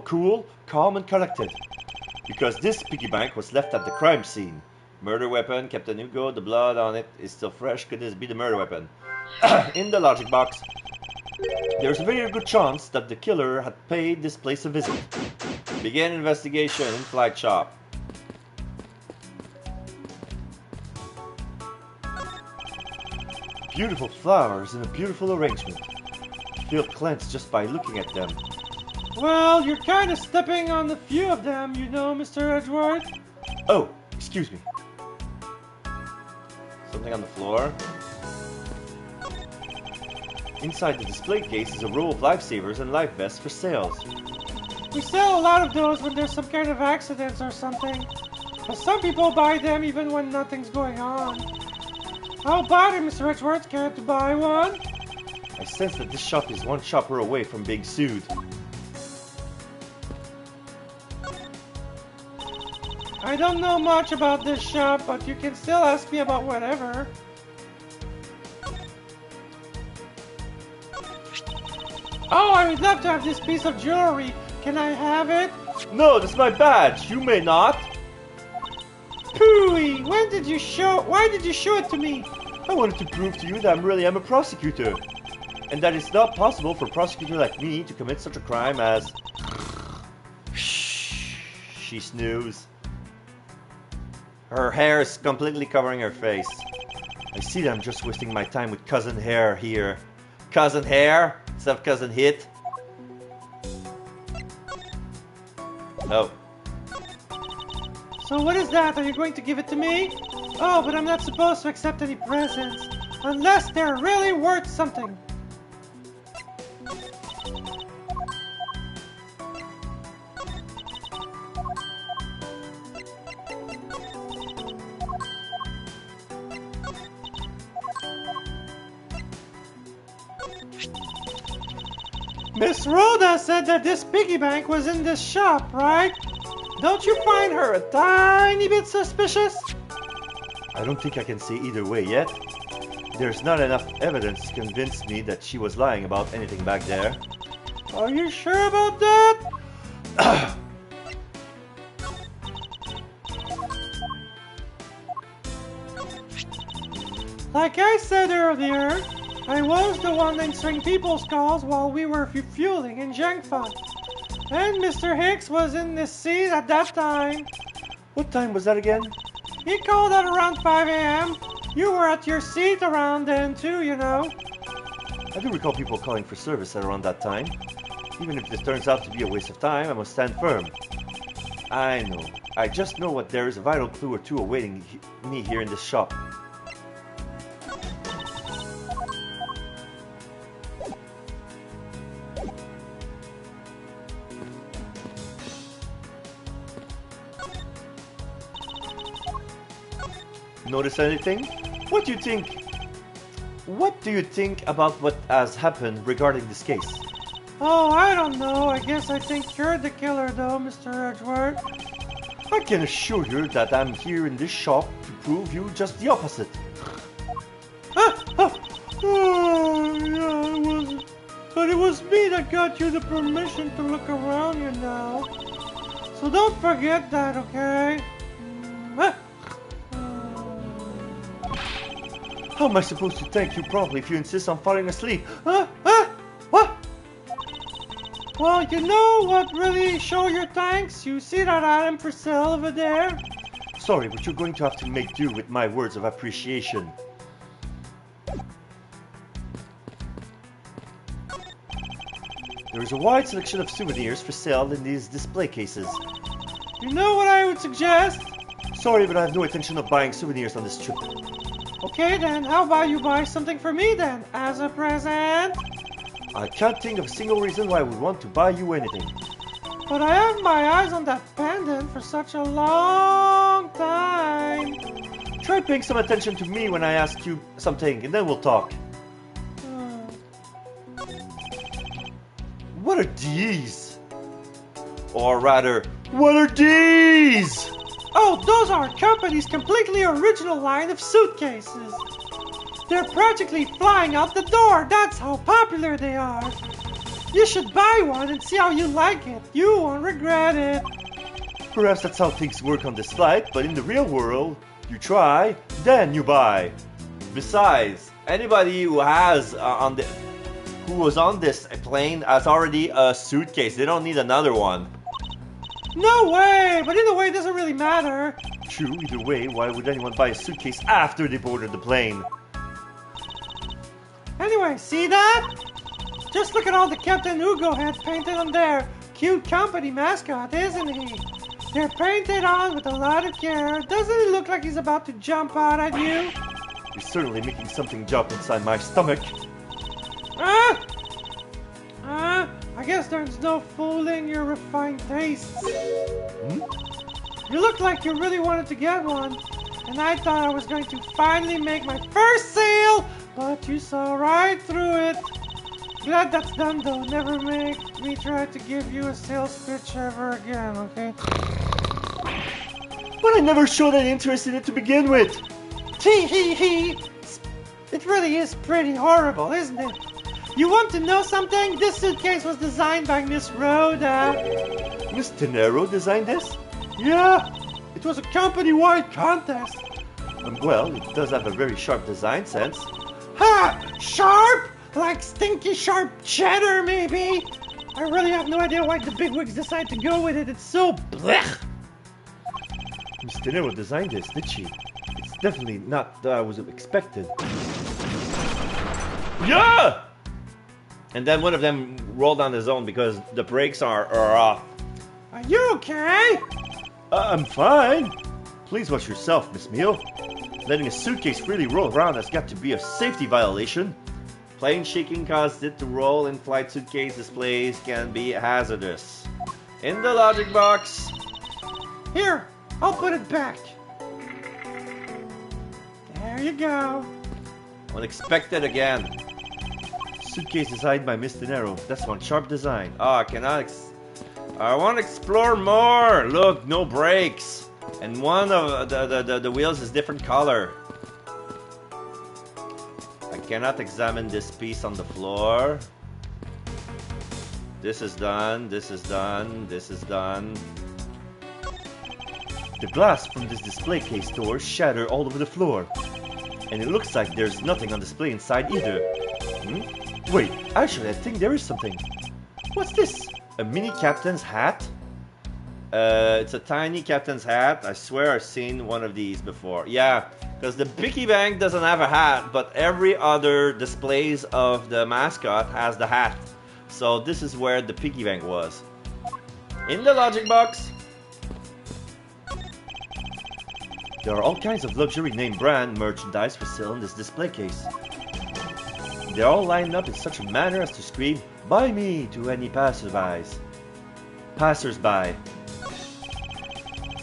cool, calm, and collected. Because this piggy bank was left at the crime scene. Murder weapon, Captain Hugo, the blood on it is still fresh. Could this be the murder weapon? In the logic box. There's a very good chance that the killer had paid this place a visit. Begin investigation in flight shop. Beautiful flowers in a beautiful arrangement. I feel cleansed just by looking at them. Well, you're kind of stepping on a few of them, you know, Mr. Edgeworth. Oh, excuse me. Something on the floor. Inside the display case is a row of lifesavers and life vests for sales. We sell a lot of those when there's some kind of accidents or something. But some people buy them even when nothing's going on. How about it, Mr. Edgeworth? Care to buy one? I sense that this shop is one shopper away from being sued. I don't know much about this shop, but you can still ask me about whatever. Oh, I would love to have this piece of jewelry. Can I have it? No, that's my badge. You may not. Pooey, why did you show it to me? I wanted to prove to you that I really am a prosecutor. And that it's not possible for a prosecutor like me to commit such a crime as... She snoozes. Her hair is completely covering her face. I see that I'm just wasting my time with Cousin Hair here. Cousin Hair instead of Cousin Hit. No. So what is that? Are you going to give it to me? Oh, but I'm not supposed to accept any presents. Unless they're really worth something. Miss Rhoda said that this piggy bank was in this shop, right? Don't you find her a tiny bit suspicious? I don't think I can say either way yet. There's not enough evidence to convince me that she was lying about anything back there. Are you sure about that? Like I said earlier, I was the one answering people's calls while we were refueling in Zhangfa. And Mr. Hicks was in the seat at that time. What time was that again? He called at around 5 a.m. You were at your seat around then too, you know. I do recall people calling for service at around that time. Even if this turns out to be a waste of time, I must stand firm. I know. I just know what there is a vital clue or two awaiting me here in this shop. Notice anything? What do you think? What do you think about what has happened regarding this case? Oh, I don't know. I guess I think you're the killer though, Mr. Edgeworth. I can assure you that I'm here in this shop to prove you just the opposite. Oh, yeah, it was. But it was me that got you the permission to look around, you know. So don't forget that, okay? How am I supposed to thank you properly if you insist on falling asleep? What? Well, you know what really show your thanks? You see that item for sale over there? Sorry, but you're going to have to make do with my words of appreciation. There is a wide selection of souvenirs for sale in these display cases. You know what I would suggest? Sorry, but I have no intention of buying souvenirs on this trip. Okay then, how about you buy something for me then, as a present? I can't think of a single reason why I would want to buy you anything. But I have my eyes on that pendant for such a long time. Try paying some attention to me when I ask you something, and then we'll talk. What are these? Or rather, what are these? Oh, those are our company's completely original line of suitcases. They're practically flying out the door. That's how popular they are. You should buy one and see how you like it. You won't regret it. Perhaps that's how things work on this flight, but in the real world, you try, then you buy. Besides, anybody who who was on this plane has already a suitcase. They don't need another one. No way! But either way, it doesn't really matter. True, either way, why would anyone buy a suitcase after they boarded the plane? Anyway, see that? Just look at all the Captain Hugo had painted on there. Cute company mascot, isn't he? They're painted on with a lot of care. Doesn't it look like he's about to jump out at you? You're certainly making something jump inside my stomach. I guess there's no fooling your refined tastes. You look like you really wanted to get one, and I thought I was going to finally make my first sale, but you saw right through it. Glad that's done though. Never make me try to give you a sales pitch ever again, okay? But I never showed any interest in it to begin with. Tee hee hee! It really is pretty horrible, isn't it? You want to know something? This suitcase was designed by Miss Rhoda. Miss Tenero designed this? Yeah, it was a company-wide contest. Well, it does have a very sharp design sense. Ha! Sharp? Like stinky sharp cheddar, maybe? I really have no idea why the bigwigs decide to go with it. It's so blech. Miss Tenero designed this, did she? It's definitely not what I was expected. Yeah! And then one of them rolled on his own because the brakes are off. Are you okay? I'm fine. Please watch yourself, Miss Meal. Letting a suitcase really roll around has got to be a safety violation. Plane shaking caused it to roll. In-flight suitcase displays can be hazardous. In the logic box. Here, I'll put it back. There you go. Unexpected again. Suitcase designed by Mr. Nero. That's one sharp design. Oh, I cannot. I want to explore more. Look, no brakes, and one of the wheels is different color. I cannot examine this piece on the floor. This is done. This is done. This is done. The glass from this display case door shattered all over the floor. And it looks like there's nothing on display inside either. Wait, actually I think there is something. What's this? A mini captain's hat? It's a tiny captain's hat. I swear I've seen one of these before. Yeah, because the piggy bank doesn't have a hat, but every other displays of the mascot has the hat. So this is where the piggy bank was. In the logic box. There are all kinds of luxury name brand merchandise for sale in this display case. They're all lined up in such a manner as to scream, "Buy me!" to any passersby.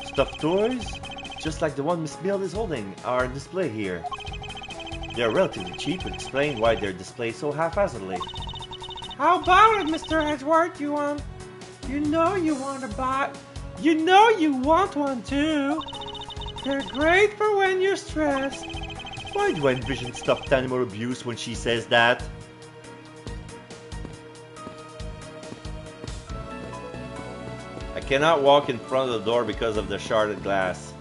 Stuffed toys, just like the one Miss Mill is holding, are on display here. They're relatively cheap and explain why they're displayed so haphazardly. How about it, Mr. Edgeworth? You know you want to buy. You know you want one too. They're great for when you're stressed. Why do I envision stuffed animal abuse when she says that? I cannot walk in front of the door because of the sharded glass.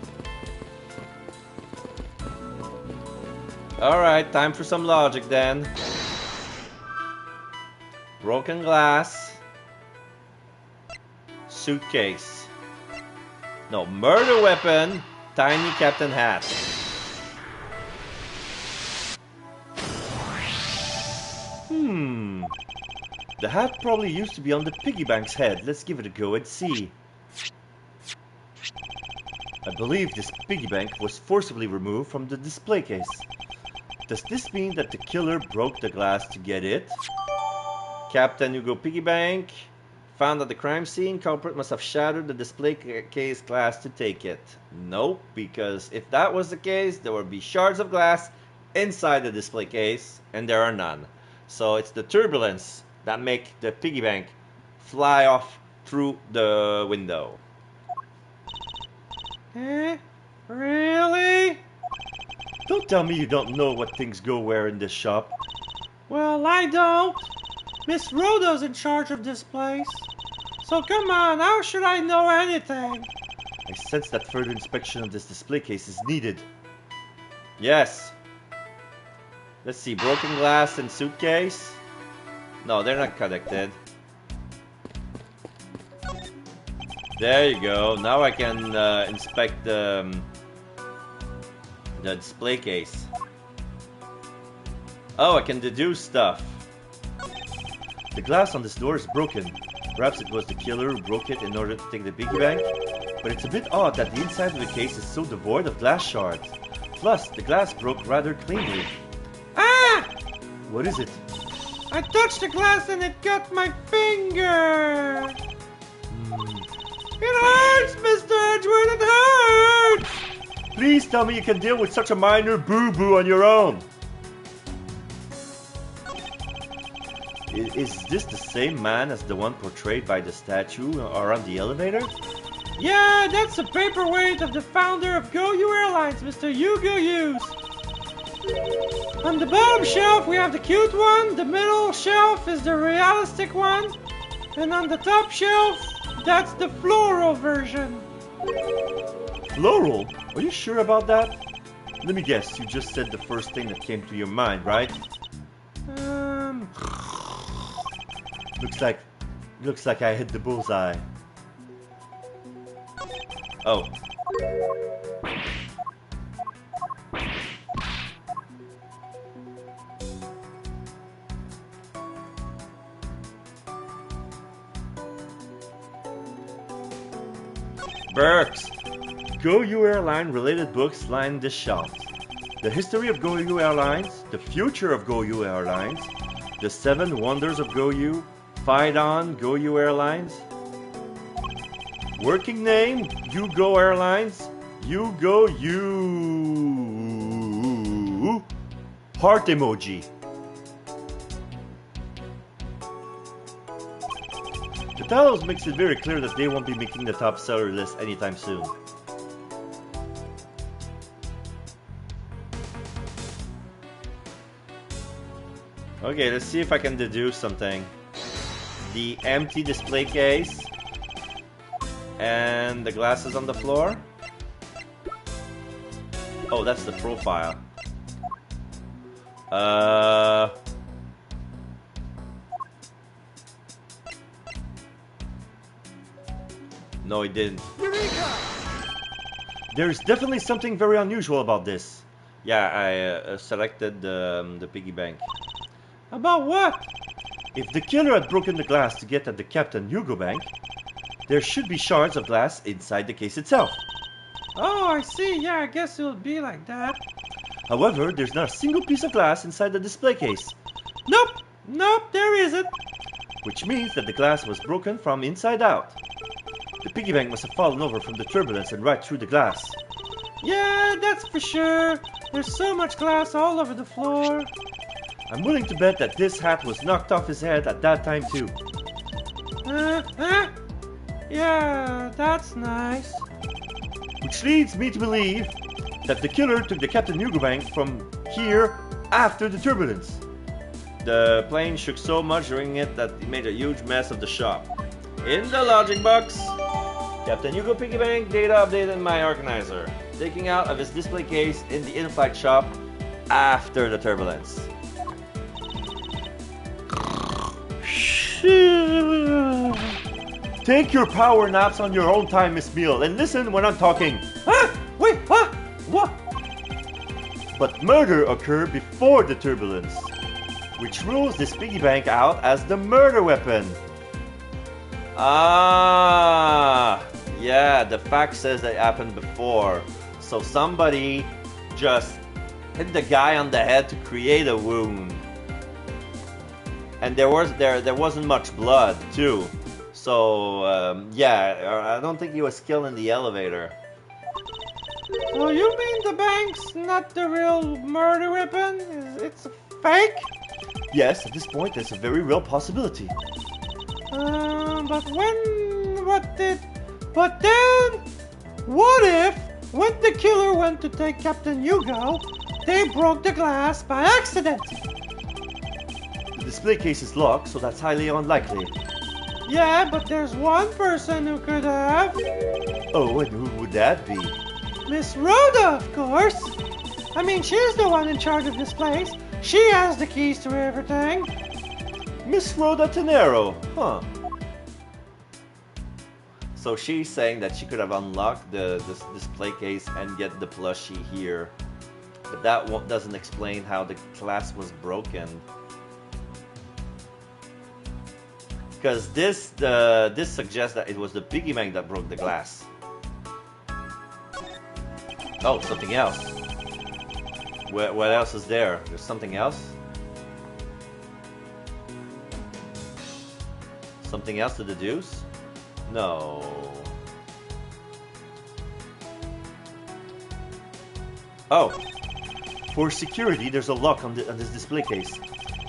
Alright, time for some logic then. Broken glass. Suitcase. No, murder weapon. Tiny captain hat. The hat probably used to be on the piggy bank's head. Let's give it a go and see. I believe this piggy bank was forcibly removed from the display case. Does this mean that the killer broke the glass to get it? Captain Hugo piggy bank. Found at the crime scene, culprit must have shattered the display case glass to take it. Nope, because if that was the case, there would be shards of glass inside the display case, and there are none. So it's the turbulence that make the piggy bank fly off through the window. Really? Don't tell me you don't know what things go where in this shop. Well, I don't. Miss Rhoda's in charge of this place. So come on, how should I know anything? I sense that further inspection of this display case is needed. Yes. Let's see, broken glass and suitcase. No, they're not connected. There you go. Now I can inspect the display case. Oh, I can deduce stuff. The glass on this door is broken. Perhaps it was the killer who broke it in order to take the piggy bank. But it's a bit odd that the inside of the case is so devoid of glass shards. Plus, the glass broke rather cleanly. Ah! What is it? I touched the glass and it cut my finger! It hurts, Mr. Edgeworth, it hurts! Please tell me you can deal with such a minor boo-boo on your own. Is this the same man as the one portrayed by the statue around the elevator? Yeah, that's the paperweight of the founder of Go You Airlines, Mr. Hugo Hughes. On the bottom shelf we have the cute one, the middle shelf is the realistic one, and on the top shelf, that's the floral version. Floral? Are you sure about that? Let me guess, you just said the first thing that came to your mind, right? Looks like I hit the bullseye. Oh. Burks. Go You Airline related books line this shelf. the history of GoYou Airlines, the future of GoYou Airlines, the 7 wonders of GoYou, Fight On GoYou Airlines, working name, You Go Airlines, You Go You, heart emoji. The titles makes it very clear that they won't be making the top seller list anytime soon. Okay, let's see if I can deduce something. The empty display case and the glasses on the floor. Oh, that's the profile. No, it didn't. There's definitely something very unusual about this. Yeah, I selected the piggy bank. About what? If the killer had broken the glass to get at the Captain Hugo Bank, there should be shards of glass inside the case itself. Oh, I see. Yeah, I guess it would be like that. However, there's not a single piece of glass inside the display case, Nope. Nope, there isn't. which means that the glass was broken from inside out. The piggy bank must have fallen over from the turbulence and right through the glass. Yeah, that's for sure. There's so much glass all over the floor. I'm willing to bet that this hat was knocked off his head at that time too. Yeah, that's nice. Which leads me to believe that the killer took the Captain Hugo Bank from here after the turbulence. The plane shook so much during it that it made a huge mess of the shop. In the logic box, Captain Hugo Piggy Bank data updated in my organizer, taking out of his display case in the in-flight shop after the turbulence. Take your power naps on your own time, Miss Meal, and listen when I'm talking. Wait, what? What? But murder occurred before the turbulence, which rules this piggy bank out as the murder weapon. Ah, yeah, the fact says that it happened before. So somebody just hit the guy on the head to create a wound. And there wasn't much blood too. So yeah, I don't think he was killed in the elevator. So you mean the bank's not the real murder weapon? It's a fake? Yes, at this point, there's a very real possibility. But then, what if, when the killer went to take Captain Hugo, they broke the glass by accident? The display case is locked, so that's highly unlikely. Yeah, but there's one person who could have. Oh, and who would that be? Miss Rhoda, of course. I mean, she's the one in charge of this place. She has the keys to everything. Miss Rhoda Tenero, huh? So she's saying that she could have unlocked this display case and get the plushie here. But that doesn't explain how the glass was broken. Because this suggests that it was the piggy bank that broke the glass. Oh, something else. What else is there? There's something else? Something else to deduce? No. Oh. For security, there's a lock on this display case.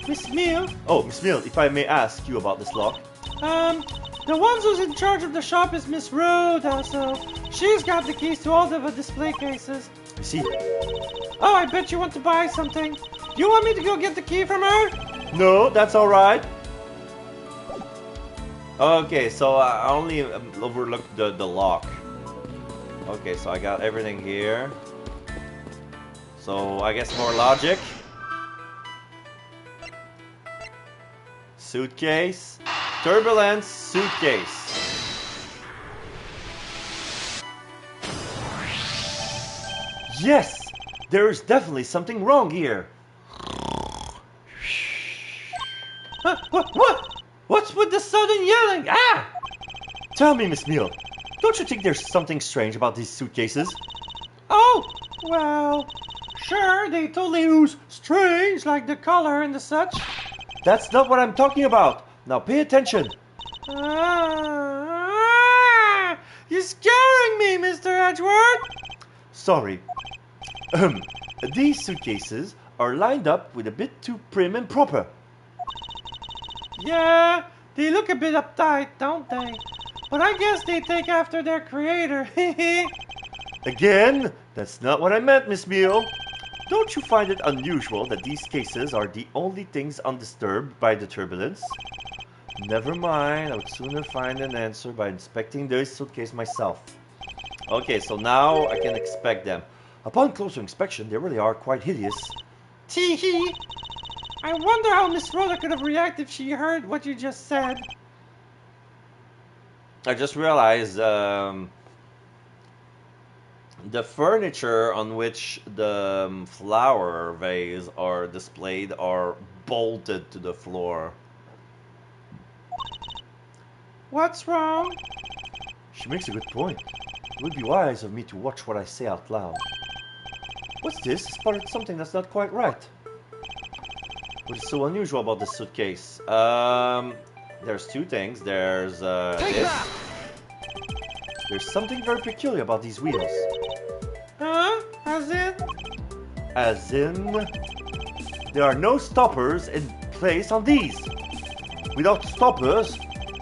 Miss Meal, Oh, Miss Mill, if I may ask you about this lock. the one who's in charge of the shop is Miss Rhoda, so she's got the keys to all the display cases. I see. Oh, I bet you want to buy something. Do you want me to go get the key from her? No, that's alright. Okay, so I only overlooked the lock. Okay, so I got everything here. So I guess more logic. Suitcase. Turbulence suitcase. Yes! There is definitely something wrong here. What's with the sudden yelling? Ah! Tell me, Miss Meal, don't you think there's something strange about these suitcases? Oh, well, Sure, they totally ooze strange, like the color and the such. That's not what I'm talking about. Now pay attention. You're scaring me, Mr. Edgeworth. Sorry. These suitcases are lined up with a bit too prim and proper. Yeah, they look a bit uptight, don't they? But I guess they take after their creator. Again, that's not what I meant, Miss Beale. Don't you find it unusual that these cases are the only things undisturbed by the turbulence? Never mind, I would sooner find an answer by inspecting this suitcase myself. Okay, so now I can expect them. Upon closer inspection, they really are quite hideous. Tee-hee. I wonder how Miss Rhoda could have reacted if she heard what you just said. I just realized the furniture on which the flower vase are displayed are bolted to the floor. What's wrong? She makes a good point. It would be wise of me to watch what I say out loud. What's this? It's part of something that's not quite right. What is so unusual about this suitcase? There's two things. There's this. There's something very peculiar about these wheels. Huh? As in? As in, there are no stoppers in place on these. Without stoppers,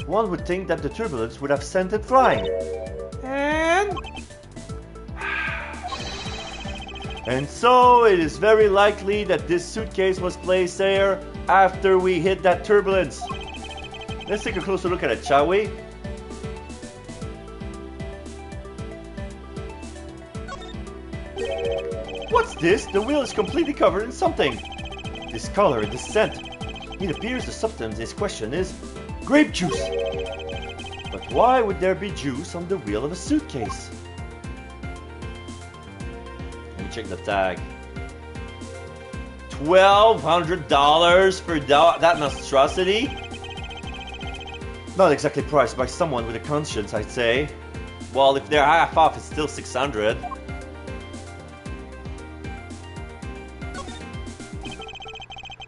one would think that the turbulence would have sent it flying. And so it is very likely that this suitcase was placed there after we hit that turbulence. Let's take a closer look at it, shall we? What's this? The wheel is completely covered in something. This color and this scent. It appears the substance in question is grape juice. But why would there be juice on the wheel of a suitcase? Let me check the tag. $1,200 for that monstrosity? Not exactly priced by someone with a conscience, I'd say. Well, if they're half off, it's still $600.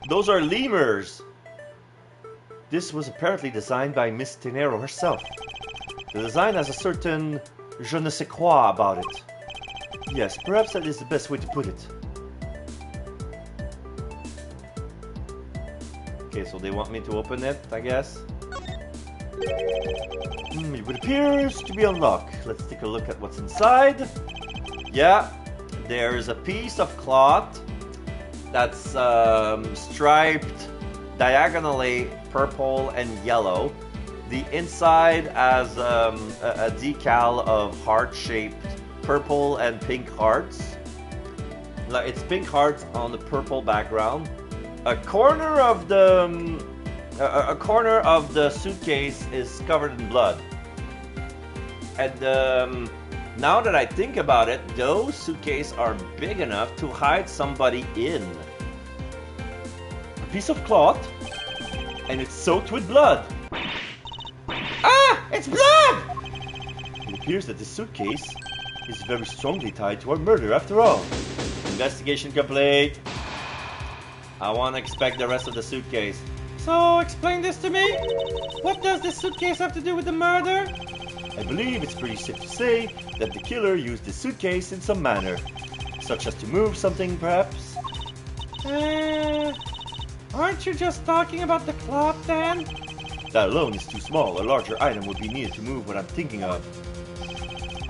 Those are lemurs. This was apparently designed by Miss Tenero herself. The design has a certain je ne sais quoi about it. Yes, perhaps that is the best way to put it. Okay, so they want me to open it, I guess. It appears to be unlocked. Let's take a look at what's inside. Yeah, there's a piece of cloth that's striped diagonally purple and yellow. The inside has a decal of heart-shaped purple and pink hearts. It's pink hearts on the purple background. A corner of the suitcase is covered in blood. And now that I think about it, those suitcases are big enough to hide somebody in. A piece of cloth, and it's soaked with blood. Ah! It's blood! It appears that this suitcase is very strongly tied to our murder after all. Investigation complete. I want to inspect the rest of the suitcase. So, explain this to me. What does this suitcase have to do with the murder? I believe it's pretty safe to say that the killer used the suitcase in some manner, such as to move something, perhaps. Aren't you just talking about the cloth then? That alone is too small. A larger item would be needed to move what I'm thinking of.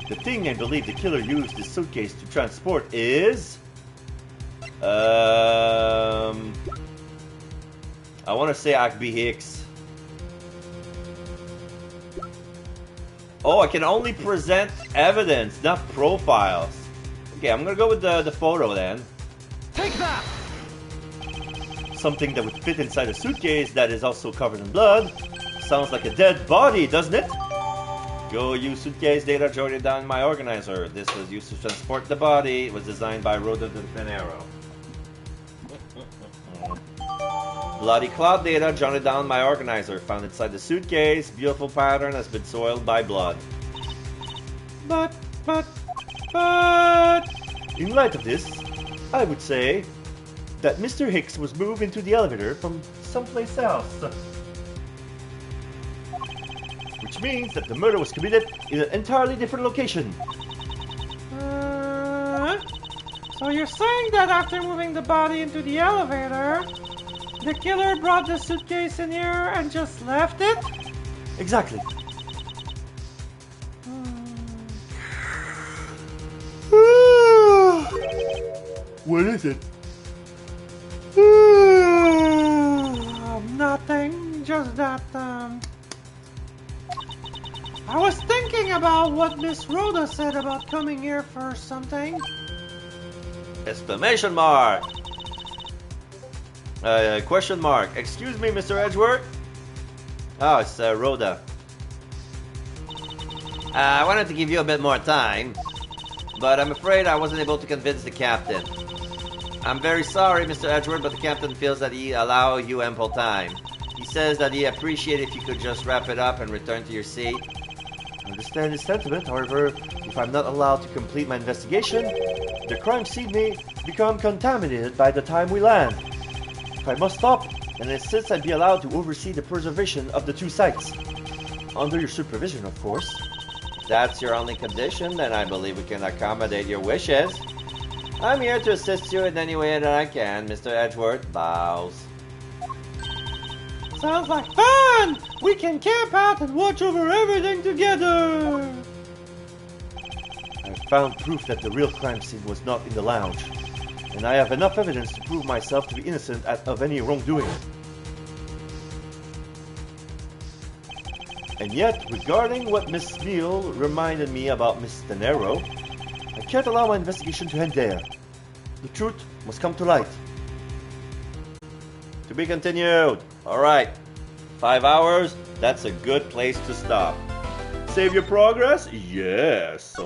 The thing I believe the killer used this suitcase to transport is... I want to say Acme Hicks. Oh, I can only present evidence, not profiles. Okay, I'm gonna go with the photo then. Take that! Something that would fit inside a suitcase that is also covered in blood. Sounds like a dead body, doesn't it? Go use suitcase data, jot it down in my organizer. This was used to transport the body. It was designed by Rhoda de Pinero. Bloody cloth data, jotted down in my organizer. Found inside the suitcase. Beautiful pattern has been soiled by blood. But... In light of this, I would say that Mr. Hicks was moved into the elevator from someplace else. Which means that the murder was committed in an entirely different location. So you're saying that after moving the body into the elevator, the killer brought the suitcase in here and just left it? Exactly. What is it? Nothing, just that, I was thinking about what Miss Rhoda said about coming here for something. Exclamation mark! Question mark. Excuse me, Mr. Edgeworth? Oh, it's Rhoda. I wanted to give you a bit more time, but I'm afraid I wasn't able to convince the captain. I'm very sorry, Mr. Edgeworth, but the captain feels that he allow you ample time. He says that he appreciate if you could just wrap it up and return to your seat. I understand his sentiment, however, if I'm not allowed to complete my investigation, the crime scene may become contaminated by the time we land. If I must stop and insist I be allowed to oversee the preservation of the two sites. Under your supervision, of course. If that's your only condition, then I believe we can accommodate your wishes. I'm here to assist you in any way that I can, Mr. Edgeworth. Bows. Sounds like fun! We can camp out and watch over everything together! I found proof that the real crime scene was not in the lounge, and I have enough evidence to prove myself to be innocent of any wrongdoing. And yet, regarding what Miss Neal reminded me about Miss Tenero, I can't allow my investigation to end there. The truth must come to light. To be continued. Alright. 5 hours, that's a good place to stop. Save your progress? Yes. So